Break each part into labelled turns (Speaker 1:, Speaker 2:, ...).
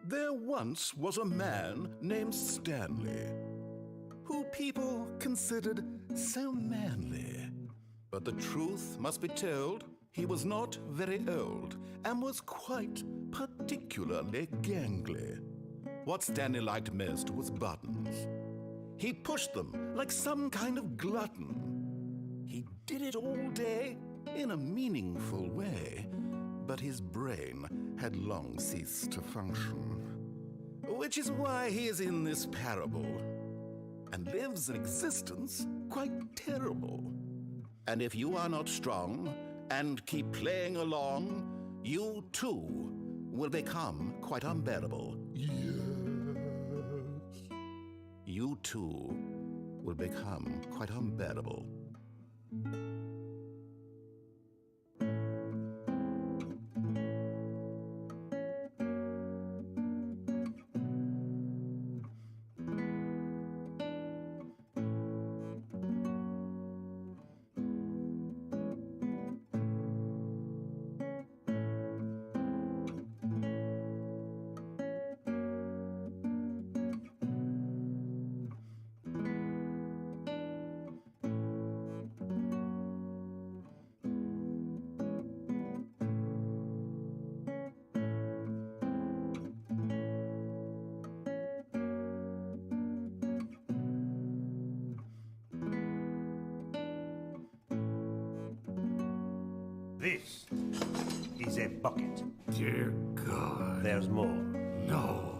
Speaker 1: There once was a man named Stanley, who people considered so manly. But the truth must be told, he was not very old and was quite particularly gangly. What Stanley liked most was buttons. He pushed them like some kind of glutton. He did it all day in a meaningful way, but his brain had long ceased to function. Which is why he is in this parable and lives an existence quite terrible. And if you are not strong and keep playing along, you too will become quite unbearable. Yes. You too will become quite unbearable.
Speaker 2: This is a bucket.
Speaker 3: Dear God.
Speaker 2: There's more.
Speaker 3: No.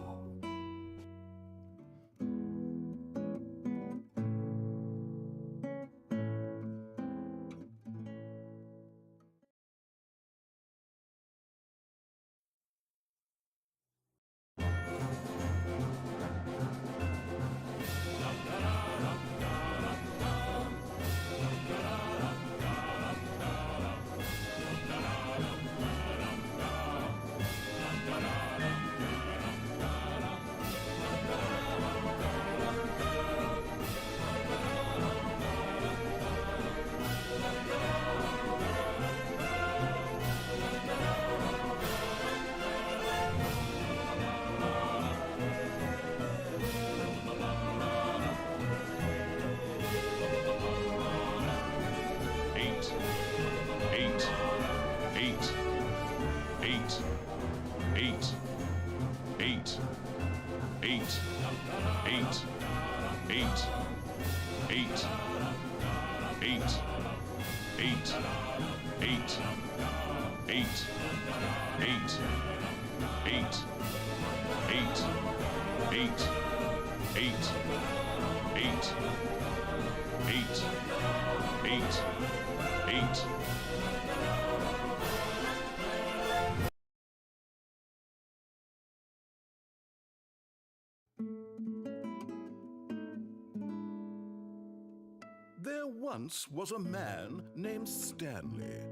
Speaker 1: There once was a man named Stanley,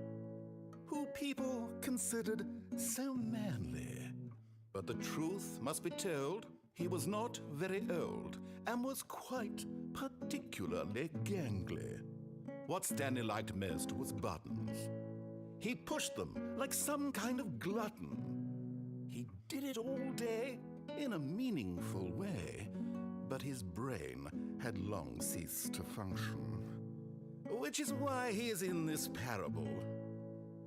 Speaker 1: who people considered so manly. But the truth must be told, he was not very old and was quite particularly gangly. What Stanley liked most was buttons. He pushed them like some kind of glutton. He did it all day in a meaningful way, but his brain had long ceased to function. Which is why he is in this parable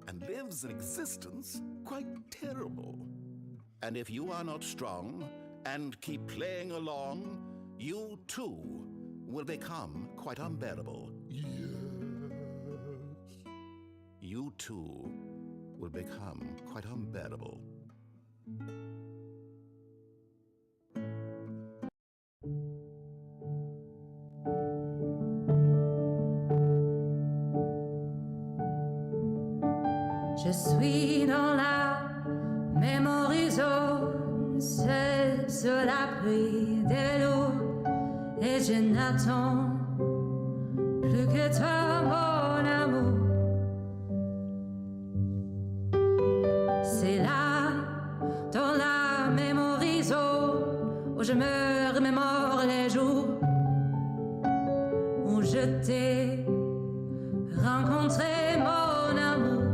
Speaker 1: and lives an existence quite terrible. And if you are not strong and keep playing along, you too will become quite unbearable. Yes. You too will become quite unbearable.
Speaker 4: Je suis dans la mémorie zone, seul sur l'abri de l'eau, et je n'attends plus que toi, mon amour. C'est là, dans la mémorie zone, où je me remémore les jours où je t'ai rencontré, mon amour.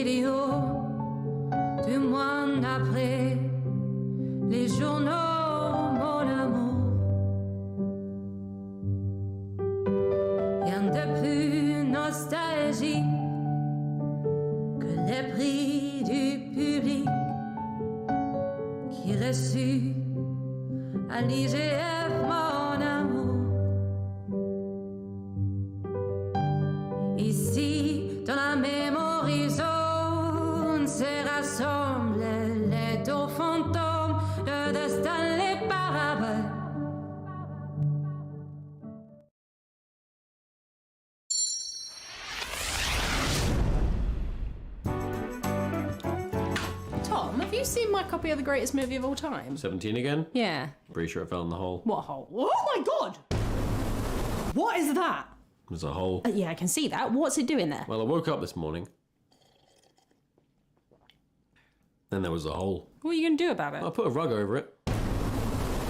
Speaker 4: vidéos du monde d'après, les journaux, mon amour. Rien de plus nostalgique que les prix du public qui reçut à l'IGF, mon amour. Ici, dans la memory zone, se rassemblent les deux fantômes de Stanley Parable.
Speaker 5: Tom, have you seen my copy of the greatest movie of all time?
Speaker 6: 17 again?
Speaker 5: Yeah.
Speaker 6: Pretty sure it fell in the hole.
Speaker 5: What hole? Oh my god! What is that?
Speaker 6: There's a hole.
Speaker 5: Yeah, I can see that. What's it doing there?
Speaker 6: Well, I woke up this morning. Then there was a hole.
Speaker 5: What are you going to do about it?
Speaker 6: I put a rug over it.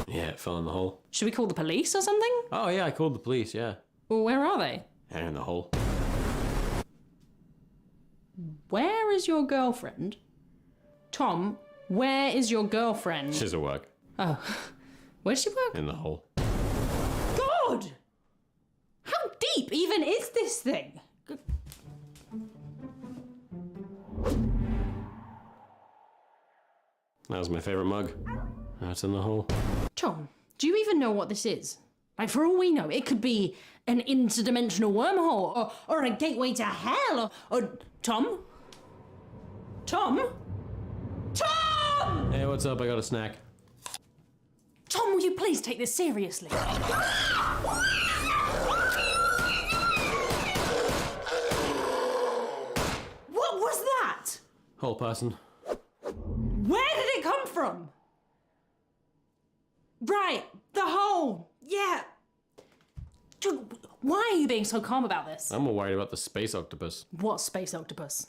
Speaker 6: Yeah, it fell in the hole.
Speaker 5: Should we call the police or something?
Speaker 6: Oh, yeah, I called the police, yeah.
Speaker 5: Well, where are they?
Speaker 6: And in the hole.
Speaker 5: Where is your girlfriend? Tom, where is your girlfriend?
Speaker 6: She's at work.
Speaker 5: Oh. Where does she work?
Speaker 6: In the hole.
Speaker 5: God! How deep even is this thing?
Speaker 6: That was my favourite mug. Now it's in the hole.
Speaker 5: Tom, do you even know what this is? Like, for all we know, it could be an interdimensional wormhole, or a gateway to hell, or... Tom? Tom? Tom!
Speaker 6: Hey, what's up? I got a snack.
Speaker 5: Tom, will you please take this seriously? What was that?
Speaker 6: Hole person.
Speaker 5: Where did it come from? Right, the hole. Yeah. Dude, why are you being so calm about this?
Speaker 6: I'm more worried about the space octopus.
Speaker 5: What space octopus?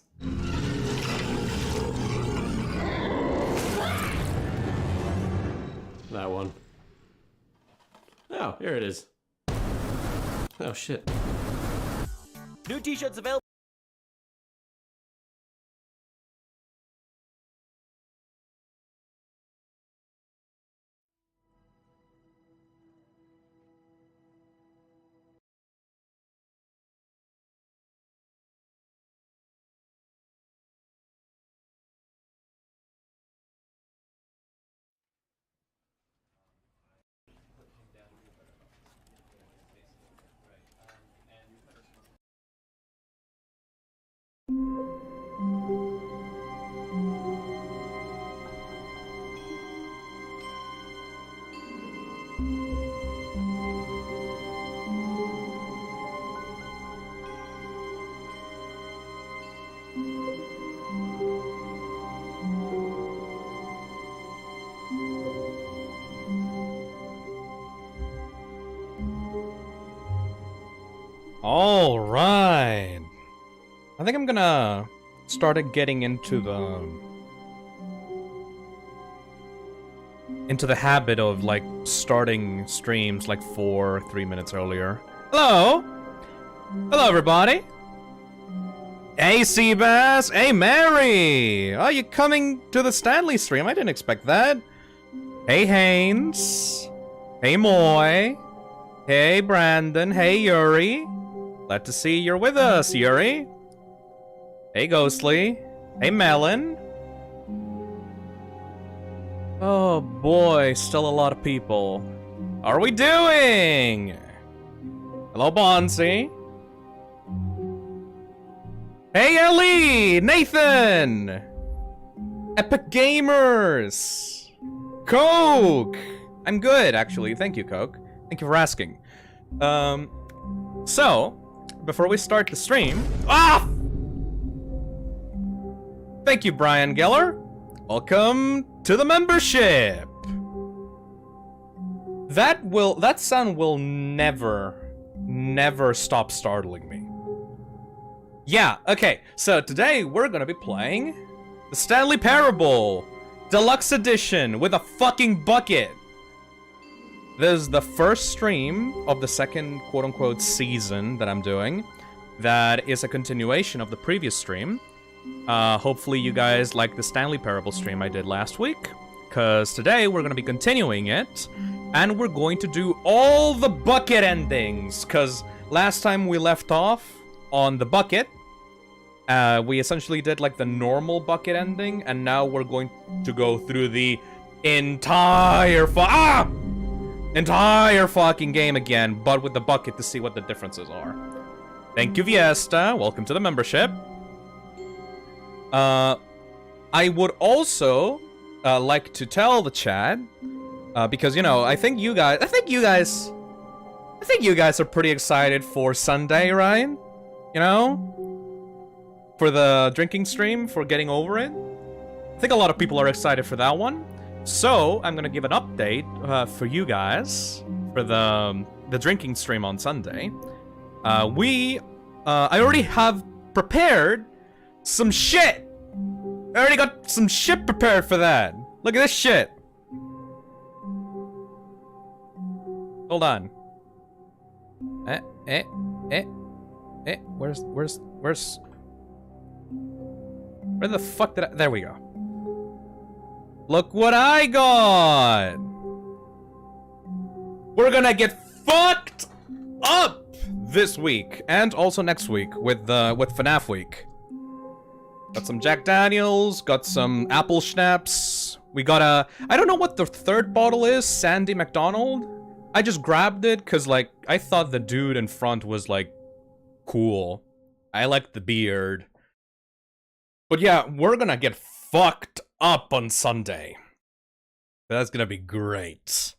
Speaker 6: That one. Oh, here it is. Oh, shit.
Speaker 7: New t-shirts available.
Speaker 8: All right. I think I'm gonna start getting into the habit of like starting streams like 3 minutes earlier. Hello. Hello, everybody. Hey, Seabass. Hey, Mary. Are you coming to the Stanley stream? I didn't expect that. Hey, Haynes. Hey, Moy. Hey, Brandon. Hey, Yuri. Glad to see you're with us, Yuri. Hey, Ghostly. Hey, Melon. Oh boy, still a lot of people. How are we doing? Hello, Bonzi. Hey, Ellie! Nathan! Epic Gamers! Coke! I'm good, actually. Thank you, Coke. Thank you for asking. So, before we start the stream... Ah! Thank you, Brian Geller. Welcome to the membership. That sound will never stop startling me. Yeah, okay. So today we're gonna be playing the Stanley Parable Deluxe Edition with a fucking bucket. This is the first stream of the second quote-unquote season that I'm doing. That is a continuation of the previous stream. Hopefully you guys like the Stanley Parable stream I did last week, because today we're going to be continuing it, and we're going to do all the bucket endings, because last time we left off on the bucket, we essentially did like the normal bucket ending, and now we're going to go through the entire fucking game again, but with the bucket to see what the differences are. Thank you, Viesta. Welcome to the membership. I would also like to tell the chat, because you know, I think you guys are pretty excited for Sunday, right? You know, for the drinking stream, for getting over it. I think a lot of people are excited for that one. So I'm gonna give an update for you guys for the drinking stream on Sunday. I already have prepared some shit. I already got some shit prepared for that. Look at this shit. Hold on. Where the fuck did I... There we go. Look what I got! We're gonna get fucked up this week, and also next week with FNAF week. Got some Jack Daniels, got some apple schnapps. We got a... I don't know what the third bottle is, Sandy McDonald. I just grabbed it because, like, I thought the dude in front was, like, cool. I like the beard. But yeah, we're gonna get fucked up on Sunday. That's gonna be great.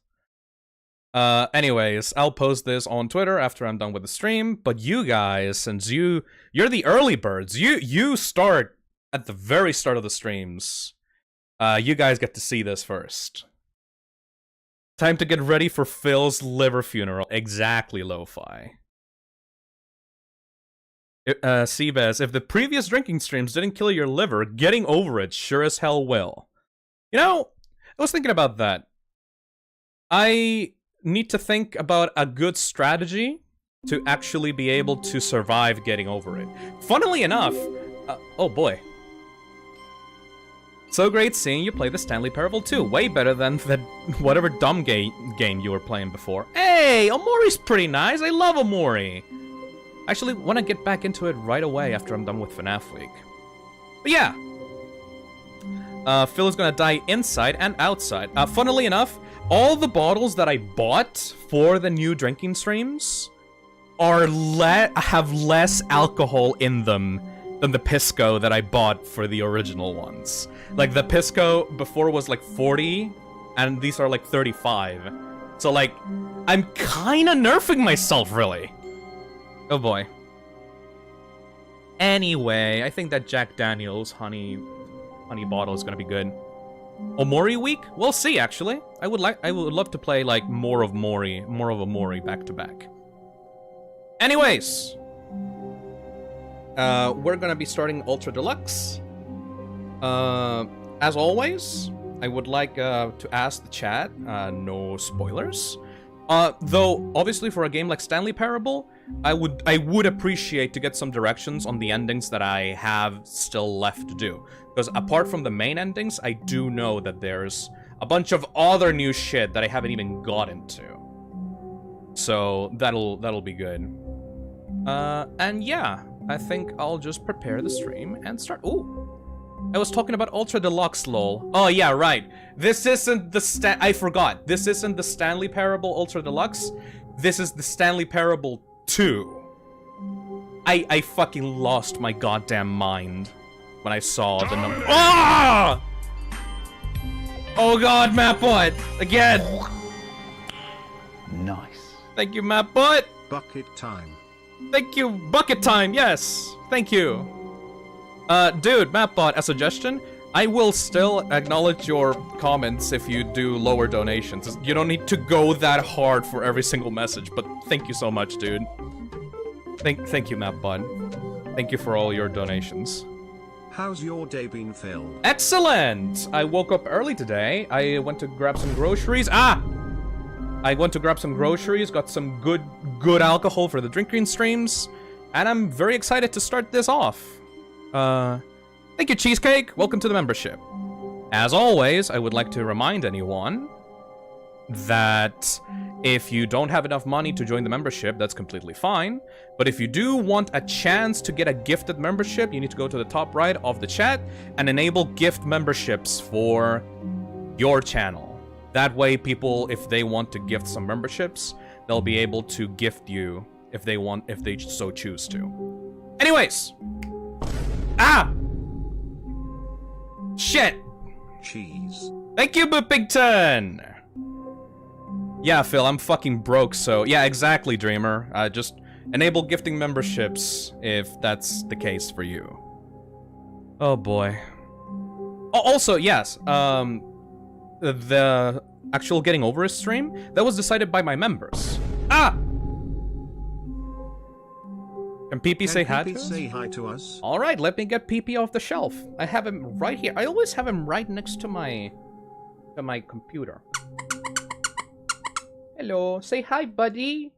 Speaker 8: Anyways, I'll post this on Twitter after I'm done with the stream, but you guys, since you're the early birds, you start at the very start of the streams. You guys get to see this first. Time to get ready for Phil's liver funeral. Exactly, Lo-Fi. Seabass, if the previous drinking streams didn't kill your liver, getting over it sure as hell will. You know, I was thinking about that. I need to think about a good strategy to actually be able to survive getting over it. Funnily enough, oh boy. So great seeing you play the Stanley Parable 2. Way better than the whatever dumb game you were playing before. Hey, Omori's pretty nice. I love Omori. Actually, want to get back into it right away after I'm done with FNAF week. But yeah. Phil is gonna die inside and outside. Funnily enough, all the bottles that I bought for the new drinking streams are have less alcohol in them than the Pisco that I bought for the original ones. Like, the Pisco before was like 40, and these are like 35. So, like, I'm kinda nerfing myself, really. Oh boy. Anyway, I think that Jack Daniels honey bottle is gonna be good. Omori week? We'll see, actually. I would love to play like more of Omori back to back. Anyways, we're gonna be starting Ultra Deluxe. As always, I would like to ask the chat, no spoilers. Though obviously for a game like Stanley Parable, I would appreciate to get some directions on the endings that I have still left to do. Because apart from the main endings, I do know that there's a bunch of other new shit that I haven't even gotten to. So that'll be good. And yeah, I think I'll just prepare the stream and start. Ooh, I was talking about Ultra Deluxe, lol. Oh yeah, right. This isn't the I forgot. This isn't the Stanley Parable Ultra Deluxe. This is the Stanley Parable 2. I fucking lost my goddamn mind when I saw the number. Ah! Oh god, Mapbot! Again!
Speaker 2: Nice.
Speaker 8: Thank you, Mapbot!
Speaker 3: Bucket time.
Speaker 8: Thank you, bucket time, yes! Thank you. Dude, Mapbot, a suggestion? I will still acknowledge your comments if you do lower donations. You don't need to go that hard for every single message, but thank you so much, dude. Thank you, Mapbot. Thank you for all your donations.
Speaker 3: How's your day been, Phil?
Speaker 8: Excellent! I woke up early today. I went to grab some groceries. I went to grab some groceries, got some good alcohol for the drinking streams, and I'm very excited to start this off. Thank you, Cheesecake. Welcome to the membership. As always, I would like to remind anyone that if you don't have enough money to join the membership, that's completely fine. But if you do want a chance to get a gifted membership, you need to go to the top right of the chat and enable gift memberships for your channel. That way, people, if they want to gift some memberships, they'll be able to gift you if they so choose to. Anyways. Ah! Shit!
Speaker 3: Cheese.
Speaker 8: Thank you, Boopington! Yeah, Phil, I'm fucking broke, so... Yeah, exactly, Dreamer. Just enable gifting memberships if that's the case for you. Oh, boy. Oh, also, yes, the actual getting over a stream, that was decided by my members. Ah! Can PP say hi to us?
Speaker 3: Say hi to us?
Speaker 8: Alright, let me get PP off the shelf. I have him right here. I always have him right next to my computer. Hello, say hi, buddy.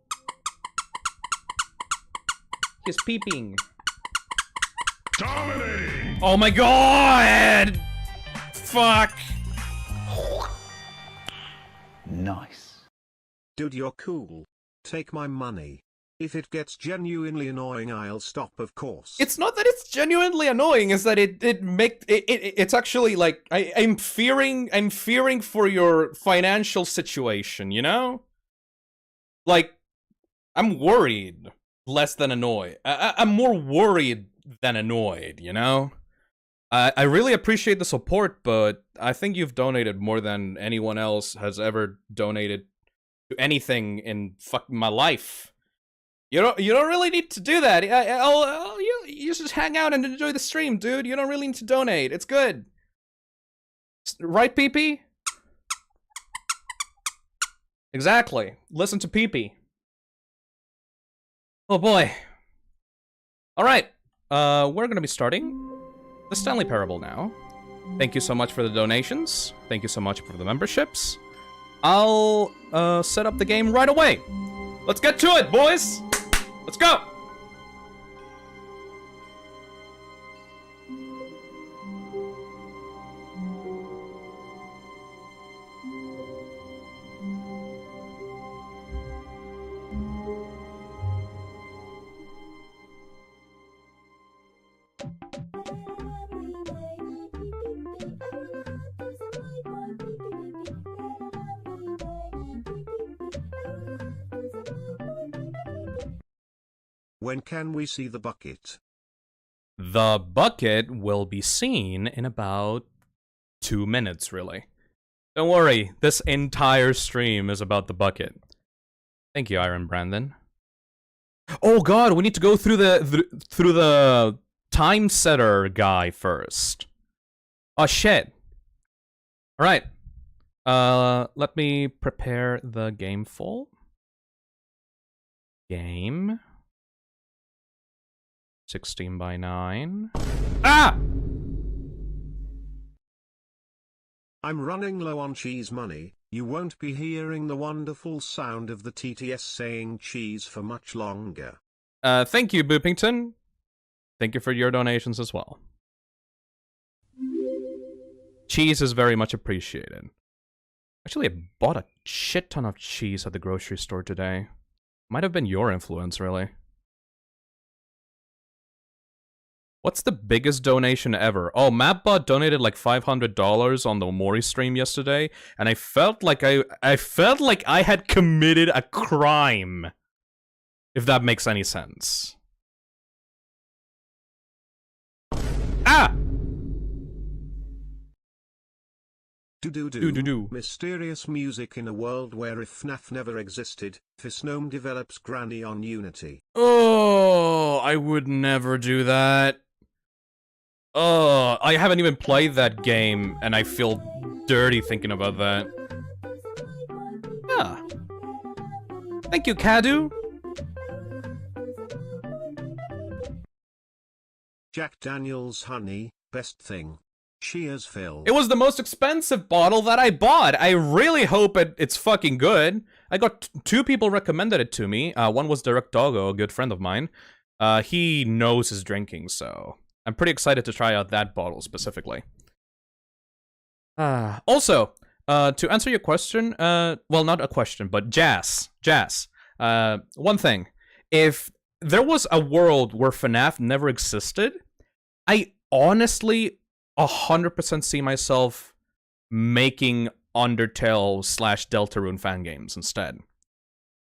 Speaker 8: He's peeping.
Speaker 1: Dominating!
Speaker 8: Oh my god! Fuck!
Speaker 2: Nice.
Speaker 3: Dude, you're cool. Take my money. If it gets genuinely annoying, I'll stop, of course.
Speaker 8: It's not that it's genuinely annoying, it's that it's actually like I'm fearing for your financial situation, you know? Like, I'm worried less than annoyed. I'm more worried than annoyed, you know? I really appreciate the support, but I think you've donated more than anyone else has ever donated to anything in my life. You don't really need to do that. You just hang out and enjoy the stream, dude. You don't really need to donate. It's good. Right, PP? Exactly. Listen to PP. Oh boy. Alright. We're gonna be starting the Stanley Parable now. Thank you so much for the donations. Thank you so much for the memberships. I'll set up the game right away. Let's get to it, boys! Let's go!
Speaker 3: When can we see the bucket?
Speaker 8: The bucket will be seen in about 2 minutes, really. Don't worry, this entire stream is about the bucket. Thank you, Iron Brandon. Oh god, we need to go through the time setter guy first. Oh shit. Alright. Let me prepare the game full. Game. 16 by 9. Ah!
Speaker 3: I'm running low on cheese money. You won't be hearing the wonderful sound of the TTS saying cheese for much longer.
Speaker 8: Thank you, Boopington. Thank you for your donations as well. Cheese is very much appreciated. Actually, I bought a shit ton of cheese at the grocery store today. Might have been your influence, really. What's the biggest donation ever? Oh, Mapbot donated like $500 on the Mori stream yesterday, and I felt like I felt like I had committed a crime. If that makes any sense. Ah!
Speaker 3: Do-do-do. Mysterious music in a world where if FNAF never existed, Phisnom develops Granny on Unity.
Speaker 8: Oh, I would never do that. Oh, I haven't even played that game, and I feel dirty thinking about that. Yeah. Thank you, Kadu.
Speaker 3: Jack Daniels honey, best thing. Cheers, Phil.
Speaker 8: It was the most expensive bottle that I bought. I really hope it's fucking good. I got 2 people recommended it to me. One was Derek Doggo, a good friend of mine. He knows his drinking, so I'm pretty excited to try out that bottle specifically. Also, to answer your question, well, not a question, but Jazz, one thing. If there was a world where FNAF never existed, I honestly 100% see myself making Undertale / Deltarune fan games instead.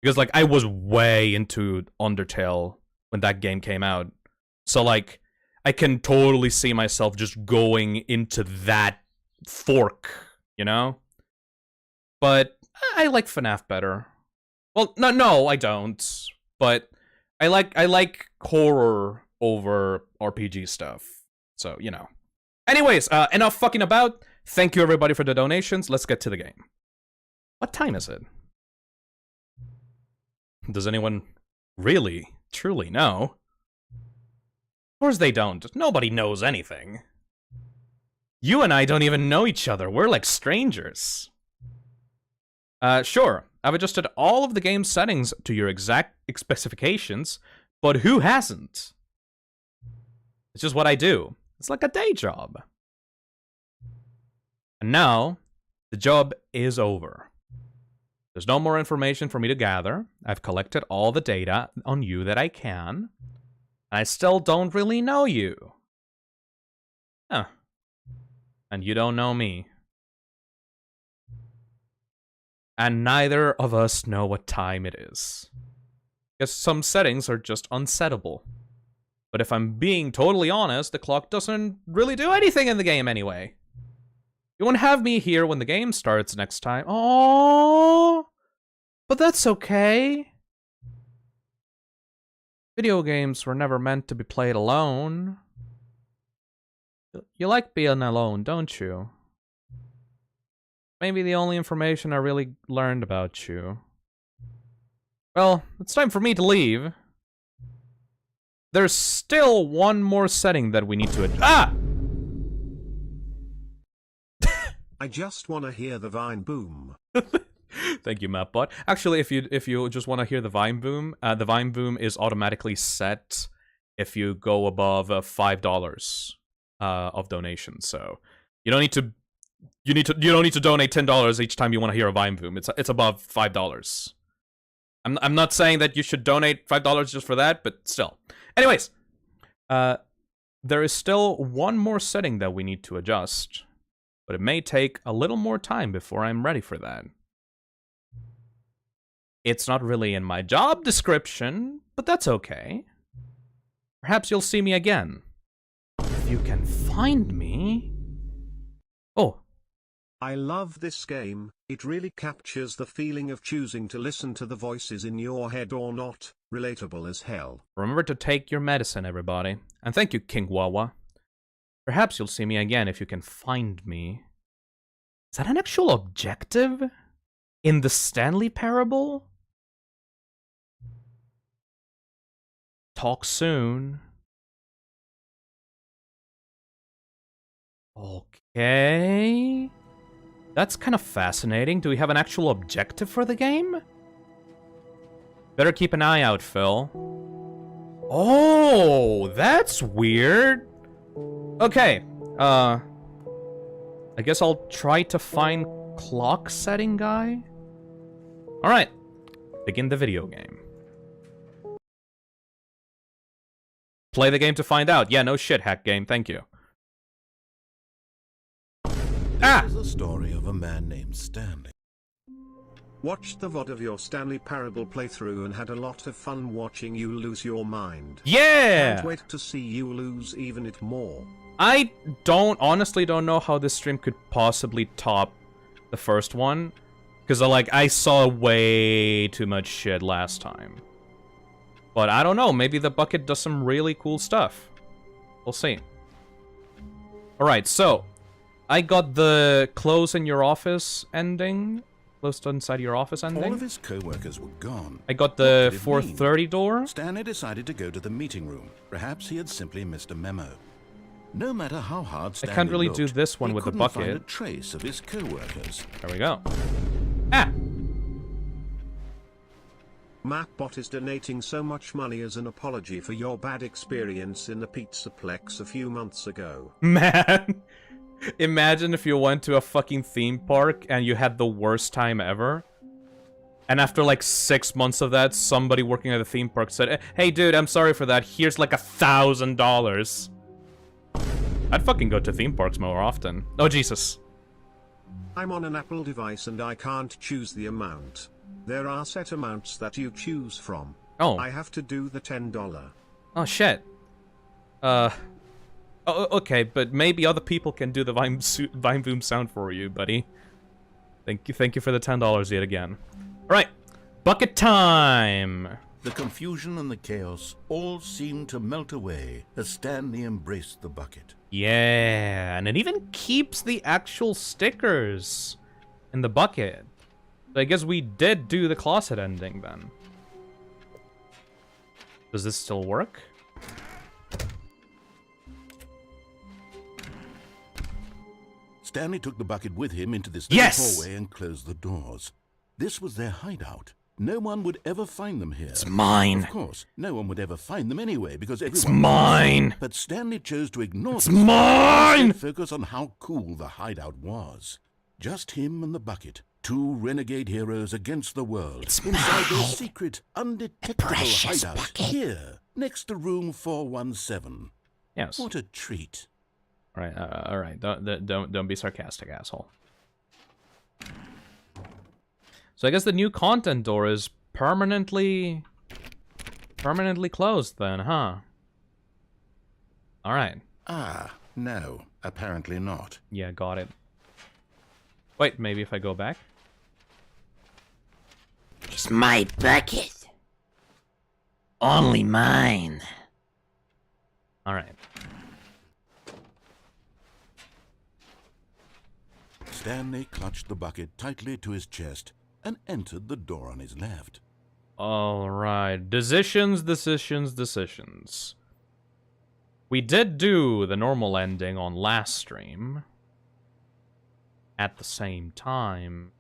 Speaker 8: Because, like, I was way into Undertale when that game came out. So, like, I can totally see myself just going into that fork, you know? But I like FNAF better. Well, no, I don't. But I like horror over RPG stuff. So, you know. Anyways, enough fucking about. Thank you everybody for the donations. Let's get to the game. What time is it? Does anyone really, truly know? Of course they don't. Nobody knows anything. You and I don't even know each other. We're like strangers. Sure, I've adjusted all of the game's settings to your exact specifications, but who hasn't? It's just what I do. It's like a day job. And now, the job is over. There's no more information for me to gather. I've collected all the data on you that I can. And I still don't really know you. Huh. And you don't know me. And neither of us know what time it is. Because some settings are just unsettable. But if I'm being totally honest, the clock doesn't really do anything in the game anyway. You won't have me here when the game starts next time. Oh, but that's okay. Video games were never meant to be played alone. You like being alone, don't you? Maybe the only information I really learned about you. Well, it's time for me to leave. There's still one more setting that we need to Ah!
Speaker 3: I just want to hear the vine boom.
Speaker 8: Thank you, Mapbot. Actually, if you just want to hear the vine boom is automatically set if you go above $5 of donation. So you don't need to donate $10 each time you want to hear a vine boom. It's above $5. I'm not saying that you should donate $5 just for that, but still. Anyways, there is still one more setting that we need to adjust. But it may take a little more time before I'm ready for that. It's not really in my job description, but that's okay. Perhaps you'll see me again. If you can find me... Oh.
Speaker 3: I love this game. It really captures the feeling of choosing to listen to the voices in your head or not. Relatable as hell.
Speaker 8: Remember to take your medicine, everybody. And thank you, King Wawa. Perhaps you'll see me again if you can find me. Is that an actual objective? In the Stanley Parable? Talk soon. Okay. That's kind of fascinating. Do we have an actual objective for the game? Better keep an eye out, Phil. Oh, that's weird. Okay, I guess I'll try to find clock setting guy. Alright, begin the video game. Play the game to find out. Yeah, no shit, hack game, thank you. Ah!
Speaker 1: This is the story of a man named Stanley.
Speaker 3: Watched the VOD of your Stanley Parable playthrough and had a lot of fun watching you lose your mind.
Speaker 8: Yeah!
Speaker 3: Can't wait to see you lose even it more.
Speaker 8: I honestly don't know how this stream could possibly top the first one. Because, like, I saw way too much shit last time. But I don't know, maybe the bucket does some really cool stuff. We'll see. Alright, so, I got the close in your office ending. Closed inside your office ending.
Speaker 1: All of his co-workers were gone.
Speaker 8: I got the 4:30 door.
Speaker 1: Stanley decided to go to the meeting room. Perhaps he had simply missed a memo. No matter how hard Stanley
Speaker 8: I can't really
Speaker 1: looked,
Speaker 8: do this one with the bucket.
Speaker 1: He couldn't find a trace of his co-workers.
Speaker 8: There we go. Ah!
Speaker 3: Mapbot is donating so much money as an apology for your bad experience in the Pizzaplex a few months ago.
Speaker 8: Man, imagine if you went to a fucking theme park and you had the worst time ever. And after like 6 months of that, somebody working at the theme park said, "Hey dude, I'm sorry for that. Here's like $1,000. I'd fucking go to theme parks more often. Oh, Jesus.
Speaker 3: I'm on an Apple device and I can't choose the amount. There are set amounts that you choose from.
Speaker 8: Oh.
Speaker 3: I have to do the $10.
Speaker 8: Oh, shit. Oh, okay, but maybe other people can do the Vine Boom sound for you, buddy. Thank you for the $10 yet again. Alright, bucket time!
Speaker 1: The confusion and the chaos all seemed to melt away as Stanley embraced the bucket.
Speaker 8: Yeah, and it even keeps the actual stickers in the bucket. So I guess we did do the closet ending then. Does this still work?
Speaker 1: Stanley took the bucket with him into this
Speaker 8: Yes!
Speaker 1: hallway and closed the doors. This was their hideout. No one would ever find them here.
Speaker 8: It's mine.
Speaker 1: Of course, no one would ever find them anyway because everyone...
Speaker 8: It's mine.
Speaker 1: But Stanley chose to ignore
Speaker 8: It's
Speaker 1: this
Speaker 8: mine.
Speaker 1: and focus on how cool the hideout was. Just him and the bucket, two renegade heroes against the world.
Speaker 8: It's
Speaker 1: inside their
Speaker 8: mine.
Speaker 1: secret, undetectable
Speaker 8: precious
Speaker 1: hideout
Speaker 8: bucket.
Speaker 1: here, next to room 417.
Speaker 8: Yes.
Speaker 1: What a treat.
Speaker 8: All right. Don't be sarcastic, asshole. So I guess the new content door is permanently closed then, huh? All right.
Speaker 1: Ah, no, apparently not.
Speaker 8: Yeah, got it. Wait, maybe if I go back?
Speaker 9: It's my bucket. Only mine.
Speaker 8: All right.
Speaker 1: Stanley clutched the bucket tightly to his chest and entered the door on his left.
Speaker 8: All right. Decisions. We did do the normal ending on last stream. At the same time.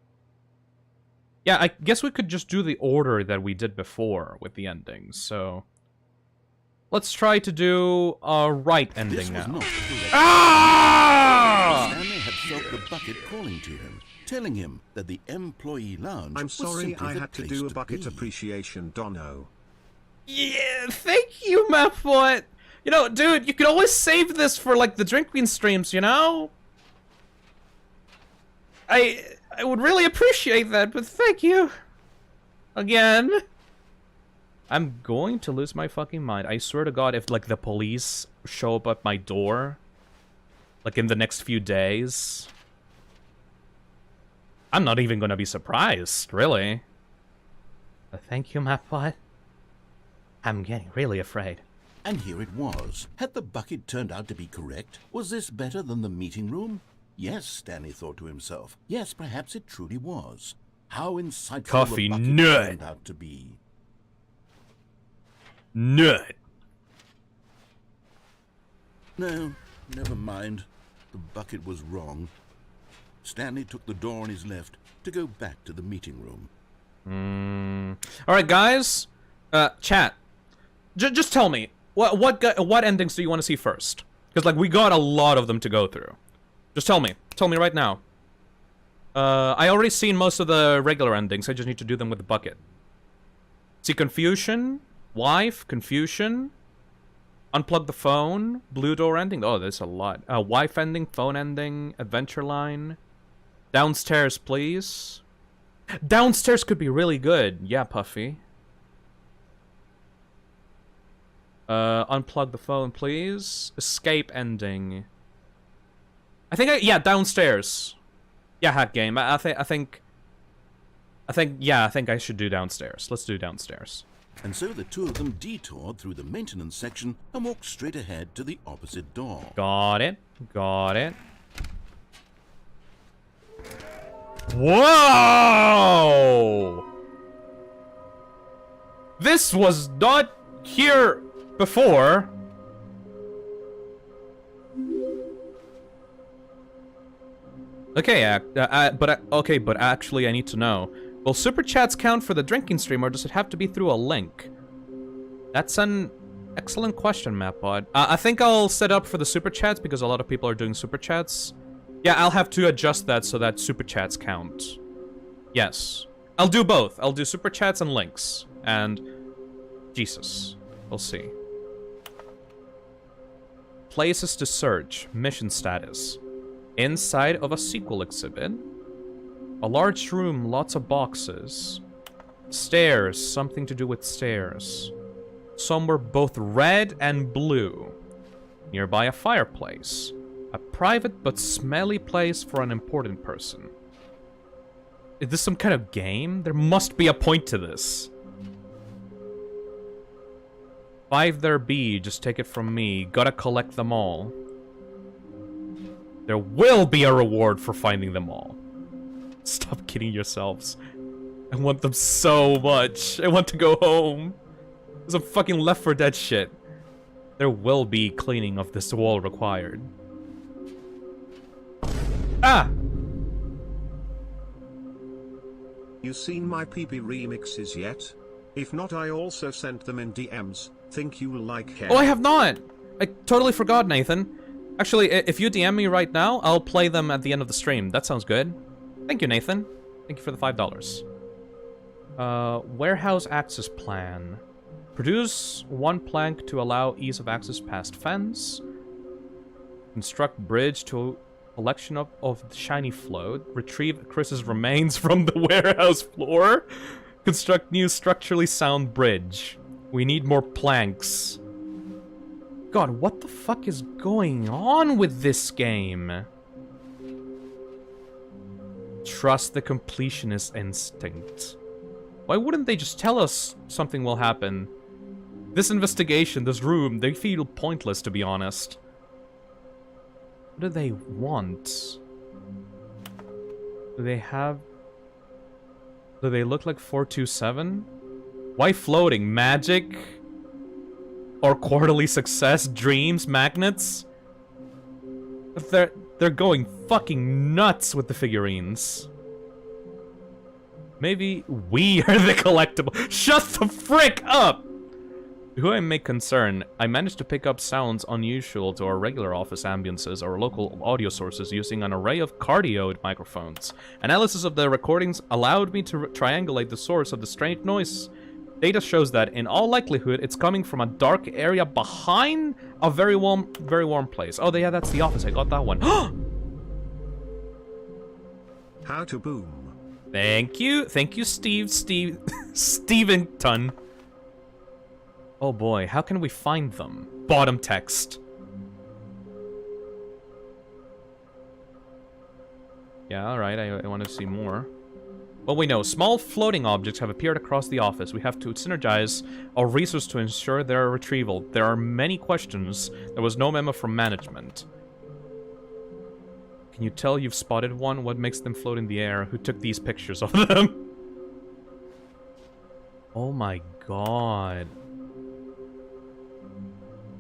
Speaker 8: Yeah, I guess we could just do the order that we did before with the endings, so... Let's try to do a right ending
Speaker 1: This was
Speaker 8: now.
Speaker 1: not the correct.
Speaker 8: Ah!
Speaker 1: Stanley had felt the bucket calling to him, telling him that the employee lounge
Speaker 3: I'm
Speaker 1: was
Speaker 3: sorry
Speaker 1: simply
Speaker 3: I
Speaker 1: the
Speaker 3: had to
Speaker 1: place
Speaker 3: do a bucket
Speaker 1: be.
Speaker 3: appreciation, Dono.
Speaker 8: Yeah, thank you, Mapfoot. You know, dude, you could always save this for, like, the Drink Queen streams, you know? I would really appreciate that, but thank you. Again. I'm going to lose my fucking mind. I swear to God, if, like, the police show up at my door, like, in the next few days, I'm not even gonna be surprised, really. But thank you, Mapbot. I'm getting really afraid.
Speaker 1: And here it was. Had the bucket turned out to be correct? Was this better than the meeting room? Yes, Stanley thought to himself. Yes, perhaps it truly was. How insightful
Speaker 8: Coffee
Speaker 1: the bucket
Speaker 8: nut.
Speaker 1: turned out to be.
Speaker 8: Nut.
Speaker 1: No, never mind. The bucket was wrong. Stanley took the door on his left to go back to the meeting room.
Speaker 8: Alright, guys. Chat. Just tell me. What endings do you want to see first? Because, like, we got a lot of them to go through. Just tell me. Tell me right now. I already seen most of the regular endings. I just need to do them with the bucket. See, confusion, wife, confusion, unplug the phone, blue door ending. Oh, there's a lot. Wife ending, phone ending, adventure line. Downstairs, please. Downstairs could be really good. Yeah, Puffy. Unplug the phone, please. Escape ending. I think yeah, downstairs. Yeah, hack game. I think I should do downstairs. Let's do downstairs.
Speaker 1: And so the two of them detoured through the maintenance section and walked straight ahead to the opposite door.
Speaker 8: Got it. Got it. Whoa! This was not here before. Okay, but actually I need to know. Will super chats count for the drinking stream, or does it have to be through a link? That's an excellent question, Mapbot. I think I'll set up for the super chats because a lot of people are doing super chats. Yeah, I'll have to adjust that so that super chats count. Yes. I'll do both. I'll do super chats and links. And... Jesus. We'll see. Places to search. Mission status. Inside of a sequel exhibit. A large room, lots of boxes. Stairs, something to do with stairs. Some were both red and blue. Nearby a fireplace. A private but smelly place for an important person. Is this some kind of game? There must be a point to this. 5 there be, just take it from me. Gotta collect them all. There will be a reward for finding them all. Stop kidding yourselves. I want them so much. I want to go home. There's some fucking Left 4 Dead shit. There will be cleaning of this wall required. Ah!
Speaker 3: You seen my PP remixes yet? If not, I also sent them in DMs. Think you will like them.
Speaker 8: Oh, I have not! I totally forgot, Nathan. Actually, if you DM me right now, I'll play them at the end of the stream. That sounds good. Thank you, Nathan. Thank you for the $5. Warehouse access plan. Produce 1 plank to allow ease of access past fence. Construct bridge to collection of the shiny float. Retrieve Chris's remains from the warehouse floor. Construct new structurally sound bridge. We need more planks. God, what the fuck is going on with this game? Trust the completionist instinct. Why wouldn't they just tell us something will happen? This investigation, this room, they feel pointless, to be honest. What do they want? Do they have... Do they look like 427? Why floating? Magic? Or quarterly success? Dreams? Magnets? They're going fucking nuts with the figurines. Maybe we are the collectible. Shut the frick up! Who I make concern, I managed to pick up sounds unusual to our regular office ambiances or local audio sources using an array of cardioid microphones. Analysis of the recordings allowed me to triangulate the source of the strange noise. Data shows that, in all likelihood, it's coming from a dark area behind a very warm place. Oh, yeah, that's the office. I got that one.
Speaker 3: How to boom.
Speaker 8: Thank you, Steventon. Oh boy, how can we find them? Bottom text. Yeah, alright, I want to see more. Well, we know small floating objects have appeared across the office. We have to synergize our resources to ensure their retrieval. There are many questions. There was no memo from management. Can you tell you've spotted one? What makes them float in the air? Who took these pictures of them? Oh my god.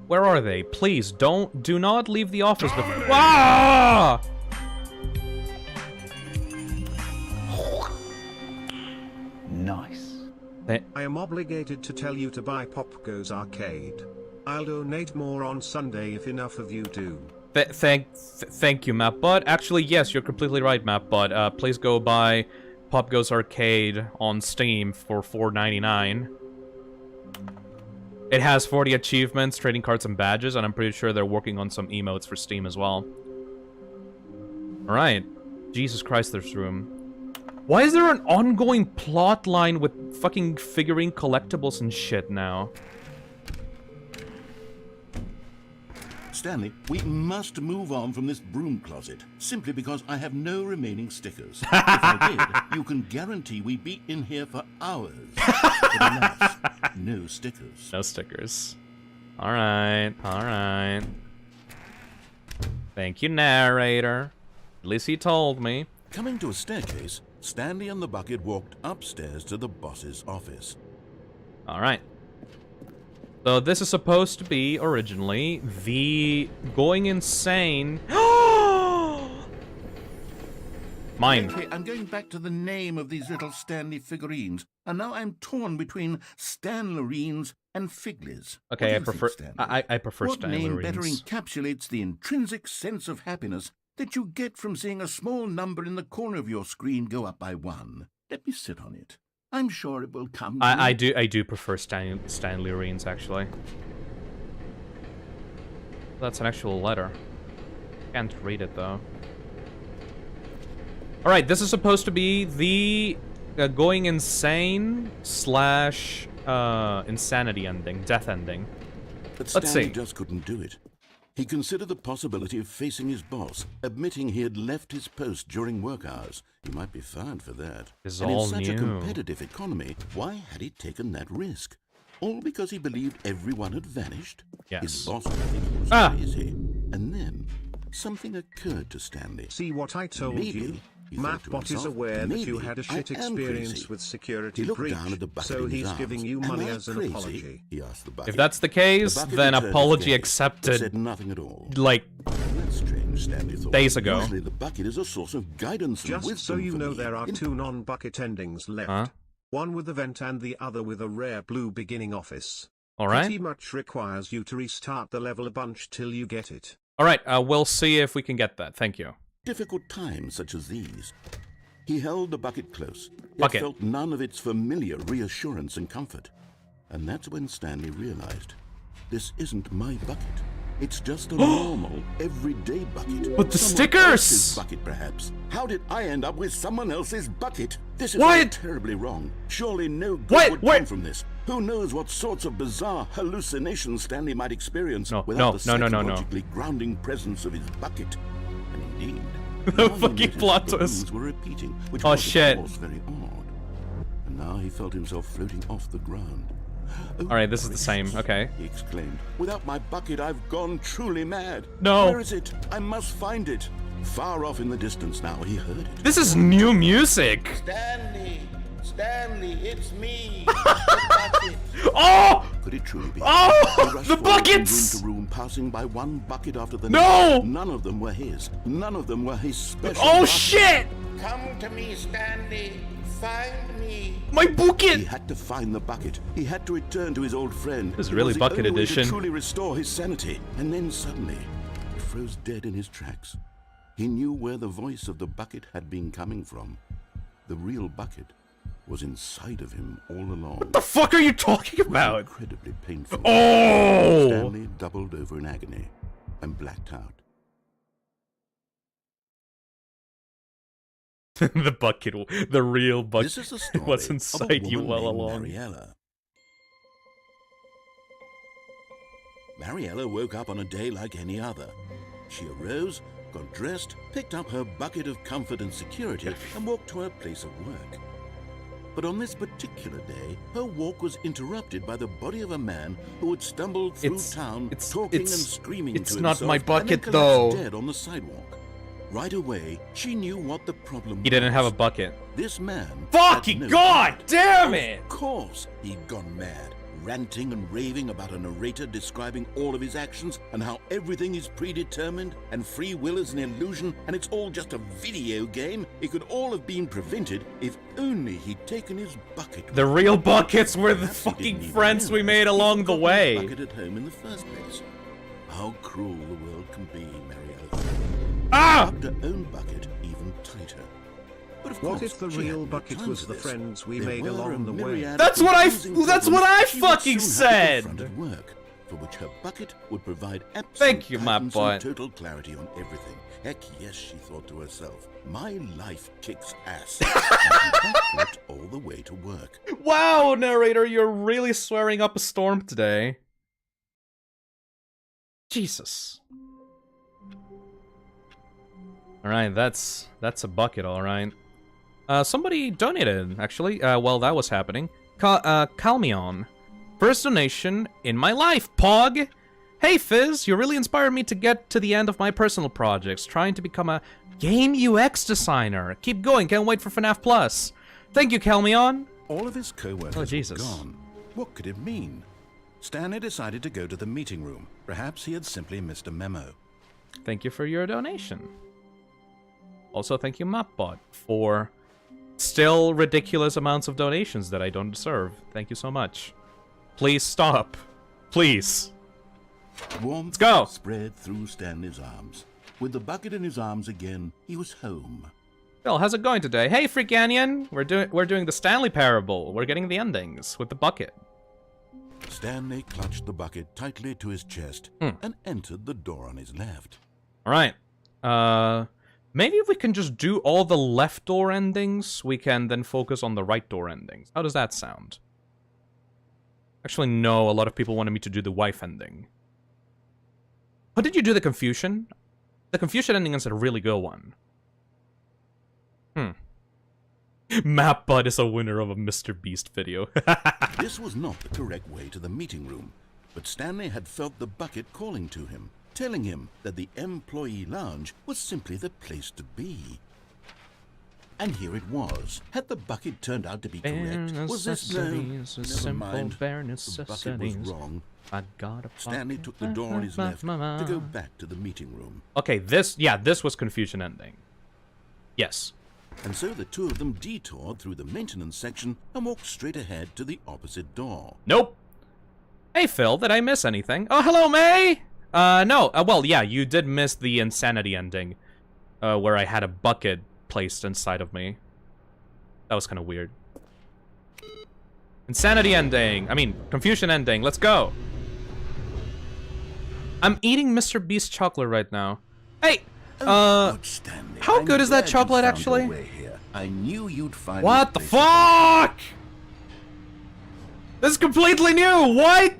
Speaker 8: Where are they? Please, do not leave the office before— Ah!
Speaker 2: Nice.
Speaker 3: I am obligated to tell you to buy Pop Goes Arcade. I'll donate more on Sunday if enough of you do.
Speaker 8: Thank you, Mapbot. Actually, yes, you're completely right, Mapbot. Please go buy Pop Goes Arcade on Steam for $4.99. It has 40 achievements, trading cards, and badges, and I'm pretty sure they're working on some emotes for Steam as well. Alright. Jesus Christ, this room. Why is there an ongoing plot line with fucking figurine collectibles and shit now?
Speaker 1: Stanley, we must move on from this broom closet, simply because I have no remaining stickers. If I did, you can guarantee we'd be in here for hours. But alas, no stickers.
Speaker 8: No stickers. Alright, alright. Thank you, narrator. At least he told me.
Speaker 1: Coming to a staircase, Stanley and the bucket walked upstairs to the boss's office.
Speaker 8: Alright. So this is supposed to be, originally, the going insane... Mine.
Speaker 1: Lately, I'm going back to the name of these little Stanley figurines, and now I'm torn between stanlurines and figlies.
Speaker 8: Okay, I prefer
Speaker 1: What name better
Speaker 8: stanlurines.
Speaker 1: encapsulates the intrinsic sense of happiness that you get from seeing a small number in the corner of your screen go up by 1? Let me sit on it. I'm sure it will come.
Speaker 8: I do prefer stanlurines actually. That's an actual letter. Can't read it though. All right, this is supposed to be the going insane slash insanity ending, death ending.
Speaker 1: But
Speaker 8: Let's
Speaker 1: Stanley
Speaker 8: see.
Speaker 1: just couldn't do it. He considered the possibility of facing his boss, admitting he had left his post during work hours. He might be fined for that.
Speaker 8: It's
Speaker 1: And
Speaker 8: all
Speaker 1: in such a
Speaker 8: new.
Speaker 1: competitive economy, why had he taken that risk? All because he believed everyone had vanished?
Speaker 8: Yes.
Speaker 1: His boss would think he was crazy. And then, something occurred to Stanley.
Speaker 3: See what I told
Speaker 1: Maybe,
Speaker 3: you?
Speaker 1: he thought to
Speaker 3: Mapbot is
Speaker 1: himself,
Speaker 3: aware that you
Speaker 1: maybe
Speaker 3: had a
Speaker 1: I
Speaker 3: shit
Speaker 1: am
Speaker 3: experience
Speaker 1: crazy.
Speaker 3: with security
Speaker 1: He looked
Speaker 3: breach,
Speaker 1: down at the bucket
Speaker 3: so
Speaker 1: in his
Speaker 3: he's
Speaker 1: arms.
Speaker 3: giving you
Speaker 1: Am
Speaker 3: money
Speaker 1: I
Speaker 3: as an
Speaker 1: crazy?
Speaker 3: apology.
Speaker 1: He asked the bucket.
Speaker 8: If that's the case,
Speaker 1: The bucket
Speaker 8: then
Speaker 1: returned
Speaker 8: apology
Speaker 1: again,
Speaker 8: accepted.
Speaker 1: said nothing at all.
Speaker 8: Like
Speaker 1: That's strange, Stanley thought.
Speaker 8: days ago.
Speaker 1: Usually the bucket is a source of guidance and
Speaker 3: Just
Speaker 1: wisdom
Speaker 3: so you
Speaker 1: for
Speaker 3: know,
Speaker 1: me.
Speaker 3: there are 2 non-bucket endings left.
Speaker 8: Huh?
Speaker 3: One with a vent and the other with a rare blue beginning office.
Speaker 8: All right.
Speaker 3: Pretty much requires you to restart the level a bunch till you get it.
Speaker 8: All right. We'll see if we can get that. Thank you.
Speaker 1: Difficult times such as these. He held the bucket close, yet
Speaker 8: Bucket.
Speaker 1: felt none of its familiar reassurance and comfort. And that's when Stanley realized, this isn't my bucket. It's just a normal, everyday bucket.
Speaker 8: But the
Speaker 1: Someone
Speaker 8: stickers!
Speaker 1: else's bucket, perhaps. How did I end up with someone else's bucket? This is all
Speaker 8: What?
Speaker 1: terribly wrong. Surely no good
Speaker 8: What?
Speaker 1: would
Speaker 8: What?
Speaker 1: come from this. Who knows what sorts of bizarre hallucinations Stanley might experience
Speaker 8: No,
Speaker 1: without the
Speaker 8: no.
Speaker 1: psychologically grounding presence of his bucket. And indeed,
Speaker 8: The
Speaker 1: now he
Speaker 8: fucking
Speaker 1: noticed
Speaker 8: plot
Speaker 1: the
Speaker 8: twist.
Speaker 1: balloons were repeating, which
Speaker 8: Oh,
Speaker 1: was,
Speaker 8: shit.
Speaker 1: of course, very odd. And now he felt himself floating off the ground. Oh,
Speaker 8: All right, this is the same.
Speaker 1: gracious,
Speaker 8: Okay.
Speaker 1: he exclaimed. Without my bucket, I've gone truly mad.
Speaker 8: No.
Speaker 1: Where is it? I must find it. Far off in the distance now, he heard it.
Speaker 8: This is new music.
Speaker 1: Stanley, it's me. The bucket.
Speaker 8: Oh!
Speaker 1: Could it truly be?
Speaker 8: Oh,
Speaker 1: He rushed
Speaker 8: the
Speaker 1: forward
Speaker 8: buckets!
Speaker 1: From room to room, passing by one bucket after the
Speaker 8: No!
Speaker 1: next. None of them were his. None of them were his special.
Speaker 8: Oh
Speaker 1: bucket.
Speaker 8: shit!
Speaker 10: Come to me, Stanley. Find me.
Speaker 8: My
Speaker 1: He
Speaker 8: bucket!
Speaker 1: had to find the bucket. He had to return to his old friend.
Speaker 8: This is
Speaker 1: It
Speaker 8: really
Speaker 1: was the
Speaker 8: bucket
Speaker 1: only way
Speaker 8: edition.
Speaker 1: to truly restore his sanity. And then suddenly, he froze dead in his tracks. He knew where the voice of the bucket had been coming from. The real bucket was inside of him all along.
Speaker 8: What the fuck are you talking about?
Speaker 1: Incredibly painful.
Speaker 8: Oh!
Speaker 1: Stanley doubled over in agony and blacked out.
Speaker 8: The bucket, the real bucket
Speaker 1: This is the story
Speaker 8: was
Speaker 1: of a
Speaker 8: inside you
Speaker 1: woman
Speaker 8: all
Speaker 1: named
Speaker 8: along.
Speaker 1: Mariella. Mariella woke up on a day like any other. She arose, got dressed, picked up her bucket of comfort and security, and walked to her place of work. But on this particular day, her walk was interrupted by the body of a man who had stumbled through town, talking and screaming
Speaker 8: it's
Speaker 1: to
Speaker 8: not
Speaker 1: himself,
Speaker 8: my
Speaker 1: and then
Speaker 8: bucket,
Speaker 1: collapsed
Speaker 8: though.
Speaker 1: dead on the sidewalk. Right away, she knew what the problem
Speaker 8: He didn't have a
Speaker 1: was.
Speaker 8: bucket.
Speaker 1: This man.
Speaker 8: Fucking
Speaker 1: had no
Speaker 8: god
Speaker 1: bucket.
Speaker 8: damn it!
Speaker 1: Of course, he'd gone mad, ranting and raving about a narrator describing all of his actions and how everything is predetermined and free will is an illusion and it's all just a video game. It could all have been prevented if only he'd taken his bucket.
Speaker 8: The real buckets were the
Speaker 1: Perhaps he
Speaker 8: fucking
Speaker 1: didn't even
Speaker 8: friends we
Speaker 1: realize
Speaker 8: made
Speaker 1: he'd
Speaker 8: along the
Speaker 1: forgotten
Speaker 8: way.
Speaker 1: his bucket at home in the first place. How cruel the world can be, Mariella.
Speaker 8: Ah!
Speaker 1: Rubbed her own bucket even tighter. But of
Speaker 3: What
Speaker 1: course,
Speaker 3: if the
Speaker 1: she had
Speaker 3: real
Speaker 1: no
Speaker 3: bucket
Speaker 1: time
Speaker 3: was
Speaker 1: for
Speaker 3: the
Speaker 1: this.
Speaker 3: friends we
Speaker 1: There
Speaker 3: made
Speaker 1: were
Speaker 3: along
Speaker 1: a
Speaker 3: the way?
Speaker 1: myriad of
Speaker 8: That's what I
Speaker 1: confusing
Speaker 8: fucking
Speaker 1: problems she would
Speaker 8: fucking
Speaker 1: soon have to
Speaker 8: said.
Speaker 1: confront at work, for which her bucket would provide absolute
Speaker 8: Thank you, my
Speaker 1: guidance
Speaker 8: boy.
Speaker 1: and total clarity on everything. Heck yes, she thought to herself, my life kicks ass. And she backflipped all the way to work.
Speaker 8: Wow, narrator, you're really swearing up a storm today. Jesus. Alright, that's a bucket, alright. Somebody donated, actually, while that was happening. Calmion. First donation in my life, Pog! Hey Fizz, you really inspired me to get to the end of my personal projects, trying to become a game UX designer. Keep going, can't wait for FNAF Plus. Thank you, Calmion.
Speaker 1: All of his co-workers were
Speaker 8: Jesus.
Speaker 1: gone. What could it mean? Stanley decided to go to the meeting room. Perhaps he had simply missed a memo.
Speaker 8: Thank you for your donation. Also, thank you, Mapbot, for still ridiculous amounts of donations that I don't deserve. Thank you so much. Please stop. Please.
Speaker 1: Warmth
Speaker 8: Let's go.
Speaker 1: spread through Stanley's arms. With the bucket in his arms again, he was home.
Speaker 8: Phil, how's it going today? Hey, Freak Canyon! We're doing the Stanley Parable. We're getting the endings with the bucket.
Speaker 1: Stanley clutched the bucket tightly to his chest and entered the door on his left.
Speaker 8: Alright. Maybe if we can just do all the left door endings, we can then focus on the right door endings. How does that sound? Actually, no, a lot of people wanted me to do the wife ending. How did you do the Confucian? The Confucian ending is a really good one. Mapbud is a winner of a Mr. Beast video.
Speaker 1: This was not the correct way to the meeting room, but Stanley had felt the bucket calling to him, telling him that the employee lounge was simply the place to be. And here it was. Had the bucket turned out to be correct? Was this no? Never mind. The bucket was wrong. Stanley took the door on his left to go back to the meeting room.
Speaker 8: Okay, this was Confucian ending. Yes.
Speaker 1: And so the two of them detoured through the maintenance section and walked straight ahead to the opposite door.
Speaker 8: Nope. Hey, Phil, did I miss anything? Oh, hello, May! No. Well, yeah, you did miss the insanity ending, where I had a bucket placed inside of me. That was kind of weird. Insanity ending. I mean, Confucian ending. Let's go. I'm eating Mr. Beast chocolate right now. Hey! How good is that chocolate, actually?
Speaker 1: I knew you'd find
Speaker 8: what the fuck? This is completely new. What?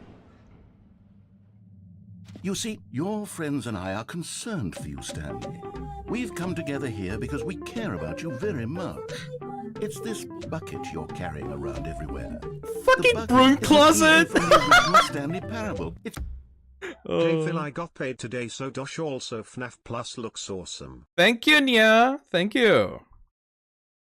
Speaker 1: You see, your friends and I are concerned for you, Stanley. We've come together here because we care about you very much. It's this bucket you're carrying around everywhere.
Speaker 8: Fucking broom closet!
Speaker 1: From the original Stanley Parable. It's
Speaker 3: Hey Phil, I got paid today, so Dosh also FNAF Plus looks awesome.
Speaker 8: Thank you, Nya. Thank you.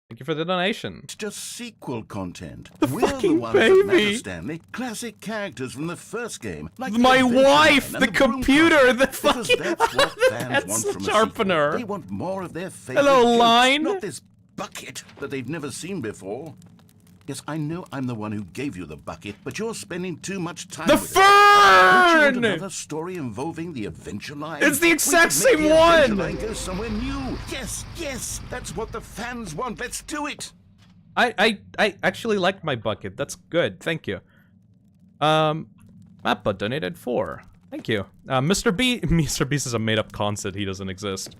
Speaker 8: Thank you for the donation.
Speaker 1: It's just sequel content.
Speaker 8: The
Speaker 1: We're
Speaker 8: fucking
Speaker 1: the ones that matter,
Speaker 8: baby.
Speaker 1: Stanley. Classic characters from the first game. Like
Speaker 8: My
Speaker 1: the
Speaker 8: wife,
Speaker 1: Phisnom
Speaker 8: the
Speaker 1: and the
Speaker 8: computer, the
Speaker 1: Because
Speaker 8: fucking...
Speaker 1: that's what fans
Speaker 8: That's
Speaker 1: want
Speaker 8: the
Speaker 1: from
Speaker 8: sharpener.
Speaker 1: a sequel. They want more of their favorite
Speaker 8: Hello,
Speaker 1: jokes,
Speaker 8: Line.
Speaker 1: not this bucket that they've never seen before. Yes, I know I'm the one who gave you the bucket, but you're spending too much time with it. Don't you want another story involving the adventure line?
Speaker 8: It's the exact
Speaker 1: We could make
Speaker 8: same
Speaker 1: the adventure
Speaker 8: one!
Speaker 1: line go somewhere new. Yes, yes, that's what the fans want. Let's do it.
Speaker 8: I actually liked my bucket. That's good. Thank you. Mappa donated 4. Thank you. Mr. Beast is a made-up concept. He doesn't exist.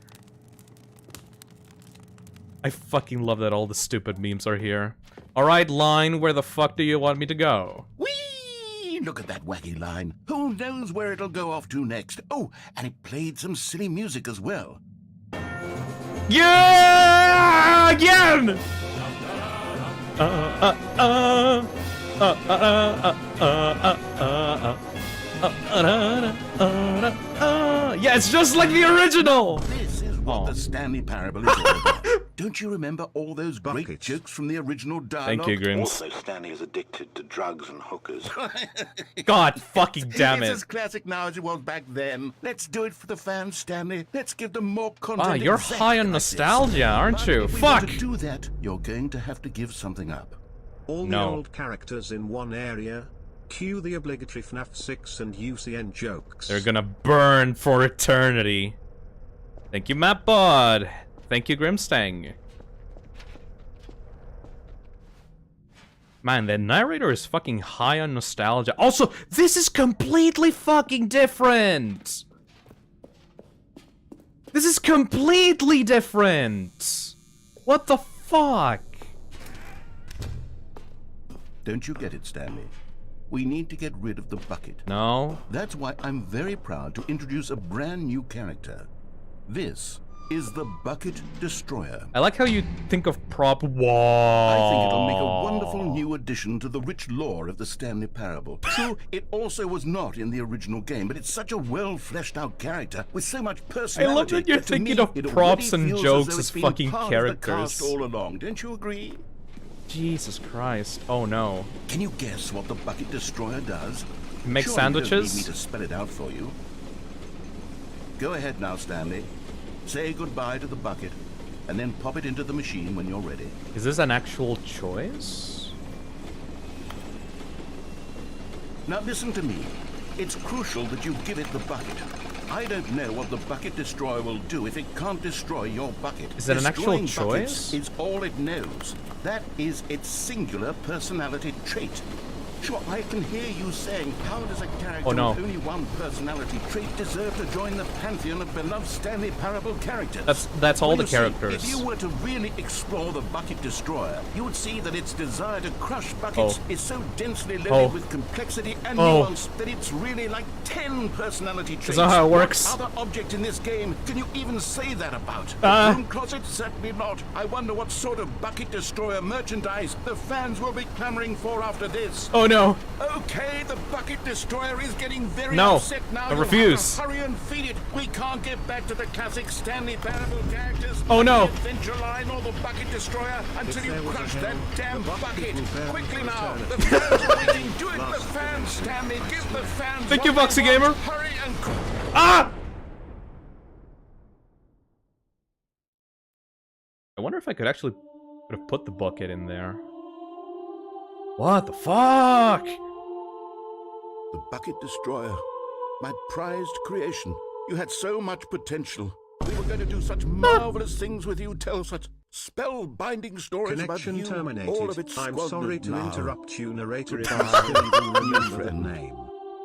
Speaker 8: I fucking love that all the stupid memes are here. Alright, Line, where the fuck do you want me to go?
Speaker 1: Whee! Look at that wacky line. Who knows where it'll go off to next? Oh, and it played some silly music as well.
Speaker 8: Yeah! Again! Yeah, it's just like the original!
Speaker 1: This is what the Stanley Parable is all about. Don't you remember all those great jokes from the original dialogue?
Speaker 8: Thank you, Grims.
Speaker 1: Also, Stanley is addicted to drugs and hookers.
Speaker 8: God fucking damn
Speaker 1: It's
Speaker 8: it.
Speaker 1: as classic now as it was back then. Let's do it for the fans, Stanley. Let's give them more content.
Speaker 8: Wow, you're
Speaker 1: exactly
Speaker 8: high on
Speaker 1: like this.
Speaker 8: nostalgia, aren't you?
Speaker 1: If we
Speaker 8: Fuck!
Speaker 1: want to do that, you're going to have to give something up.
Speaker 3: All the
Speaker 8: No.
Speaker 3: old characters in one area. Cue the obligatory FNAF 6 and UCN jokes.
Speaker 8: They're gonna burn for eternity. Thank you, Mapbod. Thank you, Grimstang. Man, the narrator is fucking high on nostalgia. Also, this is completely fucking different. This is completely different. What the fuck?
Speaker 1: Don't you get it, Stanley? We need to get rid of the bucket.
Speaker 8: No.
Speaker 1: That's why I'm very proud to introduce a brand new character. This is the Bucket Destroyer.
Speaker 8: I like how you think of prop. Whoa.
Speaker 1: I think it'll make a wonderful new addition to the rich lore of the Stanley Parable. True, it also was not in the original game, but it's such a well-fleshed-out character with so much personality.
Speaker 8: I love that you're
Speaker 1: to
Speaker 8: thinking
Speaker 1: me,
Speaker 8: of
Speaker 1: it
Speaker 8: props
Speaker 1: already
Speaker 8: and
Speaker 1: feels
Speaker 8: jokes
Speaker 1: though
Speaker 8: as
Speaker 1: it's been
Speaker 8: fucking
Speaker 1: part of the
Speaker 8: characters.
Speaker 1: cast all along. Don't you agree?
Speaker 8: Jesus Christ. Oh no.
Speaker 1: Can you guess what the Bucket Destroyer does?
Speaker 8: Make
Speaker 1: Surely you don't
Speaker 8: sandwiches?
Speaker 1: need me to spell it out for you. Go ahead now, Stanley. Say goodbye to the bucket. and then pop it into the machine when you're ready.
Speaker 8: Is this an actual choice?
Speaker 1: Now listen to me. It's crucial that you give it the bucket. I don't know what the bucket destroyer will do if it can't destroy your bucket.
Speaker 8: Is that an actual
Speaker 1: Destroying buckets
Speaker 8: choice?
Speaker 1: is all it knows. That is its singular personality trait. Sure, I can hear you saying, how does a character with only one personality trait deserve to join the pantheon of beloved Stanley Parable characters?
Speaker 8: That's all
Speaker 1: Well,
Speaker 8: the
Speaker 1: you see,
Speaker 8: characters.
Speaker 1: if you were to really explore the bucket destroyer, you would see that its desire to crush buckets is so densely loaded with complexity and nuance that it's really like 10 personality traits.
Speaker 8: Is that how it works?
Speaker 1: What other object in this game can you even say that about? The broom closet? Certainly not. I wonder what sort of bucket destroyer merchandise the fans will be clamoring for after this.
Speaker 8: Oh no.
Speaker 1: Okay, the bucket destroyer is getting very
Speaker 8: No,
Speaker 1: upset now.
Speaker 8: I
Speaker 1: You'll
Speaker 8: refuse.
Speaker 1: have to hurry and feed it. We can't get back to the classic Stanley Parable characters.
Speaker 8: Oh no.
Speaker 1: The adventure line or the bucket destroyer until you crush that damn bucket. Quickly now. The fans are waiting. Do it, the fans, Stanley. Give the fans.
Speaker 8: Thank you,
Speaker 1: what
Speaker 8: Voxy
Speaker 1: they want.
Speaker 8: Gamer.
Speaker 1: Hurry and
Speaker 8: Ah! I wonder if I could actually put the bucket in there. What the fuck?
Speaker 1: The bucket destroyer. My prized creation. You had so much potential. We were going to do such marvelous things with you, tell such spellbinding stories
Speaker 3: Connection
Speaker 1: about you.
Speaker 3: terminated.
Speaker 1: All of it
Speaker 3: I'm
Speaker 1: squandered
Speaker 3: sorry to
Speaker 1: now.
Speaker 3: interrupt you, narrator, if I still even remember the name.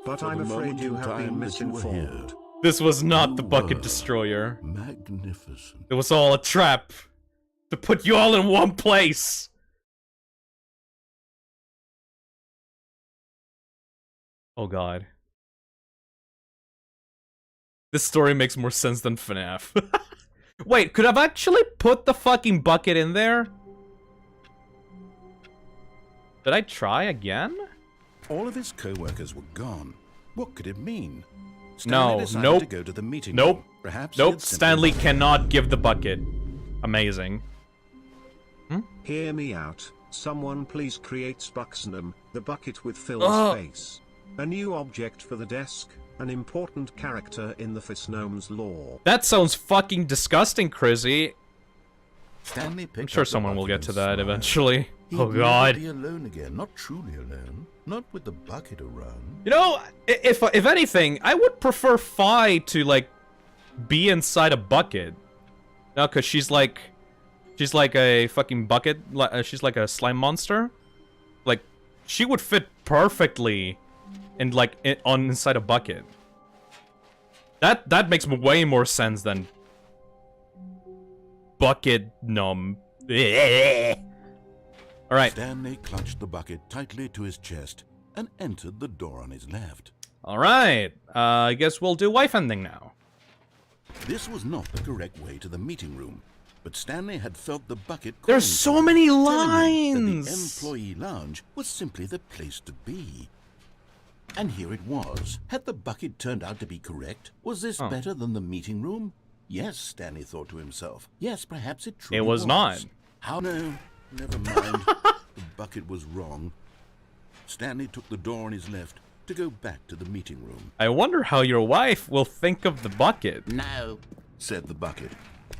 Speaker 3: But
Speaker 1: For
Speaker 3: I'm
Speaker 1: the
Speaker 3: afraid
Speaker 1: moment
Speaker 3: you
Speaker 1: in
Speaker 3: have
Speaker 1: time
Speaker 3: been
Speaker 1: that you were
Speaker 3: misinformed.
Speaker 1: here,
Speaker 8: This was not
Speaker 1: you
Speaker 8: the bucket
Speaker 1: were
Speaker 8: destroyer.
Speaker 1: magnificent.
Speaker 8: It was all a trap to put you all in one place. Oh god. This story makes more sense than FNAF. Wait, could I've actually put the fucking bucket in there? Did I try again?
Speaker 1: All of his co-workers were gone. What could it mean?
Speaker 8: No,
Speaker 1: decided
Speaker 8: nope.
Speaker 1: to go to the meeting
Speaker 8: Nope.
Speaker 1: room. Perhaps
Speaker 8: Nope,
Speaker 1: he'd simply-
Speaker 8: Stanley cannot give the bucket. Amazing.
Speaker 3: Hear me out. Someone please create Phisnom, the bucket with Phil's face. A new object for the desk, an important character in the Phisnom's lore.
Speaker 8: That sounds fucking disgusting, Chrissy.
Speaker 1: Stanley picked
Speaker 8: I'm sure
Speaker 1: up the
Speaker 8: someone will
Speaker 1: bucket
Speaker 8: get to
Speaker 1: and
Speaker 8: that
Speaker 1: smiled.
Speaker 8: eventually.
Speaker 1: He'd
Speaker 8: Oh
Speaker 1: never
Speaker 8: god.
Speaker 1: be alone again. Not truly alone. Not with the bucket around.
Speaker 8: You know, if anything, I would prefer Fi to like be inside a bucket. No, cause she's like a fucking bucket. She's like a slime monster. Like she would fit perfectly in like inside a bucket. That makes way more sense than bucket numb. All right.
Speaker 1: Stanley clutched the bucket tightly to his chest and entered the door on his left.
Speaker 8: All right. I guess we'll do wife ending now.
Speaker 1: This was not the correct way to the meeting room, but Stanley had felt the bucket.
Speaker 8: There's
Speaker 1: calling
Speaker 8: so
Speaker 1: to
Speaker 8: many
Speaker 1: him, telling him that
Speaker 8: lines.
Speaker 1: the employee lounge was simply the place to be. And here it was. Had the bucket turned out to be correct? Was this better than the meeting room? Yes, Stanley thought to himself. Yes, perhaps it truly
Speaker 8: It was not.
Speaker 1: How no? Never mind. The bucket was wrong. Stanley took the door on his left to go back to the meeting room.
Speaker 8: I wonder how your wife will think of the bucket.
Speaker 10: No,
Speaker 1: Said the bucket.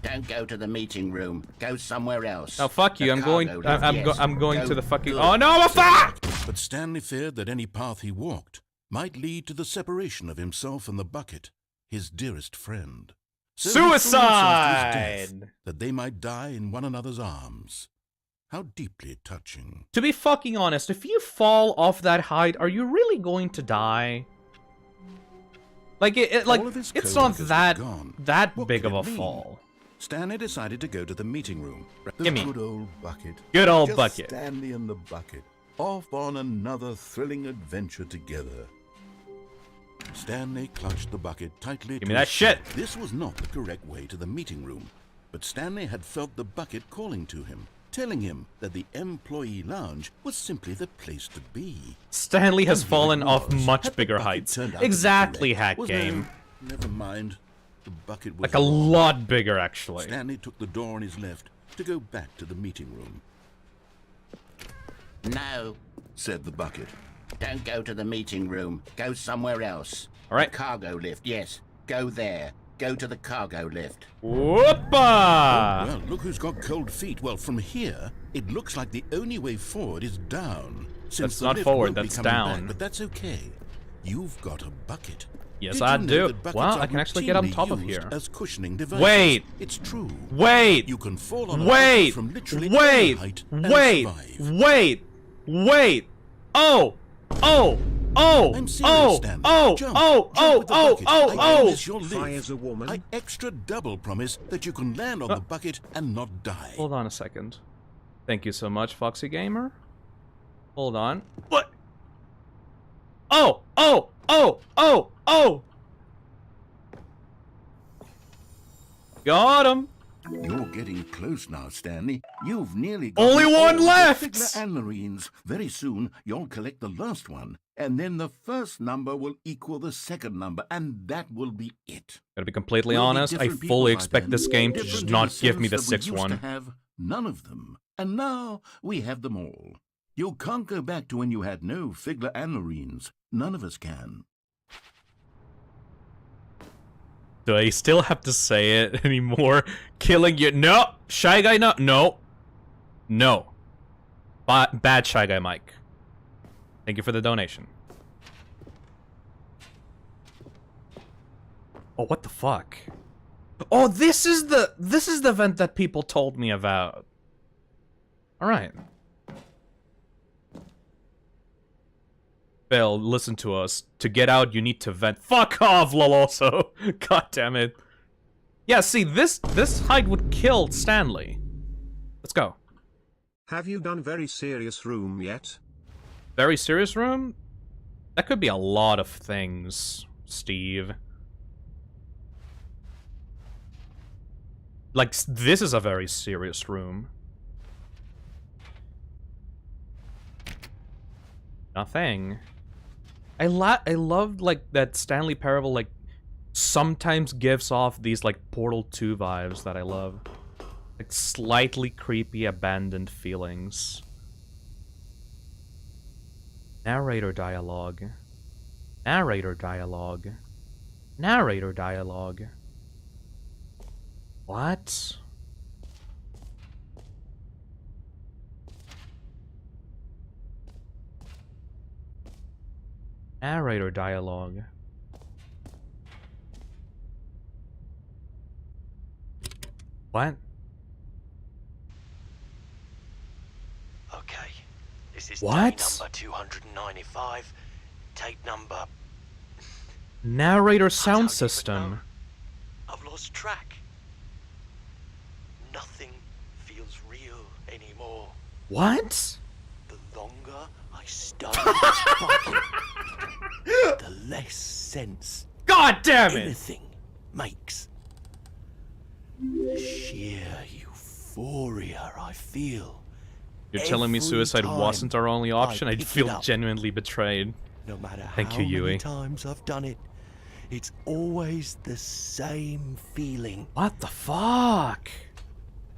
Speaker 10: don't go to the meeting room. Go somewhere else.
Speaker 8: Oh fuck you!
Speaker 10: The
Speaker 8: I'm going.
Speaker 10: cargo lift, yes.
Speaker 8: I'm going
Speaker 10: Go
Speaker 8: to the fucking.
Speaker 10: good.
Speaker 8: Oh no! Fuck!
Speaker 1: But Stanley feared that any path he walked might lead to the separation of himself and the bucket, his dearest friend. So he threw himself to his death,
Speaker 8: Suicide.
Speaker 1: that they might die in one another's arms. How deeply touching.
Speaker 8: To be fucking honest, if you fall off that height, are you really going to die? Like
Speaker 1: All of his
Speaker 8: it's not
Speaker 1: co-workers were
Speaker 8: that
Speaker 1: gone.
Speaker 8: that
Speaker 1: What
Speaker 8: big
Speaker 1: could
Speaker 8: of a
Speaker 1: it mean?
Speaker 8: fall.
Speaker 1: Stanley decided to go to the meeting room. The
Speaker 8: Gimme.
Speaker 1: good old bucket.
Speaker 8: Good old
Speaker 1: Just
Speaker 8: bucket.
Speaker 1: Stanley and the bucket, off on another thrilling adventure together. Stanley clutched the bucket tightly
Speaker 8: Give
Speaker 1: to
Speaker 8: me that
Speaker 1: his
Speaker 8: shit.
Speaker 1: chest. This was not the correct way to the meeting room, but Stanley had felt the bucket calling to him, telling him that the employee lounge was simply the place to be.
Speaker 8: Stanley has
Speaker 1: And here
Speaker 8: fallen
Speaker 1: it
Speaker 8: off
Speaker 1: was.
Speaker 8: much
Speaker 1: Had the
Speaker 8: bigger
Speaker 1: bucket
Speaker 8: heights.
Speaker 1: turned out to be
Speaker 8: Exactly,
Speaker 1: correct?
Speaker 8: hack
Speaker 1: Was
Speaker 8: game.
Speaker 1: there- Never mind. The bucket was
Speaker 8: Like a
Speaker 1: wrong.
Speaker 8: lot bigger, actually.
Speaker 1: Stanley took the door on his left to go back to the meeting room.
Speaker 10: No,
Speaker 1: Said the bucket.
Speaker 10: don't go to the meeting room. Go somewhere else.
Speaker 8: All right.
Speaker 10: The cargo lift, yes. Go there. go to the cargo lift.
Speaker 8: Whoopa!
Speaker 1: Well, look who's got cold feet. Well, from here, it looks like the only way forward is down. Since
Speaker 8: That's
Speaker 1: the
Speaker 8: not
Speaker 1: lift
Speaker 8: forward,
Speaker 1: won't be
Speaker 8: that's
Speaker 1: coming
Speaker 8: down.
Speaker 1: Back, but that's okay. You've got a bucket.
Speaker 8: Yes,
Speaker 1: Did
Speaker 8: I
Speaker 1: you know
Speaker 8: do.
Speaker 1: that buckets
Speaker 8: Well,
Speaker 1: are
Speaker 8: I can actually get on
Speaker 1: routinely
Speaker 8: top of
Speaker 1: used
Speaker 8: here.
Speaker 1: As cushioning devices?
Speaker 8: Wait!
Speaker 1: It's true.
Speaker 8: Wait!
Speaker 1: You can fall on a
Speaker 8: Wait!
Speaker 1: bucket from literally
Speaker 8: Wait!
Speaker 1: any height and
Speaker 8: Wait!
Speaker 1: survive.
Speaker 8: Wait! Wait! Oh! Oh! Oh!
Speaker 1: I'm serious,
Speaker 8: Oh!
Speaker 1: Stanley.
Speaker 8: Oh!
Speaker 1: Jump.
Speaker 8: Oh!
Speaker 1: Jump
Speaker 8: Oh!
Speaker 1: with the
Speaker 8: Oh!
Speaker 1: bucket.
Speaker 8: Oh!
Speaker 1: I
Speaker 8: Oh!
Speaker 1: promise you'll live.
Speaker 3: Fire's a woman.
Speaker 1: I extra double promise that you can land on the bucket and not die.
Speaker 8: Hold on a second. Thank you so much, Foxy Gamer. Hold on. What? Oh! Oh! Oh! Oh! Oh! Got him!
Speaker 1: You're getting close now, Stanley. You've nearly got
Speaker 8: Only one
Speaker 1: all
Speaker 8: left!
Speaker 1: the stanlurines. Very soon, you'll collect the last one, and then the first number will equal the second number, and that will be it.
Speaker 8: Gotta be completely
Speaker 1: We'll be
Speaker 8: honest, I
Speaker 1: different people
Speaker 8: fully
Speaker 1: by
Speaker 8: expect
Speaker 1: then.
Speaker 8: this game to just
Speaker 1: Different in
Speaker 8: not
Speaker 1: the
Speaker 8: give me the
Speaker 1: sense that we
Speaker 8: sixth
Speaker 1: used
Speaker 8: one.
Speaker 1: to have none of them, and now we have them all. You can't go back to when you had no stanlurines. None of us can.
Speaker 8: Do I still have to say it anymore? Killing you? No! Shy Guy, no! No! No. Bad Shy Guy Mike. Thank you for the donation. Oh, what the fuck? Oh, this is the event that people told me about. Alright. Bill, listen to us. To get out, you need to vent. Fuck off, Loloso! God damn it. Yeah, see, this height would kill Stanley. Let's go.
Speaker 3: Have you done very serious room yet?
Speaker 8: Very serious room? That could be a lot of things, Steve. Like, this is a very serious room. Nothing. I love, like, that Stanley Parable, like, sometimes gives off these, like, Portal 2 vibes that I love. Like, slightly creepy, abandoned feelings. Narrator dialogue. Narrator dialogue. Narrator dialogue. What? Narrator dialogue. What?
Speaker 9: Okay, this is
Speaker 8: What?
Speaker 9: day number 295. Tape number...
Speaker 8: Narrator
Speaker 9: I
Speaker 8: sound
Speaker 9: don't even
Speaker 8: system.
Speaker 9: know. I've lost track. Nothing feels real anymore.
Speaker 8: What?
Speaker 9: The longer I study this bucket, the less sense
Speaker 8: God damn it!
Speaker 9: anything makes. The sheer euphoria I feel.
Speaker 8: You're telling me
Speaker 9: every
Speaker 8: suicide
Speaker 9: time
Speaker 8: wasn't our only option?
Speaker 9: I
Speaker 8: I'd
Speaker 9: pick
Speaker 8: feel
Speaker 9: it up.
Speaker 8: genuinely betrayed.
Speaker 9: No matter
Speaker 8: Thank
Speaker 9: how
Speaker 8: you,
Speaker 9: many
Speaker 8: Yui.
Speaker 9: times I've done it, it's always the same feeling.
Speaker 8: What the fuck?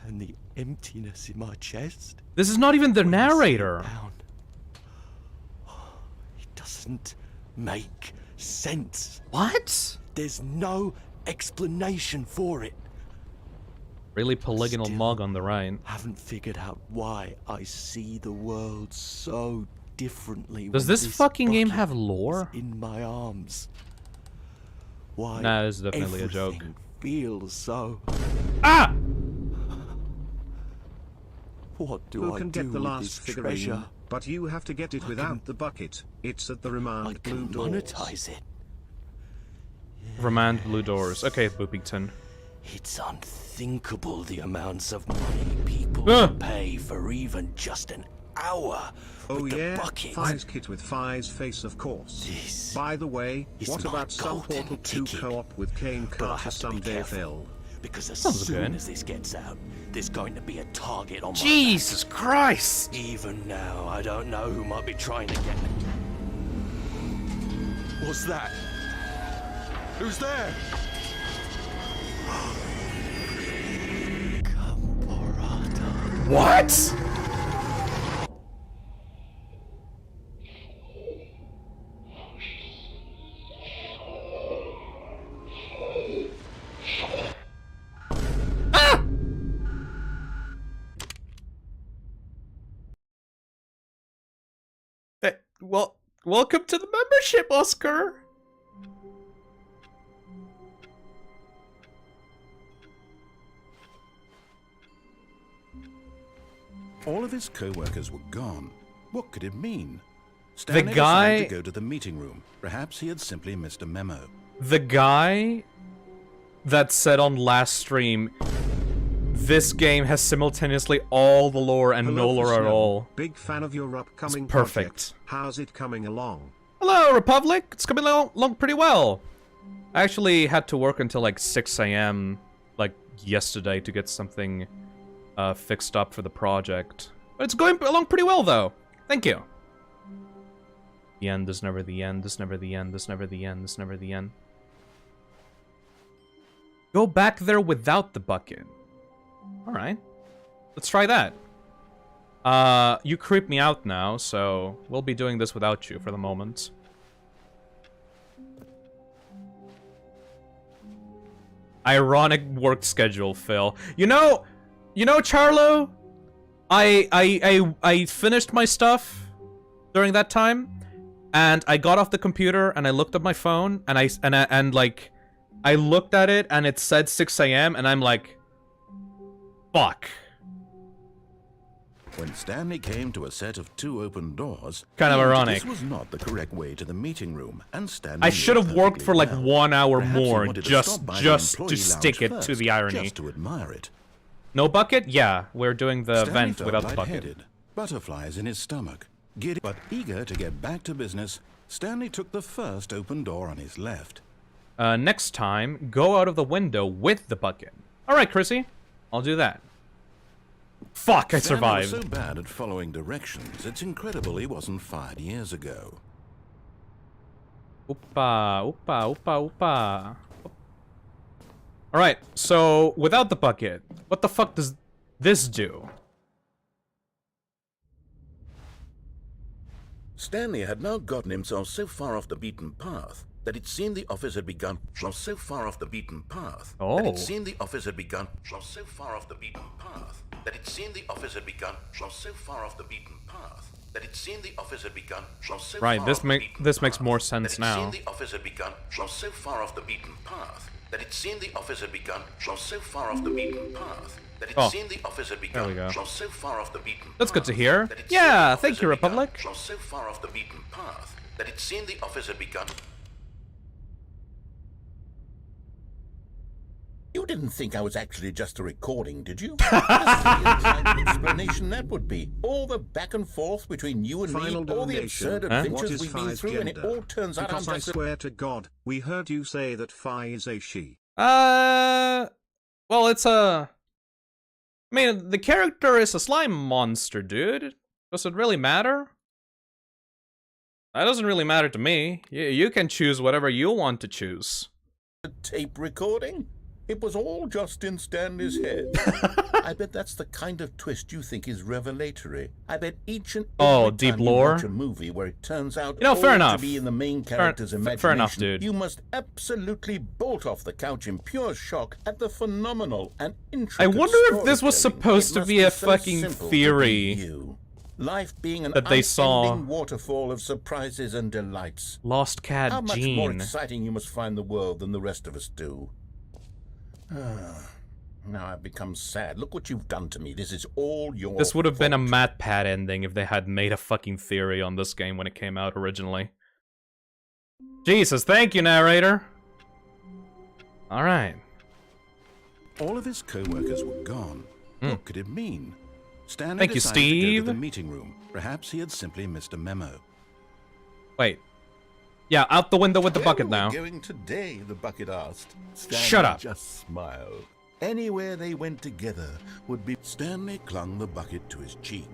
Speaker 9: And the emptiness in my chest.
Speaker 8: This is not even the
Speaker 9: when I sit
Speaker 8: narrator.
Speaker 9: down. It doesn't make sense.
Speaker 8: What?
Speaker 9: There's no explanation for it.
Speaker 8: Really polygonal
Speaker 9: Still
Speaker 8: mug on the right.
Speaker 9: Haven't figured out why I see the world so differently.
Speaker 8: Does
Speaker 9: when
Speaker 8: this fucking game
Speaker 9: bucket
Speaker 8: have lore?
Speaker 9: is in my arms. Why?
Speaker 8: Nah, this is definitely a joke.
Speaker 9: everything feels so.
Speaker 8: Ah!
Speaker 9: What do
Speaker 3: Who
Speaker 9: I
Speaker 3: can
Speaker 9: do
Speaker 3: get the
Speaker 9: with
Speaker 3: last
Speaker 9: this
Speaker 3: figurine?
Speaker 9: treasure?
Speaker 3: But you have to get it without the bucket. It's at the
Speaker 9: I
Speaker 3: remand blue
Speaker 9: can
Speaker 3: doors.
Speaker 9: monetize it.
Speaker 8: Remand blue doors. Okay, Boopington.
Speaker 9: It's unthinkable the amounts of money people
Speaker 8: Ah.
Speaker 9: pay for even just an hour
Speaker 3: Oh
Speaker 9: with
Speaker 3: yeah,
Speaker 9: the bucket.
Speaker 3: Fi's kit with Fi's face, of course.
Speaker 9: This
Speaker 3: By the way,
Speaker 9: is
Speaker 3: what
Speaker 9: my
Speaker 3: about some
Speaker 9: golden
Speaker 3: Portal 2
Speaker 9: ticket.
Speaker 3: co-op with Kane
Speaker 9: But I
Speaker 3: Curtis
Speaker 9: have to be
Speaker 3: someday,
Speaker 9: careful,
Speaker 3: Phil?
Speaker 9: because as
Speaker 8: Sounds
Speaker 9: soon
Speaker 8: good.
Speaker 9: as this gets out, there's going to be a target on my
Speaker 8: Jesus Christ!
Speaker 9: back. Even now, I don't know who might be trying to get me. What's that? Who's there? Camporata.
Speaker 8: What? well, welcome to the membership, Oscar.
Speaker 1: All of his co-workers were gone. What could it mean? Stanley
Speaker 8: The guy...
Speaker 1: decided to go to the meeting room. Perhaps he had simply missed a memo.
Speaker 8: The guy that said on last stream, this game has simultaneously all the lore and
Speaker 3: Hello,
Speaker 8: no lore at
Speaker 3: Phisnom.
Speaker 8: all.
Speaker 3: Big fan of your upcoming
Speaker 8: It's perfect.
Speaker 3: project. How's it coming along?
Speaker 8: Hello, Republic! It's coming along pretty well. I actually had to work until like 6 AM, like yesterday, to get something fixed up for the project. But it's going along pretty well, though. Thank you. The end is never the end, is never the end, is never the end, is never the end. Go back there without the bucket. Alright. Let's try that. You creep me out now, so we'll be doing this without you for the moment. Ironic work schedule, Phil. You know, Charlo, I finished my stuff during that time, and I got off the computer and I looked at my phone and I looked at it and it said 6 AM and I'm like, fuck.
Speaker 1: When Stanley came to a set of 2 open doors,
Speaker 8: Kind of
Speaker 1: he knew
Speaker 8: ironic.
Speaker 1: This was not the correct way to the meeting room, and Stanley
Speaker 8: I
Speaker 1: knew
Speaker 8: should have worked
Speaker 1: perfectly
Speaker 8: for like
Speaker 1: well.
Speaker 8: 1 hour
Speaker 1: Perhaps he
Speaker 8: more
Speaker 1: wanted to
Speaker 8: just
Speaker 1: stop by the
Speaker 8: to
Speaker 1: employee
Speaker 8: stick
Speaker 1: lounge
Speaker 8: it to
Speaker 1: first,
Speaker 8: the irony.
Speaker 1: just to admire it.
Speaker 8: No bucket? Yeah, we're doing the
Speaker 1: Stanley
Speaker 8: vent
Speaker 1: felt
Speaker 8: without the bucket.
Speaker 1: lightheaded, butterflies in his stomach. Giddy, but eager to get back to business, Stanley took the first open door on his left.
Speaker 8: Next time, go out of the window with the bucket. Alright, Chrissy. I'll do that. Fuck, I survived.
Speaker 1: Stanley was so bad at following directions, it's incredible he wasn't fired years ago.
Speaker 8: Oopa, oopa, oopa, oopa. Alright, so without the bucket, what the fuck does this do?
Speaker 1: Stanley had now gotten himself so far off the beaten path that it seemed the office had begun so far off the beaten path that it seemed the office had begun so far off the beaten path that it seemed the office had begun so far off the beaten path that it seemed the office had begun so
Speaker 8: Right,
Speaker 1: far
Speaker 8: this
Speaker 1: off the
Speaker 8: makes
Speaker 1: beaten
Speaker 8: more
Speaker 1: path
Speaker 8: sense
Speaker 1: that it
Speaker 8: now.
Speaker 1: seemed the office had begun so far off the beaten path that it seemed the office had begun so far off the beaten path that it seemed the office had begun
Speaker 8: there we go.
Speaker 1: so far off the beaten
Speaker 8: That's good
Speaker 1: path
Speaker 8: to hear.
Speaker 1: that it
Speaker 8: Yeah,
Speaker 1: seemed the
Speaker 8: thank you,
Speaker 1: office had begun
Speaker 8: Republic.
Speaker 1: so far off the beaten path that it seemed the office had begun. You didn't think I was actually just a recording, did you? What a silly explanation that would be. All the back and forth between you and
Speaker 3: Final
Speaker 1: me, all the
Speaker 3: donation.
Speaker 1: absurd
Speaker 3: What
Speaker 1: adventures
Speaker 3: is
Speaker 1: we've been
Speaker 3: Phi's
Speaker 1: through, and it
Speaker 3: gender?
Speaker 1: all turns out
Speaker 3: Because
Speaker 1: I'm
Speaker 3: I
Speaker 1: just
Speaker 3: swear to God, we heard you say that Phi is a she.
Speaker 8: Well, it's a... I mean, the character is a slime monster, dude. Does it really matter? That doesn't really matter to me. You can choose whatever you want to choose.
Speaker 1: a tape recording. It was all just in Stanley's head. I bet that's the kind of twist you think is revelatory. I bet each and every
Speaker 8: deep
Speaker 1: time you
Speaker 8: lore?
Speaker 1: watch a movie where it turns out
Speaker 8: fair
Speaker 1: all
Speaker 8: enough.
Speaker 1: to be in the main character's imagination,
Speaker 8: fair enough, dude.
Speaker 1: you must absolutely bolt off the couch in pure shock at the phenomenal and intricate
Speaker 8: I wonder if this was
Speaker 1: storytelling.
Speaker 8: supposed
Speaker 1: It
Speaker 8: to
Speaker 1: must
Speaker 8: be a
Speaker 1: so
Speaker 8: fucking
Speaker 1: simple to
Speaker 8: theory
Speaker 1: be you. Life being an
Speaker 8: that they saw.
Speaker 1: unending waterfall of surprises and delights.
Speaker 8: Lost cat
Speaker 1: How much more
Speaker 8: Gene.
Speaker 1: exciting you must find the world than the rest of us do. Now I've become sad. Look what you've done to me. This is all your
Speaker 8: This would have been a
Speaker 1: fault.
Speaker 8: MatPat ending if they had made a fucking theory on this game when it came out originally. Jesus, thank you, narrator. Alright.
Speaker 1: All of his co-workers were gone. What could it mean? Stanley
Speaker 8: Thank you,
Speaker 1: decided to go
Speaker 8: Steve.
Speaker 1: to the meeting room. Perhaps he had simply missed a memo.
Speaker 8: Wait. Yeah, out the window with the bucket
Speaker 1: Where are
Speaker 8: now.
Speaker 1: we going today? The bucket asked. Stanley
Speaker 8: Shut up.
Speaker 1: just smiled. Anywhere they went together would be... Stanley clung the bucket to his cheek.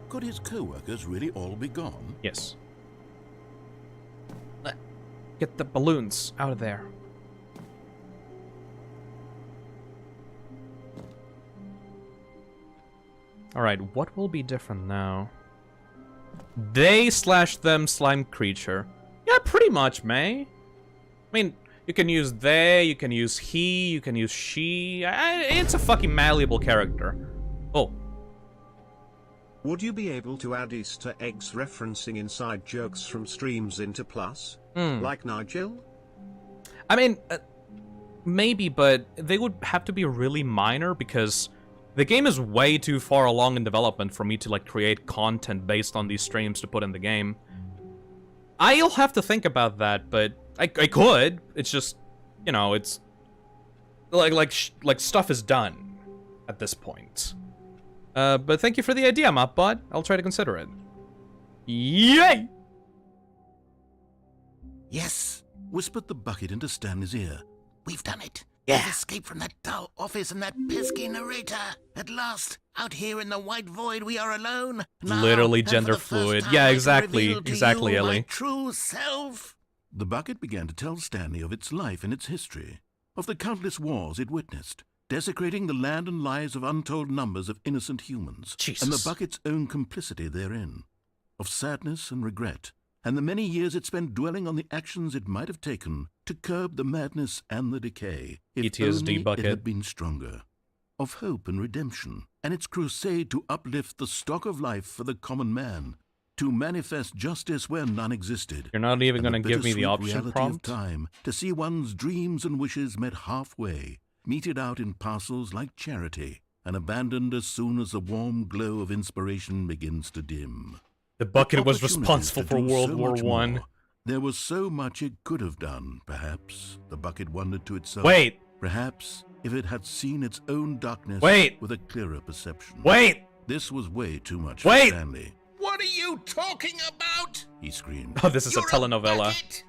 Speaker 1: Could his co-workers really all be gone?
Speaker 8: Yes. Get the balloons out of there. Alright, what will be different now? They/them slime creature. Yeah, pretty much, May. I mean, you can use they, you can use he, you can use she. It's a fucking malleable character. Oh.
Speaker 3: Would you be able to add Easter eggs referencing inside jokes from streams into Plus? Like Nigel?
Speaker 8: I mean, maybe, but they would have to be really minor because the game is way too far along in development for me to like create content based on these streams to put in the game. I'll have to think about that, but I could. It's just, you know, it's like stuff is done at this point. But thank you for the idea, Mopbot. I'll try to consider it. Yay!
Speaker 1: Yes, whispered the bucket into Stanley's ear.
Speaker 10: We've done it. Yeah. We've escaped from that dull office and that pesky narrator. At last, out here in the white void, we are alone. Now,
Speaker 8: literally
Speaker 10: and for
Speaker 8: gender
Speaker 10: the first
Speaker 8: fluid.
Speaker 10: time,
Speaker 8: Yeah,
Speaker 10: I can
Speaker 8: exactly.
Speaker 10: reveal to
Speaker 8: Exactly,
Speaker 10: you my
Speaker 8: Ellie.
Speaker 10: true self.
Speaker 1: The bucket began to tell Stanley of its life and its history, of the countless wars it witnessed, desecrating the land and lives of untold numbers of innocent humans,
Speaker 8: Jesus.
Speaker 1: and the bucket's own complicity therein, of sadness and regret, and the many years it spent dwelling on the actions it might have taken to curb the madness and the decay, if
Speaker 8: PTSD
Speaker 1: only
Speaker 8: bucket.
Speaker 1: it had been stronger, of hope and redemption, and its crusade to uplift the stock of life for the common man, to manifest justice where none existed.
Speaker 8: You're not even
Speaker 1: and
Speaker 8: going to give me the
Speaker 1: bittersweet
Speaker 8: option
Speaker 1: reality
Speaker 8: prompt?
Speaker 1: of time, to see one's dreams and wishes met halfway, meted out in parcels like charity, and abandoned as soon as the warm glow of inspiration begins to dim.
Speaker 8: The bucket was
Speaker 1: Opportunities
Speaker 8: responsible
Speaker 1: to
Speaker 8: for
Speaker 1: do
Speaker 8: World
Speaker 1: so
Speaker 8: War
Speaker 1: much
Speaker 8: One.
Speaker 1: more. There was so much it could have done, perhaps, the bucket wondered to itself.
Speaker 8: Wait!
Speaker 1: Perhaps, if it had seen its own darkness
Speaker 8: Wait!
Speaker 1: with a clearer perception.
Speaker 8: Wait!
Speaker 1: This was way too much
Speaker 8: Wait!
Speaker 1: for Stanley.
Speaker 10: What are you talking about?
Speaker 1: He screamed.
Speaker 8: Oh, this is
Speaker 10: You're
Speaker 8: a telenovela.
Speaker 10: bucket.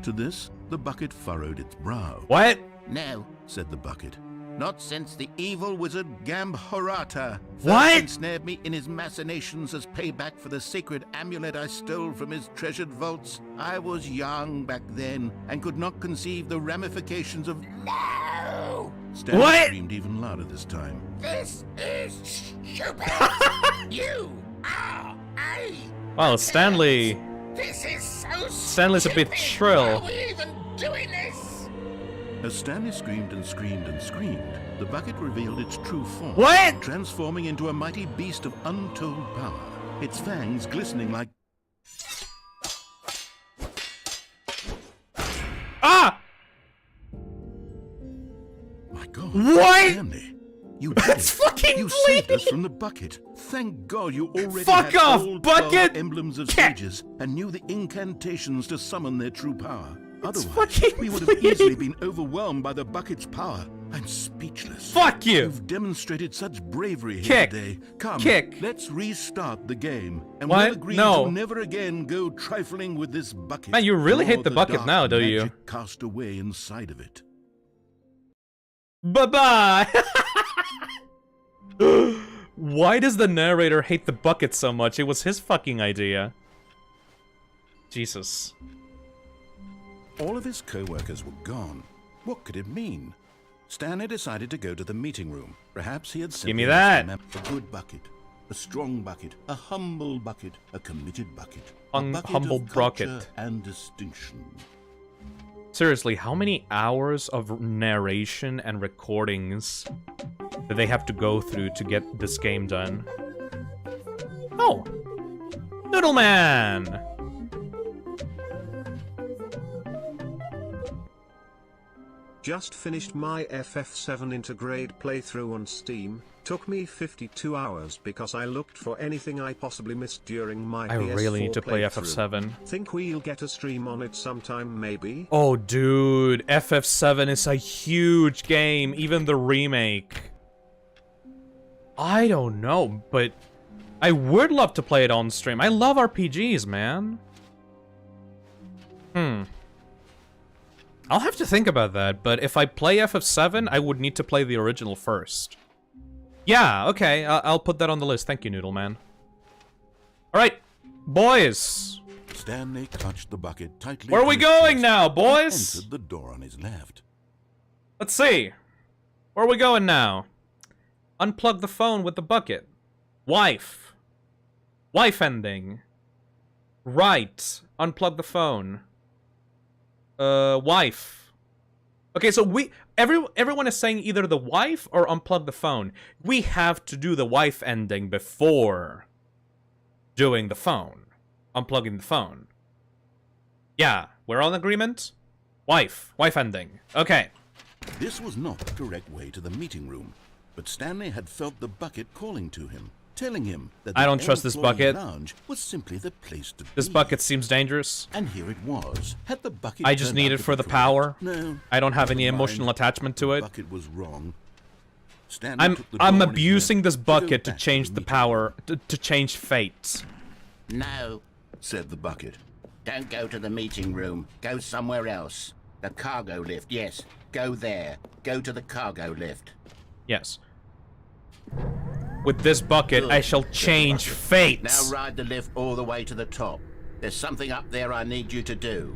Speaker 1: To this, the bucket furrowed its brow.
Speaker 8: What?
Speaker 1: No, said the bucket. Not since the evil wizard Gambhorata
Speaker 8: What?
Speaker 1: ensnared me in his machinations as payback for the sacred amulet I stole from his treasured vaults. I was young back then and could not conceive the ramifications of...
Speaker 10: No!
Speaker 1: Stanley
Speaker 8: What?
Speaker 1: screamed even louder this time.
Speaker 10: This is stupid. You are a...
Speaker 8: Well, Stanley...
Speaker 10: This is so
Speaker 8: Stanley's a bit
Speaker 10: stupid.
Speaker 8: shrill.
Speaker 10: Why are we even doing this?
Speaker 1: As Stanley screamed and screamed and screamed, the bucket revealed its true form.
Speaker 8: What?
Speaker 1: Transforming into a mighty beast of untold power, its fangs glistening like...
Speaker 8: Ah!
Speaker 1: My God.
Speaker 8: What?
Speaker 1: Stanley, you did
Speaker 8: That's
Speaker 1: it.
Speaker 8: fucking
Speaker 1: You saved us
Speaker 8: bleeding.
Speaker 1: from the bucket. Thank God you already
Speaker 8: Fuck
Speaker 1: had
Speaker 8: off,
Speaker 1: all 12
Speaker 8: bucket.
Speaker 1: emblems of
Speaker 8: Cat.
Speaker 1: sages and knew the incantations to summon their true power. Otherwise,
Speaker 8: fucking
Speaker 1: we would have
Speaker 8: bleeding.
Speaker 1: easily been overwhelmed by the bucket's power. I'm speechless.
Speaker 8: Fuck you!
Speaker 1: You've demonstrated such bravery here
Speaker 8: Kick.
Speaker 1: today. Come,
Speaker 8: Kick.
Speaker 1: let's restart the game. And
Speaker 8: What?
Speaker 1: we'll agree
Speaker 8: No.
Speaker 1: to never again go trifling with this bucket.
Speaker 8: Man, you really
Speaker 1: nor
Speaker 8: hate the bucket
Speaker 1: dark
Speaker 8: now, do you?
Speaker 1: magic cast away inside of it.
Speaker 8: Bye-bye! Why does the narrator hate the bucket so much? It was his fucking idea. Jesus.
Speaker 1: All of his co-workers were gone. What could it mean? Stanley decided to go to the meeting room. Perhaps he had simply
Speaker 8: Give me that.
Speaker 1: a good bucket, a strong bucket, a humble bucket, a committed bucket, a bucket
Speaker 8: Humble
Speaker 1: of culture
Speaker 8: bucket.
Speaker 1: and distinction.
Speaker 8: Seriously, how many hours of narration and recordings do they have to go through to get this game done? Oh! Noodleman!
Speaker 3: Just finished my FF7 Intergrade playthrough on Steam. Took me 52 hours because I looked for anything I possibly missed during my
Speaker 8: I
Speaker 3: PS4
Speaker 8: really need to play
Speaker 3: playthrough.
Speaker 8: FF7.
Speaker 3: Think we'll get a stream on it sometime, maybe?
Speaker 8: Oh, dude, FF7 is a huge game, even the remake. I don't know, but I would love to play it on stream. I love RPGs, man. I'll have to think about that, but if I play FF7, I would need to play the original first. Yeah, okay, I'll put that on the list. Thank you, Noodleman. Alright, boys.
Speaker 1: Stanley clutched the bucket tightly.
Speaker 8: Where are we
Speaker 1: to his
Speaker 8: going
Speaker 1: chest
Speaker 8: now,
Speaker 1: and
Speaker 8: boys?
Speaker 1: entered the door on his left.
Speaker 8: Let's see. Where are we going now? Unplug the phone with the bucket. Wife. Wife ending. Right. Unplug the phone. Wife. Okay, so everyone is saying either the wife or unplug the phone. We have to do the wife ending before doing the phone. Unplugging the phone. Yeah, we're on agreement? Wife ending. Okay.
Speaker 1: This was not the correct way to the meeting room, but Stanley had felt the bucket calling to him, telling him that
Speaker 8: I don't trust this
Speaker 1: employee
Speaker 8: bucket.
Speaker 1: lounge was simply the place to
Speaker 8: This
Speaker 1: be.
Speaker 8: bucket seems dangerous.
Speaker 1: And here it was. Had the bucket
Speaker 8: I just
Speaker 1: turned
Speaker 8: need
Speaker 1: out
Speaker 8: it
Speaker 1: to
Speaker 8: for
Speaker 1: be
Speaker 8: the
Speaker 1: correct?
Speaker 8: power.
Speaker 1: No.
Speaker 8: I don't have any
Speaker 1: never mind.
Speaker 8: emotional attachment to
Speaker 1: The
Speaker 8: it.
Speaker 1: bucket was wrong. Stanley took the
Speaker 8: I'm
Speaker 1: door in his
Speaker 8: abusing
Speaker 1: left
Speaker 8: this
Speaker 1: to go
Speaker 8: bucket to
Speaker 1: back
Speaker 8: change the
Speaker 1: meeting
Speaker 8: power, to change fates.
Speaker 10: No,
Speaker 1: said the bucket.
Speaker 10: don't go to the meeting room. Go somewhere else. The cargo lift, yes. Go there. Go to the cargo lift.
Speaker 8: Yes. With this bucket, I shall change fates.
Speaker 10: Now ride the lift all the way to the top. There's something up there I need you to do.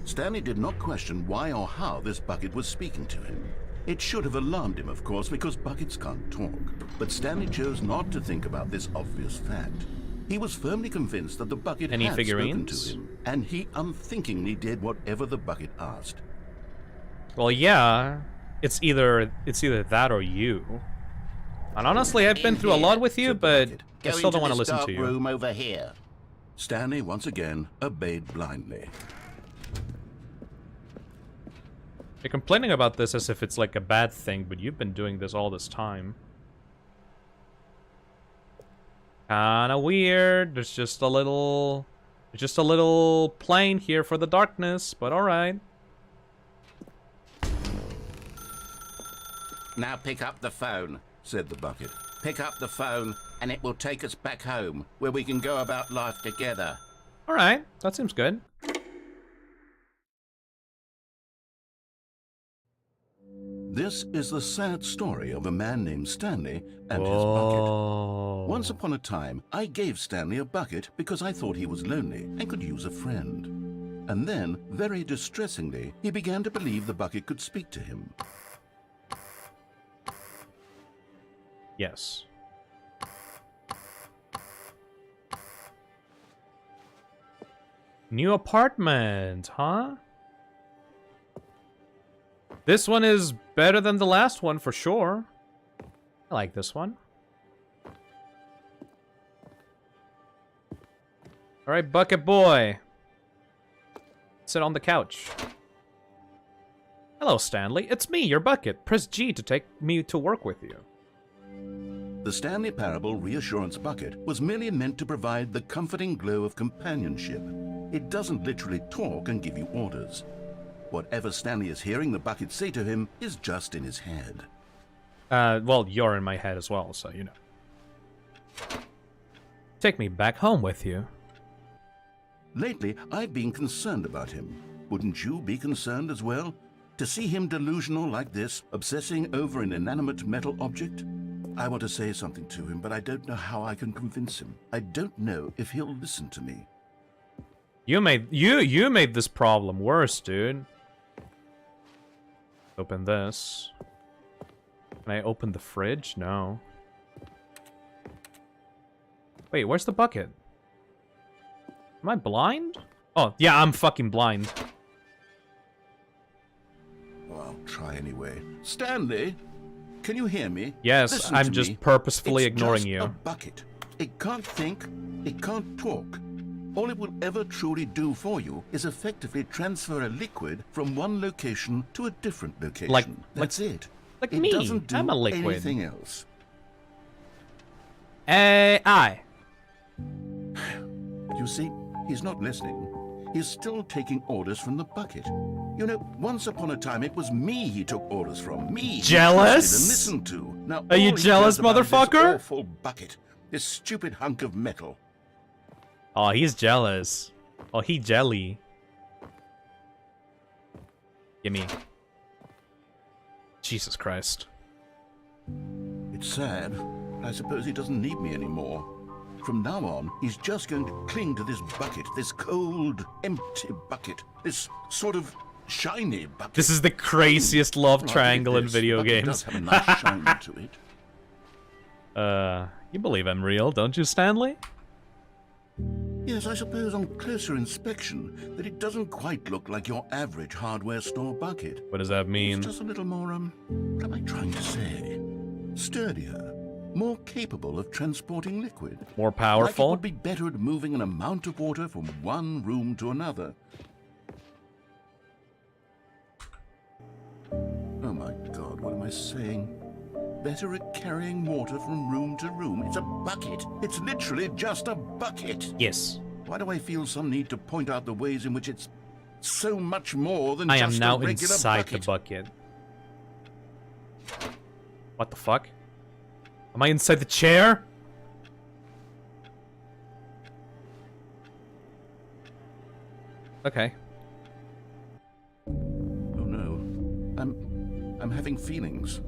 Speaker 1: Stanley did not question why or how this bucket was speaking to him. It should have alarmed him, of course, because buckets can't talk. But Stanley chose not to think about this obvious fact. He was firmly convinced that the bucket
Speaker 8: Any
Speaker 1: had
Speaker 8: figurines?
Speaker 1: spoken to him, and he unthinkingly did whatever the bucket asked.
Speaker 8: Well, yeah. It's either that or you. And honestly, I've been through a lot with you,
Speaker 1: said the
Speaker 8: but
Speaker 1: bucket.
Speaker 8: I
Speaker 10: Go
Speaker 8: still don't
Speaker 10: into
Speaker 8: want to
Speaker 10: this
Speaker 8: listen
Speaker 10: dark
Speaker 8: to you.
Speaker 10: room over here.
Speaker 1: Stanley once again obeyed blindly.
Speaker 8: You're complaining about this as if it's like a bad thing, but you've been doing this all this time. Kinda weird. There's just a little plane here for the darkness, but alright.
Speaker 10: Now pick up the phone.
Speaker 1: Said the bucket.
Speaker 10: Pick up the phone, and it will take us back home, where we can go about life together.
Speaker 8: Alright, that seems good.
Speaker 1: This is the sad story of a man named Stanley and his bucket. Once upon a time, I gave Stanley a bucket because I thought he was lonely and could use a friend. And then, very distressingly, he began to believe the bucket could speak to him.
Speaker 8: Yes. New apartment, huh? This one is better than the last one for sure. I like this one. Alright, bucket boy. Sit on the couch. Hello, Stanley. It's me, your bucket. Press G to take me to work with you.
Speaker 1: The Stanley Parable Reassurance Bucket was merely meant to provide the comforting glow of companionship. It doesn't literally talk and give you orders. Whatever Stanley is hearing the bucket say to him is just in his head.
Speaker 8: Well, you're in my head as well, so you know. Take me back home with you.
Speaker 1: Lately, I've been concerned about him. Wouldn't you be concerned as well? To see him delusional like this, obsessing over an inanimate metal object? I want to say something to him, but I don't know how I can convince him. I don't know if he'll listen to me.
Speaker 8: You made this problem worse, dude. Open this. Can I open the fridge? No. Wait, where's the bucket? Am I blind? Oh, yeah, I'm fucking blind.
Speaker 1: Well, I'll try anyway. Stanley, can you hear me?
Speaker 8: Yes,
Speaker 1: Listen
Speaker 8: I'm
Speaker 1: to
Speaker 8: just
Speaker 1: me.
Speaker 8: purposefully
Speaker 1: It's
Speaker 8: ignoring
Speaker 1: just
Speaker 8: you.
Speaker 1: a bucket. It can't think. It can't talk. All it will ever truly do for you is effectively transfer a liquid from one location to a different location. That's it.
Speaker 8: Like
Speaker 1: it
Speaker 8: me.
Speaker 1: doesn't do
Speaker 8: I'm a liquid.
Speaker 1: anything else.
Speaker 8: AI.
Speaker 1: You see, he's not listening. He's still taking orders from the bucket. You know, once upon a time, it was me he took orders from. Me. he
Speaker 8: Jealous?
Speaker 1: trusted and listened to. Now,
Speaker 8: Are you
Speaker 1: all he
Speaker 8: jealous,
Speaker 1: cares about is this
Speaker 8: motherfucker?
Speaker 1: awful bucket. This stupid hunk of metal.
Speaker 8: Oh, he's jealous. Oh, he jelly. Gimme. Jesus Christ.
Speaker 1: It's sad. I suppose he doesn't need me anymore. From now on, he's just going to cling to this bucket, this cold, empty bucket, this sort of shiny bucket.
Speaker 8: This is the craziest love
Speaker 1: Well,
Speaker 8: triangle in
Speaker 1: this
Speaker 8: video
Speaker 1: bucket
Speaker 8: games.
Speaker 1: does have a nice shine to it.
Speaker 8: You believe I'm real, don't you, Stanley?
Speaker 1: Yes, I suppose on closer inspection that it doesn't quite look like your average hardware store bucket.
Speaker 8: What does that mean?
Speaker 1: It's just a little more, what am I trying to say? Sturdier, more capable of transporting liquid.
Speaker 8: More
Speaker 1: Like it
Speaker 8: powerful.
Speaker 1: would be better at moving an amount of water from one room to another. Oh my God, what am I saying? Better at carrying water from room to room. It's a bucket. It's literally just a bucket.
Speaker 8: Yes.
Speaker 1: Why do I feel some need to point out the ways in which it's so much more than
Speaker 8: I
Speaker 1: just
Speaker 8: am now
Speaker 1: a regular
Speaker 8: inside
Speaker 1: bucket?
Speaker 8: the bucket. What the fuck? Am I inside the chair? Okay.
Speaker 1: Oh no. I'm having feelings.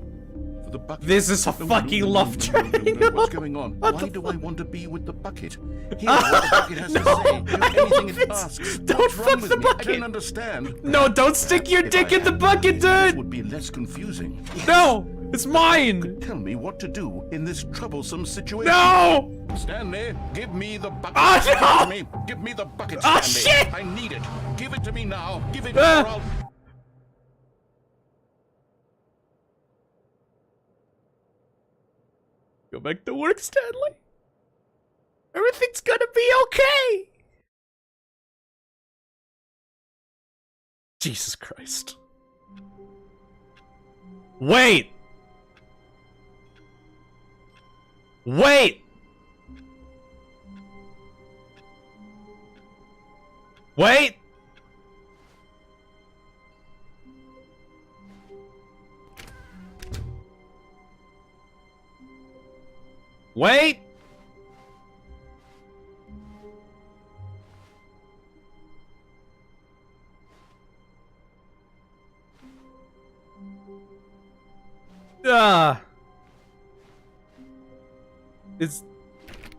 Speaker 1: For the bucket.
Speaker 8: This is a fucking love triangle.
Speaker 1: What's going on? Why do I want to be with the bucket? Hear what the bucket has to say. Do anything it asks.
Speaker 8: Don't
Speaker 1: What's wrong
Speaker 8: fuck
Speaker 1: with
Speaker 8: the
Speaker 1: me?
Speaker 8: bucket.
Speaker 1: I don't understand.
Speaker 8: No, don't stick your
Speaker 1: If
Speaker 8: dick
Speaker 1: I
Speaker 8: in the
Speaker 1: had
Speaker 8: bucket,
Speaker 1: this,
Speaker 8: dude!
Speaker 1: would be less confusing.
Speaker 8: No! It's mine!
Speaker 1: Tell me what to do in this troublesome situation.
Speaker 8: No!
Speaker 1: Stanley, give me the bucket.
Speaker 8: Ah,
Speaker 1: Give it
Speaker 8: no!
Speaker 1: to me. Give me the bucket,
Speaker 8: Ah,
Speaker 1: Stanley.
Speaker 8: shit!
Speaker 1: I need it. Give it to me now. Give it
Speaker 8: Ah.
Speaker 1: or I'll...
Speaker 8: Go back to work, Stanley. Everything's gonna be okay. Jesus Christ. Wait! Wait! Wait! Wait!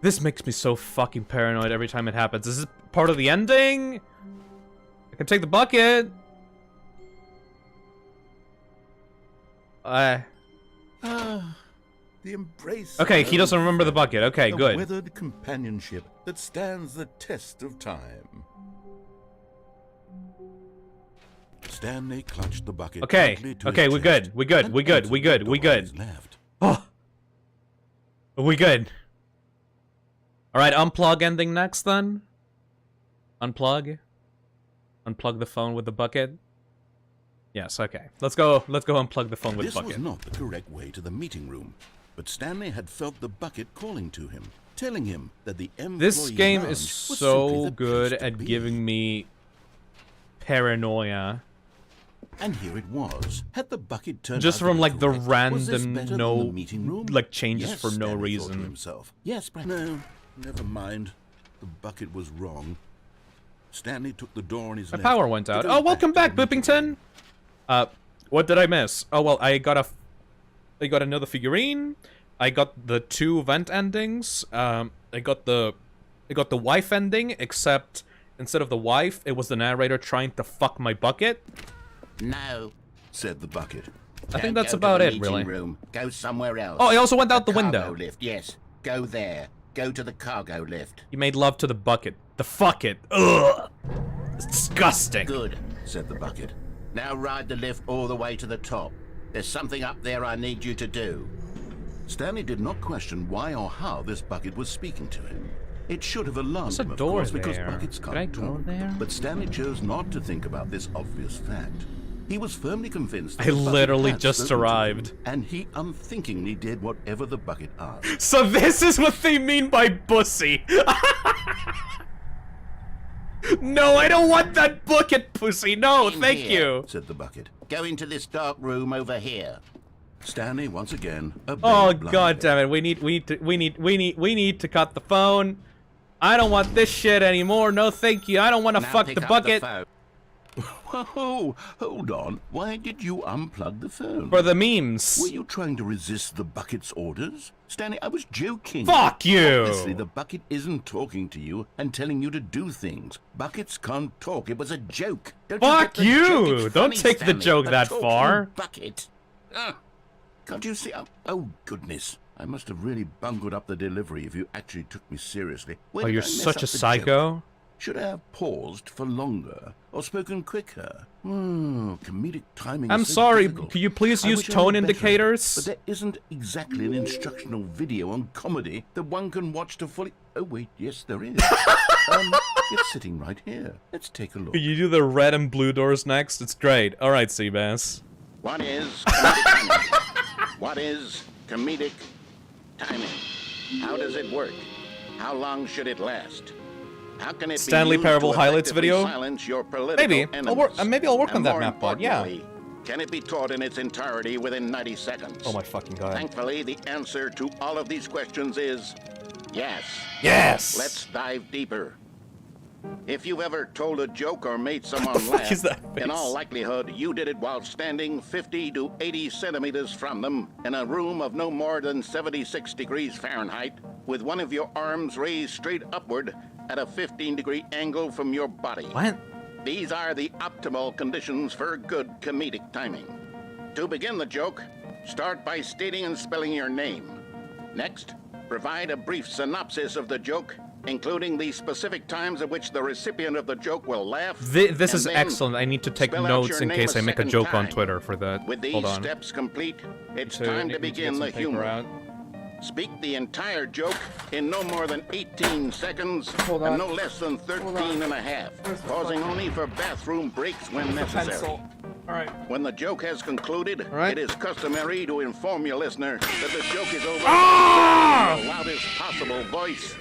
Speaker 8: This makes me so fucking paranoid every time it happens. Is this part of the ending? I can take the bucket.
Speaker 1: The embrace.
Speaker 8: Okay,
Speaker 1: of
Speaker 8: he doesn't
Speaker 1: old
Speaker 8: remember the bucket. Okay,
Speaker 1: a
Speaker 8: good.
Speaker 1: weathered companionship that stands the test of time. Stanley clutched the bucket.
Speaker 8: Okay,
Speaker 1: tightly to
Speaker 8: okay,
Speaker 1: his
Speaker 8: we're
Speaker 1: chest
Speaker 8: good, we're good,
Speaker 1: and
Speaker 8: we're good,
Speaker 1: answered
Speaker 8: we're
Speaker 1: the
Speaker 8: good,
Speaker 1: door
Speaker 8: we're
Speaker 1: on
Speaker 8: good.
Speaker 1: his left.
Speaker 8: Oh, we good. All right, unplug ending next then. Unplug the phone with the bucket. Yes, okay. Let's go unplug the phone with
Speaker 1: This
Speaker 8: the bucket.
Speaker 1: was not the correct way to the meeting room, but Stanley had felt the bucket calling to him, telling him that the employee
Speaker 8: This game
Speaker 1: lounge
Speaker 8: is
Speaker 1: was simply
Speaker 8: so
Speaker 1: the
Speaker 8: good
Speaker 1: place to
Speaker 8: at
Speaker 1: be.
Speaker 8: giving me paranoia.
Speaker 1: And here it was. Had the bucket turned
Speaker 8: Just
Speaker 1: out to
Speaker 8: from
Speaker 1: be
Speaker 8: like the
Speaker 1: correct? Was this
Speaker 8: random
Speaker 1: better than
Speaker 8: no
Speaker 1: the meeting room?
Speaker 8: like changes
Speaker 1: Yes,
Speaker 8: for no
Speaker 1: Stanley thought to
Speaker 8: reason.
Speaker 1: himself. Yes, but no, never mind. The bucket was wrong. Stanley took the door on his
Speaker 8: My
Speaker 1: left.
Speaker 8: power went
Speaker 1: to
Speaker 8: out.
Speaker 1: go
Speaker 8: Oh, welcome
Speaker 1: to
Speaker 8: back,
Speaker 1: the meeting
Speaker 8: Bippington.
Speaker 1: room.
Speaker 8: What did I miss? Oh well, I got another figurine. I got the 2 vent endings. I got the wife ending, except instead of the wife, it was the narrator trying to fuck my bucket.
Speaker 10: No.
Speaker 1: Said the bucket.
Speaker 8: I think
Speaker 10: Don't
Speaker 8: that's
Speaker 10: go to
Speaker 8: about
Speaker 10: the
Speaker 8: it,
Speaker 10: meeting
Speaker 8: really.
Speaker 10: Room. Go somewhere else.
Speaker 8: Oh, I also went out the
Speaker 10: cargo
Speaker 8: window.
Speaker 10: lift, yes. Go there. Go to the cargo lift.
Speaker 8: You made love to the bucket. The fuck it. Ugh. It's disgusting.
Speaker 10: Good, said the bucket. Now ride the lift all the way to the top. There's something up there I need you to do.
Speaker 1: Stanley did not question why or how this bucket was speaking to him. It should have alarmed
Speaker 8: There's a
Speaker 1: him, of
Speaker 8: door
Speaker 1: course, because
Speaker 8: there.
Speaker 1: buckets
Speaker 8: Could
Speaker 1: can't
Speaker 8: I go
Speaker 1: talk.
Speaker 8: there?
Speaker 1: But Stanley chose not to think about this obvious fact. He was firmly convinced that
Speaker 8: I
Speaker 1: the bucket
Speaker 8: literally
Speaker 1: had
Speaker 8: just
Speaker 1: spoken to him,
Speaker 8: arrived.
Speaker 1: and he unthinkingly did whatever the bucket asked.
Speaker 8: So this is what they mean by bussy. No, I don't want that bucket, pussy. No,
Speaker 10: In
Speaker 8: thank
Speaker 10: here.
Speaker 8: you.
Speaker 1: Said the bucket.
Speaker 10: Go into this dark room over here.
Speaker 1: Stanley once again obeyed
Speaker 8: Oh
Speaker 1: blindly.
Speaker 8: god damn it! We need to cut the phone. I don't want this shit anymore. No, thank you. I don't want to
Speaker 10: Now
Speaker 8: fuck
Speaker 10: pick
Speaker 8: the
Speaker 10: up
Speaker 8: bucket
Speaker 10: phone.
Speaker 1: Whoa, hold on. Why did you unplug the phone?
Speaker 8: for the memes.
Speaker 1: Were you trying to resist the bucket's orders? Stanley, I was joking.
Speaker 8: Fuck you.
Speaker 1: Obviously, the bucket isn't talking to you and telling you to do things. Buckets can't talk. It was a joke. Don't
Speaker 8: Fuck
Speaker 1: you? Get the
Speaker 8: you.
Speaker 1: joke? It's
Speaker 8: Don't
Speaker 1: funny,
Speaker 8: take the
Speaker 1: Stanley.
Speaker 8: joke
Speaker 1: A
Speaker 8: that
Speaker 1: talking
Speaker 8: far.
Speaker 1: Bucket. Can't you see? Oh, goodness. I must have really bungled up the delivery if you actually took me seriously. Where
Speaker 8: Oh,
Speaker 1: did
Speaker 8: you're
Speaker 1: I mess
Speaker 8: such
Speaker 1: up
Speaker 8: a
Speaker 1: the
Speaker 8: psycho.
Speaker 1: joke? Should I have paused for longer or spoken quicker? Comedic timing.
Speaker 8: I'm
Speaker 1: is so
Speaker 8: sorry,
Speaker 1: difficult.
Speaker 8: could you please
Speaker 1: I
Speaker 8: use
Speaker 1: wish I
Speaker 8: tone
Speaker 1: knew better,
Speaker 8: indicators?
Speaker 1: But there isn't exactly an instructional video on comedy that one can watch to fully. Oh wait, yes there is. It's sitting right here. Let's take a look.
Speaker 8: Could you do the red and blue doors next? It's great. All right, Seabass.
Speaker 10: What is comedic timing? What is comedic timing? How does it work? How long should it last? How can it
Speaker 8: Stanley
Speaker 10: be used
Speaker 8: Parable
Speaker 10: to
Speaker 8: highlights
Speaker 10: effectively
Speaker 8: video?
Speaker 10: silence your political
Speaker 8: Maybe.
Speaker 10: enemies?
Speaker 8: Maybe I'll work on
Speaker 10: And
Speaker 8: that
Speaker 10: more
Speaker 8: map bot, yeah.
Speaker 10: importantly, can it be taught in its entirety within 90 seconds?
Speaker 8: Oh my fucking god.
Speaker 10: Thankfully, the answer to all of these questions is yes.
Speaker 8: Yes!
Speaker 10: Let's dive deeper. If you've ever told a joke or made someone
Speaker 8: the fuck
Speaker 10: laugh,
Speaker 8: is that face?
Speaker 10: in all likelihood, you did it while standing 50 to 80 centimeters from them in a room of no more than 76 degrees Fahrenheit, with one of your arms raised straight upward at a 15-degree angle from your body.
Speaker 8: What?
Speaker 10: These are the optimal conditions for good comedic timing. To begin the joke, start by stating and spelling your name. Next, provide a brief synopsis of the joke, including the specific times at which the recipient of the joke will laugh.
Speaker 8: This is
Speaker 10: and then
Speaker 8: excellent. I need to take
Speaker 10: spell out
Speaker 8: notes
Speaker 10: your
Speaker 8: in
Speaker 10: name
Speaker 8: case I make a
Speaker 10: second
Speaker 8: joke on
Speaker 10: time.
Speaker 8: Twitter for that.
Speaker 10: With these
Speaker 8: Hold on.
Speaker 10: steps complete, it's
Speaker 8: So
Speaker 10: time
Speaker 8: I
Speaker 10: to
Speaker 8: need get
Speaker 10: begin
Speaker 8: some
Speaker 10: the
Speaker 8: paper
Speaker 10: humor.
Speaker 8: out.
Speaker 10: Speak the entire joke in no more than 18 seconds
Speaker 8: Hold
Speaker 10: and
Speaker 8: on.
Speaker 10: no less than 13 and a half, pausing only for bathroom breaks when necessary.
Speaker 8: Alright.
Speaker 10: When the joke has concluded,
Speaker 8: right.
Speaker 10: it is customary to inform your listener that the joke is over in the loudest possible voice.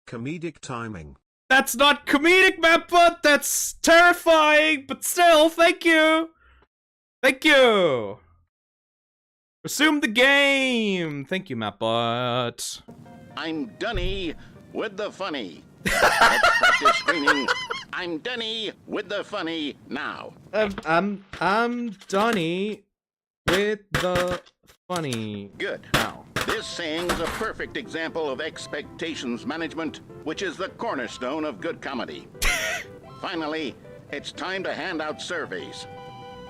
Speaker 3: Comedic timing.
Speaker 8: That's not comedic, Mapbot! That's terrifying! But still, thank you! Thank you! Resume the game! Thank you, Mapbot.
Speaker 10: I'm Dunny with the funny. Let's practice screaming. I'm Dunny with the funny now.
Speaker 8: I'm Donnie with the funny.
Speaker 10: Good.
Speaker 8: Now.
Speaker 10: This saying's a perfect example of expectations management, which is the cornerstone of good comedy. Finally, it's time to hand out surveys.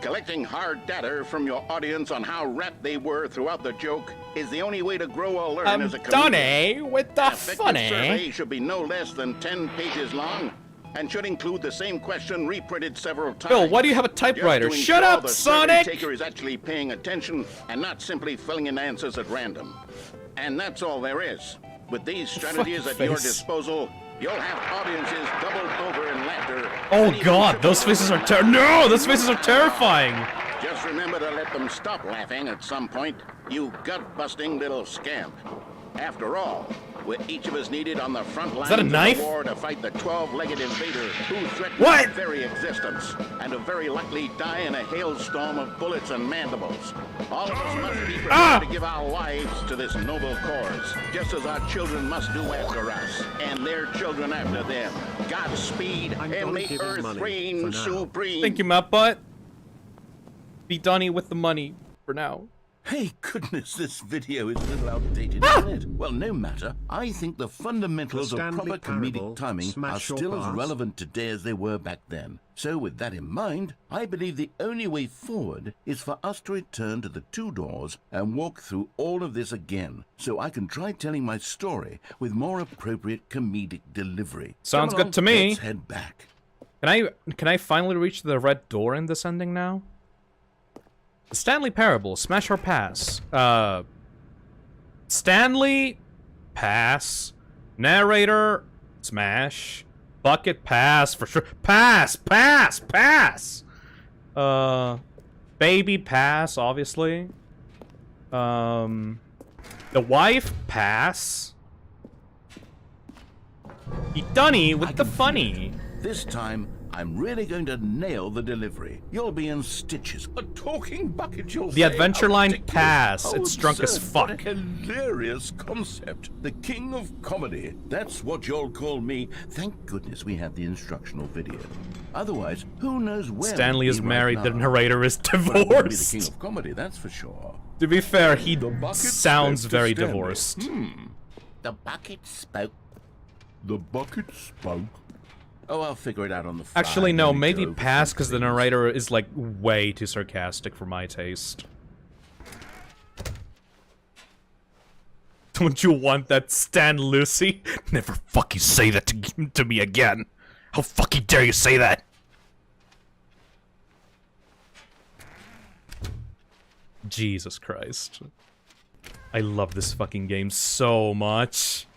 Speaker 10: Collecting hard data from your audience on how rapt they were throughout the joke is the only way to grow or learn as a comedian.
Speaker 8: Donnie with the
Speaker 10: An effective
Speaker 8: funny.
Speaker 10: survey should be no less than 10 pages long and should include the same question reprinted several times.
Speaker 8: Bill, why do you have a typewriter?
Speaker 10: Just to
Speaker 8: Shut
Speaker 10: ensure
Speaker 8: up,
Speaker 10: the survey
Speaker 8: Sonic!
Speaker 10: taker is actually paying attention and not simply filling in answers at random. And that's all there is. With these strategies at your
Speaker 8: face.
Speaker 10: disposal, you'll have audiences doubled over in laughter.
Speaker 8: Oh
Speaker 10: and even
Speaker 8: god,
Speaker 10: triple
Speaker 8: those faces
Speaker 10: over
Speaker 8: are
Speaker 10: in
Speaker 8: No, those faces are terrifying!
Speaker 10: Just remember to let them stop laughing at some point, you gut-busting little scamp. After all, we're each of us needed on the front lines
Speaker 8: that a
Speaker 10: of
Speaker 8: knife?
Speaker 10: the war to fight the 12-legged invader who threatens
Speaker 8: What?
Speaker 10: our very existence and to very likely die in a hailstorm of bullets and mandibles. All of us must be prepared to give our lives to this noble cause, just as our children must do after us, and their children after them. Godspeed,
Speaker 3: I'm
Speaker 10: and
Speaker 3: gonna
Speaker 10: may
Speaker 3: give him
Speaker 10: Earth
Speaker 3: money
Speaker 10: reign
Speaker 3: for now.
Speaker 10: supreme.
Speaker 8: Thank you, Mapbot. Be Donnie with the money for now.
Speaker 1: Hey, goodness, this video is a little outdated, isn't it? Well, no matter. I think the fundamentals
Speaker 3: The
Speaker 1: of
Speaker 3: Stanley
Speaker 1: proper
Speaker 3: Parable,
Speaker 1: comedic timing are
Speaker 3: smash your
Speaker 1: still as
Speaker 3: pass.
Speaker 1: relevant today as they were back then. So with that in mind, I believe the only way forward is for us to return to the two doors and walk through all of this again, so I can try telling my story with more appropriate comedic delivery.
Speaker 8: Sounds
Speaker 1: Come
Speaker 8: good
Speaker 1: along,
Speaker 8: to me.
Speaker 1: Let's head back.
Speaker 8: Can I finally reach the red door in this ending now? The Stanley Parable, smash or pass? Stanley, pass. Narrator, smash. Bucket, pass for sure. Pass, pass, pass. Baby, pass, obviously. The wife, pass. Be Dunny with the funny.
Speaker 1: This time, I'm really going to nail the delivery. You'll be in stitches. A talking bucket, you'll
Speaker 8: The
Speaker 1: say.
Speaker 8: adventure
Speaker 1: How
Speaker 8: line,
Speaker 1: ridiculous.
Speaker 8: pass.
Speaker 1: How
Speaker 8: It's drunk as
Speaker 1: absurd. What
Speaker 8: fuck.
Speaker 1: a hilarious concept. The king of comedy. That's what you'll call me. Thank goodness we have the instructional video. Otherwise, who knows where
Speaker 8: Stanley
Speaker 1: we'd
Speaker 8: is
Speaker 1: be
Speaker 8: married,
Speaker 1: right
Speaker 8: the
Speaker 1: now.
Speaker 8: narrator is
Speaker 1: But I wouldn't be the
Speaker 8: divorced.
Speaker 1: king of comedy, that's for sure.
Speaker 8: To be fair, he
Speaker 1: bucket
Speaker 8: sounds
Speaker 1: spoke to
Speaker 8: very
Speaker 1: Stanley.
Speaker 8: divorced.
Speaker 10: The bucket spoke.
Speaker 1: The bucket spoke. Oh, I'll figure it out on the fly.
Speaker 8: Actually, no,
Speaker 1: Let me
Speaker 8: maybe
Speaker 1: go over
Speaker 8: pass
Speaker 1: some
Speaker 8: because the
Speaker 1: things.
Speaker 8: narrator is like way too sarcastic for my taste. Don't you want that, Stan Lucy? Never fucking say that to me again. How fucking dare you say that? Jesus Christ. I love this fucking game so much.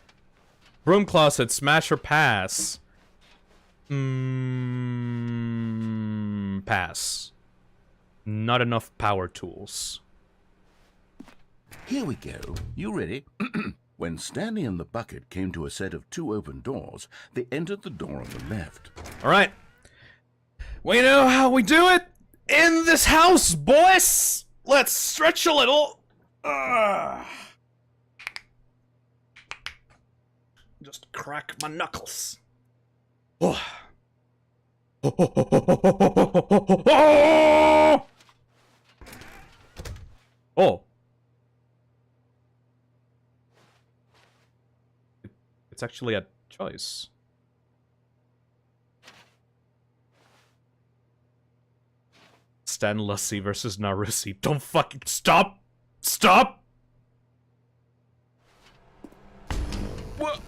Speaker 8: Broom closet, smash or pass? Pass. Not enough power tools.
Speaker 1: Here we go. You ready? When Stanley and the bucket came to a set of 2 open doors, they entered the door on the left.
Speaker 8: Alright. We know how we do it in this house, boys! Let's stretch a little. Just crack my knuckles. Oh. Oh. It's actually a choice. Stan Lussie versus Narusi. Don't fucking stop! Stop!
Speaker 1: What?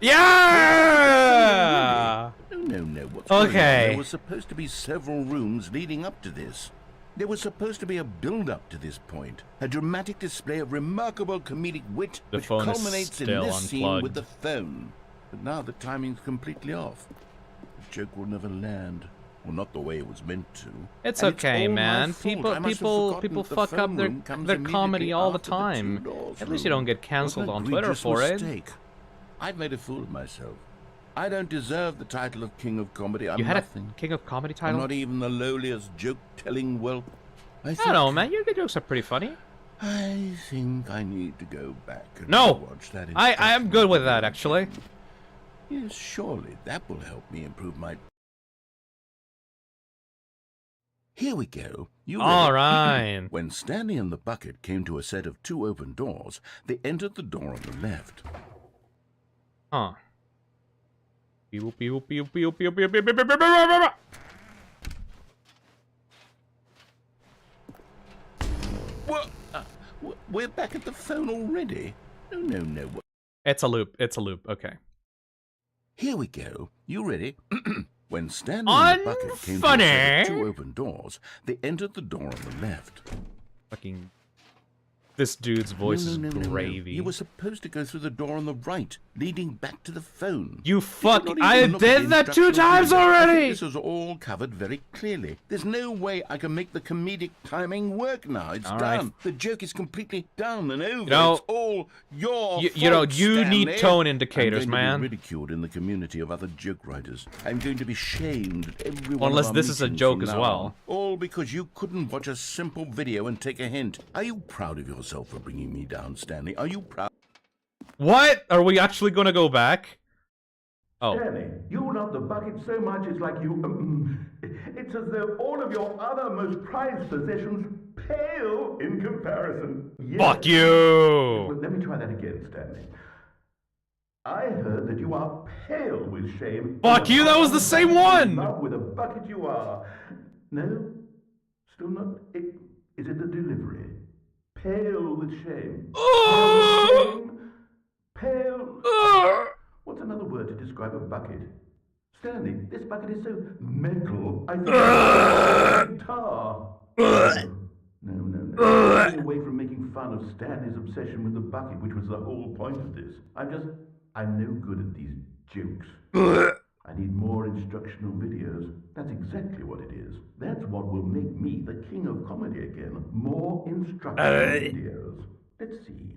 Speaker 8: Yeah!
Speaker 1: No. What's going on?
Speaker 8: Okay.
Speaker 1: There were supposed to be several rooms leading up to this. There was supposed to be a build-up to this point, a dramatic display of remarkable comedic wit
Speaker 8: The
Speaker 1: which
Speaker 8: phone is
Speaker 1: culminates in
Speaker 8: still
Speaker 1: this scene
Speaker 8: unplugged.
Speaker 1: with the phone. But now the timing's completely off. The joke will never land. Well, not the way it was meant to.
Speaker 8: It's
Speaker 1: And
Speaker 8: okay,
Speaker 1: all my
Speaker 8: man.
Speaker 1: fault. I must have
Speaker 8: People
Speaker 1: forgotten that the
Speaker 8: fuck up
Speaker 1: phone
Speaker 8: their
Speaker 1: room comes
Speaker 8: comedy
Speaker 1: immediately
Speaker 8: all the
Speaker 1: after
Speaker 8: time.
Speaker 1: 2 doors
Speaker 8: At least you
Speaker 1: room.
Speaker 8: don't get
Speaker 1: What
Speaker 8: cancelled
Speaker 1: an
Speaker 8: on Twitter
Speaker 1: egregious
Speaker 8: for it.
Speaker 1: mistake. I've made a fool of myself. I don't deserve the title of King of Comedy. I'm
Speaker 8: You had
Speaker 1: nothing.
Speaker 8: a King of Comedy
Speaker 1: I'm
Speaker 8: title?
Speaker 1: not even the lowliest joke-telling whelp.
Speaker 8: I don't know, man. Your jokes are pretty funny.
Speaker 1: I think I need to go back and
Speaker 8: No!
Speaker 1: watch that.
Speaker 8: I am good with that, actually.
Speaker 1: Yes, surely that will help me improve my. Here we go. You
Speaker 8: All
Speaker 1: ready?
Speaker 8: right.
Speaker 1: When Stanley and the bucket came to a set of 2 open doors, they entered the door on the left.
Speaker 8: Huh.
Speaker 1: What? We're back at the phone already? No.
Speaker 8: It's a loop. It's a loop. Okay.
Speaker 1: Here we go. You ready? When Stanley and the bucket came to a set of 2 open doors, they entered the door on the left.
Speaker 8: Fucking. This dude's voice is
Speaker 1: No.
Speaker 8: gravy.
Speaker 1: You were supposed to go through the door on the right, leading back to the phone.
Speaker 8: You
Speaker 1: Did
Speaker 8: fuck!
Speaker 1: not
Speaker 8: I
Speaker 1: even look at
Speaker 8: did
Speaker 1: the
Speaker 8: that 2
Speaker 1: instructional
Speaker 8: times
Speaker 1: video? I think
Speaker 8: already!
Speaker 1: This was all covered very clearly. There's no way I can make the comedic timing work now. It's
Speaker 8: All
Speaker 1: done.
Speaker 8: right.
Speaker 1: The joke is completely done and over.
Speaker 8: know,
Speaker 1: It's all your fault,
Speaker 8: you need
Speaker 1: Stanley.
Speaker 8: tone indicators,
Speaker 1: I'm going
Speaker 8: man.
Speaker 1: to be ridiculed in the community of other joke writers. I'm going to be shamed at every one
Speaker 8: Unless
Speaker 1: of our
Speaker 8: this is a
Speaker 1: meetings
Speaker 8: joke
Speaker 1: from
Speaker 8: as
Speaker 1: now
Speaker 8: well.
Speaker 1: on. All because you couldn't watch a simple video and take a hint. Are you proud of yourself for bringing me down, Stanley? Are you proud?
Speaker 8: What? Are we actually gonna go back? Oh.
Speaker 11: Stanley, you love the bucket so much it's like you... it's as though all of your other most prized possessions pale in comparison. Yes.
Speaker 8: Fuck you!
Speaker 11: Well, let me try that again, Stanley. I heard that you are pale with shame.
Speaker 8: Fuck you, that was the same
Speaker 11: In
Speaker 8: one!
Speaker 11: love with a bucket you are. No? Still not... Is it the delivery? Pale with shame. Pale. What's another word to describe a bucket? Stanley, this bucket is so metal, I think it's guitar. No. Getting away from making fun of Stanley's obsession with the bucket, which was the whole point of this. I'm no good at these jokes. I need more instructional videos. That's exactly what it is. That's what will make me the king of comedy again. More instructional videos. Let's see.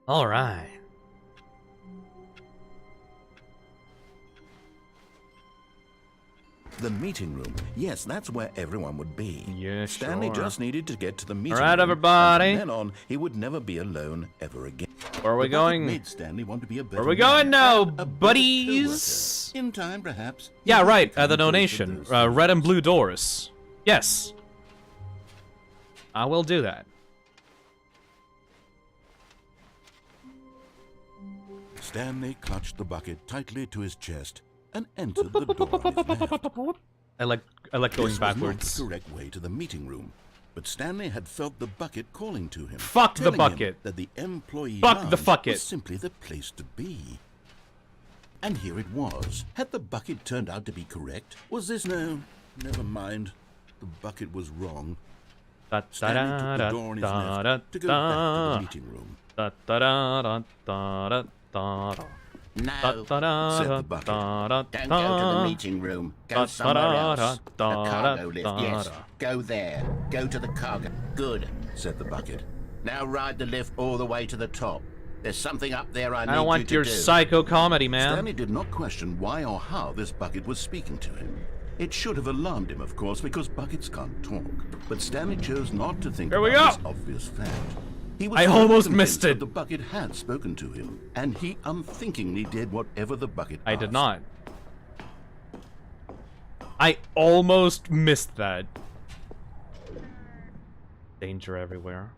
Speaker 8: All right.
Speaker 1: The meeting room. Yes, that's where everyone would be.
Speaker 8: Yeah,
Speaker 1: Stanley
Speaker 8: sure.
Speaker 1: just needed to get to the meeting
Speaker 8: All right,
Speaker 1: room.
Speaker 8: everybody.
Speaker 1: And from then on, he would never be alone ever again.
Speaker 8: Where are we
Speaker 1: But that
Speaker 8: going?
Speaker 1: made Stanley want to be a
Speaker 8: Where are we
Speaker 1: better
Speaker 8: going
Speaker 1: man,
Speaker 8: now,
Speaker 1: a better
Speaker 8: buddies?
Speaker 1: coworker. In time, perhaps.
Speaker 8: Yeah,
Speaker 1: he would
Speaker 8: right.
Speaker 1: become
Speaker 8: The
Speaker 1: close with
Speaker 8: donation.
Speaker 1: those
Speaker 8: Red and blue doors. Yes. I will do that.
Speaker 1: Stanley clutched the bucket tightly to his chest and entered the door on his left.
Speaker 8: I like like going
Speaker 1: This
Speaker 8: backwards.
Speaker 1: was not the correct way to the meeting room, but Stanley had felt the bucket calling to him.
Speaker 8: Fuck the
Speaker 1: telling him
Speaker 8: bucket.
Speaker 1: that the employee
Speaker 8: Fuck the
Speaker 1: lounge
Speaker 8: bucket.
Speaker 1: was simply the place to be. And here it was. Had the bucket turned out to be correct? Was this no? Never mind. The bucket was wrong. Stanley took the door on his left to go back to the meeting room.
Speaker 10: No, said the bucket. Don't go to the meeting room. Go somewhere else. The cargo lift, yes. Go there. Go to the cargo. Good, said the bucket. Now ride the lift all the way to the top. There's something up there I need you to do.
Speaker 8: I don't want your psycho comedy, man.
Speaker 1: Stanley did not question why or how this bucket was speaking to him. It should have alarmed him, of course, because buckets can't talk. But Stanley chose not to think about this obvious fact. He was
Speaker 8: I almost missed it.
Speaker 1: The bucket had spoken to him, and he unthinkingly did whatever the bucket asked.
Speaker 8: I did not. I almost missed that. Danger everywhere.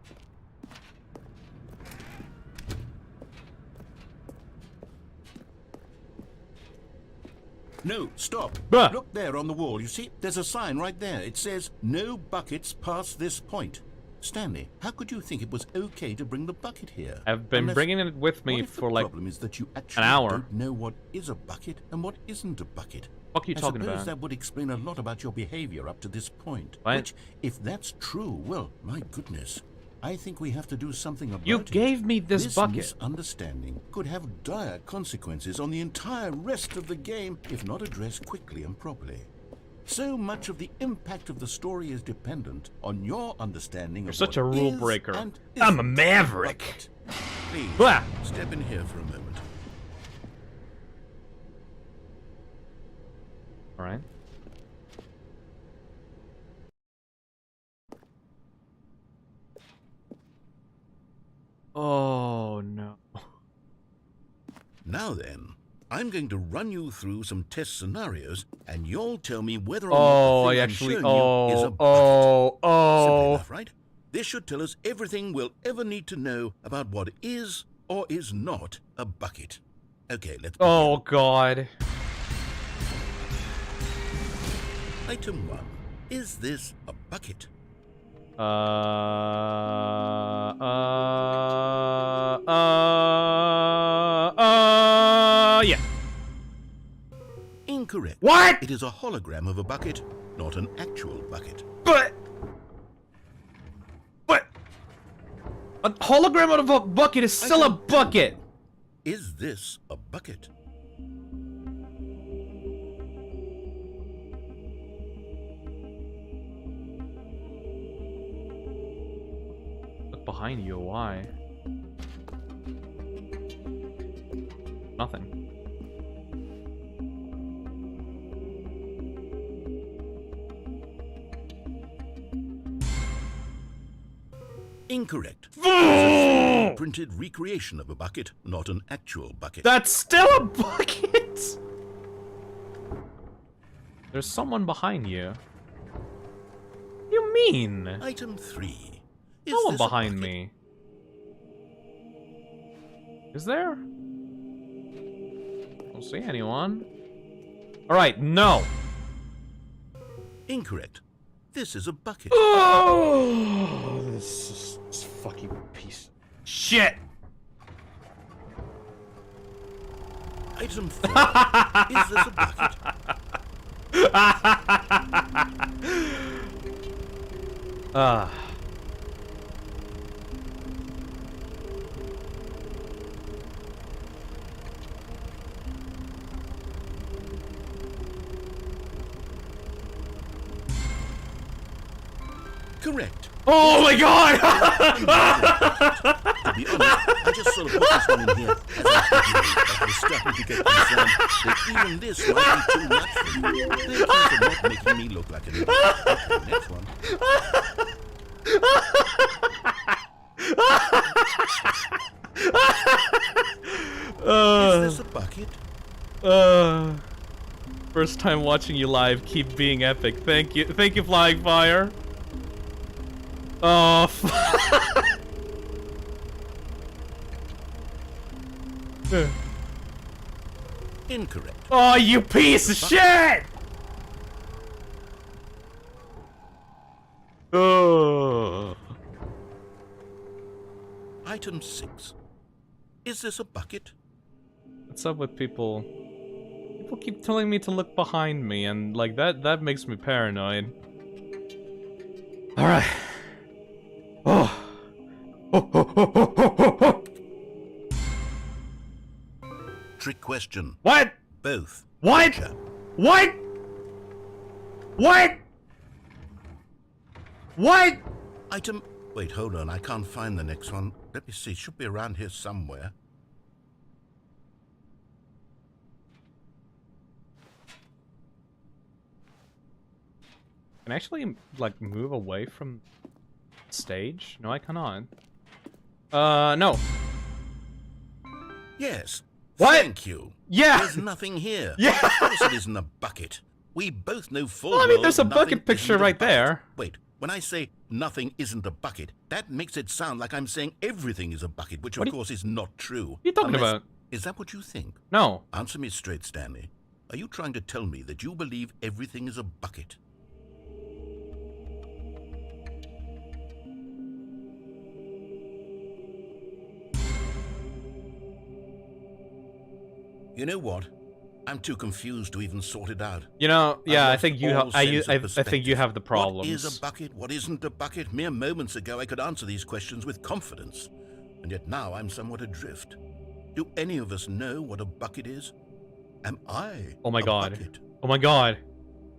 Speaker 1: No, stop.
Speaker 8: Bah.
Speaker 1: Look there on the wall. You see, there's a sign right there. It says, no buckets past this point. Stanley, how could you think it was okay to bring the bucket here?
Speaker 8: I've been bringing it with me for like
Speaker 1: the problem is that you actually
Speaker 8: an hour.
Speaker 1: Don't know what is a bucket and what isn't a bucket.
Speaker 8: What are you talking
Speaker 1: I suppose
Speaker 8: about?
Speaker 1: that would explain a lot about your behavior up to this point.
Speaker 8: What?
Speaker 1: Which, if that's true, well, my goodness. I think we have to do something about it.
Speaker 8: You gave me this bucket.
Speaker 1: This misunderstanding could have dire consequences on the entire rest of the game if not addressed quickly and properly. So much of the impact of the story is dependent on your understanding of
Speaker 8: such a
Speaker 1: what
Speaker 8: rule
Speaker 1: is
Speaker 8: breaker.
Speaker 1: and
Speaker 8: I'm a
Speaker 1: isn't
Speaker 8: maverick.
Speaker 1: bucket. Please,
Speaker 8: Blah.
Speaker 1: step in here for a moment.
Speaker 8: All right. Oh no.
Speaker 1: Now then, I'm going to run you through some test scenarios, and you'll tell me whether or
Speaker 8: Oh,
Speaker 1: not the thing
Speaker 8: I
Speaker 1: I'm
Speaker 8: actually.
Speaker 1: showing you is a bucket. Simple
Speaker 8: Oh.
Speaker 1: enough, right? This should tell us everything we'll ever need to know about what is or is not a bucket. Okay, let's begin.
Speaker 8: Oh God.
Speaker 1: Item 1. Is this a bucket?
Speaker 8: Yeah.
Speaker 1: Incorrect.
Speaker 8: What?
Speaker 1: It is a hologram of a bucket, not an actual bucket.
Speaker 8: But a hologram out of a bucket is still a bucket.
Speaker 1: Is this a bucket?
Speaker 8: Look behind you. Why? Nothing.
Speaker 1: Incorrect. This is a printed recreation of a bucket, not an actual bucket.
Speaker 8: That's still a bucket. There's someone behind you. What do you mean?
Speaker 1: Item 3. Is
Speaker 8: No one
Speaker 1: this a
Speaker 8: behind
Speaker 1: bucket?
Speaker 8: me. Is there? Don't see anyone. Alright, no.
Speaker 1: Incorrect. This is a bucket.
Speaker 8: Oh, this fucking piece of shit.
Speaker 1: Item 4. Is this a bucket? Correct.
Speaker 8: Oh my God!
Speaker 1: To be honest, I just sort of put this one in here as a beginning, but I was starting to get concerned that even this might be too much for you. Thank you for not making me look like an idiot. Okay, next one. Is this a bucket?
Speaker 8: First time watching you live. Keep being epic. Thank you. Thank you, Flying Fire. Oh,
Speaker 1: Incorrect.
Speaker 8: oh, you piece of shit!
Speaker 1: Item 6. Is this a bucket?
Speaker 8: What's up with people? People keep telling me to look behind me, and like that makes me paranoid. All right. Oh.
Speaker 1: Trick question.
Speaker 8: What?
Speaker 1: Both.
Speaker 8: What?
Speaker 1: Gotcha.
Speaker 8: What? What? What?
Speaker 1: Item... Wait, hold on. I can't find the next one. Let me see. It should be around here somewhere.
Speaker 8: Can I actually, like, move away from stage? No, I cannot. No.
Speaker 1: Yes.
Speaker 8: What?
Speaker 1: Thank you.
Speaker 8: Yeah.
Speaker 1: There's nothing here.
Speaker 8: Yeah.
Speaker 1: Of course it isn't a bucket. We both know full
Speaker 8: Well, I mean,
Speaker 1: well
Speaker 8: there's a
Speaker 1: nothing
Speaker 8: bucket picture
Speaker 1: isn't a
Speaker 8: right
Speaker 1: bucket.
Speaker 8: there.
Speaker 1: Wait, when I say nothing isn't a bucket, that makes it sound like I'm saying everything is a bucket, which of course is not true.
Speaker 8: What are you talking
Speaker 1: Unless-
Speaker 8: about?
Speaker 1: Is that what you think?
Speaker 8: No.
Speaker 1: Answer me straight, Stanley. Are you trying to tell me that you believe everything is a bucket? You know what? I'm too confused to even sort it out.
Speaker 8: You know, yeah, I
Speaker 1: lost
Speaker 8: think you
Speaker 1: all
Speaker 8: have.
Speaker 1: sense of
Speaker 8: I think
Speaker 1: perspective.
Speaker 8: you have the problems.
Speaker 1: What is a bucket? What isn't a bucket? Mere moments ago, I could answer these questions with confidence, and yet now I'm somewhat adrift. Do any of us know what a bucket is? Am I?
Speaker 8: Oh my
Speaker 1: a
Speaker 8: god.
Speaker 1: bucket?
Speaker 8: Oh my god.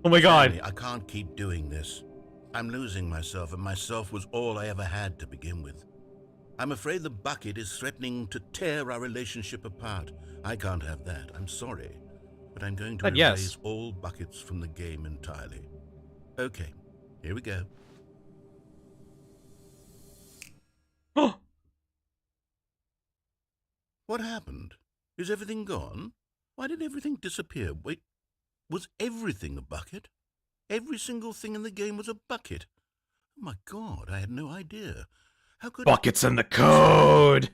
Speaker 8: Oh my god.
Speaker 1: Stanley, I can't keep doing this. I'm losing myself, and myself was all I ever had to begin with. I'm afraid the bucket is threatening to tear our relationship apart. I can't have that. I'm sorry. But I'm going to
Speaker 8: Yes.
Speaker 1: erase all buckets from the game entirely. Okay, here we go.
Speaker 8: Oh.
Speaker 1: What happened? Is everything gone? Why did everything disappear? Wait, was everything a bucket? Every single thing in the game was a bucket. Oh my god, I had no idea. How could
Speaker 8: Buckets in the code.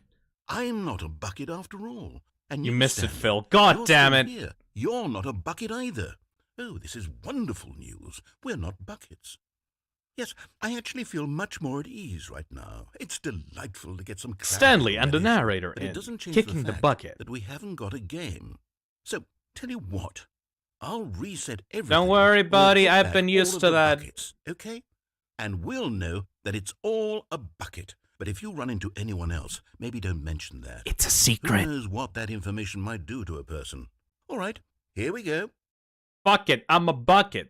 Speaker 1: I'm not a bucket after all. And
Speaker 8: You missed it,
Speaker 1: Stanley,
Speaker 8: Phil. God
Speaker 1: you're
Speaker 8: damn
Speaker 1: still
Speaker 8: it.
Speaker 1: here. You're not a bucket either. Oh, this is wonderful news. We're not buckets. Yes, I actually feel much more at ease right now. It's delightful to get some clarity
Speaker 8: Stanley
Speaker 1: on
Speaker 8: and the
Speaker 1: that issue,
Speaker 8: narrator
Speaker 1: but
Speaker 8: in
Speaker 1: it doesn't change
Speaker 8: Kicking the
Speaker 1: fact
Speaker 8: Bucket.
Speaker 1: that we haven't got a game. So, tell you what, I'll reset everything.
Speaker 8: Don't worry,
Speaker 1: and
Speaker 8: buddy.
Speaker 1: put
Speaker 8: I've
Speaker 1: back
Speaker 8: been
Speaker 1: all
Speaker 8: used
Speaker 1: of
Speaker 8: to
Speaker 1: the
Speaker 8: that.
Speaker 1: buckets, okay? And we'll know that it's all a bucket. But if you run into anyone else, maybe don't mention that.
Speaker 8: It's a
Speaker 1: Who
Speaker 8: secret.
Speaker 1: knows what that information might do to a person? All right, here we go.
Speaker 8: Bucket. I'm a bucket.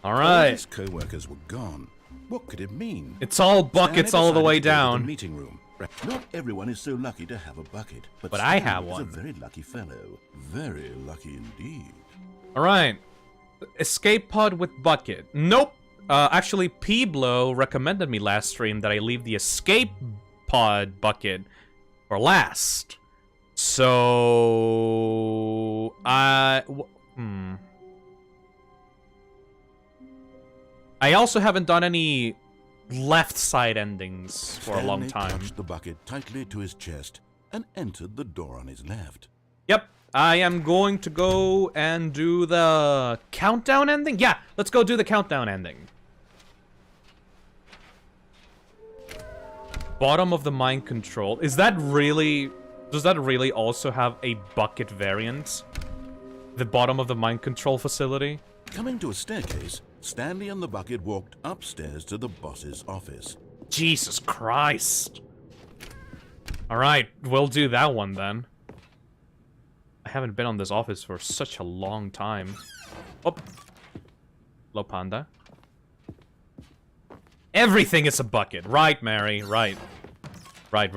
Speaker 8: All
Speaker 1: All
Speaker 8: right.
Speaker 1: his co-workers were gone. What could it mean?
Speaker 8: It's all buckets
Speaker 1: Stanley
Speaker 8: all the way
Speaker 1: decided to go to the
Speaker 8: down.
Speaker 1: meeting room. Not everyone is so lucky to have a bucket, but
Speaker 8: I
Speaker 1: Stanley
Speaker 8: have
Speaker 1: was
Speaker 8: one.
Speaker 1: a very lucky fellow. Very lucky indeed.
Speaker 8: All right. Escape pod with bucket. Nope. Actually, P-Blow recommended me last stream that I leave the escape pod bucket for last. So I also haven't done any left side endings for a long
Speaker 1: Stanley
Speaker 8: time.
Speaker 1: clutched the bucket tightly to his chest and entered the door on his left.
Speaker 8: Yep. I am going to go and do the countdown ending. Yeah, let's go do the countdown ending. Bottom of the mind control. Is that really... Does that really also have a bucket variant? The bottom of the mind control facility?
Speaker 1: Coming to a staircase, Stanley and the bucket walked upstairs to the boss's office.
Speaker 8: Jesus Christ. Alright, we'll do that one then. I haven't been on this office for such a long time. Oh. Hello, Panda. Everything is a bucket. Right, Mary. Right. Right.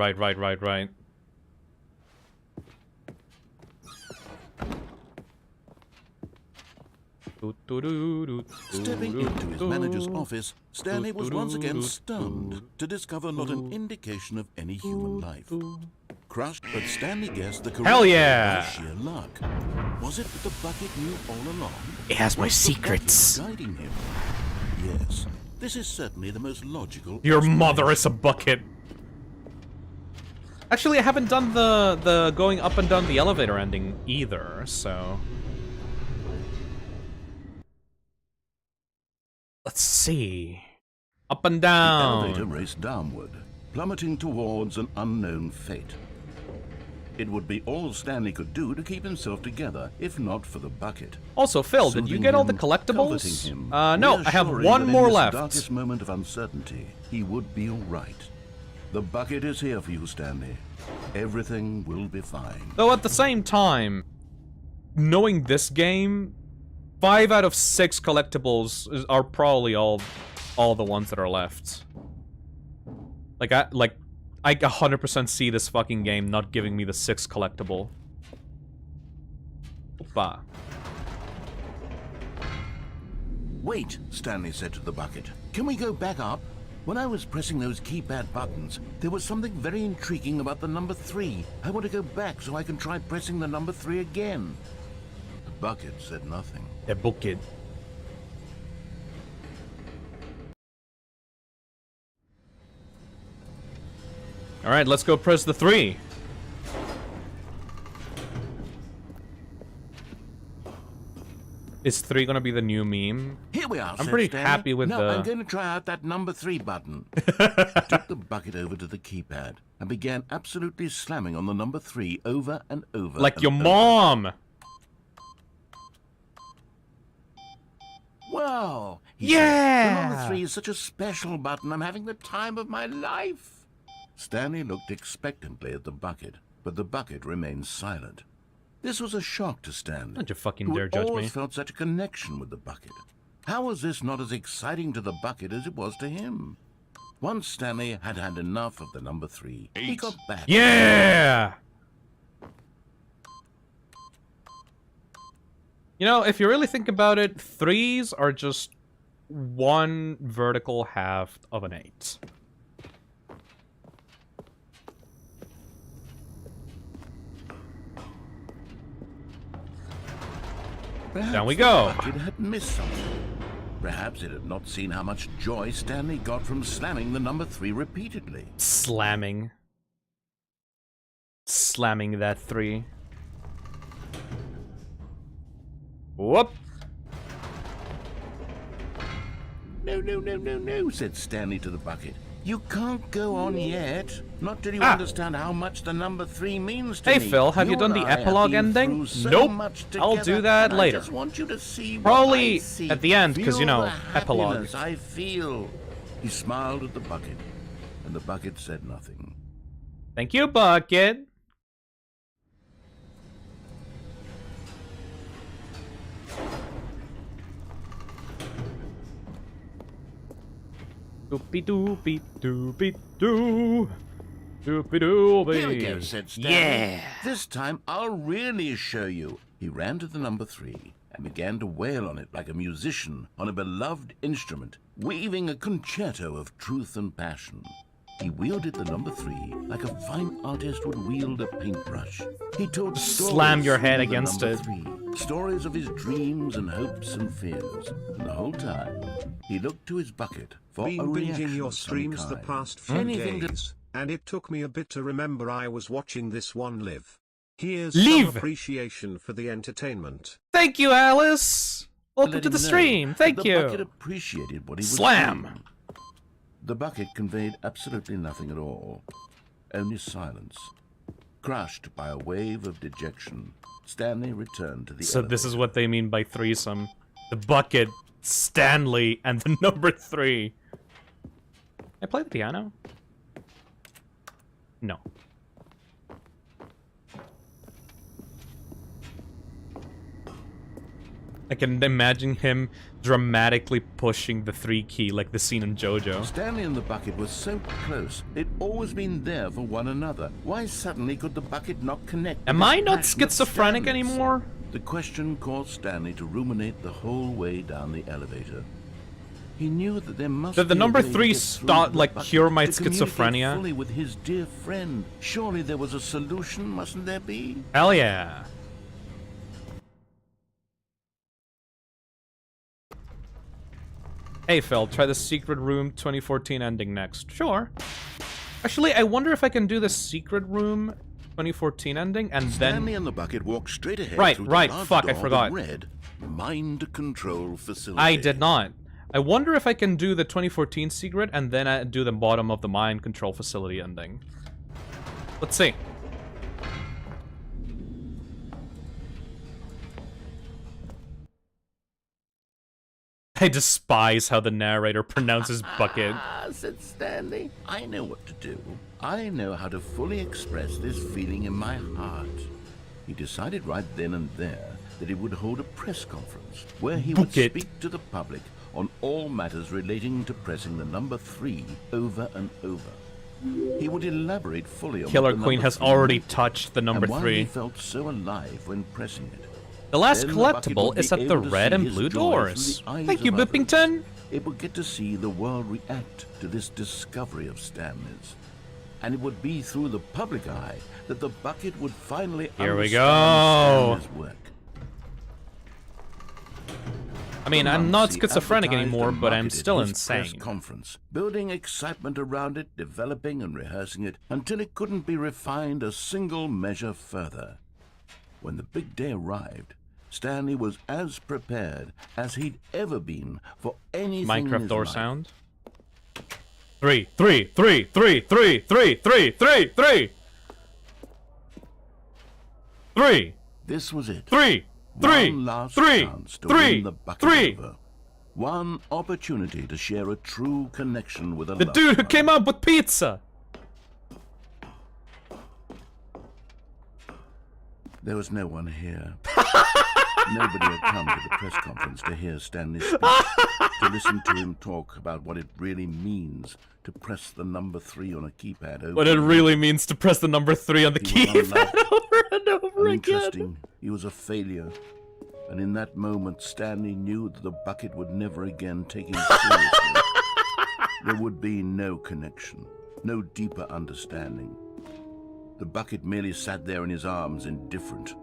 Speaker 1: Stepping into his manager's office, Stanley was once again stunned to discover not an indication of any human life. Crushed, but Stanley guessed the correct
Speaker 8: Hell yeah!
Speaker 1: was sheer luck. Was it that the bucket knew all along?
Speaker 8: It has my
Speaker 1: Was the bucket
Speaker 8: secrets.
Speaker 1: guiding him? Yes, this is certainly the most logical.
Speaker 8: Your mother
Speaker 1: explanation.
Speaker 8: is a bucket. Actually, I haven't done the going up and down the elevator ending either, so... see. Up and
Speaker 1: The
Speaker 8: down.
Speaker 1: elevator raced downward, plummeting towards an unknown fate. It would be all Stanley could do to keep himself together, if not for the bucket.
Speaker 8: Also, Phil, did you
Speaker 1: Soothing
Speaker 8: get all the
Speaker 1: him,
Speaker 8: collectibles?
Speaker 1: comforting him,
Speaker 8: No, I have
Speaker 1: reassuring
Speaker 8: one
Speaker 1: that in
Speaker 8: more
Speaker 1: this
Speaker 8: left.
Speaker 1: darkest moment of uncertainty, he would be all right. The bucket is here for you, Stanley. Everything will be fine.
Speaker 8: Though at the same time, knowing this game, 5 out of 6 collectibles are probably all the ones that are left. Like I 100% see this fucking game not giving me the 6th collectible. Opa.
Speaker 1: Wait, Stanley said to the bucket. Can we go back up? When I was pressing those keypad buttons, there was something very intriguing about the number 3. I want to go back so I can try pressing the number 3 again. The bucket said nothing.
Speaker 8: The bucket. Alright, let's go press the 3. Is 3 gonna be the new meme?
Speaker 1: Here we are,
Speaker 8: I'm
Speaker 1: said
Speaker 8: pretty
Speaker 1: Stanley.
Speaker 8: happy with
Speaker 1: now,
Speaker 8: the...
Speaker 1: I'm going to try out that number 3 button. He took the bucket over to the keypad and began absolutely slamming on the number 3 over and over.
Speaker 8: Like
Speaker 1: and
Speaker 8: your
Speaker 1: over.
Speaker 8: mom!
Speaker 1: Wow! He
Speaker 8: Yeah!
Speaker 1: said, the number 3 is such a special button. I'm having the time of my life. Stanley looked expectantly at the bucket, but the bucket remained silent. This was a shock to Stanley.
Speaker 8: Don't you fucking
Speaker 1: who
Speaker 8: dare
Speaker 1: had
Speaker 8: judge
Speaker 1: always
Speaker 8: me.
Speaker 1: felt such a connection with the bucket. How was this not as exciting to the bucket as it was to him? Once Stanley had had enough of the number 3, he got back.
Speaker 8: Yeah! You know, if you really think about it, 3s are just one vertical half of an 8.
Speaker 1: Perhaps
Speaker 8: Down we
Speaker 1: the
Speaker 8: go.
Speaker 1: bucket had missed something. Perhaps it had not seen how much joy Stanley got from slamming the number 3 repeatedly.
Speaker 8: Slamming. Slamming that 3. Whoop!
Speaker 1: No, no, no, no, no, said Stanley to the bucket. You can't go on yet. Not till you understand how much the number 3 means to
Speaker 8: Hey
Speaker 1: me.
Speaker 8: Phil, have you done the
Speaker 1: and I have
Speaker 8: epilogue
Speaker 1: been
Speaker 8: ending?
Speaker 1: through so
Speaker 8: Nope.
Speaker 1: much
Speaker 8: I'll
Speaker 1: together,
Speaker 8: do that
Speaker 1: and
Speaker 8: later.
Speaker 1: I just want you to see what
Speaker 8: Probably
Speaker 1: I see.
Speaker 8: at the end, 'cause, you know,
Speaker 1: Feel the
Speaker 8: epilogue.
Speaker 1: happiness I feel. He smiled at the bucket, and the bucket said nothing.
Speaker 8: Thank you, Bucket. Doopy doopy doopy doo. Doopy doopy.
Speaker 1: Here we go, said Stanley.
Speaker 8: Yeah.
Speaker 1: This time I'll really show you. He ran to the number 3 and began to wail on it like a musician on a beloved instrument, weaving a concerto of truth and passion. He wielded the number 3 like a fine artist would wield a paintbrush. He told stories
Speaker 8: Slam your head
Speaker 1: through the
Speaker 8: against
Speaker 1: number
Speaker 8: it.
Speaker 1: 3, stories of his dreams and hopes and fears. And the whole time, he looked to his bucket for a
Speaker 3: Been
Speaker 1: reaction
Speaker 3: binging your
Speaker 1: of some
Speaker 3: streams the
Speaker 1: kind.
Speaker 3: past few
Speaker 1: Anything
Speaker 3: days, and it took me a bit to remember I was watching this one live. Here's
Speaker 8: Live.
Speaker 3: some appreciation for the entertainment.
Speaker 8: Thank you, Alice. Welcome
Speaker 1: let
Speaker 8: to
Speaker 1: him
Speaker 8: the
Speaker 1: know
Speaker 8: stream.
Speaker 1: that
Speaker 8: Thank
Speaker 1: the bucket
Speaker 8: you.
Speaker 1: appreciated what he was
Speaker 8: Slam.
Speaker 1: doing. The bucket conveyed absolutely nothing at all, only silence. Crushed by a wave of dejection, Stanley returned to the
Speaker 8: So this is
Speaker 1: elevator.
Speaker 8: what they mean by threesome. The Bucket, Stanley, and the number 3. I play the piano? No. I can imagine him dramatically pushing the 3 key like the scene in JoJo.
Speaker 1: Stanley and the bucket were so close. They'd always been there for one another. Why suddenly could the bucket not connect?
Speaker 8: Am
Speaker 1: with
Speaker 8: I
Speaker 1: his
Speaker 8: not
Speaker 1: passionate
Speaker 8: schizophrenic
Speaker 1: Stanley's?
Speaker 8: anymore?
Speaker 1: The question caused Stanley to ruminate the whole way down the elevator. He knew that there must
Speaker 8: Did the
Speaker 1: be a
Speaker 8: number
Speaker 1: way to
Speaker 8: 3
Speaker 1: get through
Speaker 8: start,
Speaker 1: the
Speaker 8: like,
Speaker 1: bucket
Speaker 8: cure my
Speaker 1: to communicate
Speaker 8: schizophrenia?
Speaker 1: fully with his dear friend. Surely there was a solution, mustn't there be?
Speaker 8: Hell yeah. Hey Phil, try the Secret Room 2014 ending next. Sure. Actually, I wonder if I can do the Secret Room 2014 ending and
Speaker 1: Stanley
Speaker 8: then...
Speaker 1: and the bucket walked straight ahead
Speaker 8: Right,
Speaker 1: through
Speaker 8: right,
Speaker 1: the large
Speaker 8: fuck, I
Speaker 1: door
Speaker 8: forgot.
Speaker 1: that read, Mind Control Facility.
Speaker 8: I did not. I wonder if I can do the 2014 secret and then I do the bottom of the mind control facility ending. Let's see. I despise how the narrator pronounces bucket.
Speaker 11: Said Stanley. I know what to do. I know how to fully express this feeling in my heart. He decided right then and there that he would hold a press conference where he would speak to the public on all matters relating to pressing the number 3 over and over. He would elaborate fully on
Speaker 8: Killer
Speaker 11: what the
Speaker 8: Queen
Speaker 11: number
Speaker 8: has
Speaker 11: 3
Speaker 8: already
Speaker 11: meant
Speaker 8: touched the number
Speaker 11: and why
Speaker 8: 3.
Speaker 11: he felt so alive when pressing it.
Speaker 8: The last
Speaker 11: Then the bucket
Speaker 8: collectible
Speaker 11: would
Speaker 8: is
Speaker 11: be
Speaker 8: at the
Speaker 11: able to
Speaker 8: red
Speaker 11: see
Speaker 8: and
Speaker 11: his
Speaker 8: blue
Speaker 11: joy
Speaker 8: doors.
Speaker 11: through the eyes
Speaker 8: Thank you,
Speaker 11: of others.
Speaker 8: Bippington.
Speaker 11: It would get to see the world react to this discovery of Stanley's. And it would be through the public eye that the bucket would finally
Speaker 8: Here we
Speaker 11: understand
Speaker 8: go.
Speaker 11: Stanley's work.
Speaker 8: I mean, I'm not schizophrenic anymore, but I'm still
Speaker 11: his press
Speaker 8: insane.
Speaker 11: conference, building excitement around it, developing and rehearsing it until it couldn't be refined a single measure further. When the big day arrived, Stanley was as prepared as he'd ever been for anything in
Speaker 8: Minecraft
Speaker 11: his
Speaker 8: door
Speaker 11: life.
Speaker 8: sound. 3, 3, 3, 3, 3, 3, 3, 3, 3. 3.
Speaker 11: This was it.
Speaker 8: 3. 3.
Speaker 11: One last
Speaker 8: 3.
Speaker 11: chance to
Speaker 8: 3.
Speaker 11: win the bucket
Speaker 8: 3.
Speaker 11: over. One opportunity to share a true connection with a
Speaker 8: The
Speaker 11: loved
Speaker 8: dude who
Speaker 11: one.
Speaker 8: came up with pizza.
Speaker 11: There was no one here. Nobody had come to the press conference to hear Stanley speak, to listen to him talk about what it really means to press the number 3 on a keypad over
Speaker 8: What it
Speaker 11: and
Speaker 8: really means to press the number 3 on the
Speaker 11: He was
Speaker 8: keypad
Speaker 11: unloved,
Speaker 8: over and over again.
Speaker 11: uninteresting. He was a failure. And in that moment, Stanley knew that the bucket would never again take him seriously. There would be no connection, no deeper understanding. The bucket merely sat there in his arms, indifferent.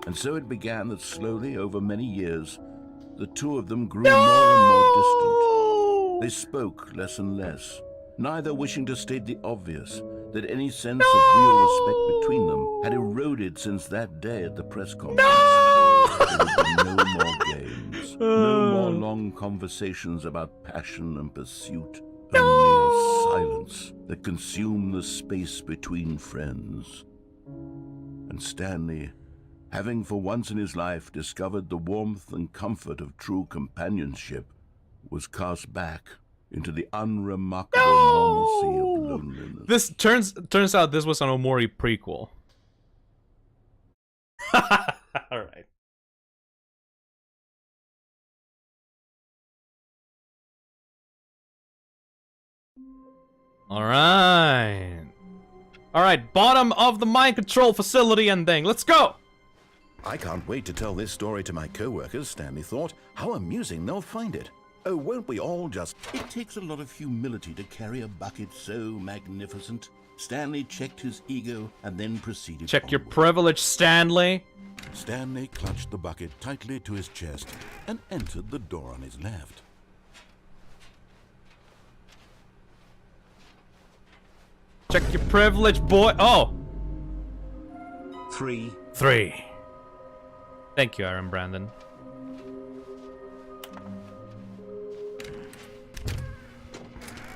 Speaker 11: And so it began that slowly, over many years, the two of them grew more and more distant. They spoke less and less, neither wishing to state the obvious, that any sense of real respect between them had eroded since that day at the press conference. There would be no more games, no more long conversations about passion and pursuit, only a silence that consumed the space between friends. And Stanley, having for once in his life discovered the warmth and comfort of true companionship, was cast back into the unremarkable normalcy of loneliness.
Speaker 8: This turns out this was an Omori prequel. Alright. Alright, bottom of the mind control facility ending. Let's go!
Speaker 1: I can't wait to tell this story to my co-workers, Stanley thought. How amusing they'll find it. Oh, won't we all just...
Speaker 11: It takes a lot of humility to carry a bucket so magnificent. Stanley checked his ego and then proceeded
Speaker 8: Check your
Speaker 11: onward.
Speaker 8: privilege, Stanley.
Speaker 11: Stanley clutched the bucket tightly to his chest and entered the door on his left.
Speaker 8: Check your privilege, boy. Oh!
Speaker 3: 3.
Speaker 8: 3. Thank you, Aaron Brandon.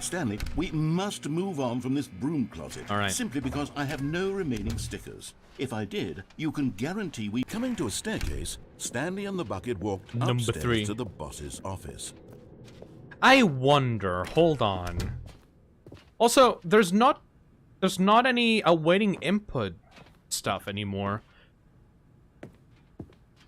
Speaker 11: Stanley, we must move on from this broom closet.
Speaker 8: All right.
Speaker 11: Simply because I have no remaining stickers. If I did, you can guarantee we...
Speaker 1: Coming to a staircase, Stanley and the bucket walked
Speaker 8: Number
Speaker 1: upstairs
Speaker 8: 3.
Speaker 1: to the boss's office.
Speaker 8: I wonder, hold on. Also, there's not any awaiting input stuff anymore.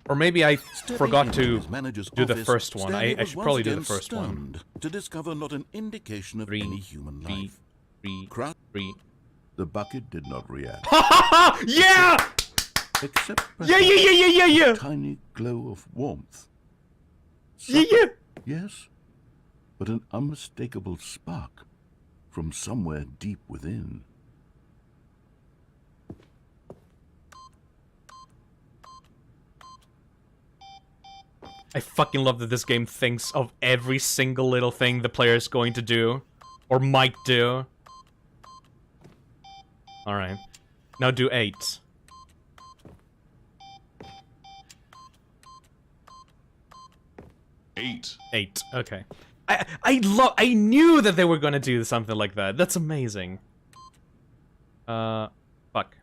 Speaker 8: Or maybe I forgot to do the first one. I should probably do the first one.
Speaker 11: To discover not an indication of
Speaker 8: 3,
Speaker 11: any human
Speaker 8: 3,
Speaker 11: life.
Speaker 8: 3,
Speaker 11: Crap.
Speaker 8: 3.
Speaker 11: The bucket did not react.
Speaker 8: Yeah!
Speaker 11: Except
Speaker 8: Yeah!
Speaker 11: a tiny glow of warmth.
Speaker 8: Yeah!
Speaker 11: Yes, but an unmistakable spark from somewhere deep within.
Speaker 8: I fucking love that this game thinks of every single little thing the player is going to do. Or might do. Alright. Now do 8.
Speaker 12: 8.
Speaker 8: 8, okay. I knew that they were gonna do something like that. That's amazing. Fuck.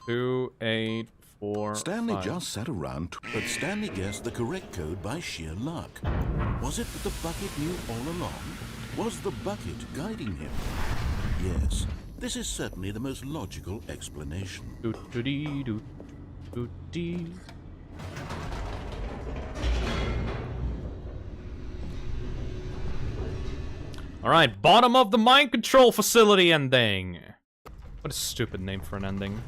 Speaker 8: 2, 8, 4,
Speaker 1: Stanley
Speaker 8: 5.
Speaker 1: just sat around, but Stanley guessed the correct code by sheer luck. Was it that the bucket knew all along? Was the bucket guiding him? Yes, this is certainly the most logical explanation.
Speaker 8: Alright, bottom of the mind control facility ending. What a stupid name for an ending.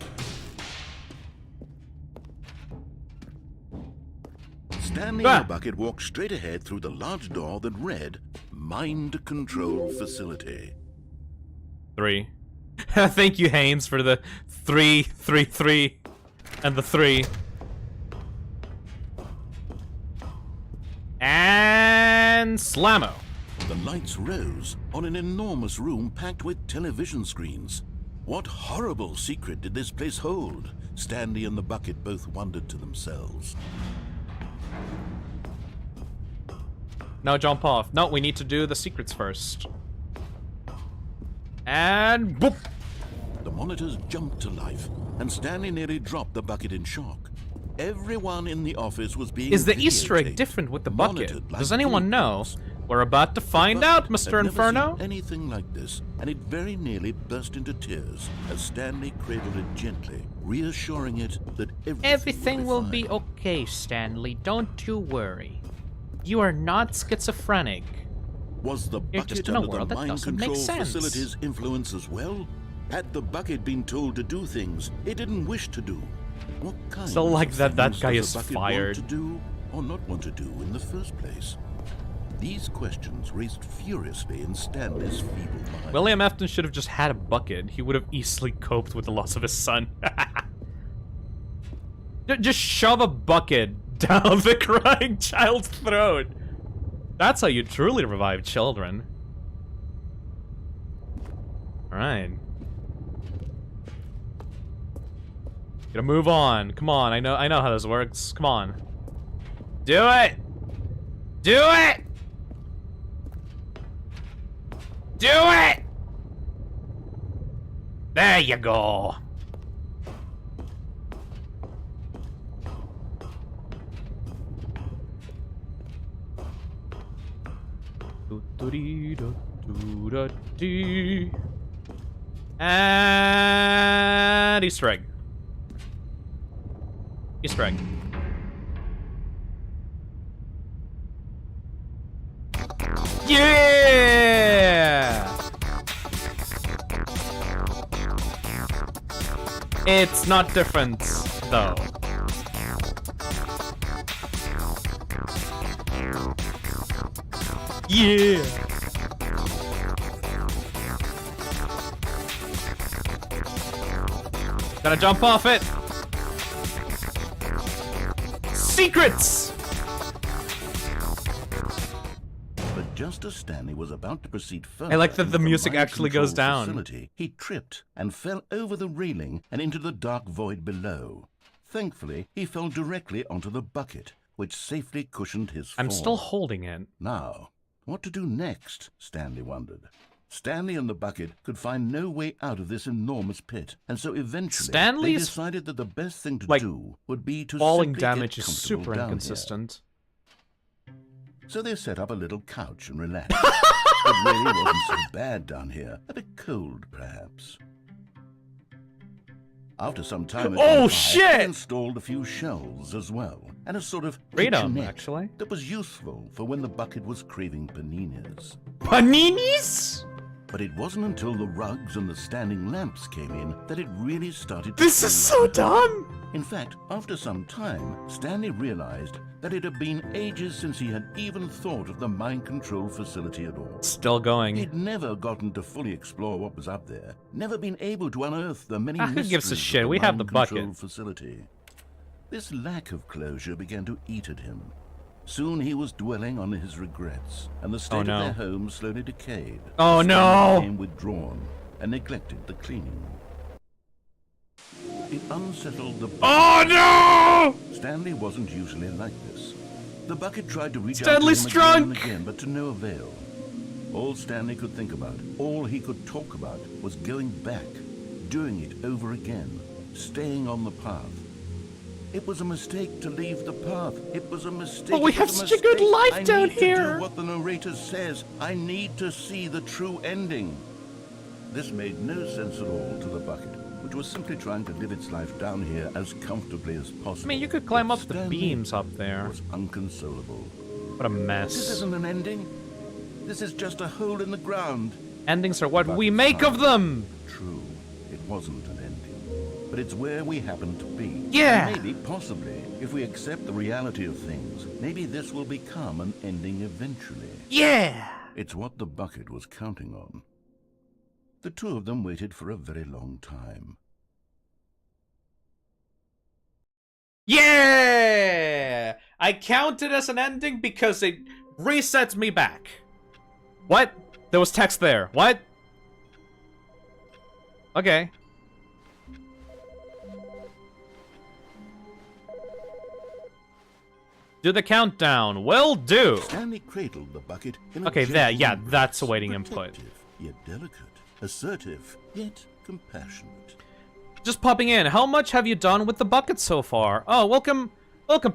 Speaker 1: Stanley and the bucket walked straight ahead through the large door that read, Mind Control Facility.
Speaker 8: 3. Thank you, Haynes, for the 3, 3, 3, and the 3. And slammo.
Speaker 1: The lights rose on an enormous room packed with television screens. What horrible secret did this place hold? Stanley and the bucket both wondered to themselves.
Speaker 8: No, jump off. No, we need to do the secrets first. And boop!
Speaker 1: The monitors jumped to life, and Stanley nearly dropped the bucket in shock. Everyone in the office was being
Speaker 8: Is the Easter egg different with the bucket? Does anyone know? We're about to find out, Mr. Inferno.
Speaker 1: Never seen anything like this, and it very nearly burst into tears as Stanley cradled it gently, reassuring it that everything
Speaker 8: will
Speaker 1: fine.
Speaker 8: be okay, Stanley. Don't you worry. You are not schizophrenic.
Speaker 1: Was the
Speaker 8: You're
Speaker 1: bucket
Speaker 8: just in a
Speaker 1: under the
Speaker 8: world that
Speaker 1: mind
Speaker 8: doesn't make
Speaker 1: control
Speaker 8: sense.
Speaker 1: facility's influence as well? Had the bucket been told to do things it didn't wish to do? What kind
Speaker 8: So like
Speaker 1: of
Speaker 8: that
Speaker 1: things
Speaker 8: guy
Speaker 1: does
Speaker 8: is
Speaker 1: a bucket
Speaker 8: fired.
Speaker 1: want to do or not want to do in the first place? These questions raced furiously in Stanley's feeble mind.
Speaker 8: William Afton should have just had a bucket. He would have easily coped with the loss of his son. Just shove a bucket down the crying child's throat. That's how you truly revive children. Alright. Gotta move on. Come on, I know how this works. Come on. Do it! Do it! Do it! There you go. And Easter egg. Easter egg. Yeah! It's not different, though. Yeah! Gotta jump off it! Secrets!
Speaker 1: But just as Stanley was about to proceed further,
Speaker 8: I like that the
Speaker 1: into
Speaker 8: music
Speaker 1: mind
Speaker 8: actually goes
Speaker 1: control
Speaker 8: down.
Speaker 1: facility, he tripped and fell over the railing and into the dark void below. Thankfully, he fell directly onto the bucket, which safely cushioned his fall.
Speaker 8: I'm still holding it.
Speaker 1: Now, what to do next? Stanley wondered. Stanley and the bucket could find no way out of this enormous pit, and so eventually they decided that the best thing to do would be to
Speaker 8: falling
Speaker 1: simply
Speaker 8: damage
Speaker 1: get
Speaker 8: is
Speaker 1: comfortable
Speaker 8: super
Speaker 1: down
Speaker 8: inconsistent.
Speaker 1: Here. So they set up a little couch and relaxed. It really wasn't so bad down here. A bit cold, perhaps. After some time, they installed a few shelves as well, and a sort of kitchenette that was useful for when the bucket was craving paninis.
Speaker 8: Paninis?
Speaker 1: But it wasn't until the rugs and the standing lamps came in that it really started to
Speaker 8: This is so dumb!
Speaker 1: In fact, after some time, Stanley realized that it had been ages since he had even thought of the mind control facility at all.
Speaker 8: Still going.
Speaker 1: He'd never gotten to fully explore what was up there, never been able to unearth the many
Speaker 8: Who
Speaker 1: mysteries
Speaker 8: gives a
Speaker 1: of
Speaker 8: shit?
Speaker 1: the
Speaker 8: We have the
Speaker 1: mind control
Speaker 8: bucket.
Speaker 1: facility. This lack of closure began to eat at him. Soon he was dwelling on his regrets, and the state of their home slowly decayed.
Speaker 8: Oh no!
Speaker 1: Became withdrawn and neglected the cleaning. It unsettled the...
Speaker 8: Oh no!
Speaker 1: Stanley wasn't usually like this.
Speaker 11: The bucket tried to reach
Speaker 8: Stanley's
Speaker 11: out to him again and
Speaker 8: drunk!
Speaker 11: again, but to no avail. All Stanley could think about, all he could talk about, was going back, doing it over again, staying on the path. It was a mistake to leave the path. It was a mistake.
Speaker 8: But we have such a good life down here.
Speaker 11: I need to do what the narrator says. I need to see the true ending. This made no sense at all to the bucket, which was simply trying to live its life down here as comfortably as possible.
Speaker 8: I mean, you could climb
Speaker 11: But
Speaker 8: up the
Speaker 11: Stanley
Speaker 8: beams up there.
Speaker 11: was unconsolable.
Speaker 8: What a mess.
Speaker 11: This isn't an ending. This is just a hole in the ground.
Speaker 8: Endings are what
Speaker 11: But
Speaker 8: we make of them!
Speaker 11: True, it wasn't an ending, but it's where we happen to be.
Speaker 8: Yeah.
Speaker 11: And maybe, possibly, if we accept the reality of things, maybe this will become an ending eventually.
Speaker 8: Yeah!
Speaker 11: It's what the bucket was counting on. The two of them waited for a very long time.
Speaker 8: Yeah! I count it as an ending because it resets me back. What? There was text there. What? Okay. Do the countdown. Will do.
Speaker 11: Stanley cradled the bucket in a
Speaker 8: Okay, there.
Speaker 11: gentle
Speaker 8: Yeah,
Speaker 11: embrace,
Speaker 8: that's awaiting input.
Speaker 11: protective, yet delicate, assertive, yet compassionate.
Speaker 8: Just popping in. How much have you done with the bucket so far? Oh, welcome,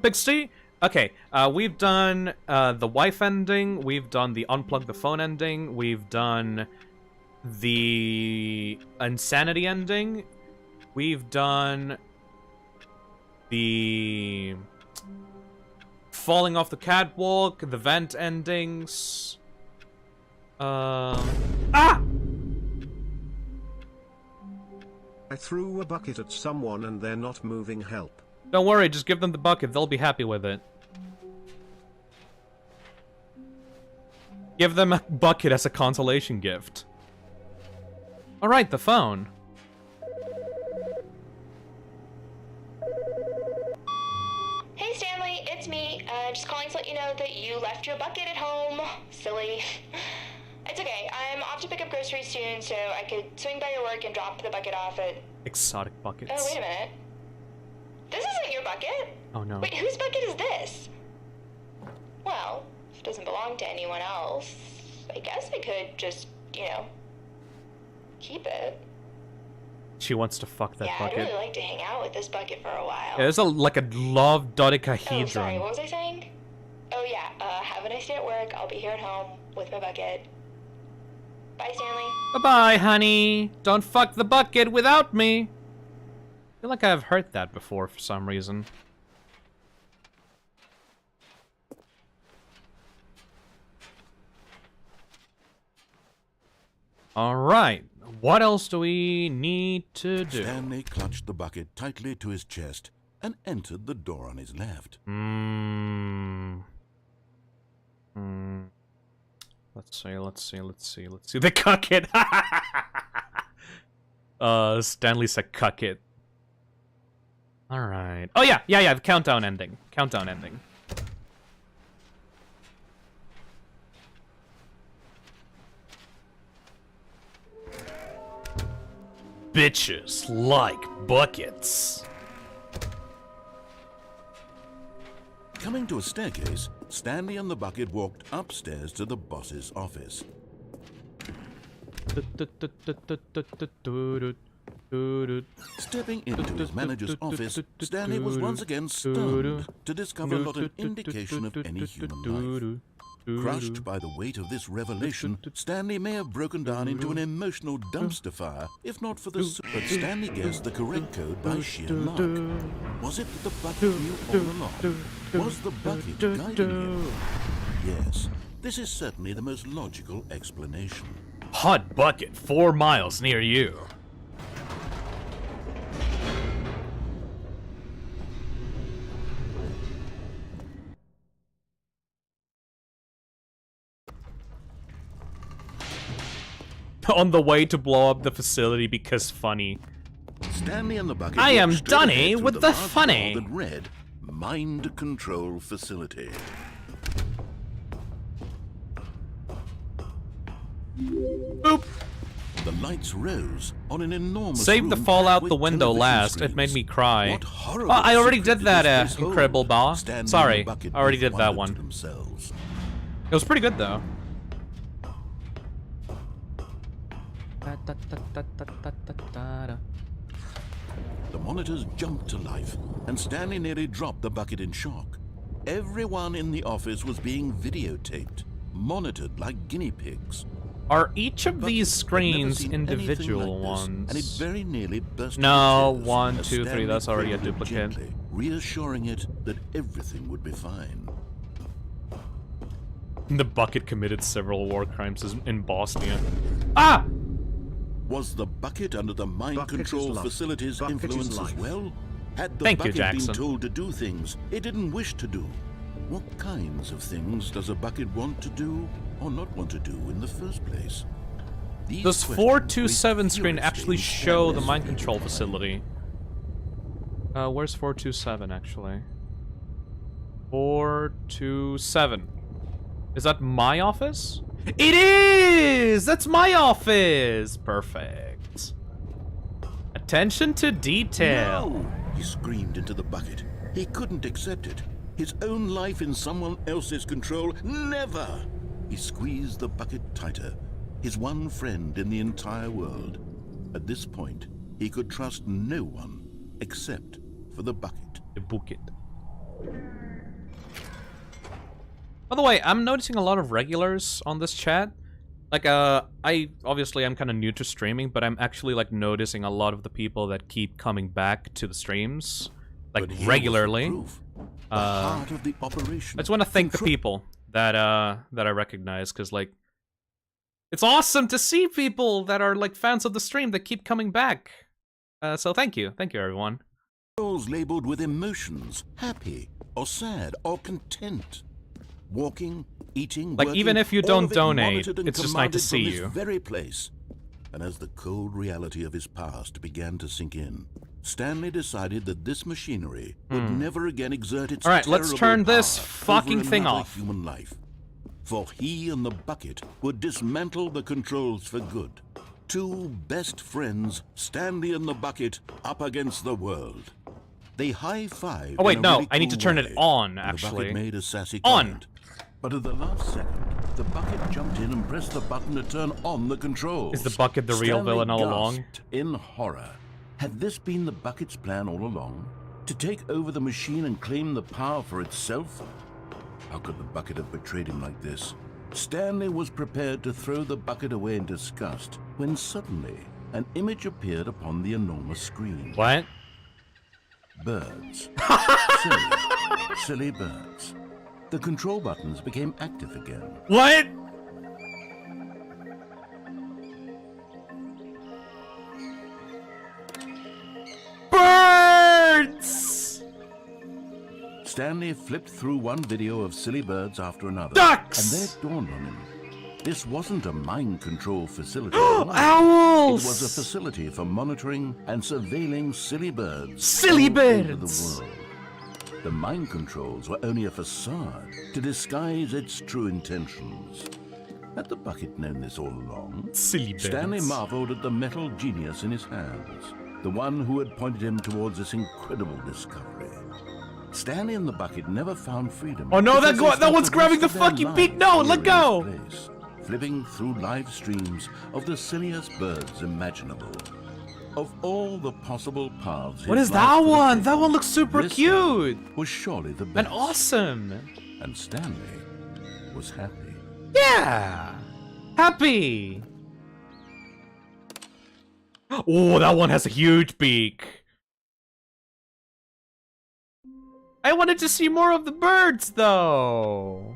Speaker 8: Pixie. Okay, we've done the wife ending. We've done the unplug the phone ending. We've done the insanity ending. We've done the falling off the catwalk, the vent endings. Ah!
Speaker 3: I threw a bucket at someone and they're not moving. Help.
Speaker 8: Don't worry, just give them the bucket. They'll be happy with it. Give them a bucket as a consolation gift. Alright, the phone.
Speaker 12: Hey Stanley, it's me. Just calling to let you know that you left your bucket at home. Silly. It's okay. I'm off to pick up groceries soon, so I could swing by your work and drop the bucket off at...
Speaker 8: Exotic buckets.
Speaker 12: Oh, wait a minute. This isn't your bucket.
Speaker 8: Oh no.
Speaker 12: Wait, whose bucket is this? Well, if it doesn't belong to anyone else, I guess I could just, you know, keep it.
Speaker 8: She wants to fuck that
Speaker 12: yeah,
Speaker 8: bucket.
Speaker 12: I'd really like to hang out with this bucket for a while.
Speaker 8: Yeah, there's like a love dodecahedron.
Speaker 12: Oh, sorry, what was I saying? Oh yeah, have a nice day at work. I'll be here at home with my bucket. Bye, Stanley.
Speaker 8: Bye-bye, honey. Don't fuck the bucket without me. I feel like I've heard that before for some reason. Alright, what else do we need to do?
Speaker 11: Stanley clutched the bucket tightly to his chest and entered the door on his left.
Speaker 8: Let's see. The cucket! Stanley said cucket. Alright. Oh yeah, the countdown ending. Bitches like buckets.
Speaker 11: Coming to a staircase, Stanley and the bucket walked upstairs to the boss's office. Stepping into his manager's office, Stanley was once again stunned to discover not an indication of any human life. Crushed by the weight of this revelation, Stanley may have broken down into an emotional dumpster fire, if not for the... But Stanley guessed the correct code by sheer luck. Was it that the bucket knew all along? Was the bucket guiding him? Yes, this is certainly the most logical explanation.
Speaker 8: Hot bucket 4 miles near you. On the way to blow up the facility because funny.
Speaker 11: Stanley and the bucket.
Speaker 8: I am
Speaker 11: straight
Speaker 8: Dunny
Speaker 11: ahead through
Speaker 8: with the
Speaker 11: large
Speaker 8: funny.
Speaker 11: hall that read Mind Control Facility.
Speaker 8: Boop.
Speaker 1: The lights rose on an enormous
Speaker 8: Save the
Speaker 1: room
Speaker 8: fallout
Speaker 1: with
Speaker 8: the window
Speaker 1: television
Speaker 8: last.
Speaker 1: screens.
Speaker 8: It made me cry.
Speaker 1: What
Speaker 8: Oh,
Speaker 1: horrible
Speaker 8: I already
Speaker 1: secret
Speaker 8: did that,
Speaker 1: this place hold?
Speaker 8: Incredible Ba.
Speaker 1: Stanley
Speaker 8: Sorry,
Speaker 1: and Bucket
Speaker 8: I already
Speaker 1: both
Speaker 8: did that
Speaker 1: wondered to
Speaker 8: one.
Speaker 1: themselves.
Speaker 8: It was pretty good though.
Speaker 1: The monitors jumped to life, and Stanley nearly dropped the bucket in shock. Everyone in the office was being videotaped, monitored like guinea pigs.
Speaker 8: Are each of
Speaker 1: Bucket
Speaker 8: these
Speaker 1: had never
Speaker 8: screens
Speaker 1: seen
Speaker 8: individual
Speaker 1: anything like this,
Speaker 8: ones?
Speaker 1: and it very nearly burst
Speaker 8: No,
Speaker 1: into tears
Speaker 8: 1,
Speaker 1: as
Speaker 8: 2, 3,
Speaker 1: Stanley
Speaker 8: that's already a
Speaker 1: cradled it
Speaker 8: duplicate.
Speaker 1: gently, reassuring it that everything would be fine.
Speaker 8: The bucket committed several war crimes in Bosnia. Ah!
Speaker 1: Was the bucket under the mind
Speaker 3: Bucket is
Speaker 1: control
Speaker 3: life.
Speaker 1: facility's
Speaker 3: Bucket is
Speaker 1: influence as
Speaker 3: life.
Speaker 1: well? Had the
Speaker 8: Thank you,
Speaker 1: bucket
Speaker 8: Jackson.
Speaker 1: been told to do things it didn't wish to do? What kinds of things does a bucket want to do or not want to do in the first place? These
Speaker 8: Does
Speaker 1: questions
Speaker 8: 427
Speaker 1: raised
Speaker 8: screen actually
Speaker 1: furiously
Speaker 8: show the
Speaker 1: Stanley's
Speaker 8: mind control
Speaker 1: mind.
Speaker 8: facility? Where's 427 actually? 427. Is that my office? It is! That's my office! Perfect. Attention to detail.
Speaker 1: No! He screamed into the bucket. He couldn't accept it. His own life in someone else's control. Never! He squeezed the bucket tighter. His one friend in the entire world. At this point, he could trust no one except for the bucket.
Speaker 8: The bucket. By the way, I'm noticing a lot of regulars on this chat. Like, I'm kind of new to streaming, but I'm actually, like, noticing a lot of the people that keep coming back to the streams, like,
Speaker 1: But here was the
Speaker 8: regularly.
Speaker 1: proof. The heart of the operation.
Speaker 8: I just want to thank the people that I recognize, because, like, it's awesome to see people that are, like, fans of the stream that keep coming back. So thank you. Thank you, everyone.
Speaker 1: Controls labeled with emotions, happy, or sad, or content. Walking, eating,
Speaker 8: Like,
Speaker 1: working,
Speaker 8: even if you
Speaker 1: all
Speaker 8: don't
Speaker 1: of it
Speaker 8: donate,
Speaker 1: monitored and
Speaker 8: it's just nice to
Speaker 1: commanded
Speaker 8: see
Speaker 1: from
Speaker 8: you.
Speaker 1: this very place. And as the cold reality of his past began to sink in, Stanley decided that this machinery would never again exert its
Speaker 8: All right, let's
Speaker 1: terrible
Speaker 8: turn this
Speaker 1: power
Speaker 8: fucking
Speaker 1: over
Speaker 8: thing
Speaker 1: another
Speaker 8: off.
Speaker 1: Human life. For he and the bucket would dismantle the controls for good. Two best friends, Stanley and the bucket, up against the world. They high-fived.
Speaker 8: Oh, wait,
Speaker 1: in a
Speaker 8: no,
Speaker 1: really
Speaker 8: I need to
Speaker 1: cool
Speaker 8: turn
Speaker 1: way,
Speaker 8: it on,
Speaker 1: and
Speaker 8: actually.
Speaker 1: The bucket made a sassy
Speaker 8: On.
Speaker 1: comment. But at the last second, the bucket jumped in and pressed the button to turn on the controls.
Speaker 8: Is the bucket the real
Speaker 1: Stanley
Speaker 8: villain all along?
Speaker 1: gasped in horror. Had this been the bucket's plan all along? To take over the machine and claim the power for itself? How could the bucket have betrayed him like this? Stanley was prepared to throw the bucket away in disgust when suddenly an image appeared upon the enormous screen.
Speaker 8: What?
Speaker 1: Birds. Silly birds. The control buttons became active again.
Speaker 8: What? Birds!
Speaker 1: Stanley flipped through one video of silly birds after another.
Speaker 8: Ducks!
Speaker 1: And there dawned on him. This wasn't a mind control facility.
Speaker 8: Owls!
Speaker 1: It was a facility for monitoring and surveilling silly birds.
Speaker 8: Silly
Speaker 1: all over
Speaker 8: birds!
Speaker 1: the world. The mind controls were only a facade to disguise its true intentions. Had the bucket known this all along?
Speaker 8: Silly birds.
Speaker 1: Stanley marveled at the metal genius in his hands, the one who had pointed him towards this incredible discovery. Stanley and the bucket never found freedom.
Speaker 8: Oh no,
Speaker 1: because they
Speaker 8: that
Speaker 1: spent
Speaker 8: one's
Speaker 1: the
Speaker 8: grabbing
Speaker 1: rest
Speaker 8: the
Speaker 1: of their
Speaker 8: fucking beak.
Speaker 1: lives
Speaker 8: No,
Speaker 1: here
Speaker 8: let
Speaker 1: in
Speaker 8: go.
Speaker 1: this place, flipping through live streams of the silliest birds imaginable. Of all the possible paths.
Speaker 8: What
Speaker 1: his
Speaker 8: is
Speaker 1: life
Speaker 8: that
Speaker 1: could have
Speaker 8: one?
Speaker 1: taken,
Speaker 8: That one looks super
Speaker 1: this
Speaker 8: cute.
Speaker 1: was surely the best.
Speaker 8: And awesome.
Speaker 1: And Stanley was happy.
Speaker 8: Yeah. Happy. Oh, that one has a huge beak. I wanted to see more of the birds, though.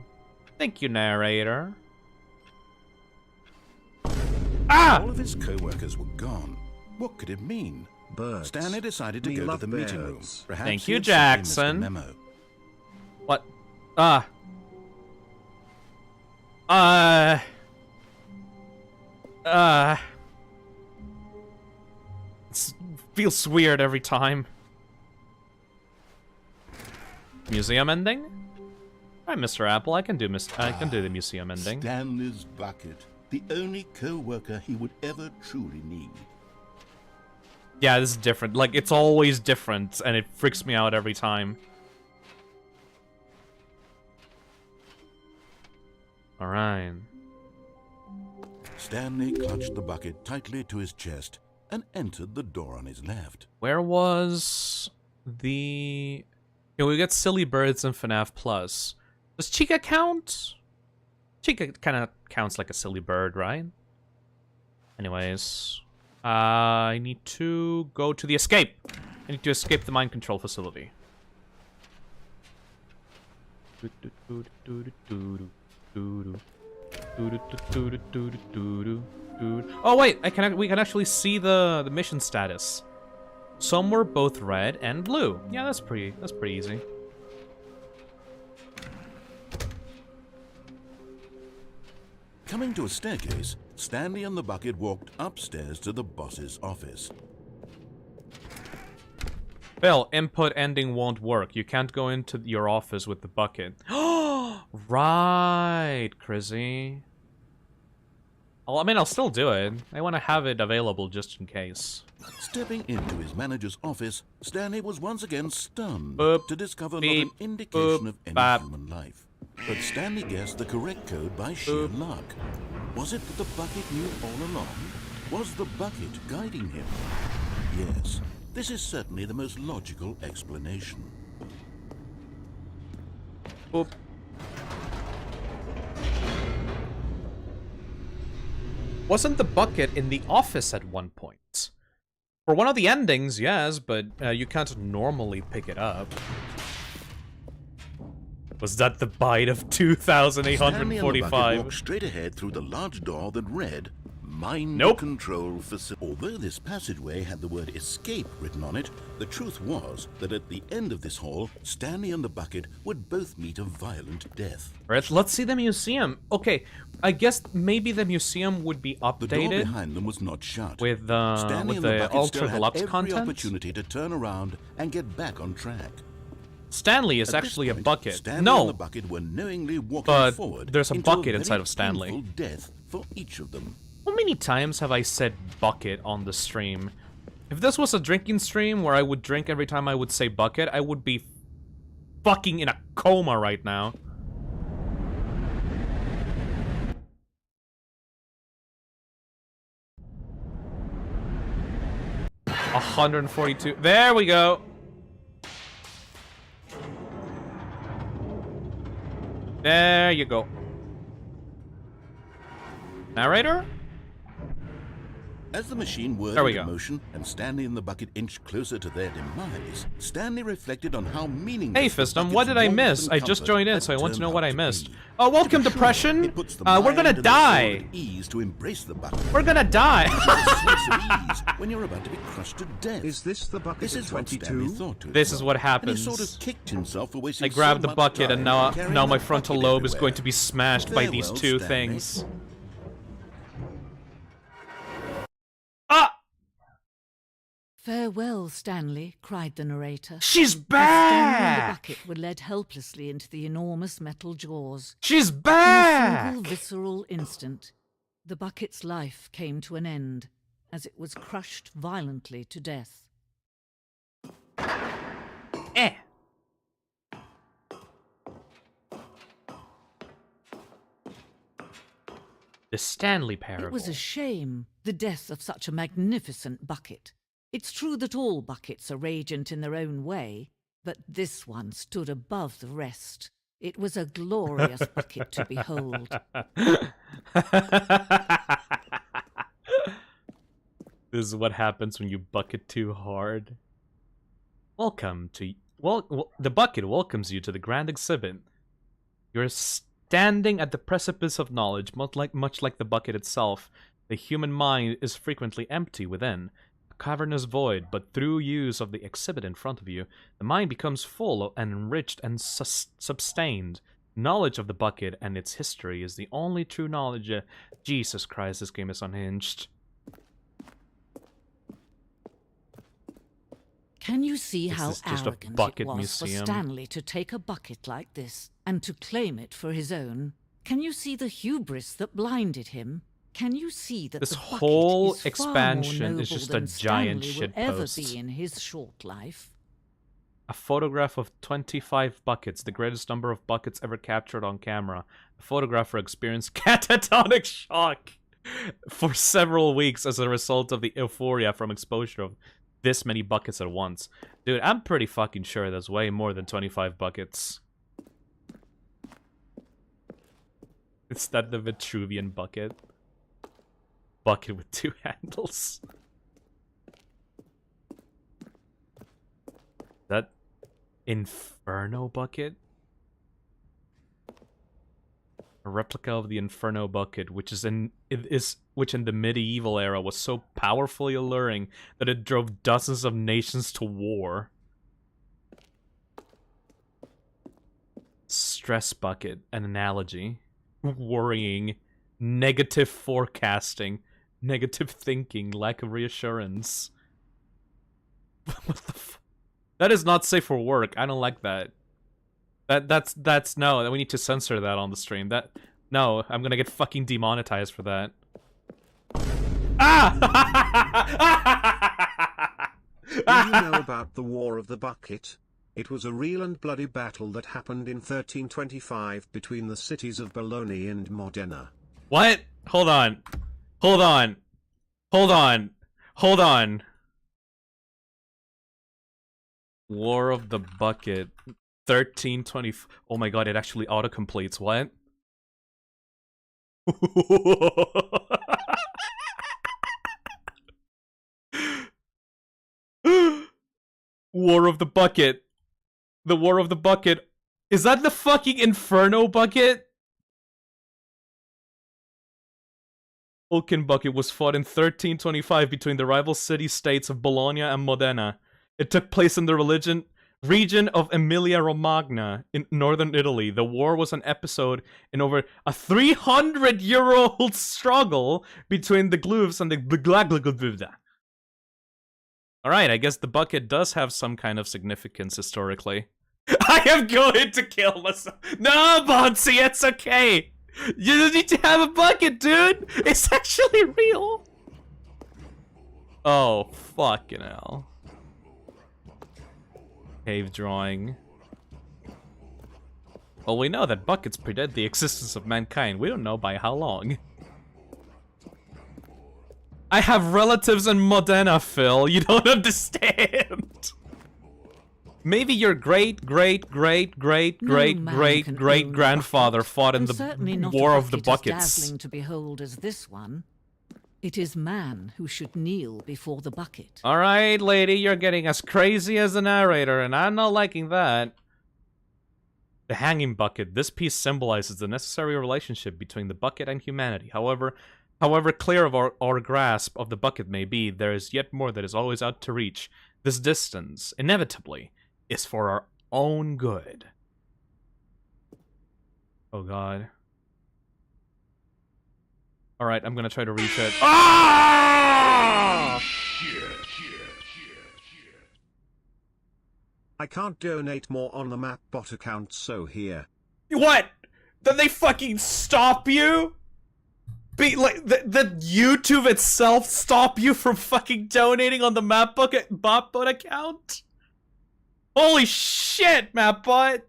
Speaker 8: Thank you, narrator. Ah!
Speaker 1: All of his co-workers were gone. What could it mean?
Speaker 3: Birds.
Speaker 1: Stanley decided to
Speaker 3: We
Speaker 1: go to
Speaker 3: love
Speaker 1: the meeting room.
Speaker 3: birds.
Speaker 1: Perhaps
Speaker 8: Thank
Speaker 1: he
Speaker 8: you,
Speaker 1: had simply missed a
Speaker 8: Jackson.
Speaker 1: memo.
Speaker 8: What? It feels weird every time. Museum ending? Alright, Mr. Apple, I can do the museum ending.
Speaker 1: Stanley's bucket. the only co-worker he would ever truly need.
Speaker 8: Yeah, this is different. Like, it's always different, and it freaks me out every time. Alright.
Speaker 1: Stanley clutched the bucket tightly to his chest and entered the door on his left.
Speaker 8: Where was the... Yeah, we got Silly Birds and FNAF Plus. Does Chica count? Chica kind of counts like a silly bird, right? Anyways... I need to go to the escape. I need to escape the mind control facility. Oh wait, we can actually see the mission status. Some were both red and blue. Yeah, that's pretty easy.
Speaker 1: Coming to a staircase, Stanley and the bucket walked upstairs to the boss's office.
Speaker 8: Bill, input ending won't work. You can't go into your office with the bucket. Right, Chrissy. Well, I mean, I'll still do it. I want to have it available just in case.
Speaker 1: Stepping into his manager's office, Stanley was once again stunned
Speaker 8: Boop,
Speaker 1: to discover
Speaker 8: beep,
Speaker 1: not an indication
Speaker 8: boop,
Speaker 1: of any
Speaker 8: bap.
Speaker 1: human life. But Stanley guessed the correct code by sheer luck. Was it that the bucket knew all along? Was the bucket guiding him? Yes, this is certainly the most logical explanation.
Speaker 8: Boop. Wasn't the bucket in the office at one point? For one of the endings, yes, but you can't normally pick it up. Was that the bite of 2,845?
Speaker 1: Walked straight ahead through the large door that read Mind Control Facility. Although this passageway had the word escape written on it, the truth was that at the end of this hall, Stanley and the bucket would both meet a violent death.
Speaker 8: Right, let's see the museum. Okay, I guess maybe the museum would be updated.
Speaker 1: The door behind them was not shut.
Speaker 8: With
Speaker 1: Stanley and the bucket
Speaker 8: Ultra
Speaker 1: still had
Speaker 8: Deluxe
Speaker 1: every
Speaker 8: content.
Speaker 1: opportunity to turn around and get back on track.
Speaker 8: Stanley is
Speaker 1: At
Speaker 8: actually
Speaker 1: this
Speaker 8: a
Speaker 1: point,
Speaker 8: bucket.
Speaker 1: Stanley
Speaker 8: No,
Speaker 1: and the bucket were knowingly walking
Speaker 8: but
Speaker 1: forward
Speaker 8: there's a
Speaker 1: into
Speaker 8: bucket
Speaker 1: very
Speaker 8: inside of Stanley.
Speaker 1: painful death for each of them.
Speaker 8: How many times have I said bucket on the stream? If this was a drinking stream where I would drink every time I would say bucket, I would be fucking in a coma right now. $142. There we go. There you go. Narrator?
Speaker 1: As the machine whirred into motion and Stanley and the bucket inched closer to their demise, Stanley reflected on how meaningless.
Speaker 8: Hey, Phisnom, what did I miss? I just joined in, so I want to know what I missed. Oh, welcome, Depression. We're gonna die.
Speaker 1: Ease to embrace the bucket.
Speaker 8: We're gonna die.
Speaker 1: When you're about to be crushed to death.
Speaker 3: Is this the bucket
Speaker 1: This is what Stanley thought to
Speaker 8: This is what
Speaker 1: himself, and
Speaker 8: happens.
Speaker 1: he sort of kicked himself for wasting
Speaker 8: I grabbed
Speaker 1: so
Speaker 8: the
Speaker 1: much
Speaker 8: bucket,
Speaker 1: time
Speaker 8: and now
Speaker 1: carrying
Speaker 8: my
Speaker 1: the
Speaker 8: frontal
Speaker 1: bucket
Speaker 8: lobe is
Speaker 1: everywhere.
Speaker 8: going to be smashed by these
Speaker 1: Farewell,
Speaker 8: two
Speaker 1: Stanley.
Speaker 8: things. Ah!
Speaker 13: Farewell, Stanley, cried the narrator.
Speaker 8: She's
Speaker 13: As Stanley and the
Speaker 8: back!
Speaker 13: bucket were led helplessly into the enormous metal jaws.
Speaker 8: She's
Speaker 13: In a
Speaker 8: back!
Speaker 13: single visceral instant, the bucket's life came to an end as it was crushed violently to death.
Speaker 8: Eh. The Stanley Parable.
Speaker 13: It was a shame, the death of such a magnificent bucket. It's true that all buckets are radiant in their own way, but this one stood above the rest. It was a glorious bucket to behold.
Speaker 8: This is what happens when you bucket too hard. Welcome to... Well, the bucket welcomes you to the grand exhibit. You're standing at the precipice of knowledge, much like the bucket itself. The human mind is frequently empty within. A cavernous void, but through use of the exhibit in front of you, the mind becomes full and enriched and sustained. Knowledge of the bucket and its history is the only true knowledge. Jesus Christ, this game is unhinged.
Speaker 13: Can you see
Speaker 8: This
Speaker 13: how
Speaker 8: is just a
Speaker 13: arrogant
Speaker 8: bucket
Speaker 13: it was
Speaker 8: museum.
Speaker 13: for Stanley to take a bucket like this and to claim it for his own? Can you see the hubris that blinded him? Can you see that
Speaker 8: This
Speaker 13: the bucket
Speaker 8: whole
Speaker 13: is far
Speaker 8: expansion
Speaker 13: more noble
Speaker 8: is just a
Speaker 13: than
Speaker 8: giant
Speaker 13: Stanley will ever
Speaker 8: shitpost.
Speaker 13: be in his short life?
Speaker 8: A photograph of 25 buckets, the greatest number of buckets ever captured on camera. The photographer experienced catatonic shock for several weeks as a result of the euphoria from exposure of this many buckets at once. Dude, I'm pretty fucking sure there's way more than 25 buckets. Is that the Vitruvian bucket? Bucket with 2 handles. That Inferno bucket? A replica of the Inferno bucket, which in the medieval era was so powerfully alluring that it drove dozens of nations to war. Stress bucket, an analogy. Worrying, negative forecasting, negative thinking, lack of reassurance. What the f- That is not safe for work. I don't like that. That's no. We need to censor that on the stream. No, I'm gonna get fucking demonetized for that. Ah!
Speaker 3: Do you know about the War of the Bucket? It was a real and bloody battle that happened in 1325 between the cities of Bologna and Modena.
Speaker 8: What? Hold on. Hold on. Hold on. Hold on. War of the Bucket. 1320. Oh my god, it actually autocompletes. What? War of the Bucket. The War of the Bucket. Is that the fucking Inferno bucket? Vulcan bucket was fought in 1325 between the rival city-states of Bologna and Modena. It took place in the region of Emilia-Romagna in northern Italy. The war was an episode in over a 300-year-old struggle between the Gluvs and the Glaglagluvda. Alright, I guess the bucket does have some kind of significance historically. I am going to kill myself. No, Bonzi, it's okay. You don't need to have a bucket, dude. It's actually real. Oh, fucking hell. Cave drawing. Well, we know that buckets predate the existence of mankind. We don't know by how long. I have relatives in Modena, Phil. You don't understand. Maybe your great-great-great-great-great-great-grandfather fought in the War of the Buckets.
Speaker 13: As dazzling to behold as this one. It is man who should kneel before the bucket.
Speaker 8: Alright, lady, you're getting as crazy as the narrator, and I'm not liking that. The hanging bucket. This piece symbolizes the necessary relationship between the bucket and humanity. However clear of our grasp of the bucket may be, there is yet more that is always out to reach. This distance, inevitably, is for our own good. Oh god. Alright, I'm gonna try to reach it. Ah!
Speaker 3: I can't donate more on the Mapbot account, so here.
Speaker 8: What? Then they fucking stop you? The YouTube itself stop you from fucking donating on the Mapbot account? Holy shit, Mapbot!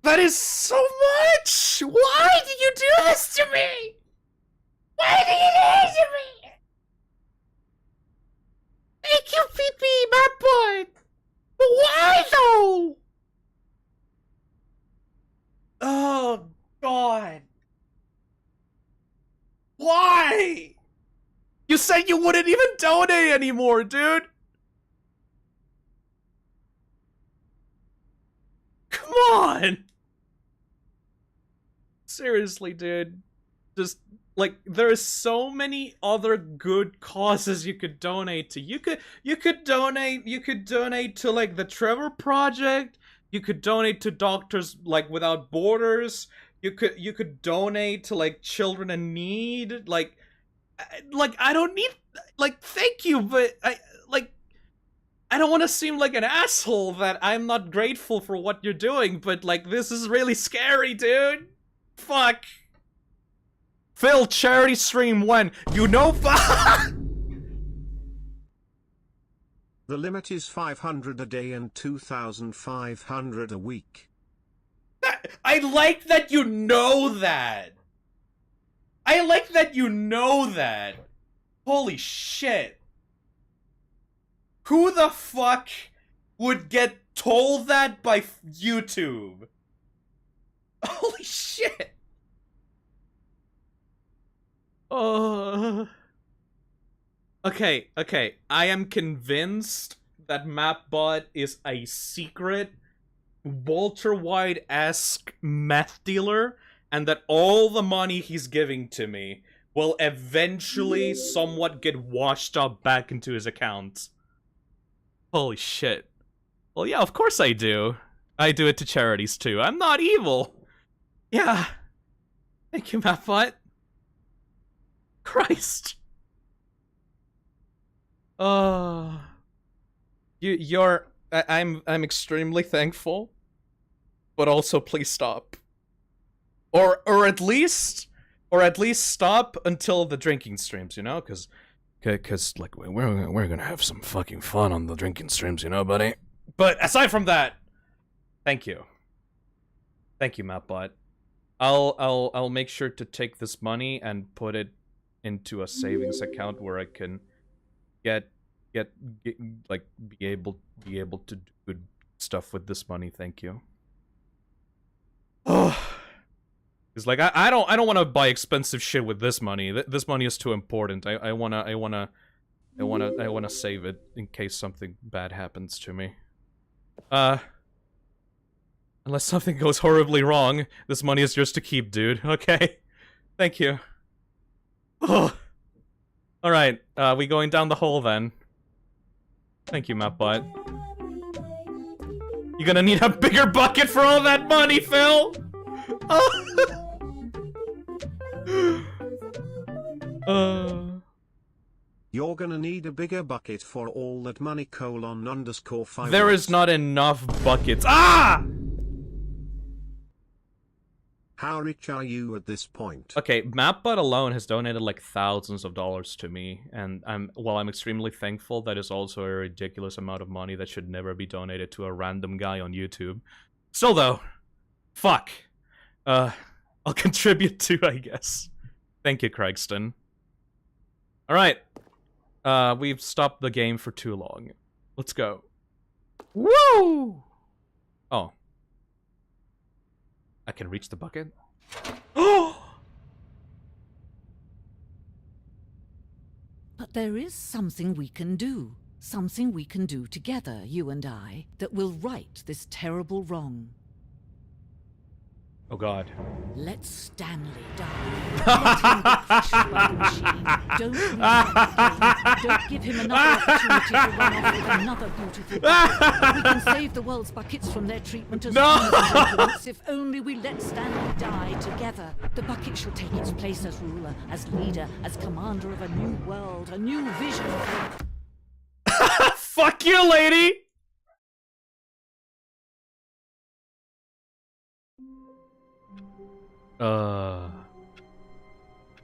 Speaker 8: That is so much! Why did you do this to me? Why did you do this to me? Thank you, PP, Mapbot! But why, though? Oh, God. Why? You said you wouldn't even donate anymore, dude! Come on! Seriously, dude. Just, like, there are so many other good causes you could donate to. You could donate to, like, the Trevor Project. You could donate to Doctors, like, Without Borders. You could donate to, like, children in need. Like, I don't need, like, thank you, but I don't want to seem like an asshole that I'm not grateful for what you're doing, but, like, this is really scary, dude. Fuck. Phil, charity stream when? You know
Speaker 3: The limit is 500 a day and 2,500 a week.
Speaker 8: I like that you know that. I like that you know that. Holy shit. Who the fuck would get told that by YouTube? Holy shit. Okay. I am convinced that MapBot is a secret Walter White-esque meth dealer, and that all the money he's giving to me will eventually somewhat get washed up back into his account. Holy shit. Well, yeah, of course I do. I do it to charities too. I'm not evil. Yeah. Thank you, MapBot. Christ. I'm extremely thankful, but also please stop. Or at least stop until the drinking streams, you know? Cause like we're gonna have some fucking fun on the drinking streams, you know, buddy. But aside from that, thank you, MapBot. I'll make sure to take this money and put it into a savings account where I can get like be able to do good stuff with this money. Thank you. Oh, it's like I don't want to buy expensive shit with this money. This money is too important. I wanna save it in case something bad happens to me. Unless something goes horribly wrong, this money is yours to keep, dude. Okay, thank you. Oh. All right, we going down the hole then. Thank you, MapBot. You're gonna need a bigger bucket for all that money, Phil!
Speaker 3: You're gonna need a bigger bucket for all that money, _5.
Speaker 8: There is not enough buckets. Ah!
Speaker 3: How rich are you at this point?
Speaker 8: Okay, MapBot alone has donated like thousands of dollars to me, and I'm extremely thankful. That is also a ridiculous amount of money that should never be donated to a random guy on YouTube. Still though, fuck. I'll contribute too, I guess. Thank you, Craigston. Alright. We've stopped the game for too long. Let's go. Woo! Oh. I can reach the bucket? Oh!
Speaker 13: But there is something we can do. Something we can do together, you and I, that will right this terrible wrong.
Speaker 8: Oh god.
Speaker 13: Let Stanley die. Let him be crushed by the machine. Don't leave him again. Don't give him another opportunity to run off with another beautiful bucket. We can save the world's buckets from their treatment as humans if only we let Stanley die together. The bucket shall take its place as ruler, as leader, as commander of a new world, a new vision.
Speaker 8: Fuck you, lady!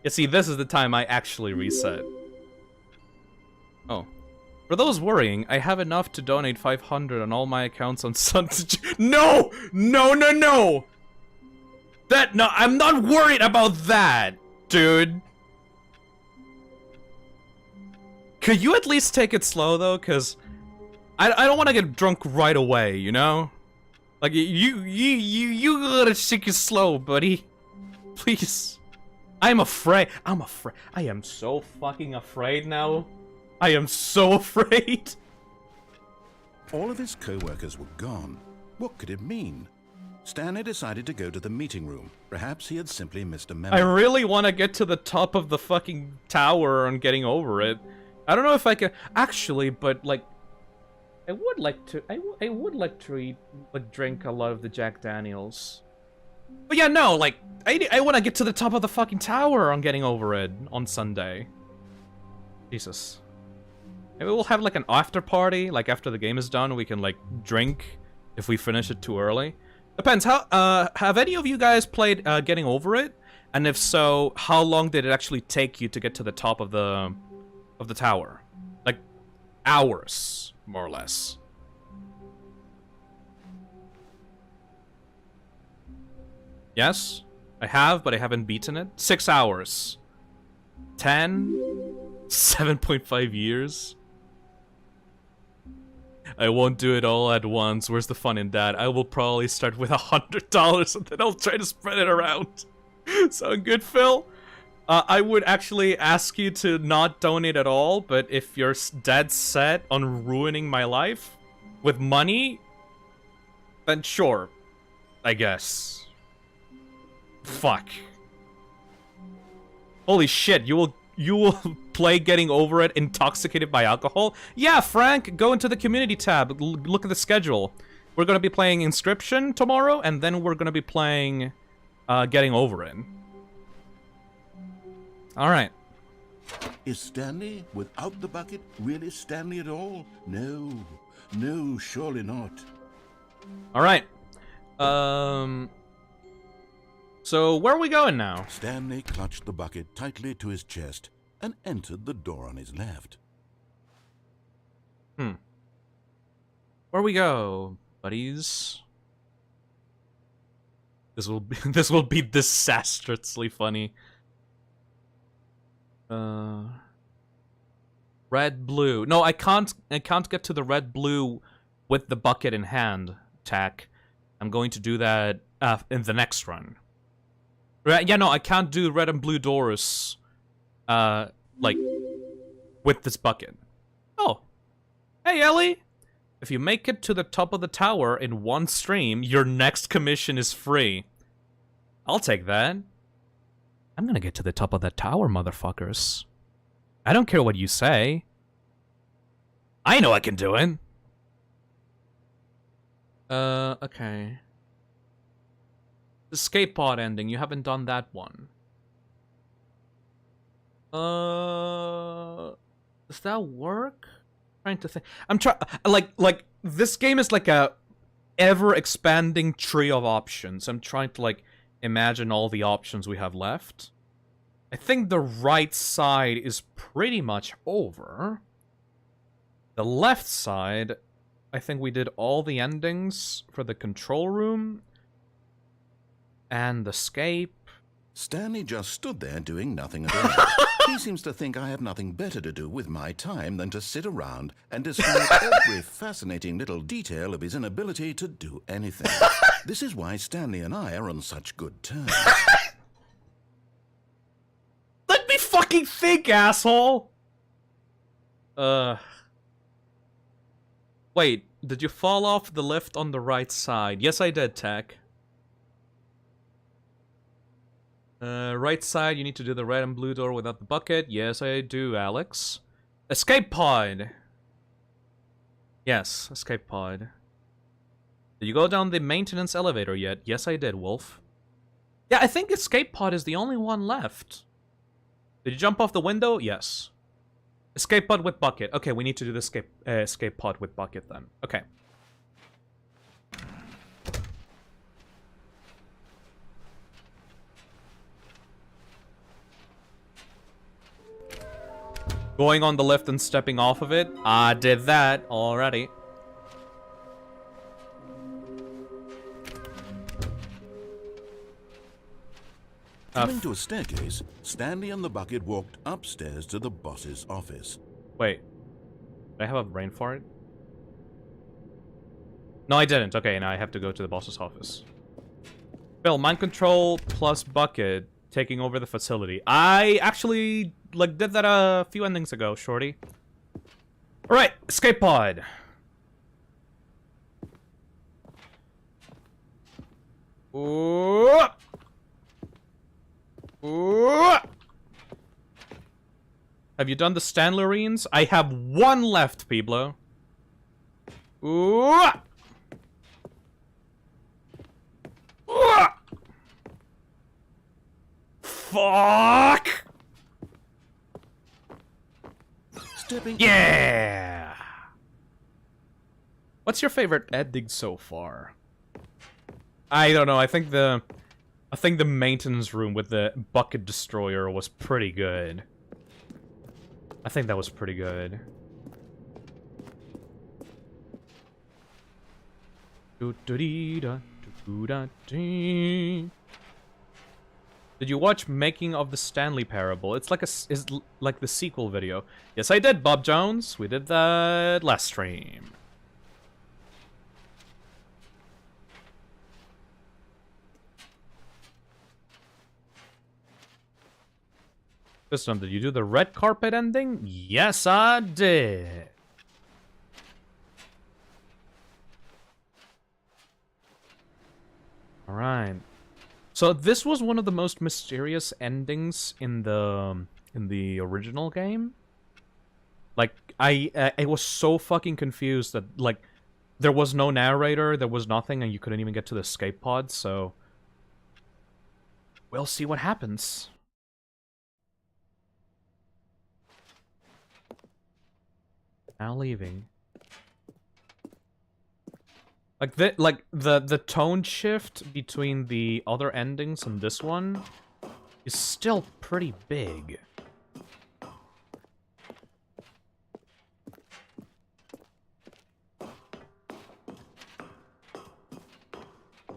Speaker 8: You see, this is the time I actually reset. Oh. For those worrying, I have enough to donate 500 on all my accounts on Sunday. No! No, no, no! No, I'm not worried about that, dude. Could you at least take it slow, though? Because I don't want to get drunk right away, you know? Like, you gotta take it slow, buddy. Please. I'm afraid. I am so fucking afraid now. I am so afraid.
Speaker 1: All of his co-workers were gone. What could it mean? Stanley decided to go to the meeting room. Perhaps he had simply missed a memo.
Speaker 8: I really want to get to the top of the fucking tower and getting over it. I don't know if I can actually, but like, I would like to eat, like, drink a lot of the Jack Daniels. But yeah, no, like, I want to get to the top of the fucking tower on getting over it on Sunday. Jesus. Maybe we'll have like an after party, like after the game is done, we can like drink if we finish it too early. Depends. How have any of you guys played Getting Over It? And if so, how long did it actually take you to get to the top of the tower? Like, hours, more or less. Yes, I have, but I haven't beaten it. 6 hours. 10? 7.5 years? I won't do it all at once. Where's the fun in that? I will probably start with $100 and then I'll try to spread it around. Sound good, Phil? I would actually ask you to not donate at all, but if you're dead set on ruining my life with money, then sure, I guess. Fuck. Holy shit, you will play Getting Over It intoxicated by alcohol? Yeah, Frank, go into the community tab. Look at the schedule. We're going to be playing Inscription tomorrow, and then we're going to be playing Getting Over It. Alright.
Speaker 11: Is Stanley, without the bucket, really Stanley at all? No. No, surely not.
Speaker 8: Alright. So, where are we going now?
Speaker 11: Stanley clutched the bucket tightly to his chest and entered the door on his left.
Speaker 8: Where we go, buddies? This will be disastrously funny. Red, blue. No, I can't get to the red, blue with the bucket in hand, Tack. I'm going to do that in the next run. Yeah, no, I can't do red and blue doors, like, with this bucket. Oh. Hey, Ellie! If you make it to the top of the tower in one stream, your next commission is free. I'll take that. I'm gonna get to the top of that tower, motherfuckers. I don't care what you say. I know I can do it. Okay. Escape pod ending, you haven't done that one. Does that work? I'm trying to think. I'm trying, like, this game is like a ever-expanding tree of options. I'm trying to, like, imagine all the options we have left. I think the right side is pretty much over. The left side, I think we did all the endings for the control room. And escape.
Speaker 1: Stanley just stood there doing nothing at all. He seems to think I have nothing better to do with my time than to sit around and describe every fascinating little detail of his inability to do anything. This is why Stanley and I are on such good terms.
Speaker 8: Let me fucking think, asshole! Wait, did you fall off the lift on the right side? Yes, I did, Tech. Right side, you need to do the red and blue door without the bucket. Yes, I do, Alex. Escape pod! Yes, escape pod. Did you go down the maintenance elevator yet? Yes, I did, Wolf. Yeah, I think escape pod is the only one left. Did you jump off the window? Yes. Escape pod with bucket. Okay, we need to do the escape pod with bucket then. Okay. Going on the lift and stepping off of it. I did that already.
Speaker 11: Coming to a staircase, Stanley and the bucket walked upstairs to the boss's office.
Speaker 8: Wait. Did I have a brain fart? No, I didn't. Okay, now I have to go to the boss's office. Phil, mind control plus bucket taking over the facility. I actually, like, did that a few endings ago, shorty. Alright, escape pod. Ooh. Ooh. Have you done the stanlurines? I have one left, Piblo. Ooh. Ooh. Fuck! Yeah! What's your favorite ending so far? I don't know, I think the I think the maintenance room with the bucket destroyer was pretty good. I think that was pretty good. Did you watch Making of the Stanley Parable? It's like like the sequel video. Yes, I did, Bob Jones. We did that last stream. Phisnom, did you do the red carpet ending? Yes, I did. All right. So this was one of the most mysterious endings in the original game. Like I was so fucking confused that like there was no narrator, there was nothing, and you couldn't even get to the escape pod. So we'll see what happens. Now leaving. Like the tone shift between the other endings and this one is still pretty big.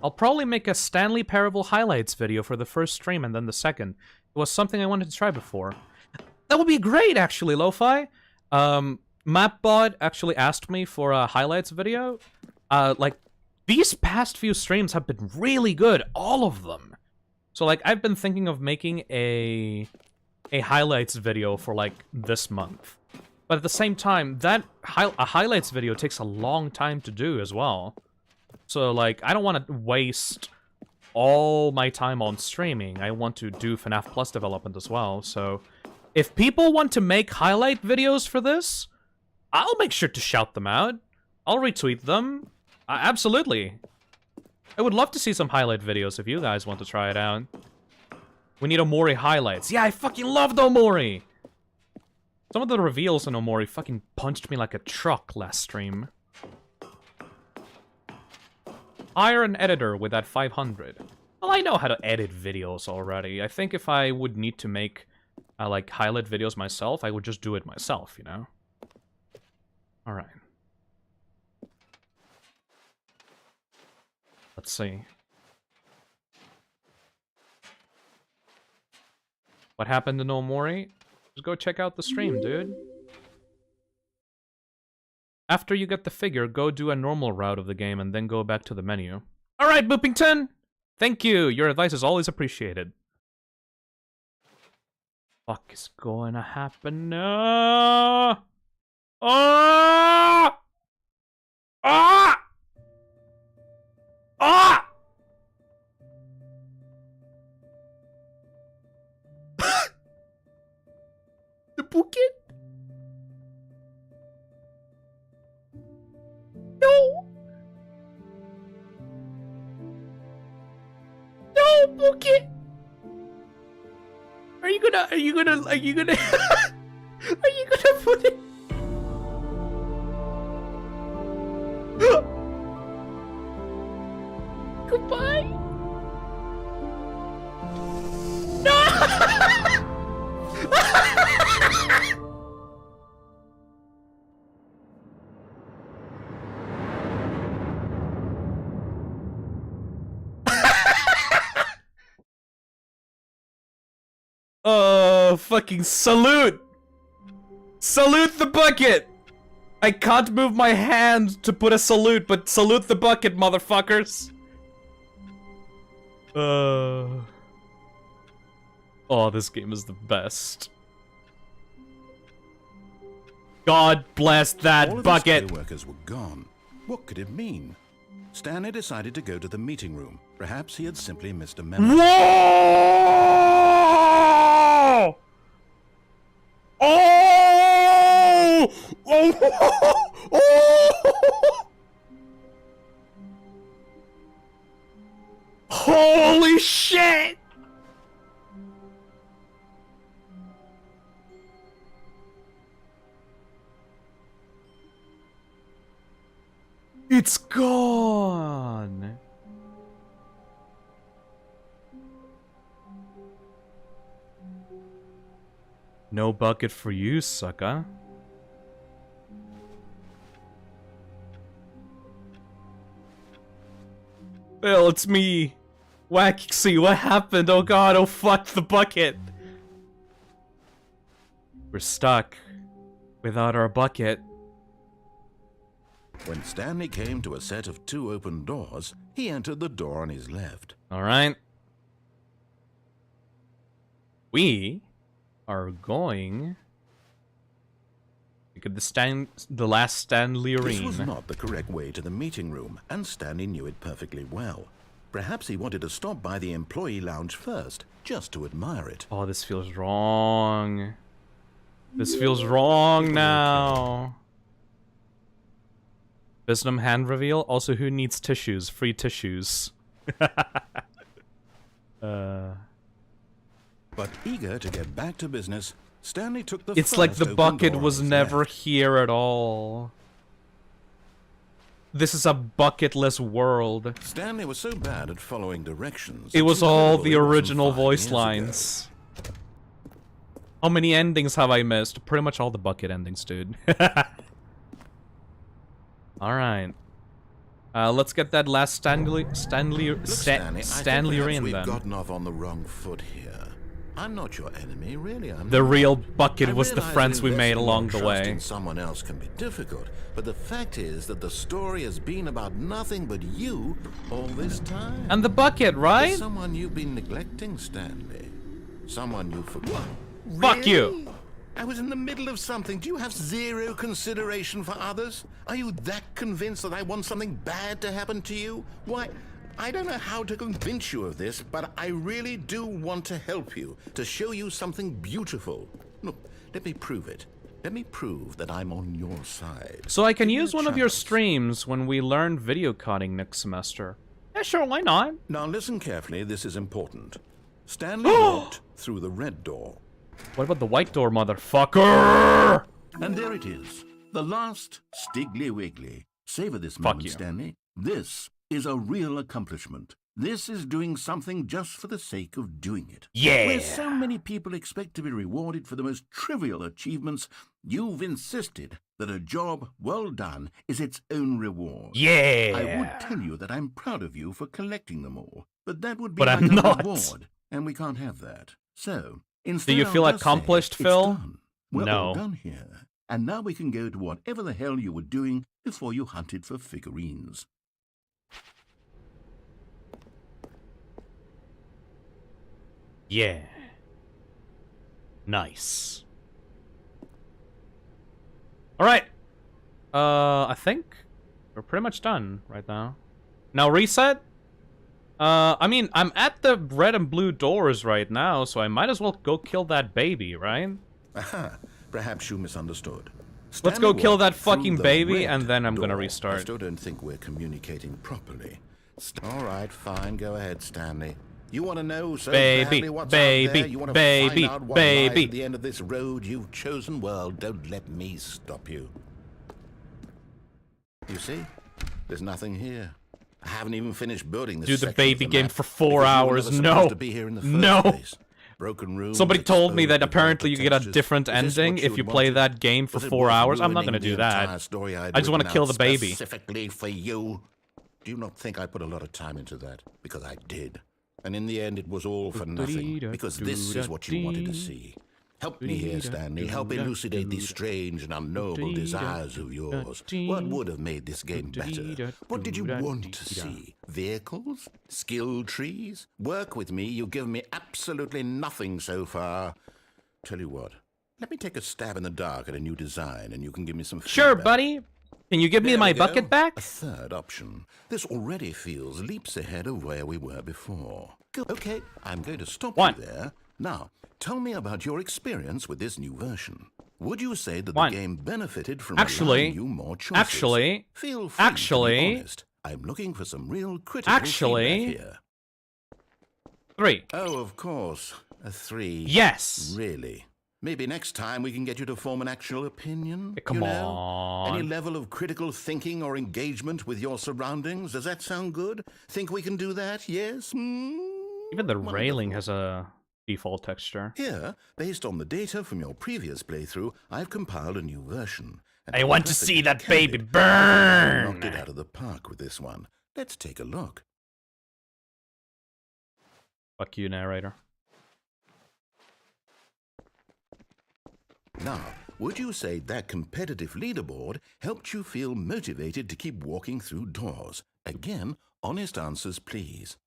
Speaker 8: I'll probably make a Stanley Parable highlights video for the first stream and then the second. It was something I wanted to try before. That would be great, actually, Lo-Fi. Mapbot actually asked me for a highlights video. Like, these past few streams have been really good, all of them. So, like, I've been thinking of making a highlights video for, like, this month. But at the same time, a highlights video takes a long time to do as well. So, like, I don't want to waste all my time on streaming. I want to do FNAF Plus development as well. So, if people want to make highlight videos for this, I'll make sure to shout them out. I'll retweet them. Absolutely. I would love to see some highlight videos if you guys want to try it out. We need Omori highlights. Yeah, I fucking loved Omori! Some of the reveals in Omori fucking punched me like a truck last stream. Hire an editor with that 500. Well, I know how to edit videos already. I think if I would need to make, like, highlight videos myself, I would just do it myself, you know? Alright. Let's see. What happened to Omori? Just go check out the stream, dude. After you get the figure, go do a normal route of the game and then go back to the menu. Alright, Boopington! Thank you! Your advice is always appreciated. Fuck is going to happen now? Ah! Ah! Ah! The bucket? No! No, bucket! Are you gonna are you gonna put it? Goodbye. No! Oh, fucking salute! Salute the bucket! I can't move my hand to put a salute, but salute the bucket, motherfuckers! Oh, this game is the best. God bless that
Speaker 1: All of
Speaker 8: bucket!
Speaker 1: his workers were gone. What could it mean? Stanley decided to go to the meeting room. Perhaps he had simply missed a memo.
Speaker 8: Whoa! Oh! Oh! Holy shit! It's gone. No bucket for you, sucker. Bill, it's me. Waxy, what happened? Oh god, oh fuck the bucket. We're stuck without our bucket.
Speaker 1: When Stanley came to a set of 2 open doors, he entered the door on his left.
Speaker 8: Alright. We are going to get the last Stanlurine.
Speaker 1: This was not the correct way to the meeting room, and Stanley knew it perfectly well. Perhaps he wanted to stop by the employee lounge first, just to admire it.
Speaker 8: Oh, this feels wrong. This feels wrong now. Phisnom hand reveal. Also, who needs tissues? Free tissues.
Speaker 1: But eager to get back to business, Stanley took the
Speaker 8: It's like the
Speaker 1: first open
Speaker 8: bucket
Speaker 1: door
Speaker 8: was
Speaker 1: on his
Speaker 8: never
Speaker 1: left.
Speaker 8: here at all. This is a bucketless world.
Speaker 1: Stanley was so bad at following directions.
Speaker 8: It was
Speaker 1: he
Speaker 8: all
Speaker 1: literally
Speaker 8: the
Speaker 1: wasn't
Speaker 8: original
Speaker 1: 5
Speaker 8: voice
Speaker 1: years ago.
Speaker 8: lines. How many endings have I missed? Pretty much all the bucket endings, dude. Alright. Let's get that last Stanley
Speaker 1: Look, Stanley, I think
Speaker 8: Stanlurine
Speaker 1: perhaps we've
Speaker 8: then.
Speaker 1: gotten off on the wrong foot here. I'm not your enemy, really. I'm
Speaker 8: The
Speaker 1: not.
Speaker 8: real bucket
Speaker 1: I
Speaker 8: was the
Speaker 1: realize
Speaker 8: friends we made
Speaker 1: investing
Speaker 8: along
Speaker 1: your
Speaker 8: the
Speaker 1: trust
Speaker 8: way.
Speaker 1: in someone else can be difficult, but the fact is that the story has been about nothing but you all this time.
Speaker 8: And the bucket, right?
Speaker 1: There's someone you've been neglecting, Stanley. Someone you forgot.
Speaker 8: Fuck you.
Speaker 1: I was in the middle of something. Do you have 0 consideration for others? Are you that convinced that I want something bad to happen to you? Why, I don't know how to convince you of this, but I really do want to help you, to show you something beautiful. Look, let me prove it. Let me prove that I'm on your side.
Speaker 8: So I can
Speaker 1: Give me
Speaker 8: use
Speaker 1: a
Speaker 8: one of your
Speaker 1: chance.
Speaker 8: streams when we learn video coding next semester. Yeah, sure, why not?
Speaker 1: Now listen carefully, this is important. Stanley walked through the red door.
Speaker 8: What about the white door, motherfucker?
Speaker 11: And there it is. The last Stiggly Wiggly. Savor this
Speaker 8: Fuck
Speaker 11: moment,
Speaker 8: you.
Speaker 11: Stanley. This is a real accomplishment. This is doing something just for the sake of doing it.
Speaker 8: Yeah.
Speaker 11: Where so many people expect to be rewarded for the most trivial achievements, you've insisted that a job well done is its own reward.
Speaker 8: Yeah.
Speaker 11: I would tell you that I'm proud of you for collecting them all, but that would be
Speaker 8: But
Speaker 11: like
Speaker 8: I'm
Speaker 11: a
Speaker 8: not.
Speaker 11: reward, and we can't have that. So,
Speaker 8: Do
Speaker 11: instead
Speaker 8: you feel
Speaker 11: I'll just say,
Speaker 8: accomplished,
Speaker 11: "It's
Speaker 8: Phil?
Speaker 11: done. We're
Speaker 8: No.
Speaker 11: all done here. And now we can go to whatever the hell you were doing before you hunted for figurines."
Speaker 8: Yeah. Nice. Alright. I think we're pretty much done right now. Now reset? I mean, I'm at the red and blue doors right now, so I might as well go kill that baby, right?
Speaker 1: Aha, perhaps you misunderstood.
Speaker 8: Let's go
Speaker 1: Stanley
Speaker 8: kill
Speaker 1: walked
Speaker 8: that
Speaker 1: through
Speaker 8: fucking
Speaker 1: the
Speaker 8: baby,
Speaker 1: red
Speaker 8: and then I'm gonna
Speaker 1: door.
Speaker 8: restart.
Speaker 1: I still don't think we're communicating properly. All right, fine, go ahead, Stanley. You want to know so
Speaker 8: Baby,
Speaker 1: badly what's
Speaker 8: baby,
Speaker 1: out there? You want to
Speaker 8: baby,
Speaker 1: find out what lies
Speaker 8: baby.
Speaker 1: at the end of this road you've chosen? Well, don't let me stop you. You see? There's nothing here. I haven't even finished building this
Speaker 8: Do the
Speaker 1: section of
Speaker 8: baby game
Speaker 1: map
Speaker 8: for 4
Speaker 1: because you were
Speaker 8: hours.
Speaker 1: never
Speaker 8: No.
Speaker 1: supposed to be here in the first
Speaker 8: No.
Speaker 1: place. Broken rooms,
Speaker 8: Somebody told me that
Speaker 1: exposed
Speaker 8: apparently you get a
Speaker 1: textures.
Speaker 8: different
Speaker 1: Is this
Speaker 8: ending
Speaker 1: what
Speaker 8: if you
Speaker 1: would
Speaker 8: play
Speaker 1: wanted?
Speaker 8: that game for
Speaker 1: Was it
Speaker 8: 4
Speaker 1: worth
Speaker 8: hours. I'm not
Speaker 1: ruining
Speaker 8: gonna do
Speaker 1: the
Speaker 8: that.
Speaker 1: entire story I'd
Speaker 8: I just want to
Speaker 1: written
Speaker 8: kill
Speaker 1: out
Speaker 8: the baby.
Speaker 1: Specifically for you. Do you not think I put a lot of time into that? Because I did. And in the end, it was all for nothing. Because this is what you wanted to see. Help me here, Stanley. Help elucidate these strange and unknowable desires of yours. What would have made this game better? What did you want to see? Vehicles? Skill trees? Work with me. You've given me absolutely nothing so far. Tell you what. Let me take a stab in the dark at a new design, and you can give me some feedback.
Speaker 8: Sure, buddy. Can you give me
Speaker 1: There
Speaker 8: my
Speaker 1: we go.
Speaker 8: bucket back?
Speaker 1: A third option. This already feels leaps ahead of where we were before. Good. Okay, I'm going to stop you there. Now, tell me about your experience with this new version. Would you say that the game benefited from allowing you more choices? Feel free to be honest. I'm looking for some real critical feedback here.
Speaker 8: 3.
Speaker 1: Oh, of course. A 3.
Speaker 8: Yes.
Speaker 1: Really? Maybe next time we can get you to form an actual opinion.
Speaker 8: Come
Speaker 1: you know?
Speaker 8: on.
Speaker 1: Any level of critical thinking or engagement with your surroundings. Does that sound good? Think we can do that? Yes?
Speaker 8: Even the railing has a default texture.
Speaker 1: Here, based on the data from your previous playthrough, I've compiled a new version. And
Speaker 8: I want to see that baby
Speaker 1: I
Speaker 8: burn!
Speaker 1: knocked it out of the park with this one. Let's take a look.
Speaker 8: Fuck you, narrator.
Speaker 1: Now, would you say that competitive leaderboard helped you feel motivated to keep walking through doors? Again, honest answers, please.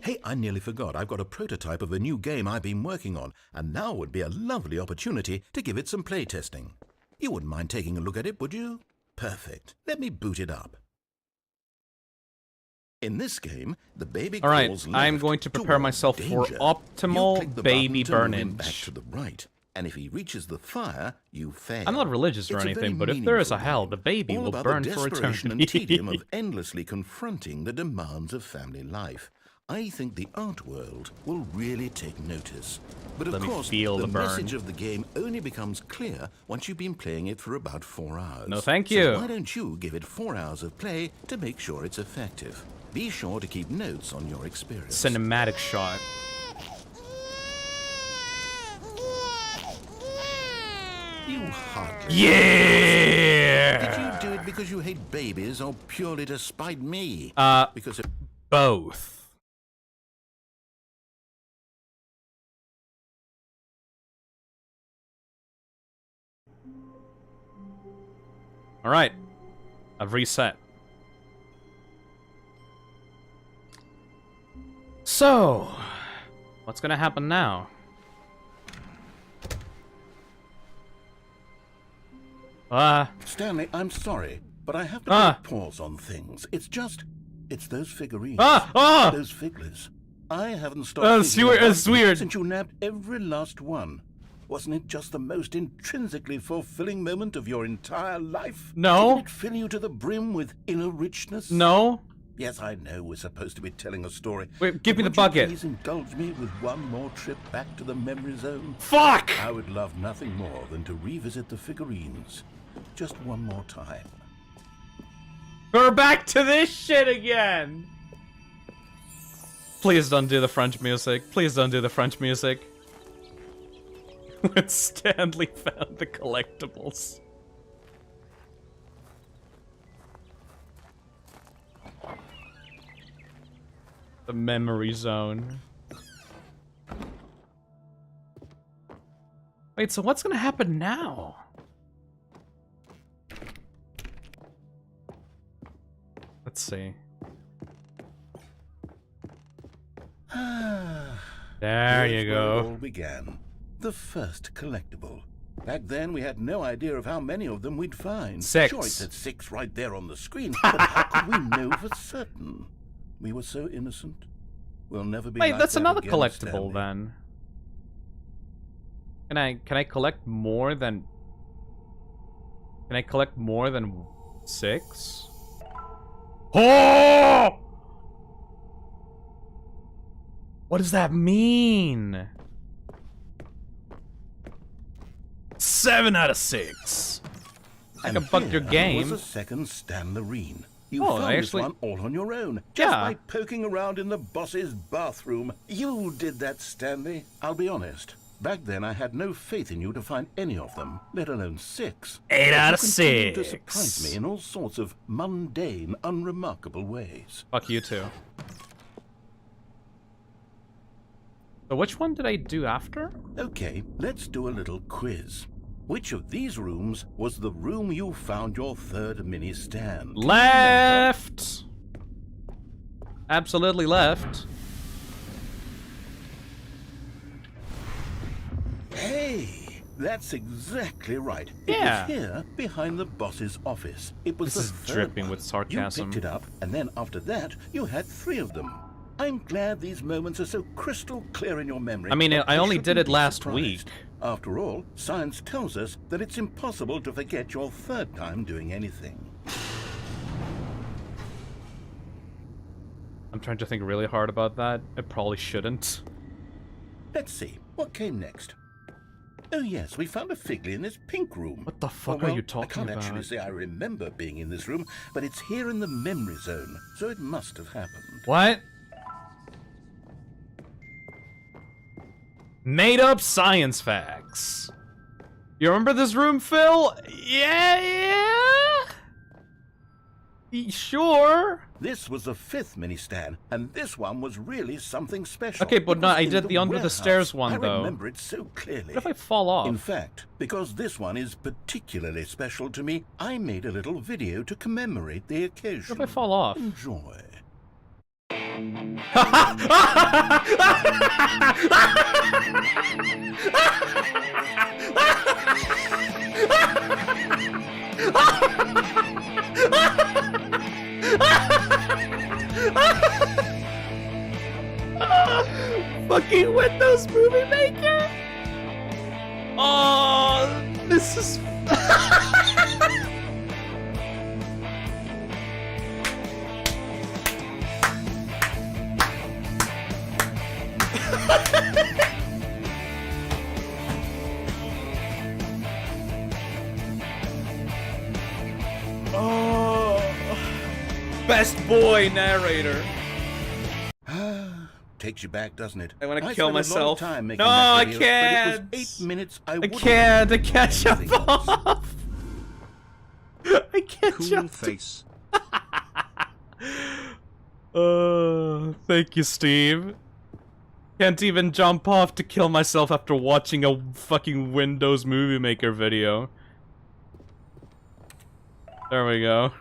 Speaker 1: Hey, I nearly forgot. I've got a prototype of a new game I've been working on, and now would be a lovely opportunity to give it some playtesting. You wouldn't mind taking a look at it, would you? Perfect. Let me boot it up. In this game, the baby crawls left.
Speaker 8: I'm going to prepare myself for optimal baby burnage.
Speaker 1: Back to the right, and if he reaches the fire, you fail.
Speaker 8: I'm not religious or anything, but if there is a hell, the baby will burn for eternity.
Speaker 1: And tedium of endlessly confronting the demands of family life. I think the art world will really take notice. But of course, the message of the game only becomes clear once you've been playing it for about 4 hours.
Speaker 8: No, thank you.
Speaker 1: So why don't you give it 4 hours of play to make sure it's effective? Be sure to keep notes on your experience.
Speaker 8: Cinematic shot.
Speaker 1: You heartless.
Speaker 8: Yeah!
Speaker 1: Did you do it because you hate babies or purely to spite me? Because
Speaker 8: both. All right. I've reset. So, what's gonna happen now?
Speaker 1: Stanley, I'm sorry, but I have to put a pause on things. It's those figurines. Those figglers. I haven't stopped thinking about them since you nabbed every last one. Wasn't it just the most intrinsically fulfilling moment of your entire life?
Speaker 8: No.
Speaker 1: Didn't it fill you to the brim with inner richness?
Speaker 8: No.
Speaker 1: Yes, I know we're supposed to be telling a story.
Speaker 8: Wait, give me the bucket.
Speaker 1: Please indulge me with one more trip back to the memory zone.
Speaker 8: Fuck!
Speaker 1: I would love nothing more than to revisit the figurines. Just one more time.
Speaker 8: We're back to this shit again! Please don't do the French music. Please don't do the French music. When Stanley found the collectibles. The memory zone. Wait, so what's gonna happen now? Let's see. There you go.
Speaker 1: Where it all began. The first collectible. Back then, we had no idea of how many of them we'd find.
Speaker 8: 6.
Speaker 1: Sure, it said 6 right there on the screen, but how could we know for certain? We were so innocent. We'll never be.
Speaker 8: Wait,
Speaker 1: like
Speaker 8: that's
Speaker 1: that
Speaker 8: another
Speaker 1: again,
Speaker 8: collectible
Speaker 1: Stanley.
Speaker 8: then. Can I collect more than? Can I collect more than 6? Oh! What does that mean? 7 out of 6. I can fuck your game.
Speaker 1: Was a second stanlurine. You
Speaker 8: Oh,
Speaker 1: found
Speaker 8: actually-
Speaker 1: this one all on your own, just
Speaker 8: Yeah.
Speaker 1: by poking around in the boss's bathroom. You did that, Stanley. I'll be honest. Back then, I had no faith in you to find any of them, let alone 6.
Speaker 8: 8 out of
Speaker 1: You continued to
Speaker 8: 6.
Speaker 1: surprise me in all sorts of mundane, unremarkable ways.
Speaker 8: Fuck you too. So which one did I do after?
Speaker 1: Okay, let's do a little quiz. Which of these rooms was the room you found your third mini stand?
Speaker 8: Left. Absolutely left.
Speaker 1: Hey, that's exactly right.
Speaker 8: Yeah.
Speaker 1: It was here, behind the boss's office. It was
Speaker 8: This
Speaker 1: the
Speaker 8: is
Speaker 1: third
Speaker 8: dripping
Speaker 1: one.
Speaker 8: with sarcasm.
Speaker 1: You picked it up, and then after that, you had 3 of them. I'm glad these moments are so crystal clear in your memory.
Speaker 8: I mean,
Speaker 1: but
Speaker 8: I
Speaker 1: you
Speaker 8: only
Speaker 1: shouldn't
Speaker 8: did it
Speaker 1: be
Speaker 8: last
Speaker 1: surprised.
Speaker 8: week.
Speaker 1: After all, science tells us that it's impossible to forget your third time doing anything.
Speaker 8: I'm trying to think really hard about that. I probably shouldn't.
Speaker 1: Let's see, what came next? Oh yes, we found a figley in this pink room.
Speaker 8: What the fuck
Speaker 1: well,
Speaker 8: are you talking
Speaker 1: I can't
Speaker 8: about?
Speaker 1: actually say I remember being in this room, but it's here in the memory zone, so it must have happened.
Speaker 8: What? Made up science facts. You remember this room, Phil? Yeah? Sure.
Speaker 11: This was the 5th mini-Stan, and this one was really something special.
Speaker 8: Okay, but no, I did the under the
Speaker 11: warehouse.
Speaker 8: stairs one, though.
Speaker 11: I remember it so clearly.
Speaker 8: What if I fall off?
Speaker 11: In fact, because this one is particularly special to me, I made a little video to commemorate the occasion.
Speaker 8: What if I fall off?
Speaker 11: Enjoy.
Speaker 8: Fucking Windows Movie Maker! Oh, this is... Oh, best boy narrator.
Speaker 11: Takes you back, doesn't it?
Speaker 8: I want to
Speaker 11: I
Speaker 8: kill
Speaker 11: spent a lot of
Speaker 8: myself.
Speaker 11: time making
Speaker 8: No,
Speaker 11: that
Speaker 8: I
Speaker 11: video,
Speaker 8: can't.
Speaker 11: But it was 8 minutes. I
Speaker 8: can't jump off. I can't
Speaker 3: Cool
Speaker 8: jump.
Speaker 3: face.
Speaker 8: Thank you, Steve. Can't even jump off to kill myself after watching a fucking Windows Movie Maker video. There we go.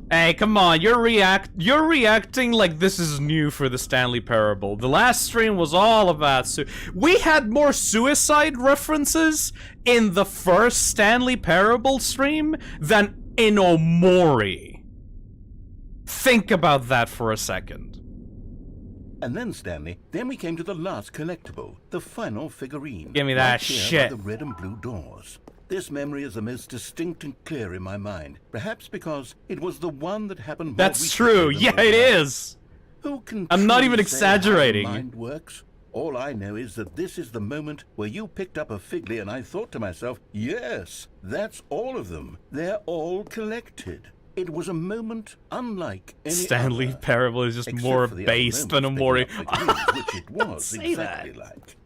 Speaker 8: Hey, come on, you're reacting like this is new for the Stanley Parable. The last stream was all about we had more suicide references in the first Stanley Parable stream than in Omori. Think about that for a second.
Speaker 11: And then, Stanley, then we came to the last collectible, the final figurine.
Speaker 8: Give me that
Speaker 11: right here
Speaker 8: shit.
Speaker 11: by the red and blue doors. This memory is the most distinct and clear in my mind, perhaps because it was the one that happened more
Speaker 8: That's
Speaker 11: recently
Speaker 8: true.
Speaker 11: than
Speaker 8: Yeah,
Speaker 11: most
Speaker 8: it
Speaker 11: others.
Speaker 8: is.
Speaker 11: Who can
Speaker 8: I'm not
Speaker 11: truly
Speaker 8: even
Speaker 11: say how the
Speaker 8: exaggerating.
Speaker 11: mind works? All I know is that this is the moment where you picked up a Figley and I thought to myself, yes, that's all of them. They're all collected. It was a moment unlike any
Speaker 8: Stanley
Speaker 11: other.
Speaker 8: Parable is just
Speaker 11: Except
Speaker 8: more
Speaker 11: for the
Speaker 8: based
Speaker 11: other
Speaker 8: than
Speaker 11: moments
Speaker 8: Omori.
Speaker 11: picking up figurines, which it was
Speaker 8: Say
Speaker 11: exactly
Speaker 8: that.
Speaker 11: like.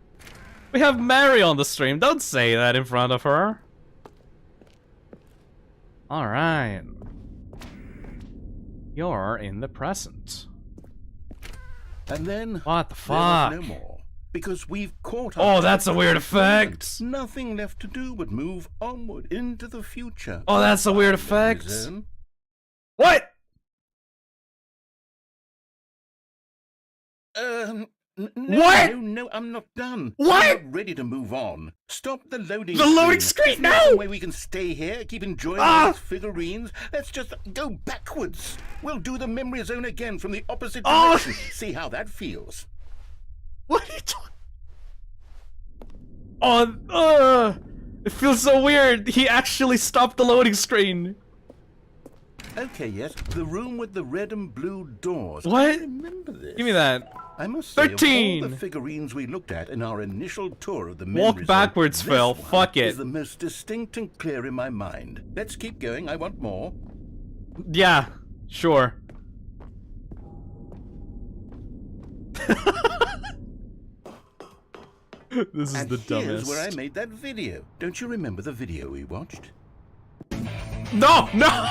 Speaker 8: We have Mary on the stream. Don't say that in front of her. Alright. You're in the present.
Speaker 11: And then
Speaker 8: What the
Speaker 11: there was
Speaker 8: fuck?
Speaker 11: no more. Because we've caught up.
Speaker 8: Oh, that's a
Speaker 11: to
Speaker 8: weird
Speaker 11: the present.
Speaker 8: effect.
Speaker 11: Nothing left to do but move onward into the future.
Speaker 8: Oh, that's a weird
Speaker 11: Find
Speaker 8: effect.
Speaker 11: his own.
Speaker 8: What?
Speaker 11: No,
Speaker 8: What?
Speaker 11: No, I'm not done.
Speaker 8: What?
Speaker 11: I'm not ready to move on. Stop the loading
Speaker 8: The loading screen,
Speaker 11: There's no
Speaker 8: no!
Speaker 11: way we can stay here, keep enjoying
Speaker 8: Ah!
Speaker 11: these figurines. Let's just go backwards. We'll do the memory zone again from the opposite
Speaker 8: Oh!
Speaker 11: direction. See how that feels.
Speaker 8: What are you talking? Oh, it feels so weird. He actually stopped the loading screen.
Speaker 11: Okay, yes, the room with the red and blue doors.
Speaker 8: What?
Speaker 11: I remember this.
Speaker 8: Give me that.
Speaker 11: I must say,
Speaker 8: 13.
Speaker 11: of all the figurines we looked at in our initial tour of the
Speaker 8: Walk
Speaker 11: memory zone,
Speaker 8: backwards,
Speaker 11: this
Speaker 8: Phil.
Speaker 11: one
Speaker 8: Fuck it.
Speaker 11: is the most distinct and clear in my mind. Let's keep going. I want more.
Speaker 8: Yeah, sure. This is
Speaker 11: And
Speaker 8: the
Speaker 11: here's
Speaker 8: dumbest.
Speaker 11: where I made that video. Don't you remember the video we watched?
Speaker 8: No, no.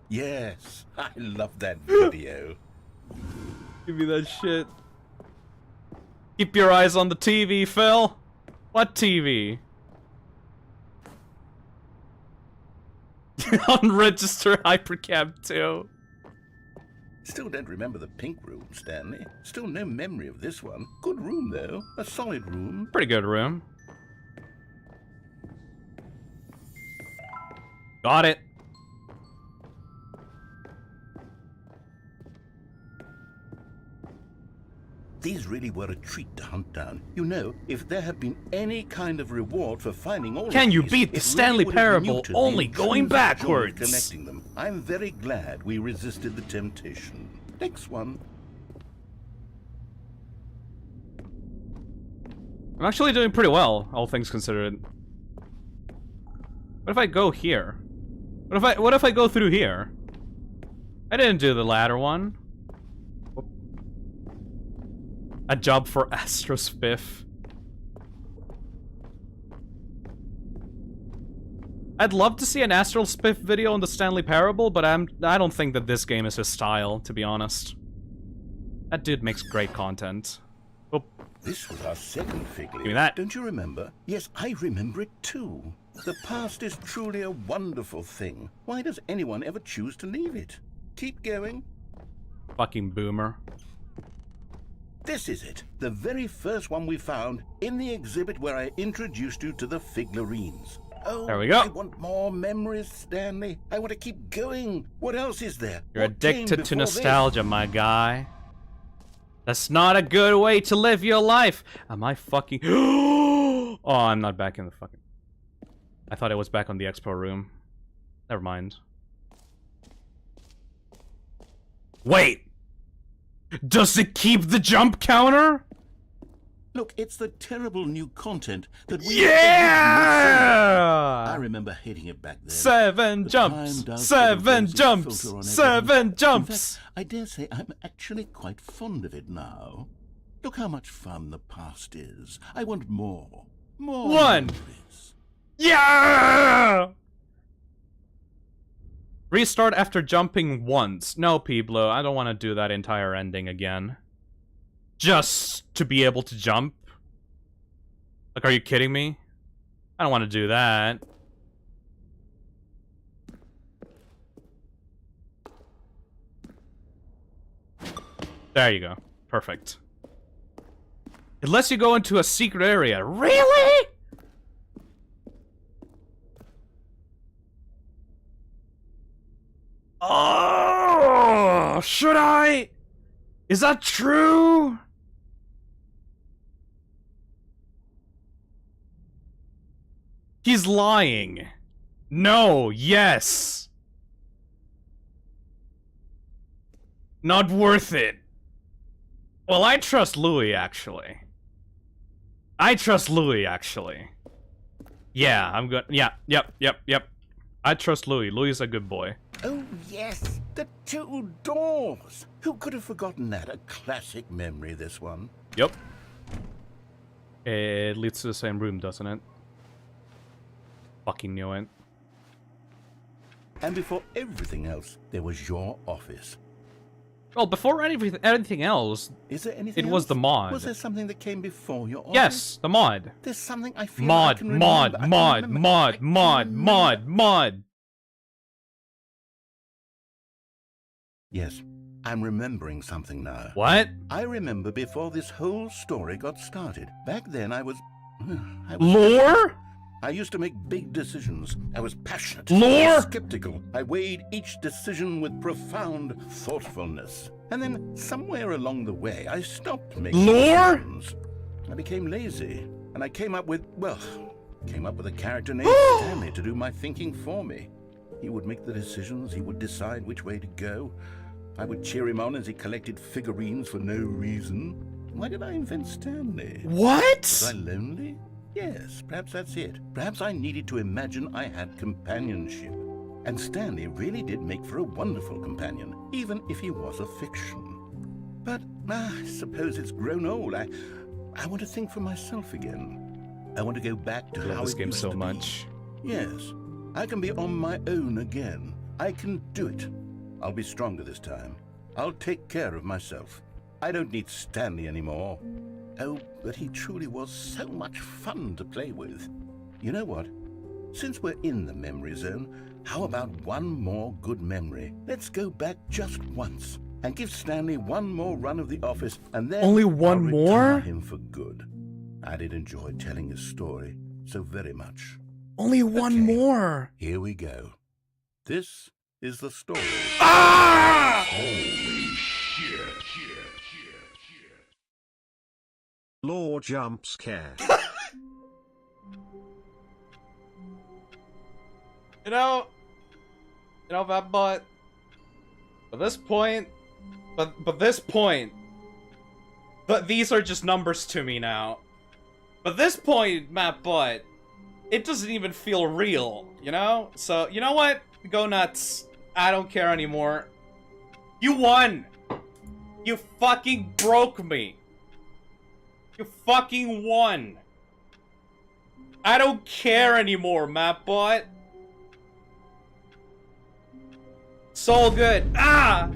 Speaker 11: Yes, I love that video.
Speaker 8: Give me that shit. Keep your eyes on the TV, Phil. What TV? Unregistered Hypercam 2.
Speaker 11: Still don't remember the pink room, Stanley. Still no memory of this one. Good room, though. A solid room.
Speaker 8: Pretty good room. Got it.
Speaker 11: These really were a treat to hunt down. You know, if there had been any kind of reward for finding all
Speaker 8: Can
Speaker 11: of
Speaker 8: you
Speaker 11: these,
Speaker 8: beat the
Speaker 11: it
Speaker 8: Stanley
Speaker 11: really would have
Speaker 8: Parable
Speaker 11: muted the
Speaker 8: only going
Speaker 11: intrinsic joy of
Speaker 8: backwards?
Speaker 11: collecting them. I'm very glad we resisted the temptation. Next one.
Speaker 8: I'm actually doing pretty well, all things considered. What if I go here? What if I go through here? I didn't do the ladder one. A job for Astrospiff. I'd love to see an Astral Spiff video on the Stanley Parable, but I don't think that this game is his style, to be honest. That dude makes great content. Oh.
Speaker 11: This was our second fig leaf.
Speaker 8: Give me that.
Speaker 11: Don't you remember? Yes, I remember it too. The past is truly a wonderful thing. Why does anyone ever choose to leave it? Keep going.
Speaker 8: Fucking boomer.
Speaker 11: This is it. The very first one we found in the exhibit where I introduced you to the figlarines. Oh,
Speaker 8: there we go.
Speaker 11: I want more memories, Stanley. I want to keep going. What else is there?
Speaker 8: You're
Speaker 11: What came
Speaker 8: addicted to
Speaker 11: before
Speaker 8: nostalgia, my guy. That's not a good way to live your life. Am I fucking... Oh, I'm not back in the fucking... I thought I was back on the expo room. Never mind. Wait! Does it keep the jump counter?
Speaker 11: Look, it's the terrible new content that we...
Speaker 8: Yeah!
Speaker 11: I remember hating it back then.
Speaker 8: 7 jumps! 7 jumps! 7 jumps!
Speaker 11: In fact, I dare say I'm actually quite fond of it now. Look how much fun the past is. I want more. More
Speaker 8: 1!
Speaker 11: memories.
Speaker 8: Yeah! Restart after jumping once. No, Piblo, I don't want to do that entire ending again. Just to be able to jump? Like, are you kidding me? I don't want to do that. There you go. Perfect. Unless you go into a secret area. Really? Oh, should I? Is that true? He's lying. No, yes. Not worth it. Well, I trust Louis, actually. I trust Louis, actually. Yeah, I'm good. Yeah, yep. I trust Louis. Louis is a good boy.
Speaker 11: Oh, yes. The 2 doors. Who could have forgotten that? A classic memory, this one.
Speaker 8: Yep. It leads to the same room, doesn't it? Fucking knew it.
Speaker 11: And before everything else, there was your office.
Speaker 8: Well, before anything else,
Speaker 11: is there anything
Speaker 8: it was
Speaker 11: else?
Speaker 8: the mod.
Speaker 11: Was there something that came before your office?
Speaker 8: Yes, the mod.
Speaker 11: There's something I feel
Speaker 8: mod,
Speaker 11: I can
Speaker 8: mod,
Speaker 11: remember.
Speaker 8: mod.
Speaker 11: Yes, I'm remembering something now.
Speaker 8: What?
Speaker 11: I remember before this whole story got started. Back then I was
Speaker 8: Lore?
Speaker 11: I used to make big decisions. I was passionate.
Speaker 8: Lore?
Speaker 11: Skeptical. I weighed each decision with profound thoughtfulness. And then somewhere along the way, I stopped making decisions. I became lazy. And I came up with a character named Stanley to do my thinking for me. He would make the decisions. He would decide which way to go. I would cheer him on as he collected figurines for no reason. Why did I invent Stanley?
Speaker 8: What?
Speaker 11: Was I lonely? Yes, perhaps that's it. Perhaps I needed to imagine I had companionship. And Stanley really did make for a wonderful companion, even if he was a fiction. But I suppose it's grown old. I want to think for myself again. I want to go back to how
Speaker 8: this
Speaker 11: it
Speaker 8: game
Speaker 11: used
Speaker 8: so
Speaker 11: to
Speaker 8: much.
Speaker 11: be. Yes, I can be on my own again. I can do it. I'll be stronger this time. I'll take care of myself. I don't need Stanley anymore. Oh, but he truly was so much fun to play with. You know what? Since we're in the memory zone, how about one more good memory? Let's go back just once and give Stanley one more run of the office, and then
Speaker 8: only one
Speaker 11: I'll
Speaker 8: more?
Speaker 11: retire him for good. I did enjoy telling his story so very much.
Speaker 8: Only one more.
Speaker 11: Here we go. This is the story.
Speaker 8: Ah!
Speaker 11: Holy shit.
Speaker 3: Law jump scare.
Speaker 8: You know, that but this point, but these are just numbers to me now. But this point, Matt Butt, it doesn't even feel real, you know? So, you know what? Go nuts. I don't care anymore. You won! You fucking broke me. You fucking won. I don't care anymore, Mapbot. It's all good. Ah!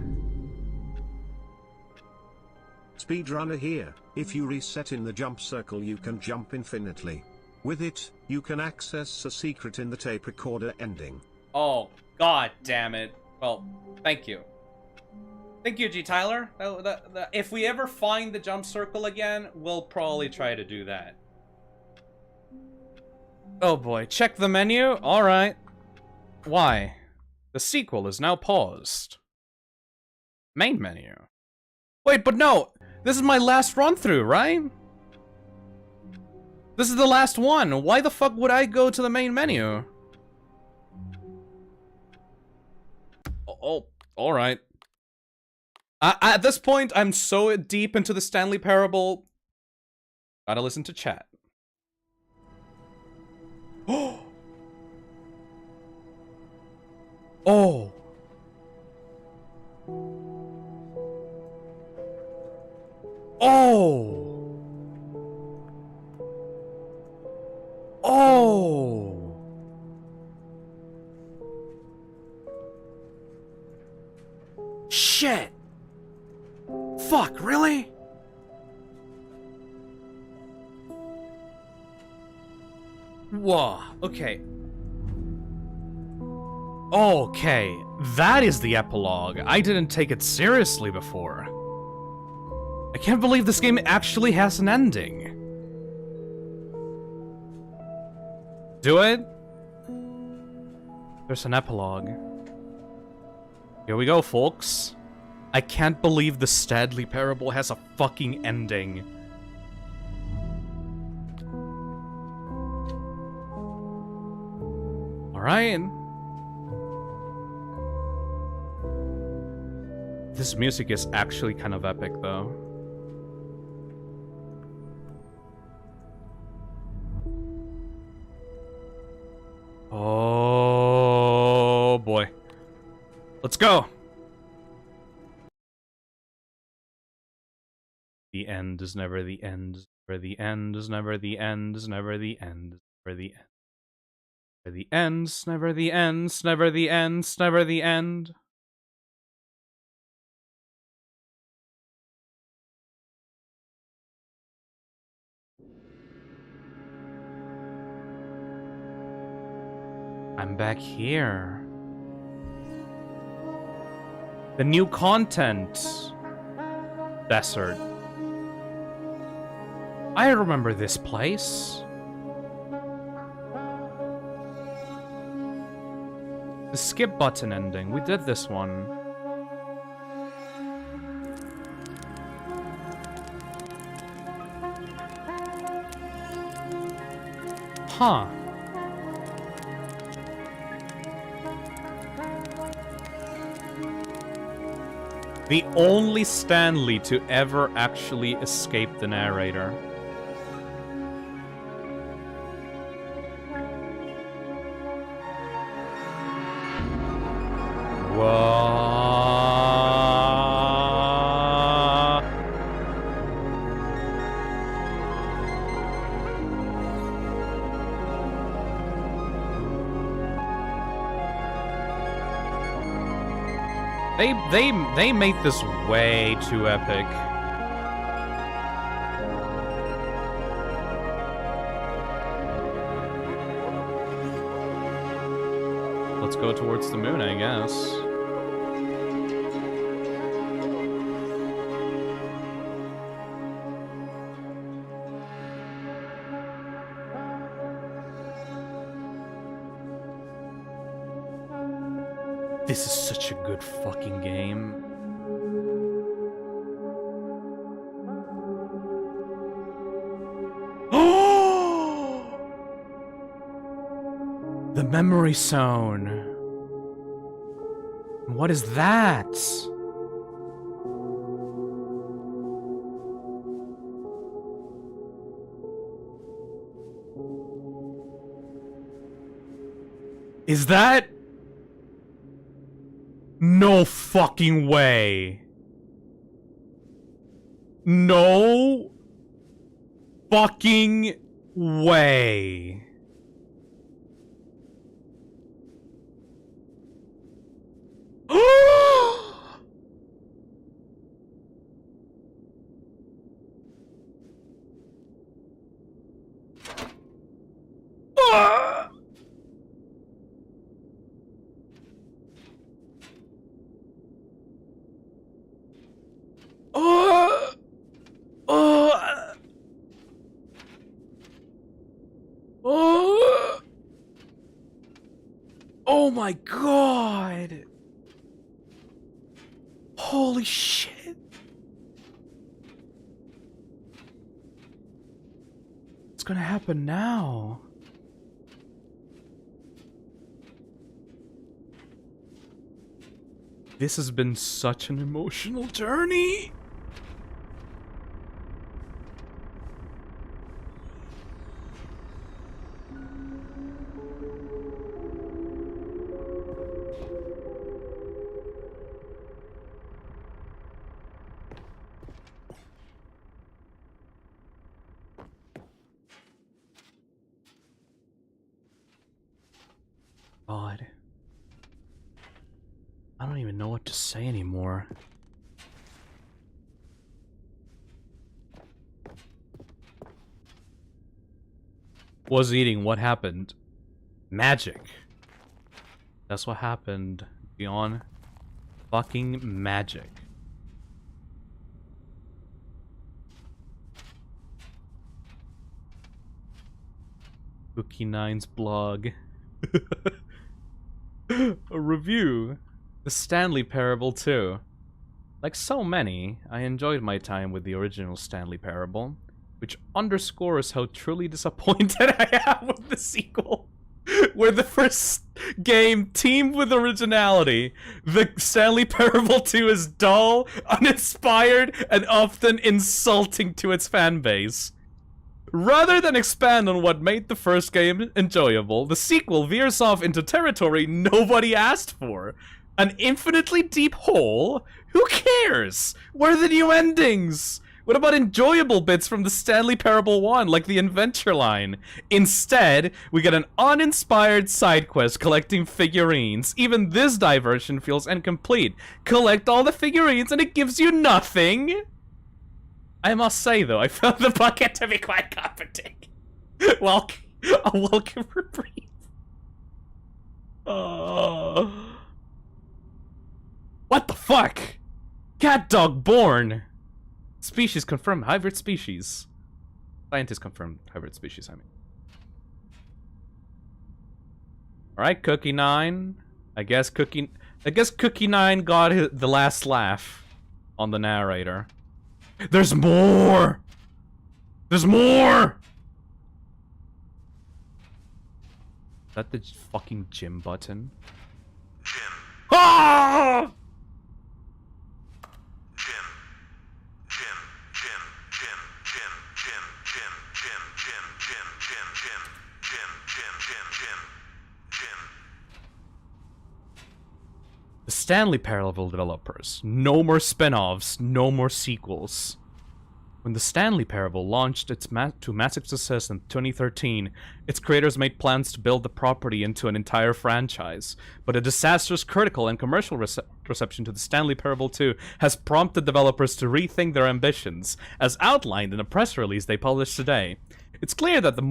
Speaker 3: Speedrunner here. If you reset in the jump circle, you can jump infinitely. With it, you can access a secret in the tape recorder ending.
Speaker 8: Oh, god damn it. Well, thank you. Thank you, G. Tyler. If we ever find the jump circle again, we'll probably try to do that. Oh boy, check the menu? Alright. Why? The sequel is now paused. Main menu. Wait, but no! This is my last run-through, right? This is the last one. Why the fuck would I go to the main menu? Oh, alright. At this point, I'm so deep into the Stanley Parable. Gotta listen to chat. Oh! Oh! Oh! Oh! Shit! Fuck, really? Whoa, okay. Okay, that is the epilogue. I didn't take it seriously before. I can't believe this game actually has an ending. Do it? There's an epilogue. Here we go, folks. I can't believe the Stanley Parable has a fucking ending. Alright. This music is actually kind of epic, though. Oh boy. Let's go! The end is never the end, for the end is never the end, is never the end, for the end. For the ends, never the ends, never the ends, never the end. I'm back here. The new content. Desert. I remember this place. The skip button ending. We did this one. Huh. The only Stanley to ever actually escape the narrator. Whoa. They made this way too epic. Let's go towards the moon, I guess. This is such a good fucking game. The memory zone. What is that? Is that... No fucking way. No fucking way. Oh my god! Holy shit! What's gonna happen now? This has been such an emotional journey! God. I don't even know what to say anymore. Was eating, what happened? Magic. That's what happened. Beyond fucking magic. Cookie9's blog. A review. The Stanley Parable 2. Like so many, I enjoyed my time with the original Stanley Parable, which underscores how truly disappointed I am with the sequel. Where the first game teamed with originality, the Stanley Parable 2 is dull, uninspired, and often insulting to its fanbase. Rather than expand on what made the first game enjoyable, the sequel veers off into territory nobody asked for. An infinitely deep hole? Who cares? Where are the new endings? What about enjoyable bits from the Stanley Parable 1, like the adventure line? Instead, we get an uninspired side quest collecting figurines. Even this diversion feels incomplete. Collect all the figurines and it gives you nothing? I must say, though, I found the bucket to be quite comforting. A welcome reprieve. What the fuck? Cat dog born. Species confirmed. Hybrid species. Scientists confirmed hybrid species, I mean. Alright, Cookie9. I guess Cookie9 got the last laugh on the narrator. There's more! There's more! Is that the fucking gym button? Gym. Ah! The Stanley Parable developers. No more spin-offs, no more sequels. When the Stanley Parable launched to massive success in 2013, its creators made plans to build the property into an entire franchise. But a disastrous critical and commercial reception to the Stanley Parable 2 has prompted developers to rethink their ambitions, as outlined in a press release they published today. It's clear that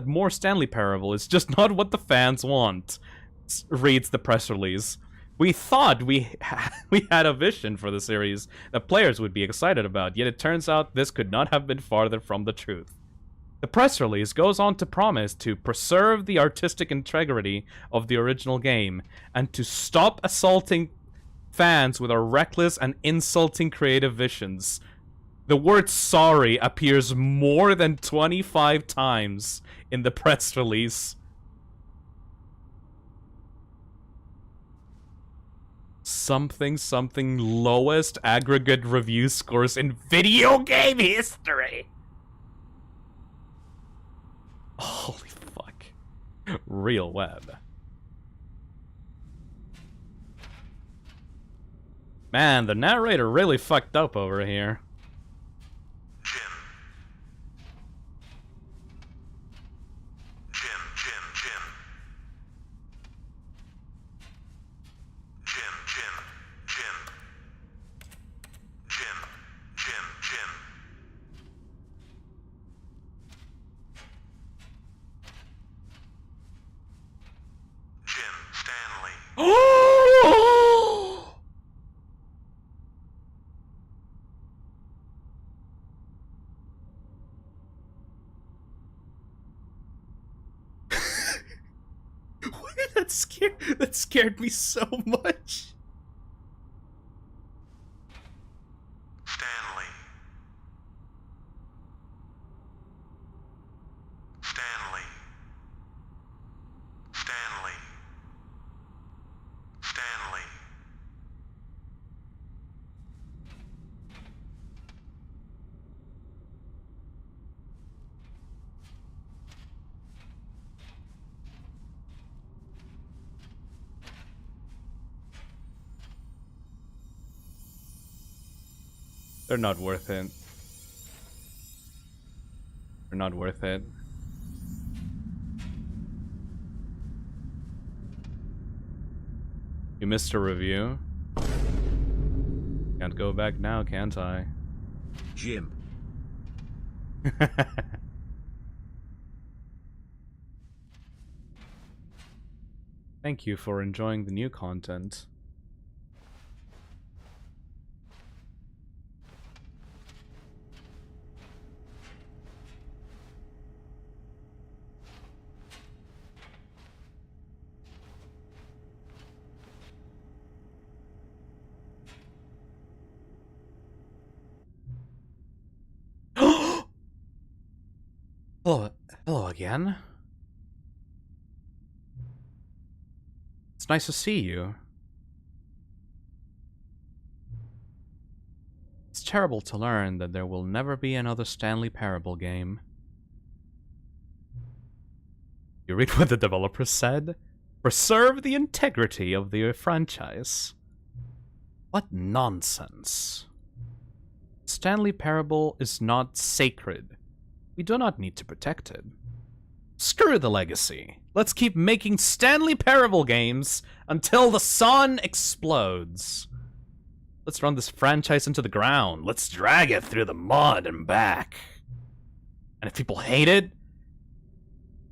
Speaker 8: more Stanley Parable is just not what the fans want, reads the press release. We thought we had a vision for the series that players would be excited about, yet it turns out this could not have been farther from the truth. The press release goes on to promise to preserve the artistic integrity of the original game, and to stop assaulting fans with our reckless and insulting creative visions. The word sorry appears more than 25 times in the press release. Something lowest aggregate review scores in video game history. Holy fuck. Real web. Man, the narrator really fucked up over here. That scared me so much.
Speaker 14: Stanley. Stanley. Stanley. Stanley.
Speaker 8: They're not worth it. They're not worth it. You missed a review. Can't go back now, can't I?
Speaker 3: Jim.
Speaker 8: Thank you for enjoying the new content. Hello again. It's nice to see you. It's terrible to learn that there will never be another Stanley Parable game. You read what the developers said? Preserve the integrity of the franchise. What nonsense. Stanley Parable is not sacred. We do not need to protect it. Screw the legacy. Let's keep making Stanley Parable games until the sun explodes. Let's run this franchise into the ground. Let's drag it through the mud and back. And if people hate it,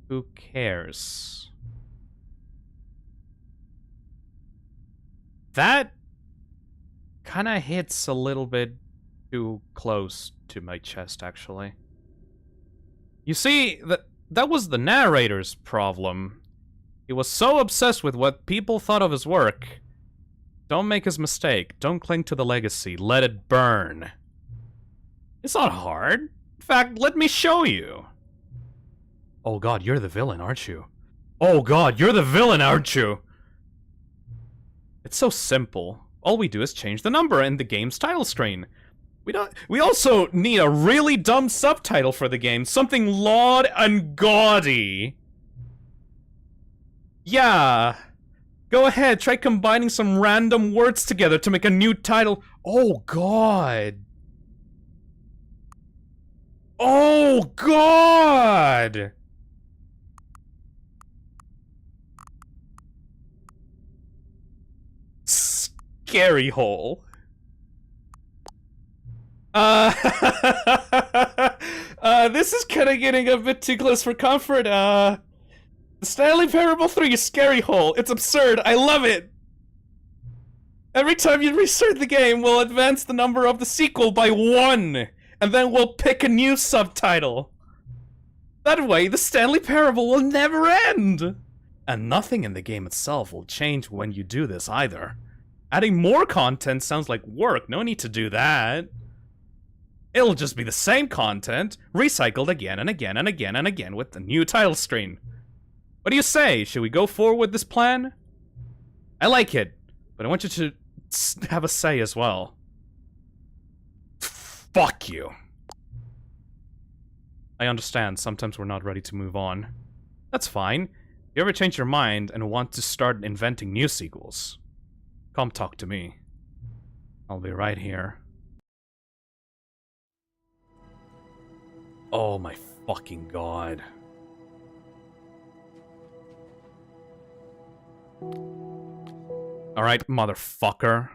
Speaker 8: who cares? That kind of hits a little bit too close to my chest, actually. You see, that was the narrator's problem. He was so obsessed with what people thought of his work. Don't make his mistake. Don't cling to the legacy. Let it burn. It's not hard. In fact, let me show you. Oh god, you're the villain, aren't you? Oh god, you're the villain, aren't you? It's so simple. All we do is change the number in the game's title screen. We also need a really dumb subtitle for the game. Something laud and gaudy. Yeah. Go ahead, try combining some random words together to make a new title. Oh god. Oh god! Scary hole. This is kind of getting a bit too close for comfort. Stanley Parable 3 Scary Hole. It's absurd. I love it. Every time you restart the game, we'll advance the number of the sequel by 1, and then we'll pick a new subtitle. That way, the Stanley Parable will never end. And nothing in the game itself will change when you do this either. Adding more content sounds like work. No need to do that. It'll just be the same content, recycled again and again and again and again with the new title screen. What do you say? Should we go forward with this plan? I like it, but I want you to have a say as well. Fuck you. I understand, sometimes we're not ready to move on. That's fine. If you ever change your mind and want to start inventing new sequels, come talk to me. I'll be right here. Oh my fucking god. Alright, motherfucker.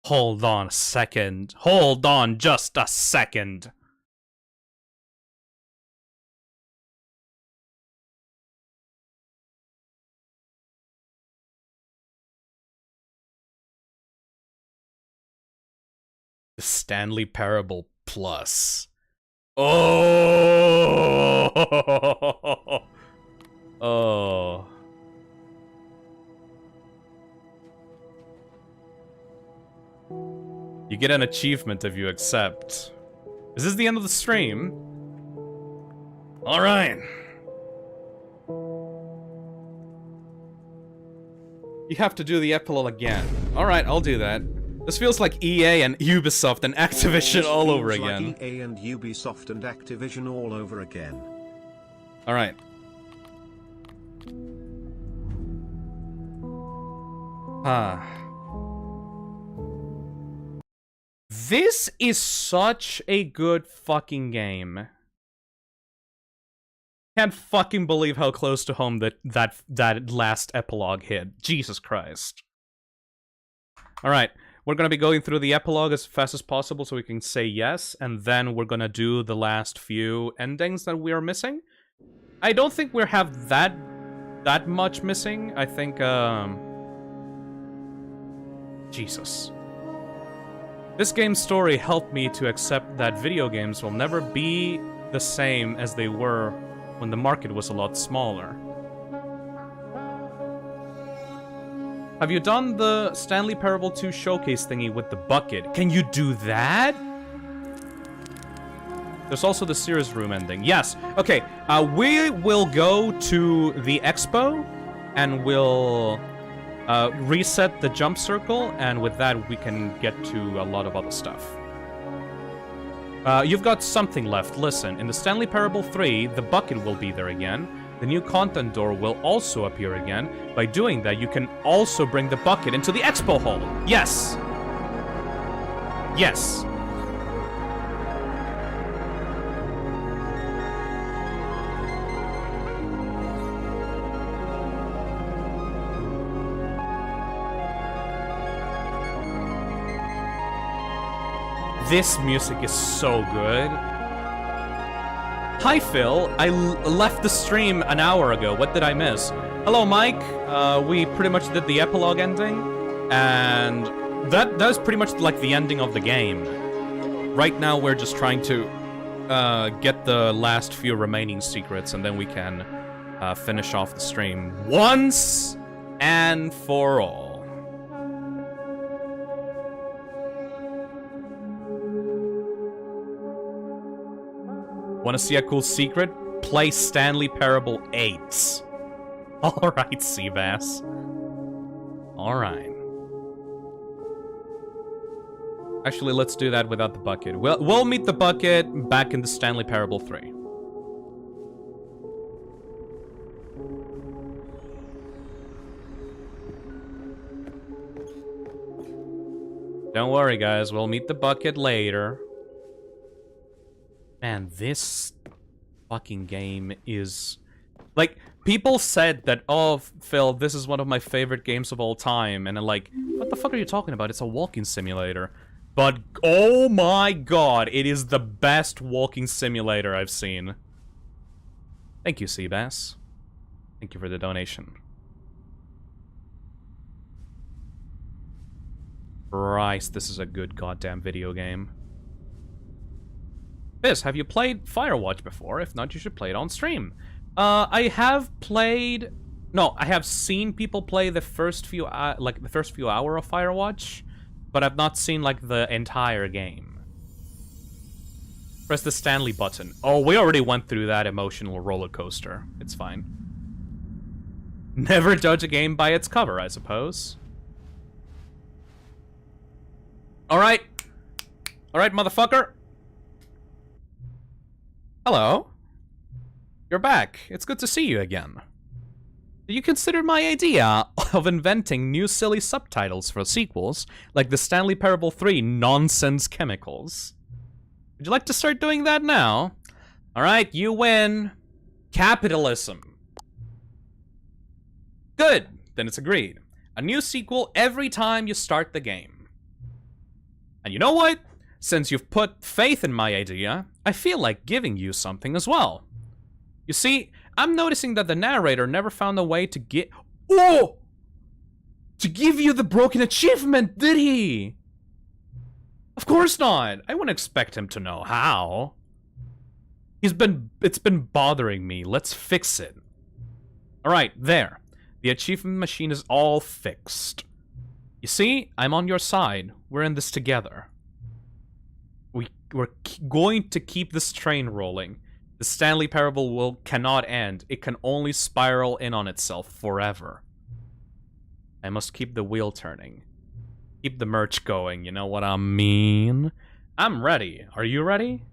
Speaker 8: Hold on a second. Hold on just a second. The Stanley Parable Plus. Oh! Oh. You get an achievement if you accept. Is this the end of the stream? Alright. You have to do the epilogue again. Alright, I'll do that. This feels like EA and Ubisoft and Activision all over again.
Speaker 3: Like EA and Ubisoft and Activision all over again.
Speaker 8: Alright. This is such a good fucking game. Can't fucking believe how close to home that last epilogue hit. Jesus Christ. Alright. We're gonna be going through the epilogue as fast as possible so we can say yes, and then we're gonna do the last few endings that we are missing. I don't think we have that much missing. I think, Jesus. This game's story helped me to accept that video games will never be the same as they were when the market was a lot smaller. Have you done the Stanley Parable 2 showcase thingy with the bucket? Can you do that? There's also the Sears room ending. Yes. Okay. We will go to the expo and we'll reset the jump circle, and with that we can get to a lot of other stuff. You've got something left. Listen, in the Stanley Parable 3, the bucket will be there again. The new content door will also appear again. By doing that, you can also bring the bucket into the expo hall. Yes! Yes! This music is so good. Hi, Phil. I left the stream an hour ago. What did I miss? Hello, Mike. We pretty much did the epilogue ending, and that was pretty much like the ending of the game. Right now, we're just trying to get the last few remaining secrets, and then we can finish off the stream once and for all. Want to see a cool secret? Play Stanley Parable 8. Alright, Seabass. Alright. Actually, let's do that without the bucket. We'll meet the bucket back in the Stanley Parable 3. Don't worry, guys. We'll meet the bucket later. Man, this fucking game is... Like, people said that, oh, Phil, this is one of my favorite games of all time. And I'm like, what the fuck are you talking about? It's a walking simulator. But, oh my god, it is the best walking simulator I've seen. Thank you, Seabass. Thank you for the donation. Christ, this is a good goddamn video game. Biz, have you played Firewatch before? If not, you should play it on stream. I have played... No, I have seen people play the first few, hours of Firewatch, but I've not seen, like, the entire game. Press the Stanley button. Oh, we already went through that emotional roller coaster. It's fine. Never judge a game by its cover, I suppose. Alright. Alright, motherfucker. Hello. You're back. It's good to see you again. Do you consider my idea of inventing new silly subtitles for sequels, like the Stanley Parable 3 Nonsense Chemicals? Would you like to start doing that now? Alright, you win. Capitalism. Good, then it's agreed. A new sequel every time you start the game. And you know what? Since you've put faith in my idea, I feel like giving you something as well. You see, I'm noticing that the narrator never found a way to get— to give you the broken achievement, did he? Of course not. I wouldn't expect him to know how. It's been bothering me. Let's fix it. Alright, there. The achievement machine is all fixed. You see, I'm on your side. We're in this together. We're going to keep this train rolling. The Stanley Parable cannot end. It can only spiral in on itself forever. I must keep the wheel turning. Keep the merch going, you know what I mean? I'm ready. Are you ready?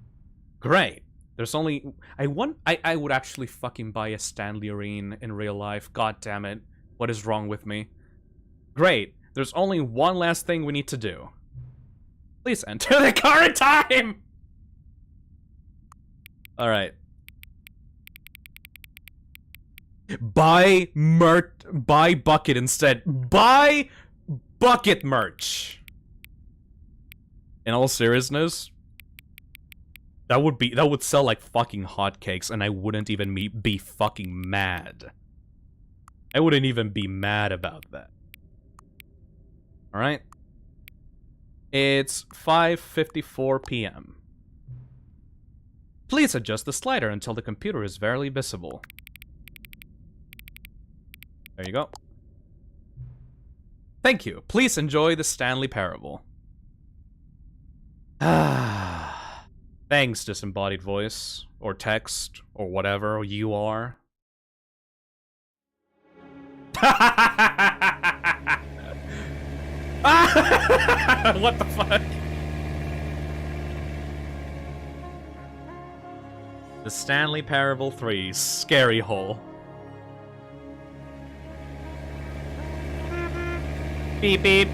Speaker 8: Great. There's only... I would actually fucking buy a Stanlurine in real life. God damn it. What is wrong with me? Great. There's only one last thing we need to do. Please enter the current time! Alright. Buy bucket instead. Buy bucket merch. In all seriousness, that would sell like fucking hotcakes, and I wouldn't even be fucking mad. I wouldn't even be mad about that. Alright. It's 5:54 p.m. Please adjust the slider until the computer is barely visible. There you go. Thank you. Please enjoy the Stanley Parable. Thanks, disembodied voice, or text, or whatever you are. What the fuck? The Stanley Parable 3 Scary Hole. Beep beep.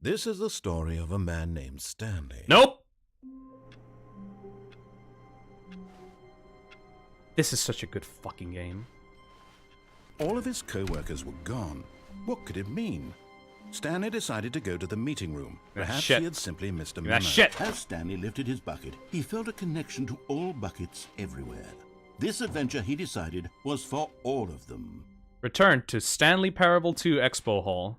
Speaker 1: This is the story of a man named Stanley.
Speaker 8: Nope. This is such a good fucking game.
Speaker 1: All of his co-workers were gone. What could it mean? Stanley decided to go to the meeting room. Perhaps he had simply missed a memo.
Speaker 11: As Stanley lifted his bucket, he felt a connection to all buckets everywhere. This adventure, he decided, was for all of them.
Speaker 8: Return to Stanley Parable 2 Expo Hall.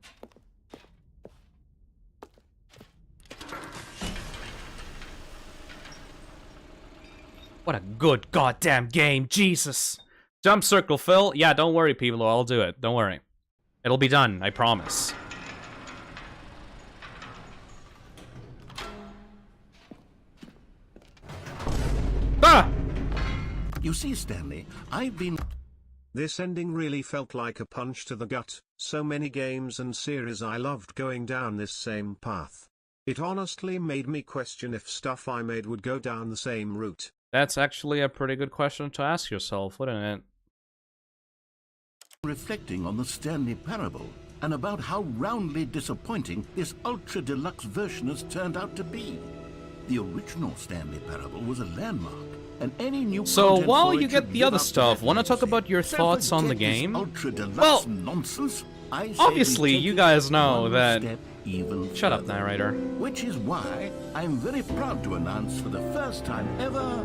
Speaker 8: What a good goddamn game, Jesus. Jump circle, Phil. Yeah, don't worry, people. I'll do it. Don't worry. It'll be done, I promise. Ah!
Speaker 11: You see, Stanley, I've been...
Speaker 3: This ending really felt like a punch to the gut. So many games and series I loved going down this same path. It honestly made me question if stuff I made would go down the same route.
Speaker 8: That's actually a pretty good question to ask yourself, wouldn't it?
Speaker 11: Reflecting on the Stanley Parable and about how roundly disappointing this ultra-deluxe version has turned out to be. The original Stanley Parable was a landmark, and any new
Speaker 8: So while you get the other stuff, want to talk about your thoughts on the game? Well,
Speaker 11: nonsense,
Speaker 8: obviously you guys know that... Shut up, narrator.
Speaker 11: Which is why I'm very proud to announce for the first time ever,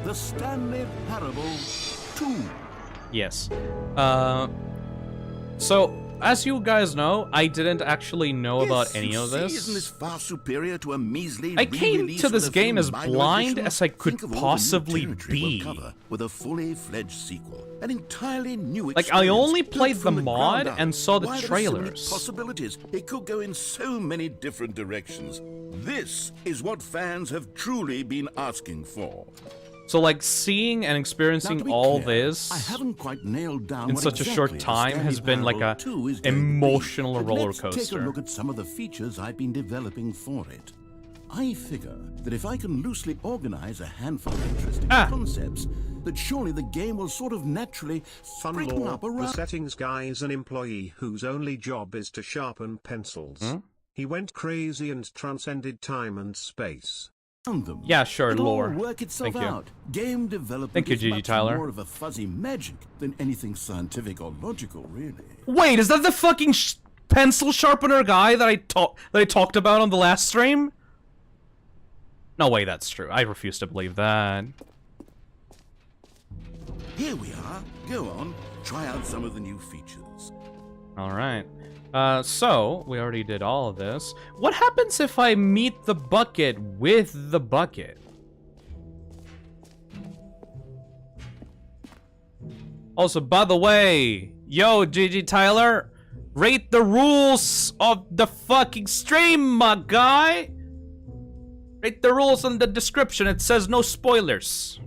Speaker 11: the Stanley Parable 2.
Speaker 8: Yes. So, as you guys know, I didn't actually know about any of this.
Speaker 11: Isn't this far superior to a measly
Speaker 8: I came to this game as blind as I could possibly be.
Speaker 11: With a fully fledged sequel, an entirely new
Speaker 8: experience. Like, I only played the mod and saw the trailers.
Speaker 11: Possibilities. It could go in so many different directions. This is what fans have truly been asking for.
Speaker 8: So, like, seeing and experiencing all this
Speaker 11: I haven't quite nailed down
Speaker 8: in
Speaker 11: what
Speaker 8: such a
Speaker 11: exactly
Speaker 8: short
Speaker 11: the
Speaker 8: time
Speaker 11: Stanley
Speaker 8: has been like
Speaker 11: Parable
Speaker 8: a
Speaker 11: 2 is going to be.
Speaker 8: emotional
Speaker 11: But
Speaker 8: roller
Speaker 11: let's take a
Speaker 8: coaster.
Speaker 11: look at some of the features I've been developing for it. I figure that if I can loosely organize a handful of interesting concepts, that surely the game will sort of naturally sprinkle up
Speaker 3: The
Speaker 11: around.
Speaker 3: settings guy is an employee whose only job is to sharpen pencils. He went crazy and transcended time and space.
Speaker 11: Them.
Speaker 8: Yeah, sure,
Speaker 11: It'll
Speaker 8: lore.
Speaker 11: all work itself
Speaker 8: Thank you.
Speaker 11: out. Game development
Speaker 8: Thank you,
Speaker 11: is
Speaker 8: Gigi
Speaker 11: much
Speaker 8: Tyler.
Speaker 11: more of a fuzzy magic than anything scientific or logical, really.
Speaker 8: Wait, is that the fucking pencil sharpener guy that I talked about on the last stream? No way, that's true. I refuse to believe that.
Speaker 11: Here we are. Go on. Try out some of the new features.
Speaker 8: All right. So we already did all of this. What happens if I meet the bucket with the bucket? Also, by the way, yo, Gigi Tyler, rate the rules of the fucking stream, my guy. Rate the rules in the description. It says no spoilers.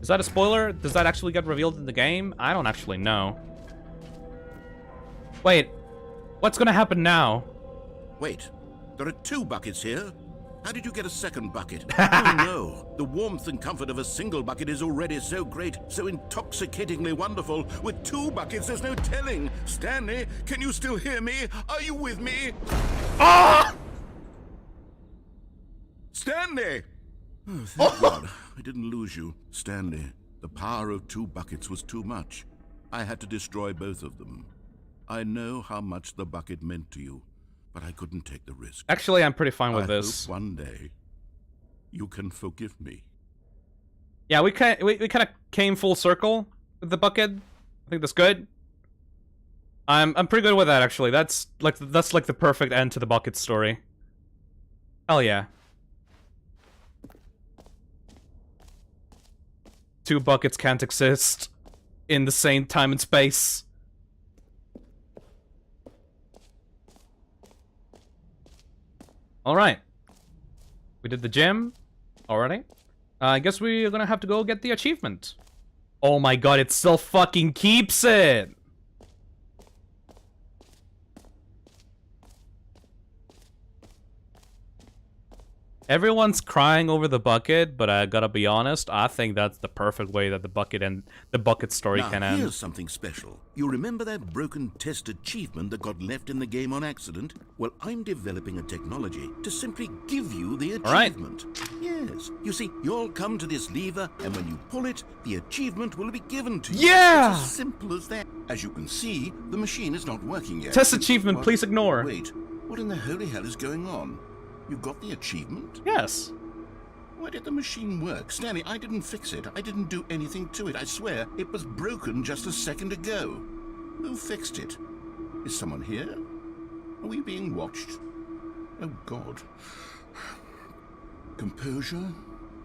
Speaker 8: Is that a spoiler? Does that actually get revealed in the game? I don't actually know. Wait, what's gonna happen now?
Speaker 11: Wait, there are 2 buckets here. How did you get a second bucket? Oh no, the warmth and comfort of a single bucket is already so great, so intoxicatingly wonderful. With 2 buckets, there's no telling. Stanley, can you still hear me? Are you with me?
Speaker 8: Ah!
Speaker 11: Stanley! Oh, thank God, I didn't lose you. Stanley, the power of 2 buckets was too much. I had to destroy both of them. I know how much the bucket meant to you, but I couldn't take the risk.
Speaker 8: Actually, I'm pretty fine with
Speaker 11: I
Speaker 8: this.
Speaker 11: hope one day you can forgive me.
Speaker 8: Yeah, we kind of came full circle with the bucket. I think that's good. I'm pretty good with that actually. That's like the perfect end to the bucket story. Hell yeah. 2 buckets can't exist in the same time and space. Alright. We did the gym already. I guess we're gonna have to go get the achievement. Oh my god, it still fucking keeps it! Everyone's crying over the bucket, but I gotta be honest, I think that's the perfect way that the bucket story can end.
Speaker 11: Here's something special. You remember that broken test achievement that got left in the game on accident? Well, I'm developing a technology to simply give you the achievement. Yes. You see, you'll come to this lever, and when you pull it, the achievement will be given to you.
Speaker 8: Yeah!
Speaker 11: It's as simple as that. As you can see, the machine is not working yet.
Speaker 8: Test achievement, please ignore.
Speaker 11: Wait, what in the holy hell is going on? You got the achievement?
Speaker 8: Yes.
Speaker 11: Why did the machine work? Stanley, I didn't fix it. I didn't do anything to it. I swear, it was broken just a second ago. Who fixed it? Is someone here? Are we being watched? Oh, God. Composure?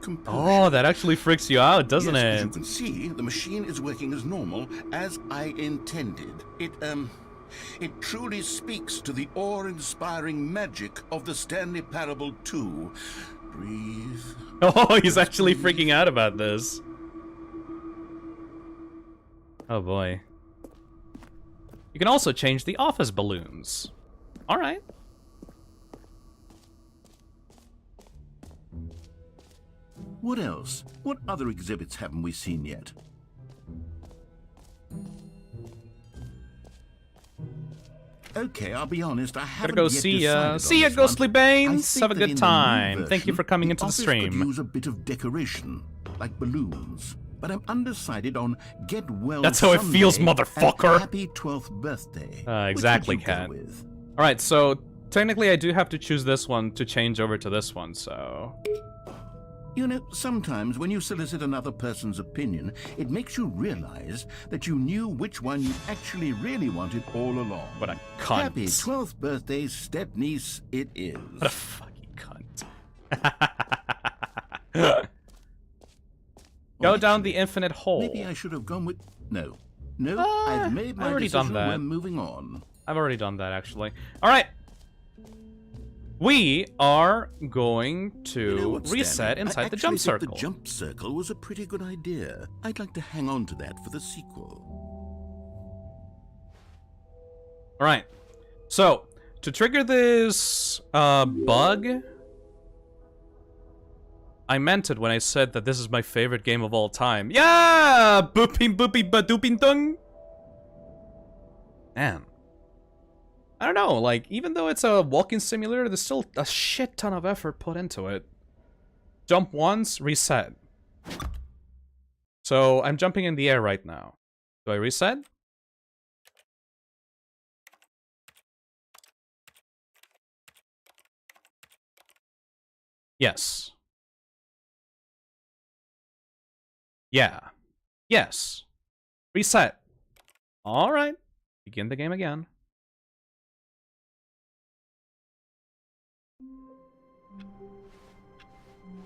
Speaker 11: Composure.
Speaker 8: Oh, that actually freaks you out, doesn't
Speaker 11: Yes,
Speaker 8: it?
Speaker 11: As you can see, the machine is working as normal, as I intended. It truly speaks to the awe-inspiring magic of the Stanley Parable 2. Breathe.
Speaker 8: Oh, he's actually freaking out about this. Oh boy. You can also change the office balloons. Alright.
Speaker 11: What else? What other exhibits haven't we seen yet? Okay, I'll be honest, I haven't
Speaker 8: Gotta go
Speaker 11: yet
Speaker 8: see ya.
Speaker 11: decided
Speaker 8: See
Speaker 11: on
Speaker 8: ya,
Speaker 11: this
Speaker 8: Ghostly
Speaker 11: one.
Speaker 8: Banes.
Speaker 11: I
Speaker 8: Have a
Speaker 11: think
Speaker 8: good
Speaker 11: that in the new
Speaker 8: time. Thank you
Speaker 11: version,
Speaker 8: for coming
Speaker 11: the
Speaker 8: into the
Speaker 11: office
Speaker 8: stream.
Speaker 11: could use a bit of decoration, like balloons. But I'm undecided on get well.
Speaker 8: That's how it
Speaker 11: someday
Speaker 8: feels,
Speaker 11: and
Speaker 8: motherfucker.
Speaker 11: Happy 12th birthday.
Speaker 8: Exactly,
Speaker 11: Which would you
Speaker 8: Cat.
Speaker 11: go with?
Speaker 8: Alright, so technically I do have to choose this one to change over to this one, so...
Speaker 11: You know, sometimes when you solicit another person's opinion, it makes you realize that you knew which one you actually really wanted all along.
Speaker 8: What a cunt.
Speaker 11: Happy 12th birthday, step-niece, it is.
Speaker 8: What a fucking cunt. Go down the infinite hole.
Speaker 11: Maybe I should have gone with... No. No, I've made my
Speaker 8: I've already
Speaker 11: decision.
Speaker 8: done that.
Speaker 11: We're moving on.
Speaker 8: I've already done that, actually. Alright. we are going to
Speaker 1: You know what,
Speaker 8: reset
Speaker 1: Stanley?
Speaker 8: inside
Speaker 1: I
Speaker 8: the jump
Speaker 1: actually think
Speaker 8: circle.
Speaker 1: The jump circle was a pretty good idea. I'd like to hang on to that for the sequel.
Speaker 8: Alright. So, to trigger this bug, I meant it when I said that this is my favorite game of all time. Yeah! Booping booping badooping dung! Man. I don't know, like, even though it's a walking simulator, there's still a shit ton of effort put into it. Jump once, reset. So, I'm jumping in the air right now. Do I reset? Yes. Yeah. Yes. Reset. Alright. Begin the game again.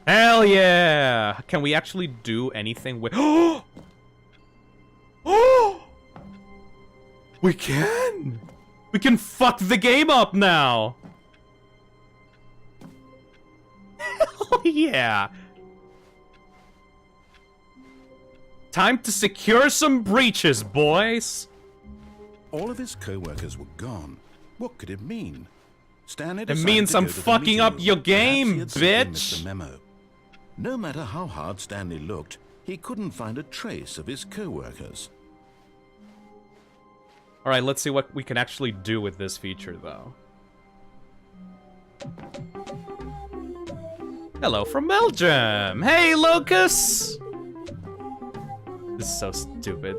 Speaker 8: Hell yeah! Can we actually do anything with... Oh! We can! We can fuck the game up now! Hell yeah! Time to secure some breaches, boys!
Speaker 1: All of his co-workers were gone. What could it mean? Stanley
Speaker 8: It means I'm fucking up your game, bitch!
Speaker 1: The memo. No matter how hard Stanley looked, he couldn't find a trace of his co-workers.
Speaker 8: Alright, let's see what we can actually do with this feature, though. Hello from Belgium! Hey, Locus! This is so stupid.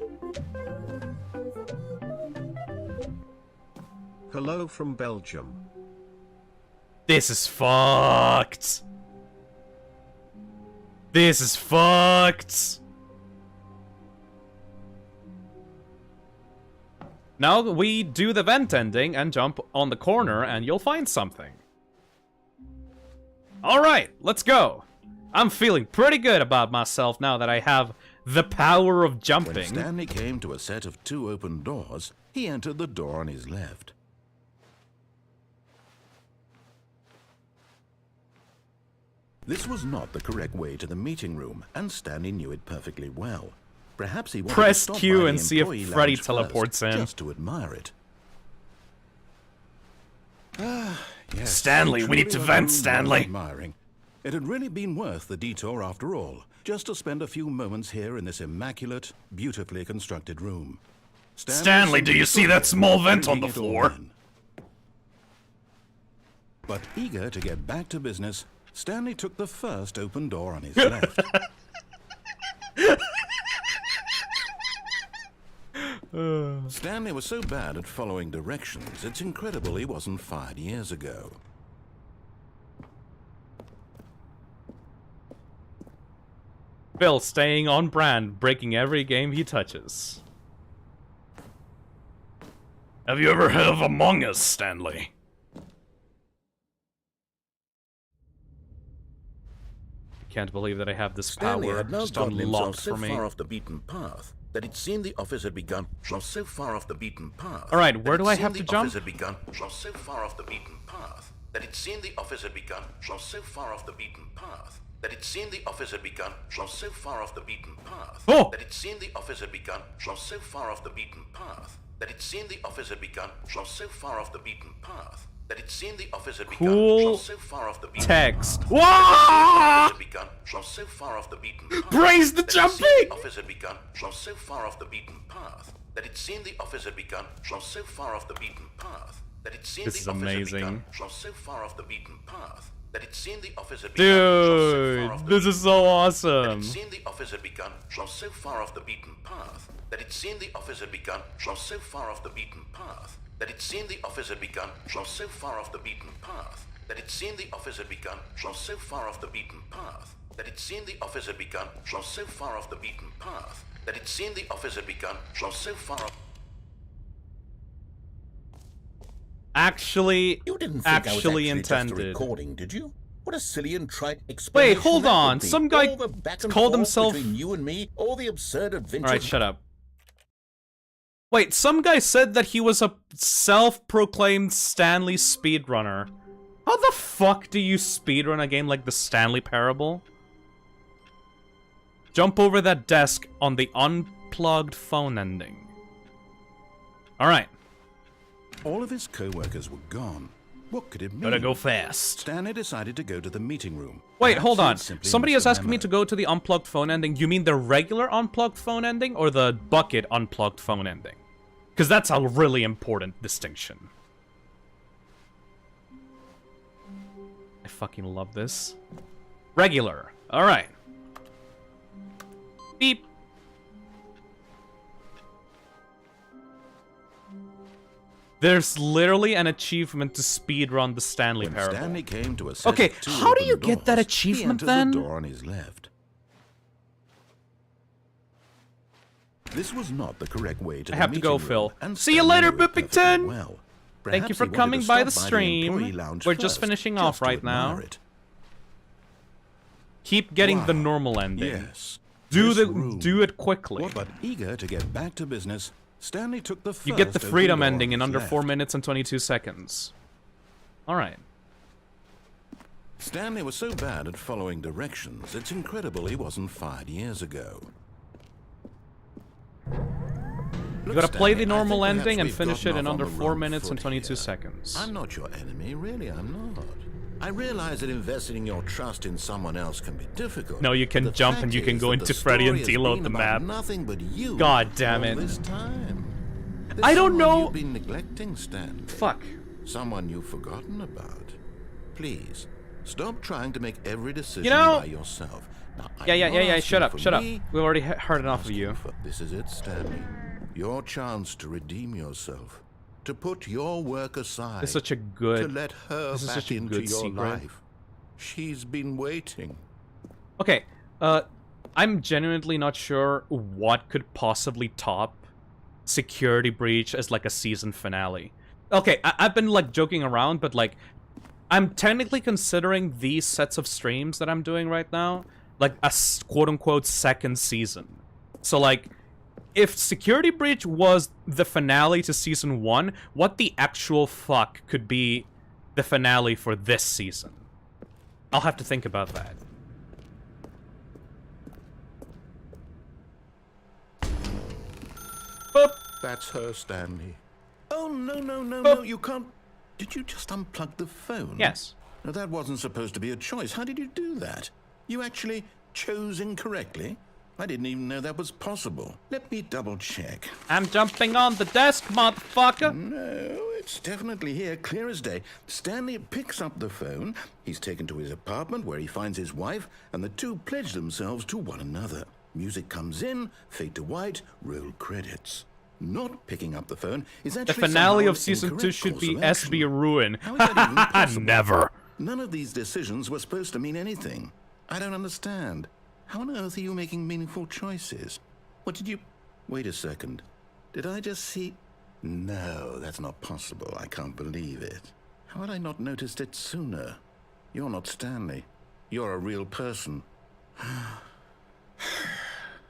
Speaker 3: Hello from Belgium.
Speaker 8: This is fucked! This is fucked! Now we do the vent ending and jump on the corner and you'll find something. Alright, let's go! I'm feeling pretty good about myself now that I have the power of jumping.
Speaker 1: When Stanley came to a set of 2 open doors, he entered the door on his left. This was not the correct way to the meeting room, and Stanley knew it perfectly well. Perhaps he wanted
Speaker 8: Press
Speaker 1: to stop
Speaker 8: Q
Speaker 1: by
Speaker 8: and
Speaker 1: the
Speaker 8: see if
Speaker 1: employee
Speaker 8: Freddy
Speaker 1: lounge
Speaker 8: teleports
Speaker 1: first,
Speaker 8: in.
Speaker 1: just to admire it. Yes,
Speaker 8: Stanley, we need to
Speaker 1: truly
Speaker 8: vent,
Speaker 1: a room
Speaker 8: Stanley.
Speaker 1: worth admiring. It had really been worth the detour after all, just to spend a few moments here in this immaculate, beautifully constructed room.
Speaker 8: Stanley, do you see that small vent on the floor?
Speaker 1: But eager to get back to business, Stanley took the first open door on his left. Stanley was so bad at following directions, it's incredible he wasn't fired years ago.
Speaker 8: Phil staying on brand, breaking every game he touches. Have you ever heard of Among Us, Stanley? Can't believe that I have this
Speaker 1: Stanley
Speaker 8: power
Speaker 1: had now
Speaker 8: just
Speaker 1: gotten himself
Speaker 8: unlocked
Speaker 1: so
Speaker 8: for me.
Speaker 1: far off the beaten path that it seemed the office had begun so far off the beaten path.
Speaker 8: All right, where do I have to jump?
Speaker 1: Had begun so far off the beaten path that it seemed the office had begun so far off the beaten path that it seemed the office had begun so far off the beaten path.
Speaker 8: Oh!
Speaker 1: That it seemed the office had begun so far off the beaten path that it seemed the office had begun so far off the beaten path. That it seemed the office had begun
Speaker 8: Cool
Speaker 1: so far off the beaten
Speaker 8: text.
Speaker 1: path.
Speaker 8: Wah!
Speaker 1: Had begun so far off the beaten path.
Speaker 8: Praise the
Speaker 1: That it seemed
Speaker 8: jumping!
Speaker 1: the office had begun so far off the beaten path. That it seemed the office had begun so far off the beaten path. That it seemed
Speaker 8: This
Speaker 1: the
Speaker 8: is
Speaker 1: office had
Speaker 8: amazing.
Speaker 1: begun so far off the beaten path. That it seemed the office had begun so far off
Speaker 8: Dude,
Speaker 1: the
Speaker 8: this is so
Speaker 1: That
Speaker 8: awesome.
Speaker 1: it seemed the office had begun so far off the beaten path. That it seemed the office had begun so far off the beaten path. That it seemed the office had begun so far off the beaten path. That it seemed the office had begun so far off the beaten path. That it seemed the office had begun so far off the beaten path. That it seemed the office had begun so far off.
Speaker 8: Actually,
Speaker 11: You didn't think
Speaker 8: actually
Speaker 11: I was just a
Speaker 8: intended.
Speaker 11: recording, did you? What a silly and trite
Speaker 8: Wait,
Speaker 11: explanation
Speaker 8: hold
Speaker 11: that would
Speaker 8: on.
Speaker 11: be.
Speaker 8: Some guy
Speaker 11: All the back and
Speaker 8: called
Speaker 11: forth
Speaker 8: himself.
Speaker 11: between you and me, all the absurd adventures.
Speaker 8: Alright, shut up. Wait, some guy said that he was a self-proclaimed Stanley speedrunner. How the fuck do you speedrun a game like the Stanley Parable? Jump over that desk on the unplugged phone ending. Alright.
Speaker 1: All of his co-workers were gone. What could it mean?
Speaker 8: Gotta go fast.
Speaker 1: Stanley decided to go to the meeting room.
Speaker 8: Wait,
Speaker 1: Perhaps
Speaker 8: hold
Speaker 1: he'd
Speaker 8: on.
Speaker 1: simply
Speaker 8: Somebody
Speaker 1: missed
Speaker 8: is
Speaker 1: the
Speaker 8: asking me
Speaker 1: memo.
Speaker 8: to go to the unplugged phone ending. You mean the regular unplugged phone ending or the bucket unplugged phone ending? Because that's a really important distinction. I fucking love this. Regular. Alright. Beep. There's literally an achievement to speedrun the Stanley
Speaker 1: When
Speaker 8: Parable.
Speaker 1: Stanley came to a set
Speaker 8: Okay,
Speaker 1: of two
Speaker 8: how do
Speaker 1: open
Speaker 8: you get that
Speaker 1: doors,
Speaker 8: achievement
Speaker 1: he
Speaker 8: then?
Speaker 1: entered the door on his left. This was not the correct way to
Speaker 8: I
Speaker 1: the
Speaker 8: have to go,
Speaker 1: meeting
Speaker 8: Phil.
Speaker 1: room, and
Speaker 8: See you
Speaker 1: Stanley
Speaker 8: later,
Speaker 1: knew it perfectly
Speaker 8: Boopington!
Speaker 1: well.
Speaker 8: Thank you
Speaker 1: Perhaps
Speaker 8: for
Speaker 1: he wanted
Speaker 8: coming
Speaker 1: to
Speaker 8: by
Speaker 1: stop
Speaker 8: the
Speaker 1: the
Speaker 8: stream.
Speaker 1: employee lounge
Speaker 8: We're just
Speaker 1: first,
Speaker 8: finishing
Speaker 1: just
Speaker 8: off
Speaker 1: to
Speaker 8: right now.
Speaker 1: admire it.
Speaker 8: Keep getting the
Speaker 1: Wow.
Speaker 8: normal ending.
Speaker 1: Yes.
Speaker 8: Do
Speaker 1: This room.
Speaker 8: do it quickly.
Speaker 1: But eager to get back to business, Stanley took the
Speaker 8: You get the
Speaker 1: first open
Speaker 8: freedom
Speaker 1: door on
Speaker 8: ending in
Speaker 1: his
Speaker 8: under
Speaker 1: left.
Speaker 8: 4 minutes and 22 seconds. Alright.
Speaker 1: Stanley was so bad at following directions, it's incredible he wasn't fired years ago.
Speaker 8: You
Speaker 1: Look,
Speaker 8: gotta play the
Speaker 1: Stanley, I
Speaker 8: normal
Speaker 1: think perhaps
Speaker 8: ending and
Speaker 1: we've
Speaker 8: finish it
Speaker 1: gotten
Speaker 8: in
Speaker 1: off on
Speaker 8: under
Speaker 1: the
Speaker 8: 4
Speaker 1: wrong
Speaker 8: minutes and
Speaker 1: foot
Speaker 8: 22
Speaker 1: here.
Speaker 8: seconds.
Speaker 1: I'm not your enemy, really, I'm not. I realize that investing your trust in someone else can be difficult.
Speaker 8: No, you can
Speaker 1: but the
Speaker 8: jump
Speaker 1: fact
Speaker 8: and you can
Speaker 1: is
Speaker 8: go
Speaker 1: that
Speaker 8: into
Speaker 1: the
Speaker 8: Freddy and
Speaker 1: story has
Speaker 8: deload
Speaker 1: been
Speaker 8: the
Speaker 1: about
Speaker 8: map.
Speaker 1: Nothing but you.
Speaker 8: God damn it.
Speaker 1: All this time. There's
Speaker 8: I don't
Speaker 1: someone
Speaker 8: know.
Speaker 1: You've been neglecting, Stanley.
Speaker 8: Fuck.
Speaker 1: Someone you've forgotten about. Please, stop trying to make every decision
Speaker 8: You know-
Speaker 1: by yourself. Now, I'm
Speaker 8: Yeah,
Speaker 1: not
Speaker 8: shut up,
Speaker 1: asking
Speaker 8: shut
Speaker 1: for
Speaker 8: up.
Speaker 1: me,
Speaker 8: We've already heard enough of you.
Speaker 1: This is it, Stanley. Your chance to redeem yourself. To put your work aside.
Speaker 8: This is such a good...
Speaker 1: To let her
Speaker 8: this is
Speaker 1: back
Speaker 8: such a
Speaker 1: into
Speaker 8: good
Speaker 1: your
Speaker 8: secret.
Speaker 1: life. She's been waiting.
Speaker 8: Okay, I'm genuinely not sure what could possibly top Security Breach as, like, a season finale. Okay, I've been, like, joking around, but, like, I'm technically considering these sets of streams that I'm doing right now, like, a quote-unquote second season. So, like, if Security Breach was the finale to Season 1, what the actual fuck could be the finale for this season? I'll have to think about that. Boop.
Speaker 1: That's her, Stanley. Oh, no,
Speaker 8: Boop.
Speaker 1: you can't... Did you just unplug the phone?
Speaker 8: Yes.
Speaker 1: Now, that wasn't supposed to be a choice. How did you do that? You actually chose incorrectly? I didn't even know that was possible. Let me double check.
Speaker 8: I'm jumping on the desk, motherfucker.
Speaker 1: No, it's definitely here, clear as day. Stanley picks up the phone. He's taken to his apartment where he finds his wife, and the two pledge themselves to one another. Music comes in, fade to white, roll credits. Not picking up the phone is
Speaker 8: The
Speaker 1: actually
Speaker 8: finale
Speaker 1: somehow
Speaker 8: of
Speaker 1: an
Speaker 8: Season 2
Speaker 1: incorrect
Speaker 8: should
Speaker 1: course
Speaker 8: be
Speaker 1: of action.
Speaker 8: SB Ruin.
Speaker 1: How is that even possible?
Speaker 8: Never.
Speaker 1: None of these decisions were supposed to mean anything. I don't understand. How on earth are you making meaningful choices? What did you... Wait a second. Did I just see... No, that's not possible. I can't believe it. How had I not noticed it sooner? You're not Stanley. You're a real person.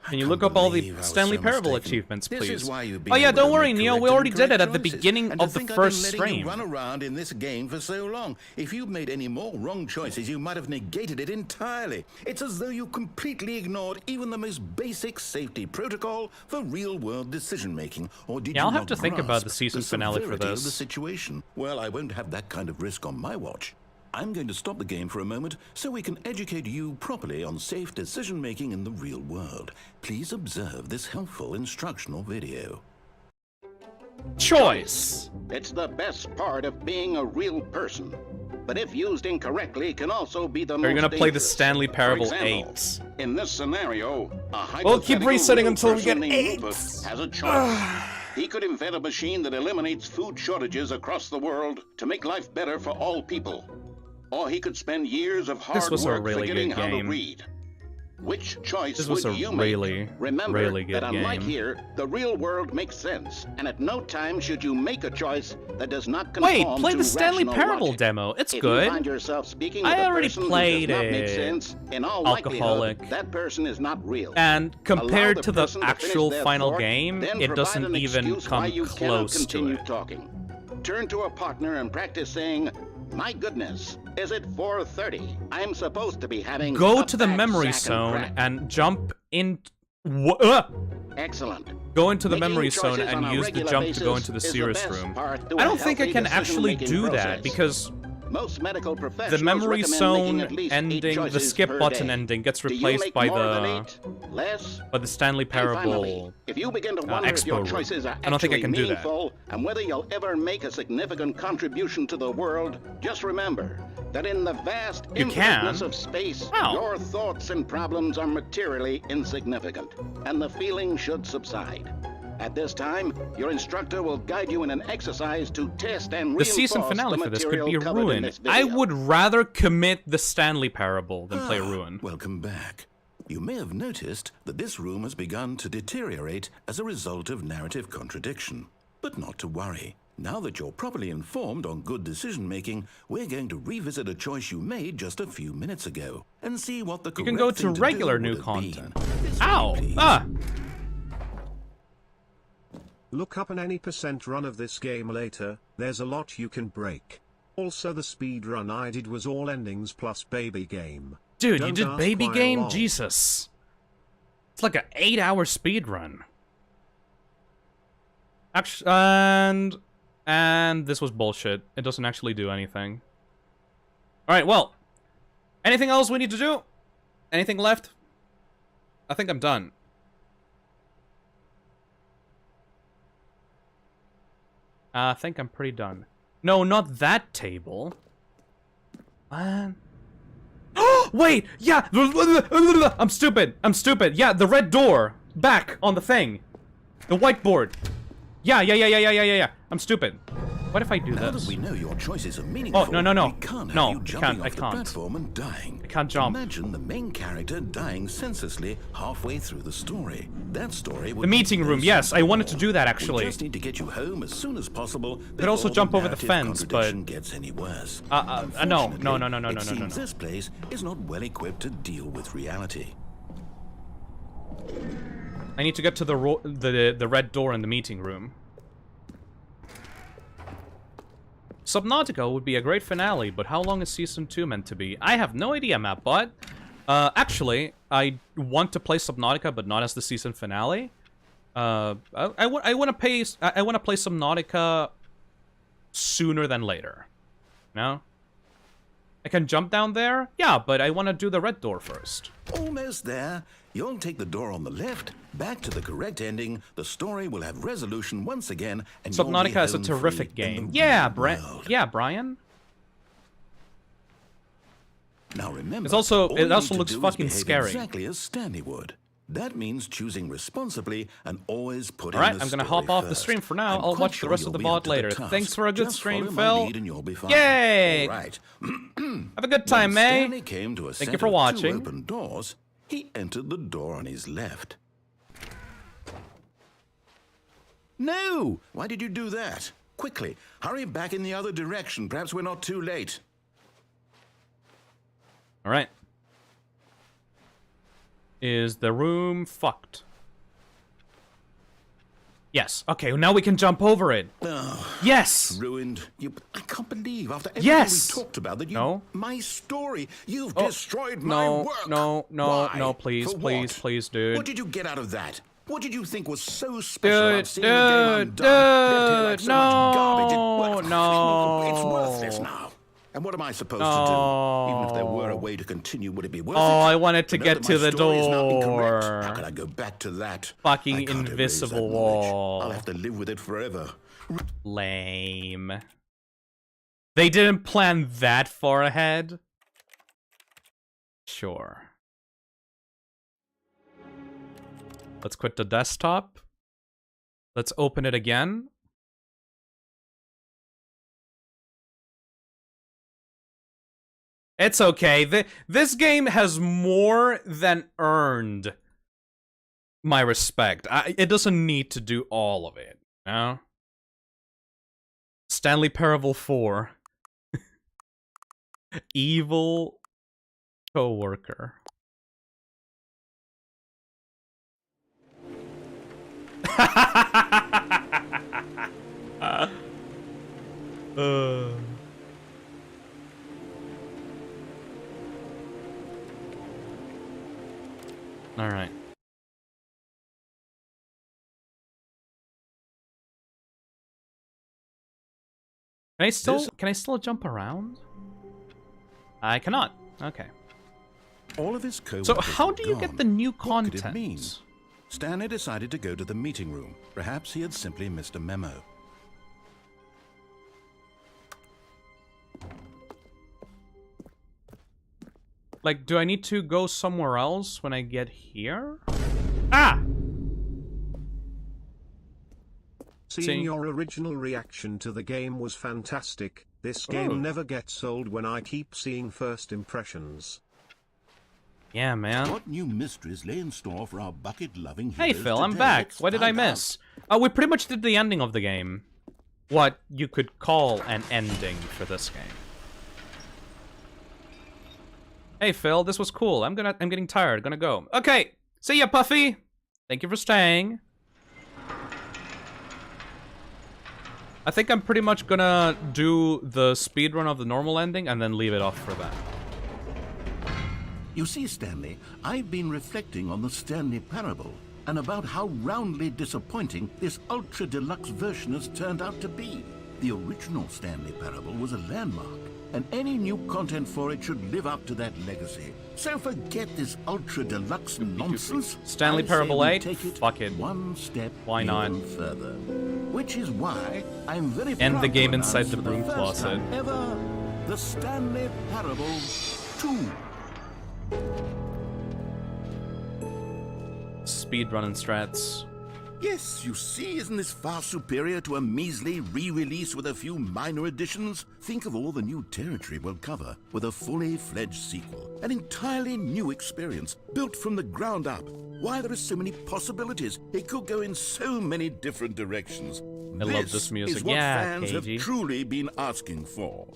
Speaker 8: Can you look up all the
Speaker 1: believe I was
Speaker 8: Stanley
Speaker 1: so
Speaker 8: Parable
Speaker 1: mistaken.
Speaker 8: achievements,
Speaker 1: This
Speaker 8: please?
Speaker 1: is why you've been
Speaker 8: Oh yeah,
Speaker 1: able
Speaker 8: don't
Speaker 1: to
Speaker 8: worry,
Speaker 1: make
Speaker 8: Neil. We
Speaker 1: correct
Speaker 8: already
Speaker 1: and
Speaker 8: did it
Speaker 1: correct
Speaker 8: at the
Speaker 1: choices.
Speaker 8: beginning
Speaker 1: And to
Speaker 8: of the
Speaker 1: think I've been
Speaker 8: first
Speaker 1: letting
Speaker 8: stream.
Speaker 1: you run around in this game for so long. If you'd made any more wrong choices, you might have negated it entirely. It's as though you completely ignored even the most basic safety protocol for real-world decision-making. Or did
Speaker 8: Yeah,
Speaker 1: you
Speaker 8: I'll have
Speaker 1: not
Speaker 8: to think about
Speaker 1: grasp
Speaker 8: the season
Speaker 1: the
Speaker 8: finale for
Speaker 1: severity of
Speaker 8: this.
Speaker 1: the situation? Well, I won't have that kind of risk on my watch. I'm going to stop the game for a moment so we can educate you properly on safe decision-making in the real world. Please observe this helpful instructional video.
Speaker 8: Choice.
Speaker 10: It's the best part of being a real person. But if used incorrectly, can also be the most
Speaker 8: Are you gonna play the
Speaker 10: dangerous.
Speaker 8: Stanley Parable
Speaker 10: For example,
Speaker 8: 8?
Speaker 10: In this scenario, a
Speaker 8: We'll keep
Speaker 10: hypothetical
Speaker 8: resetting
Speaker 10: real
Speaker 8: until we
Speaker 10: person
Speaker 8: get
Speaker 10: named
Speaker 8: 8.
Speaker 10: Rufus has a choice. He could invent a machine that eliminates food shortages across the world to make life better for all people. Or he could spend years of hard
Speaker 8: This was a
Speaker 10: work
Speaker 8: really
Speaker 10: forgetting
Speaker 8: good
Speaker 10: how to
Speaker 8: game.
Speaker 10: read. Which choice
Speaker 8: This was
Speaker 10: would
Speaker 8: a
Speaker 10: you
Speaker 8: really,
Speaker 10: make? Remember
Speaker 8: really good
Speaker 10: that unlike
Speaker 8: game.
Speaker 10: here, the real world makes sense, and at no time should you make a choice that does not conform
Speaker 8: Wait, play
Speaker 10: to
Speaker 8: the Stanley
Speaker 10: rational
Speaker 8: Parable
Speaker 10: logic.
Speaker 8: demo. It's
Speaker 10: If
Speaker 8: good.
Speaker 10: you find yourself speaking
Speaker 8: I
Speaker 10: with a
Speaker 8: already
Speaker 10: person
Speaker 8: played
Speaker 10: who does not make
Speaker 8: it.
Speaker 10: sense, in all
Speaker 8: Alcoholic.
Speaker 10: likelihood, that person is not real.
Speaker 8: And
Speaker 10: Allow
Speaker 8: compared to the
Speaker 10: person finish
Speaker 8: actual
Speaker 10: their
Speaker 8: final
Speaker 10: thought,
Speaker 8: game,
Speaker 10: then
Speaker 8: it
Speaker 10: provide
Speaker 8: doesn't
Speaker 10: an
Speaker 8: even
Speaker 10: excuse why
Speaker 8: come
Speaker 10: you cannot
Speaker 8: close to
Speaker 10: continue
Speaker 8: it.
Speaker 10: talking. Turn to a partner and practice saying, My goodness, is it 4:30? I'm supposed to be having
Speaker 8: Go
Speaker 10: a
Speaker 8: to the
Speaker 10: bad
Speaker 8: memory
Speaker 10: sack
Speaker 8: zone
Speaker 10: crack.
Speaker 8: and jump in.
Speaker 10: Excellent.
Speaker 8: Go into the
Speaker 10: Making
Speaker 8: memory zone
Speaker 10: choices on
Speaker 8: and
Speaker 10: a
Speaker 8: use the
Speaker 10: regular
Speaker 8: jump to go
Speaker 10: basis
Speaker 8: into the
Speaker 10: is the
Speaker 8: serious
Speaker 10: best
Speaker 8: room.
Speaker 10: part to
Speaker 8: I
Speaker 10: a
Speaker 8: don't think I
Speaker 10: healthy
Speaker 8: can actually
Speaker 10: decision-making
Speaker 8: do that
Speaker 10: process.
Speaker 8: because
Speaker 10: Most medical professionals
Speaker 8: the memory
Speaker 10: recommend
Speaker 8: zone
Speaker 10: making at least 8
Speaker 8: ending, the
Speaker 10: choices
Speaker 8: skip
Speaker 10: per
Speaker 8: button
Speaker 10: day.
Speaker 8: ending gets
Speaker 10: Do you
Speaker 8: replaced
Speaker 10: make
Speaker 8: by
Speaker 10: more than
Speaker 8: the
Speaker 10: 8? Less?
Speaker 8: Stanley
Speaker 10: And finally,
Speaker 8: Parable
Speaker 10: if you begin to wonder if
Speaker 8: expo
Speaker 10: your
Speaker 8: room.
Speaker 10: choices are
Speaker 8: I don't think I
Speaker 10: actually
Speaker 8: can do that.
Speaker 10: meaningful and whether you'll ever make a significant contribution to the world, just remember that in the vast
Speaker 8: You
Speaker 10: infiniteness
Speaker 8: can.
Speaker 10: of space,
Speaker 8: How?
Speaker 10: your thoughts and problems are materially insignificant, and the feeling should subside. At this time, your instructor will guide you in an exercise to test and
Speaker 8: The
Speaker 10: reinforce
Speaker 8: season finale
Speaker 10: the
Speaker 8: for this could
Speaker 10: material
Speaker 8: be
Speaker 10: covered in
Speaker 8: Ruin.
Speaker 10: this
Speaker 8: I
Speaker 10: video.
Speaker 8: would rather commit the Stanley Parable than play Ruin.
Speaker 1: Welcome back. You may have noticed that this room has begun to deteriorate as a result of narrative contradiction. But not to worry. Now that you're properly informed on good decision-making, we're going to revisit a choice you made just a few minutes ago and see what the
Speaker 8: You can go to regular new content. Ow! Ah!
Speaker 3: Look up an any % run of this game later, there's a lot you can break. Also the speed run I did was all endings plus baby game.
Speaker 8: Dude,
Speaker 3: Don't
Speaker 8: you did
Speaker 3: ask
Speaker 8: baby
Speaker 3: why
Speaker 8: game?
Speaker 3: long.
Speaker 8: Jesus. It's like an 8-hour speed run. Actually, and this was bullshit. It doesn't actually do anything. Alright, well. Anything else we need to do? Anything left? I think I'm done. I think I'm pretty done. No, not that table. Wait! Yeah! I'm stupid! I'm stupid! Yeah, the red door! Back on the thing! The whiteboard! Yeah. I'm stupid. What if I do
Speaker 1: Now
Speaker 8: this?
Speaker 1: that we know your choices are meaningful,
Speaker 8: Oh, no.
Speaker 1: we can't have
Speaker 8: No,
Speaker 1: you
Speaker 8: I
Speaker 1: jumping
Speaker 8: can't,
Speaker 1: off
Speaker 8: I
Speaker 1: the
Speaker 8: can't.
Speaker 1: platform and dying.
Speaker 8: I can't jump.
Speaker 1: Imagine the main character dying senselessly halfway through the story. That story would
Speaker 8: The meeting
Speaker 1: make no
Speaker 8: room, yes,
Speaker 1: sense
Speaker 8: I wanted
Speaker 1: at
Speaker 8: to
Speaker 1: all.
Speaker 8: do that
Speaker 1: We
Speaker 8: actually.
Speaker 1: just need to get you home as soon as possible.
Speaker 8: Could also
Speaker 1: before
Speaker 8: jump
Speaker 1: the
Speaker 8: over the
Speaker 1: narrative
Speaker 8: fence, but-
Speaker 1: contradiction gets any worse.
Speaker 8: No.
Speaker 1: Unfortunately, it seems this place is not well equipped to deal with reality.
Speaker 8: I need to get to the red door in the meeting room. Subnautica would be a great finale, but how long is Season 2 meant to be? I have no idea, MapBot. Actually, I want to play Subnautica, but not as the season finale. I want to play Subnautica sooner than later. No? I can jump down there? Yeah, but I want to do the red door first.
Speaker 1: Almost there. You'll take the door on the left, back to the correct ending. The story will have resolution once again, and you'll be
Speaker 8: Subnautica is a
Speaker 1: home
Speaker 8: terrific
Speaker 1: free in
Speaker 8: game.
Speaker 1: the
Speaker 8: Yeah,
Speaker 1: real world.
Speaker 8: yeah, Brian.
Speaker 1: Now remember,
Speaker 8: It's also-
Speaker 1: all
Speaker 8: it
Speaker 1: you
Speaker 8: also
Speaker 1: need to
Speaker 8: looks
Speaker 1: do is
Speaker 8: fucking
Speaker 1: behave
Speaker 8: scary.
Speaker 1: Exactly as Stanley would. That means choosing responsibly and always putting
Speaker 8: Alright,
Speaker 1: the
Speaker 8: I'm gonna
Speaker 1: story
Speaker 8: hop off the
Speaker 1: first.
Speaker 8: stream for now.
Speaker 1: I'm
Speaker 8: I'll
Speaker 1: quite
Speaker 8: watch the
Speaker 1: sure
Speaker 8: rest of
Speaker 1: you'll
Speaker 8: the
Speaker 1: be
Speaker 8: VOD
Speaker 1: up to
Speaker 8: later.
Speaker 1: task.
Speaker 8: Thanks for a good
Speaker 1: Just
Speaker 8: stream,
Speaker 1: follow my
Speaker 8: Phil.
Speaker 1: lead and you'll be fine.
Speaker 8: Yay!
Speaker 1: All right.
Speaker 8: Have a good time,
Speaker 1: When
Speaker 8: May.
Speaker 1: Stanley came to a
Speaker 8: Thank
Speaker 1: set
Speaker 8: you for
Speaker 1: of
Speaker 8: watching.
Speaker 1: 2 open doors, he entered the door on his left. No! Why did you do that? Quickly, hurry back in the other direction. Perhaps we're not too late.
Speaker 8: Alright. Is the room fucked? Yes. Okay, now we can jump over it.
Speaker 1: Oh,
Speaker 8: Yes!
Speaker 1: ruined. I can't believe after everything
Speaker 8: Yes!
Speaker 1: we talked about that you...
Speaker 8: No.
Speaker 1: My story. You've
Speaker 8: Oh,
Speaker 1: destroyed my work.
Speaker 8: No,
Speaker 1: Why?
Speaker 8: please,
Speaker 1: For
Speaker 8: please,
Speaker 1: what?
Speaker 8: please, dude.
Speaker 1: What did you get out of that? What did you think was so special about seeing the game undone? Left here like so much garbage. It's worthless now. And what am I supposed to do? Even if there were a way to continue, would it be worth it?
Speaker 8: I wanted to
Speaker 1: know
Speaker 8: get
Speaker 1: that
Speaker 8: to
Speaker 1: my
Speaker 8: the
Speaker 1: story is now incorrect?
Speaker 8: door.
Speaker 1: How can I go back to that?
Speaker 8: Fucking
Speaker 1: I can't erase
Speaker 8: invisible
Speaker 1: that knowledge.
Speaker 8: wall.
Speaker 1: I'll have to live with it forever.
Speaker 8: Lame. They didn't plan that far ahead? Sure. Let's quit the desktop. Let's open it again. It's okay. This game has more than earned my respect. It doesn't need to do all of it, you know? Stanley Parable 4. Evil coworker. Alright. Can I still jump around? I cannot. Okay.
Speaker 1: All of his co-workers
Speaker 8: So how do you
Speaker 1: were
Speaker 8: get
Speaker 1: gone.
Speaker 8: the new
Speaker 1: What could it mean?
Speaker 8: content?
Speaker 1: Stanley decided to go to the meeting room. Perhaps he had simply missed a memo.
Speaker 8: Like, do I need to go somewhere else when I get here? Ah!
Speaker 3: Seeing your original reaction to the game was fantastic. This game
Speaker 8: Oh.
Speaker 3: never gets old when I keep seeing first impressions.
Speaker 8: Yeah, man.
Speaker 11: What new mysteries lay in store for our bucket-loving
Speaker 8: Hey,
Speaker 11: heroes
Speaker 8: Phil, I'm
Speaker 11: today?
Speaker 8: back.
Speaker 11: Let's
Speaker 8: What did I
Speaker 11: find out.
Speaker 8: miss? We pretty much did the ending of the game. What you could call an ending for this game. Hey, Phil, this was cool. I'm getting tired. Gonna go. Okay. See ya, Puffy. Thank you for staying. I think I'm pretty much gonna do the speedrun of the normal ending and then leave it off for that.
Speaker 11: You see, Stanley, I've been reflecting on the Stanley Parable and about how roundly disappointing this ultra-deluxe version has turned out to be. The original Stanley Parable was a landmark, and any new content for it should live up to that legacy. So forget this ultra-deluxe nonsense.
Speaker 8: Stanley
Speaker 11: I say
Speaker 8: Parable
Speaker 11: we
Speaker 8: 8?
Speaker 11: take it
Speaker 8: Fuck it.
Speaker 11: one step
Speaker 8: Why not?
Speaker 11: even further. Which is why I'm very
Speaker 8: End
Speaker 11: proud
Speaker 8: the
Speaker 11: to
Speaker 8: game
Speaker 11: announce
Speaker 8: inside the
Speaker 11: for
Speaker 8: broom
Speaker 11: first
Speaker 8: closet.
Speaker 11: time ever, the Stanley Parable 2.
Speaker 8: Speedrun and strats.
Speaker 11: Yes, you see, isn't this far superior to a measly re-release with a few minor additions? Think of all the new territory we'll cover with a fully fledged sequel. An entirely new experience, built from the ground up. Why, there are so many possibilities. It could go in so many different directions.
Speaker 8: I love this music.
Speaker 11: Is what
Speaker 8: Yeah,
Speaker 11: fans have
Speaker 8: KG.
Speaker 11: truly been asking for.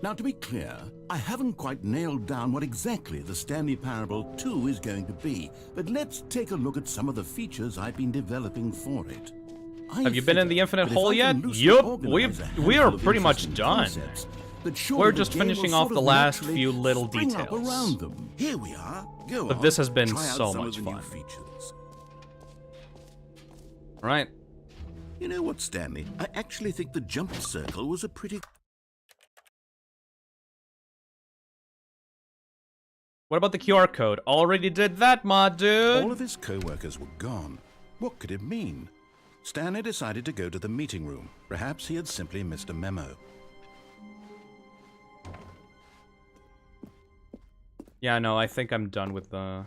Speaker 11: Now, to be clear, I haven't quite nailed down what exactly the Stanley Parable 2 is going to be, but let's take a look at some of the features I've been developing for it.
Speaker 8: Have you been in the Infinite
Speaker 11: that if
Speaker 8: Hole
Speaker 11: I can
Speaker 8: yet?
Speaker 11: loosely
Speaker 8: Yup,
Speaker 11: organize a
Speaker 8: we are
Speaker 11: handful of
Speaker 8: pretty much
Speaker 11: interesting
Speaker 8: done.
Speaker 11: concepts, that surely
Speaker 8: We're
Speaker 11: the
Speaker 8: just
Speaker 11: game will
Speaker 8: finishing
Speaker 11: sort
Speaker 8: off the
Speaker 11: of
Speaker 8: last
Speaker 11: naturally
Speaker 8: few little
Speaker 11: spring up
Speaker 8: details.
Speaker 11: around them. Here we are. Go
Speaker 8: But
Speaker 11: on,
Speaker 8: this has been
Speaker 11: try out
Speaker 8: so
Speaker 11: some
Speaker 8: much
Speaker 11: of the new
Speaker 8: fun.
Speaker 11: features.
Speaker 8: Right.
Speaker 11: You know what, Stanley? I actually think the jump circle was a pretty...
Speaker 8: What about the QR code? Already did that, my dude.
Speaker 1: All of his co-workers were gone. What could it mean? Stanley decided to go to the meeting room. Perhaps he had simply missed a memo.
Speaker 8: Yeah, no, I think I'm done with the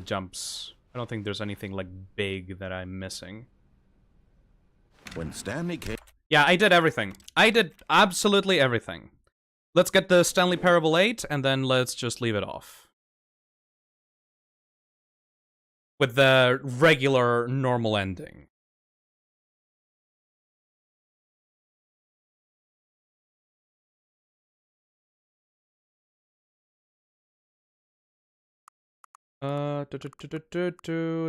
Speaker 8: jumps. I don't think there's anything like big that I'm missing.
Speaker 1: When Stanley came...
Speaker 8: Yeah, I did everything. I did absolutely everything. Let's get the Stanley Parable 8, and then let's just leave it off. With the regular, normal ending.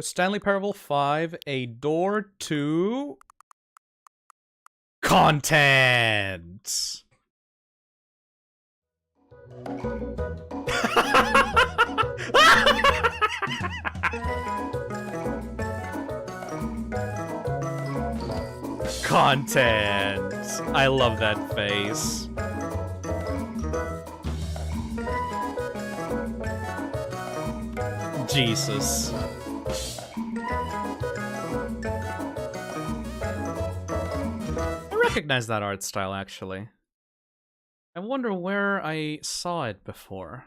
Speaker 8: Stanley Parable 5, a door to... content! Content! I love that face. Jesus. I recognize that art style, actually. I wonder where I saw it before.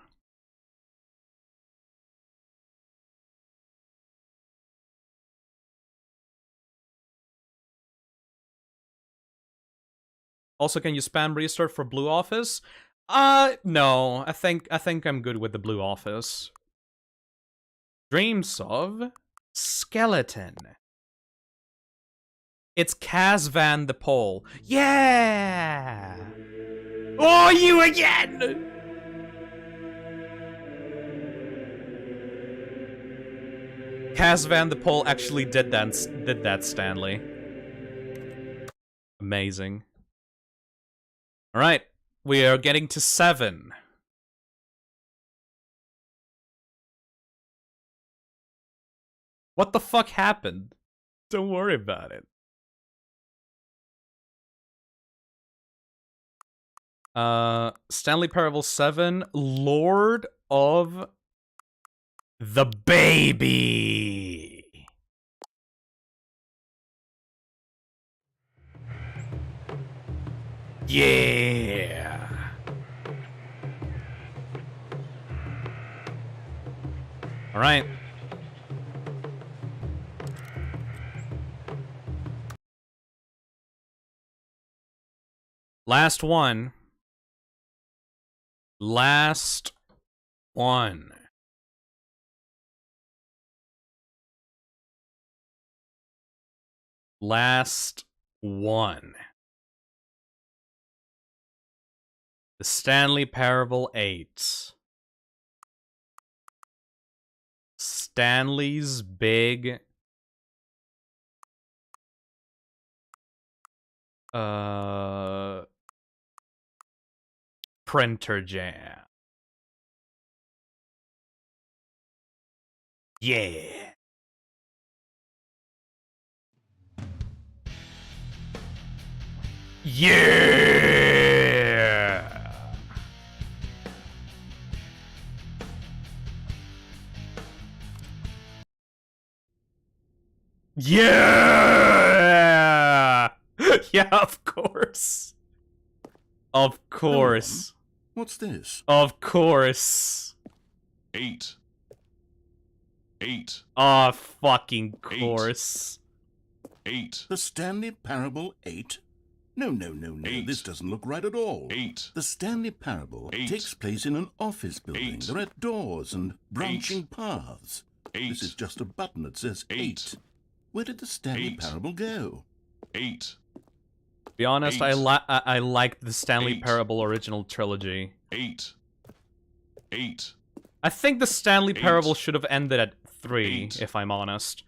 Speaker 8: Also, can you spam restart for Blue Office? No. I think I'm good with the Blue Office. Dreams of Skeleton. It's Kaz Van the Pole. Yeah! Oh, you again! Kaz Van the Pole actually did that, Stanley. Amazing. Alright, we are getting to 7. What the fuck happened? Don't worry about it. Stanley Parable 7, Lord of the Baby. Yeah. All right. Last one. Last one. Last one. The Stanley Parable 8. Stanley's big printer jam. Yeah. Yeah. Yeah. Yeah, of course. Of course.
Speaker 1: What's this?
Speaker 8: Of course.
Speaker 11: 8. 8.
Speaker 8: Oh, fucking course.
Speaker 11: 8.
Speaker 1: The Stanley Parable 8? No.
Speaker 11: 8.
Speaker 1: This doesn't look right at all.
Speaker 11: 8.
Speaker 1: The Stanley Parable
Speaker 11: 8.
Speaker 1: takes place in an office building.
Speaker 11: 8.
Speaker 1: There are doors and branching paths.
Speaker 11: 8.
Speaker 1: This is just a button that says
Speaker 11: 8.
Speaker 1: 8. Where did the Stanley
Speaker 11: 8.
Speaker 1: Parable go?
Speaker 11: 8.
Speaker 8: To be honest,
Speaker 11: 8.
Speaker 8: I liked the Stanley
Speaker 11: 8.
Speaker 8: Parable original trilogy.
Speaker 11: 8. 8.
Speaker 8: I think the Stanley
Speaker 11: 8.
Speaker 8: Parable should have ended at 3,
Speaker 11: 8.
Speaker 8: if I'm honest.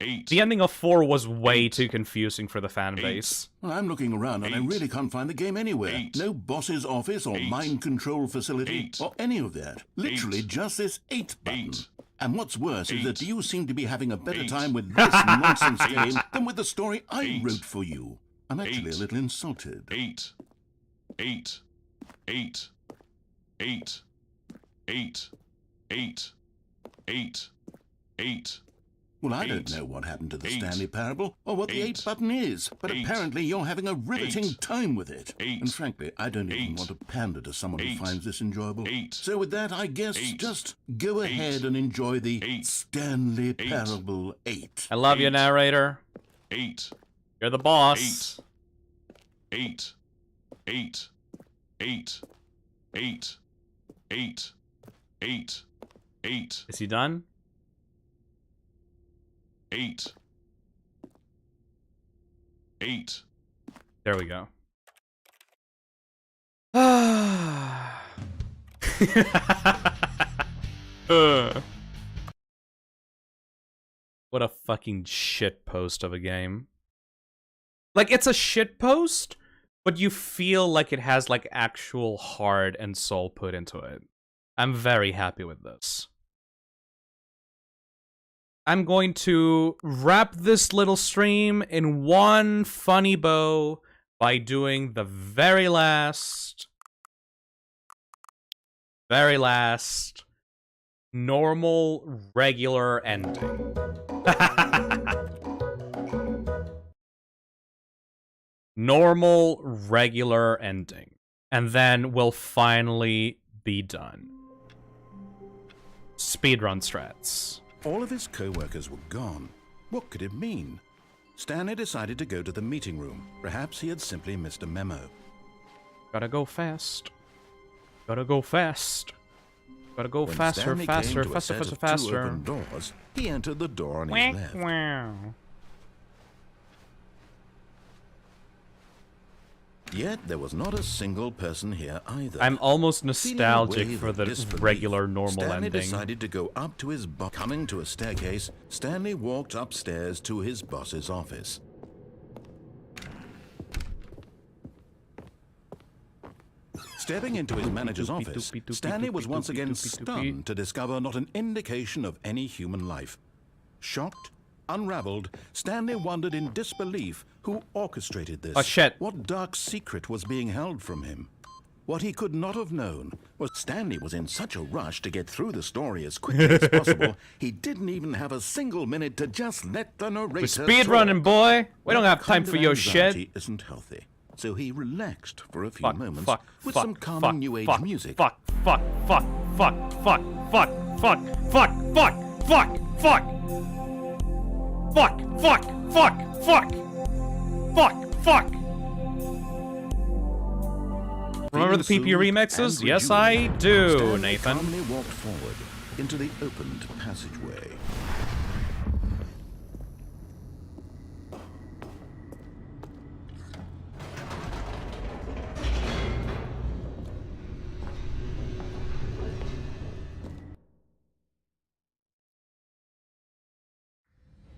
Speaker 11: 8.
Speaker 8: The ending of 4 was way
Speaker 11: 8.
Speaker 8: too confusing for the fan base.
Speaker 1: Well, I'm looking around and I
Speaker 11: 8.
Speaker 1: really can't find the game anywhere.
Speaker 11: 8.
Speaker 1: No boss's office or
Speaker 11: 8.
Speaker 1: mind control facility
Speaker 11: 8.
Speaker 1: or any of that. Literally
Speaker 11: 8.
Speaker 1: just this 8 button.
Speaker 11: 8.
Speaker 1: And what's worse is that
Speaker 11: 8.
Speaker 1: you seem to be having a better
Speaker 11: 8.
Speaker 1: time with this nonsense
Speaker 11: 8.
Speaker 1: game than with the story I
Speaker 11: 8.
Speaker 1: wrote for you. I'm actually
Speaker 11: 8.
Speaker 1: a little insulted.
Speaker 11: 8. 8. 8. 8. 8. 8. 8. 8.
Speaker 1: Well, I
Speaker 11: 8.
Speaker 1: don't know what happened to the
Speaker 11: 8.
Speaker 1: Stanley Parable or what the
Speaker 11: 8.
Speaker 1: 8 button is, but
Speaker 11: 8.
Speaker 1: apparently you're having a riveting
Speaker 11: 8.
Speaker 1: time with it.
Speaker 11: 8.
Speaker 1: And frankly, I don't even
Speaker 11: 8.
Speaker 1: want to pander to someone
Speaker 11: 8.
Speaker 1: who finds this enjoyable.
Speaker 11: 8.
Speaker 1: So with that, I guess
Speaker 11: 8.
Speaker 1: just go
Speaker 11: 8.
Speaker 1: ahead and enjoy the
Speaker 11: 8.
Speaker 1: Stanley
Speaker 11: 8.
Speaker 1: Parable 8.
Speaker 8: I love you,
Speaker 11: 8.
Speaker 8: narrator.
Speaker 11: 8.
Speaker 8: You're the boss.
Speaker 11: 8. 8. 8. 8. 8. 8. 8.
Speaker 8: Is he done?
Speaker 11: 8. 8.
Speaker 8: There we go. What a fucking shit post of a game. Like, it's a shit post, but you feel like it has, like, actual heart and soul put into it. I'm very happy with this. I'm going to wrap this little stream in one funny bow by doing the very last normal, regular ending. Normal, regular ending. And then we'll finally be done. Speedrun strats.
Speaker 1: All of his co-workers were gone. What could it mean? Stanley decided to go to the meeting room. Perhaps he had simply missed a memo.
Speaker 8: Gotta go fast. Gotta go fast. Gotta go
Speaker 1: When
Speaker 8: faster,
Speaker 1: Stanley
Speaker 8: faster,
Speaker 1: came to a
Speaker 8: faster,
Speaker 1: set
Speaker 8: faster,
Speaker 1: of two
Speaker 8: faster.
Speaker 1: open doors, he entered the door on his left. Yet there was not a single person here either.
Speaker 8: I'm almost
Speaker 1: Feeling a
Speaker 8: nostalgic
Speaker 1: wave
Speaker 8: for
Speaker 1: of
Speaker 8: the
Speaker 1: disbelief,
Speaker 8: regular normal
Speaker 1: Stanley
Speaker 8: ending.
Speaker 1: decided to go up to his boss. Coming to a staircase, Stanley walked upstairs to his boss's office. Stepping into his manager's office, Stanley was once again stunned to discover not an indication of any human life. Shocked, Unraveled, Stanley wondered in disbelief who orchestrated this.
Speaker 8: Oh, shit.
Speaker 1: What dark secret was being held from him? What he could not have known was Stanley was in such a rush to get through the story as quickly as possible, he didn't even have a single minute to just let the narrator
Speaker 8: We're speed running, boy. We don't have time
Speaker 1: That
Speaker 8: for your
Speaker 1: anxiety
Speaker 8: shit.
Speaker 1: Isn't healthy. So he relaxed for a few moments with
Speaker 8: fuck,
Speaker 1: some calming
Speaker 8: fuck,
Speaker 1: new age
Speaker 8: fuck,
Speaker 1: music.
Speaker 8: Fuck, fuck, fuck, fuck, fuck, fuck, fuck, fuck, fuck, fuck, fuck. Fuck, fuck, fuck, fuck. Fuck, fuck. Remember the PP remixes? Yes, I do,
Speaker 1: Stanley
Speaker 8: Nathan.
Speaker 1: calmly walked forward into the opened passageway.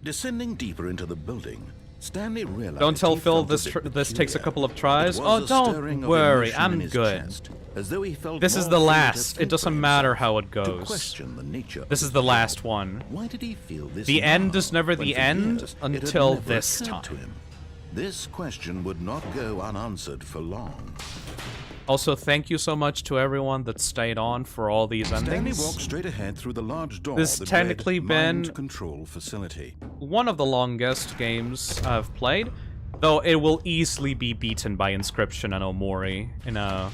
Speaker 1: Descending deeper into the building, Stanley realized.
Speaker 8: Don't tell
Speaker 1: he
Speaker 8: Phil
Speaker 1: felt a
Speaker 8: this
Speaker 1: bit
Speaker 8: this takes a
Speaker 1: peculiar.
Speaker 8: couple of tries.
Speaker 1: It was
Speaker 8: Oh,
Speaker 1: a
Speaker 8: don't
Speaker 1: stirring of
Speaker 8: worry,
Speaker 1: emotion in
Speaker 8: I'm
Speaker 1: his
Speaker 8: good.
Speaker 1: chest, as though he felt
Speaker 8: This is
Speaker 1: more
Speaker 8: the
Speaker 1: free to
Speaker 8: last. It
Speaker 1: think
Speaker 8: doesn't
Speaker 1: for
Speaker 8: matter
Speaker 1: himself,
Speaker 8: how it
Speaker 1: to
Speaker 8: goes.
Speaker 1: question the nature
Speaker 8: This
Speaker 1: of
Speaker 8: is the
Speaker 1: his
Speaker 8: last
Speaker 1: will.
Speaker 8: one.
Speaker 1: Why did he feel this
Speaker 8: The
Speaker 1: now,
Speaker 8: end is never
Speaker 1: when
Speaker 8: the
Speaker 1: for
Speaker 8: end
Speaker 1: years it had
Speaker 8: until
Speaker 1: never
Speaker 8: this
Speaker 1: occurred to
Speaker 8: time.
Speaker 1: him? This question would not go unanswered for long.
Speaker 8: Also, thank you so much to everyone that stayed on for all these
Speaker 1: Stanley
Speaker 8: endings.
Speaker 1: walked straight ahead through the large door
Speaker 8: This
Speaker 1: that
Speaker 8: technically
Speaker 1: read
Speaker 8: been
Speaker 1: Mind Control Facility.
Speaker 8: one of the longest games I've played, though it will easily be beaten by Inscription and Omori in a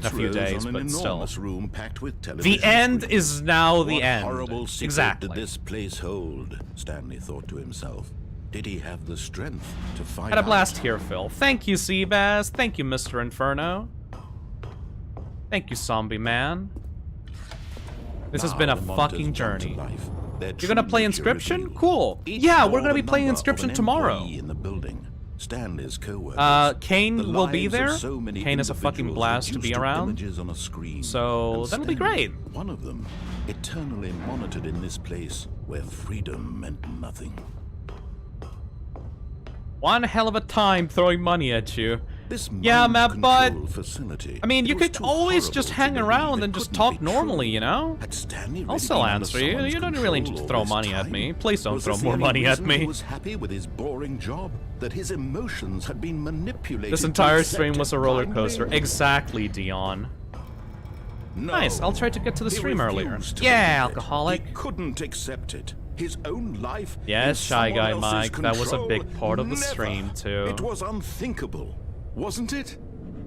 Speaker 8: few days,
Speaker 1: on
Speaker 8: but
Speaker 1: an
Speaker 8: still.
Speaker 1: enormous room packed with television
Speaker 8: The end
Speaker 1: screens.
Speaker 8: is now the
Speaker 1: What
Speaker 8: end.
Speaker 1: horrible secret
Speaker 8: Exactly.
Speaker 1: did this place hold? Stanley thought to himself. Did he have the strength to find
Speaker 8: Had a
Speaker 1: out?
Speaker 8: blast here, Phil. Thank you, Seabass. Thank you, Mr. Inferno. Thank you, Zombie Man. This has
Speaker 1: Now
Speaker 8: been a
Speaker 1: the monsters
Speaker 8: fucking
Speaker 1: come to
Speaker 8: journey.
Speaker 1: life. Their
Speaker 8: You're gonna
Speaker 1: true
Speaker 8: play
Speaker 1: nature
Speaker 8: Inscription?
Speaker 1: revealed.
Speaker 8: Cool.
Speaker 1: Each
Speaker 8: Yeah, we're
Speaker 1: bore
Speaker 8: gonna be
Speaker 1: the
Speaker 8: playing
Speaker 1: number of
Speaker 8: Inscription
Speaker 1: an
Speaker 8: tomorrow.
Speaker 1: employee in the building. Stanley's co-workers.
Speaker 8: Kane
Speaker 1: The
Speaker 8: will be
Speaker 1: lives of
Speaker 8: there.
Speaker 1: so many
Speaker 8: Kane is a fucking
Speaker 1: individuals
Speaker 8: blast to
Speaker 1: reduced
Speaker 8: be around.
Speaker 1: images on a screen.
Speaker 8: So
Speaker 1: And
Speaker 8: that'll be
Speaker 1: Stanley,
Speaker 8: great.
Speaker 1: One of them, eternally monitored in this place where freedom meant nothing.
Speaker 8: One hell of a time throwing money at you.
Speaker 1: This
Speaker 8: Yeah,
Speaker 1: mind
Speaker 8: Matt, but
Speaker 1: control facility,
Speaker 8: I mean,
Speaker 1: it
Speaker 8: you
Speaker 1: was
Speaker 8: could
Speaker 1: too
Speaker 8: always
Speaker 1: horrible
Speaker 8: just
Speaker 1: to
Speaker 8: hang
Speaker 1: believe
Speaker 8: around
Speaker 1: it
Speaker 8: and just
Speaker 1: couldn't
Speaker 8: talk
Speaker 1: be true.
Speaker 8: normally, you know?
Speaker 1: Had Stanley
Speaker 8: I'll
Speaker 1: really
Speaker 8: still
Speaker 1: been under
Speaker 8: answer you.
Speaker 1: someone's
Speaker 8: You don't really need to
Speaker 1: control
Speaker 8: throw
Speaker 1: all
Speaker 8: money
Speaker 1: this
Speaker 8: at me.
Speaker 1: time?
Speaker 8: Please don't
Speaker 1: Was
Speaker 8: throw
Speaker 1: this the
Speaker 8: more
Speaker 1: only
Speaker 8: money at
Speaker 1: reason He
Speaker 8: me.
Speaker 1: was happy with his boring job, that his emotions had been manipulated.
Speaker 8: This
Speaker 1: to
Speaker 8: entire
Speaker 1: accept
Speaker 8: stream was a roller
Speaker 1: blindly?
Speaker 8: coaster. Exactly, Dion.
Speaker 1: No.
Speaker 8: Nice, I'll try to get to the
Speaker 1: He
Speaker 8: stream earlier.
Speaker 1: refused to
Speaker 8: Yeah,
Speaker 1: believe it.
Speaker 8: alcoholic.
Speaker 1: He couldn't accept it. His own life.
Speaker 8: Yes,
Speaker 1: in
Speaker 8: Shy
Speaker 1: someone
Speaker 8: Guy
Speaker 1: else's
Speaker 8: Mike, that was a big
Speaker 1: control.
Speaker 8: part of the
Speaker 1: Never.
Speaker 8: stream, too.
Speaker 1: It was unthinkable, wasn't it?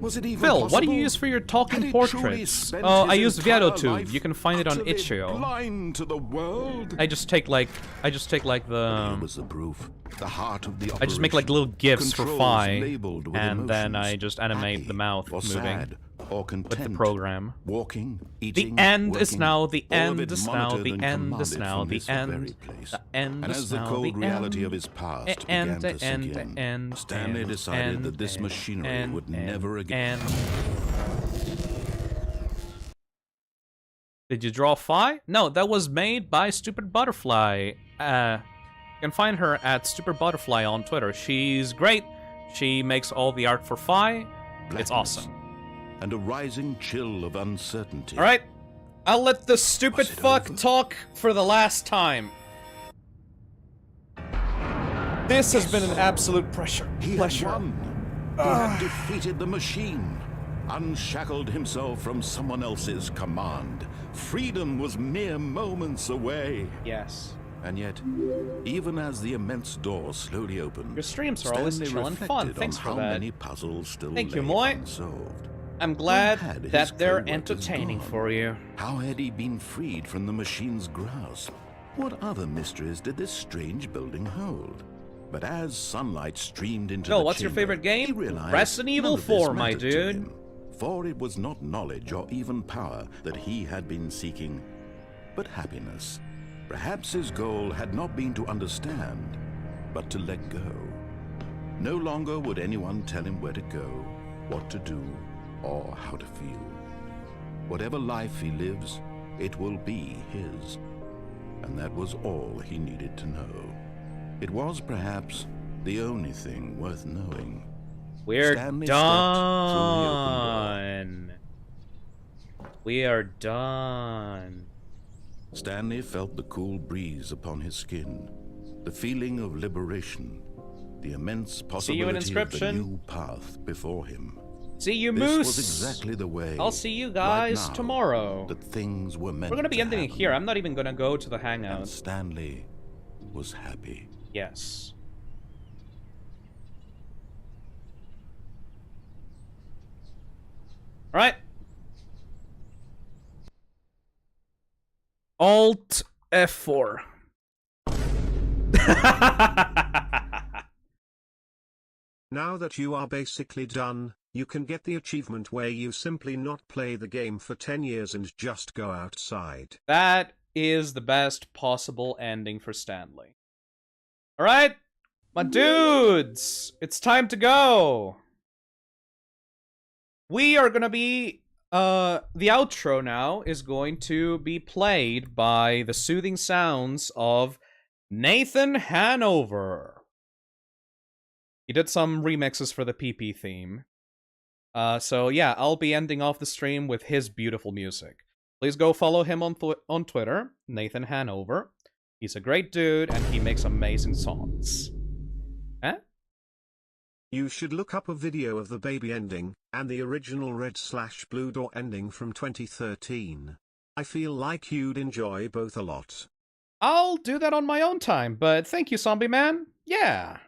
Speaker 1: Was it even
Speaker 8: Phil, what do you
Speaker 1: possible?
Speaker 8: use for your
Speaker 1: Had
Speaker 8: talking
Speaker 1: he truly
Speaker 8: portraits?
Speaker 1: spent
Speaker 8: Oh,
Speaker 1: his
Speaker 8: I use
Speaker 1: entire
Speaker 8: ViadoTube.
Speaker 1: life
Speaker 8: You can find it on
Speaker 1: utterly
Speaker 8: itch.io.
Speaker 1: blind to the world?
Speaker 8: I just take like
Speaker 1: Here was the proof. The heart of the
Speaker 8: I just make like little gifs for
Speaker 1: Controls
Speaker 8: Fi,
Speaker 1: labeled with
Speaker 8: and then I
Speaker 1: emotions,
Speaker 8: just animate
Speaker 1: happy
Speaker 8: the mouth
Speaker 1: or
Speaker 8: moving
Speaker 1: sad or
Speaker 8: with the
Speaker 1: content,
Speaker 8: program.
Speaker 1: walking,
Speaker 8: The
Speaker 1: eating,
Speaker 8: end is
Speaker 1: working,
Speaker 8: now, the
Speaker 1: all of
Speaker 8: end
Speaker 1: it
Speaker 8: is now,
Speaker 1: monitored
Speaker 8: the
Speaker 1: and
Speaker 8: end is
Speaker 1: commanded
Speaker 8: now,
Speaker 1: from
Speaker 8: the
Speaker 1: this very
Speaker 8: end.
Speaker 1: place.
Speaker 8: The end
Speaker 1: And
Speaker 8: is
Speaker 1: as the
Speaker 8: now,
Speaker 1: cold
Speaker 8: the
Speaker 1: reality
Speaker 8: end.
Speaker 1: of his past
Speaker 8: End,
Speaker 1: began to sink
Speaker 8: end,
Speaker 1: in,
Speaker 8: end,
Speaker 1: Stanley
Speaker 8: end,
Speaker 1: decided
Speaker 8: end,
Speaker 1: that this
Speaker 8: end,
Speaker 1: machinery
Speaker 8: end,
Speaker 1: would
Speaker 8: end,
Speaker 1: never again.
Speaker 8: end. Did you draw Fi? No, that was made by Stupid Butterfly. You can find her at Stupid Butterfly on Twitter. She's great. She makes all the art for Fi. It's awesome.
Speaker 1: And a rising chill of uncertainty.
Speaker 8: All right, I'll let the stupid fuck talk for the last time. This has been an absolute pleasure.
Speaker 1: He had won. He had defeated the machine, unshackled himself from someone else's command. Freedom was mere moments away.
Speaker 8: Yes.
Speaker 1: And yet, even as the immense door slowly opened,
Speaker 8: Your streams are always
Speaker 1: Stanley
Speaker 8: chill and fun.
Speaker 1: reflected
Speaker 8: Thanks
Speaker 1: on
Speaker 8: for
Speaker 1: how
Speaker 8: that.
Speaker 1: many puzzles still
Speaker 8: Thank you,
Speaker 1: lay
Speaker 8: Moy.
Speaker 1: unsolved.
Speaker 8: I'm glad
Speaker 1: Where had his
Speaker 8: that they're
Speaker 1: co-workers
Speaker 8: entertaining
Speaker 1: gone?
Speaker 8: for you.
Speaker 1: How had he been freed from the machine's grasp? What other mysteries did this strange building hold? But as sunlight streamed into
Speaker 8: Phil,
Speaker 1: the
Speaker 8: what's your
Speaker 1: chamber,
Speaker 8: favorite game?
Speaker 1: he realized
Speaker 8: Resident Evil
Speaker 1: none of this
Speaker 8: 4, my
Speaker 1: mattered to
Speaker 8: dude.
Speaker 1: him, for it was not knowledge or even power that he had been seeking, but happiness. Perhaps his goal had not been to understand, but to let go. No longer would anyone tell him where to go, what to do, or how to feel. Whatever life he lives, it will be his. And that was all he needed to know. It was perhaps the only thing worth knowing.
Speaker 8: We're
Speaker 1: Stanley stepped through the open door.
Speaker 8: done. We are done.
Speaker 1: Stanley felt the cool breeze upon his skin. The feeling of liberation, the immense
Speaker 8: See you in
Speaker 1: possibility of the
Speaker 8: Inscription.
Speaker 1: new path before him.
Speaker 8: See you,
Speaker 1: This
Speaker 8: Moose.
Speaker 1: was exactly the way.
Speaker 8: I'll see you guys
Speaker 1: right now,
Speaker 8: tomorrow.
Speaker 1: that things were meant
Speaker 8: We're gonna be
Speaker 1: to
Speaker 8: ending it
Speaker 1: happen.
Speaker 8: here. I'm not even gonna go to the
Speaker 1: And
Speaker 8: hangout.
Speaker 1: Stanley was happy.
Speaker 8: Yes. All right. Alt F4.
Speaker 3: Now that you are basically done, you can get the achievement where you simply not play the game for 10 years and just go outside.
Speaker 8: That is the best possible ending for Stanley. All right, my dudes, it's time to go. We are gonna be the outro now is going to be played by the soothing sounds of Nathan Hanover. He did some remixes for the PP theme. So yeah, I'll be ending off the stream with his beautiful music. Please go follow him on Twitter, Nathan Hanover. He's a great dude, and he makes amazing songs. Eh?
Speaker 3: You should look up a video of the baby ending, and the original red/blue door ending from 2013. I feel like you'd enjoy both a lot.
Speaker 8: I'll do that on my own time, but thank you, Zombie Man. Yeah.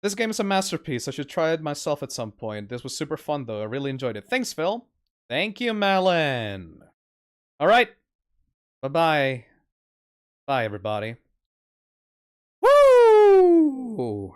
Speaker 8: This game is a masterpiece. I should try it myself at some point. This was super fun, though. I really enjoyed it. Thanks, Phil. Thank you, Melon. All right. Bye-bye. Bye, everybody. Woo!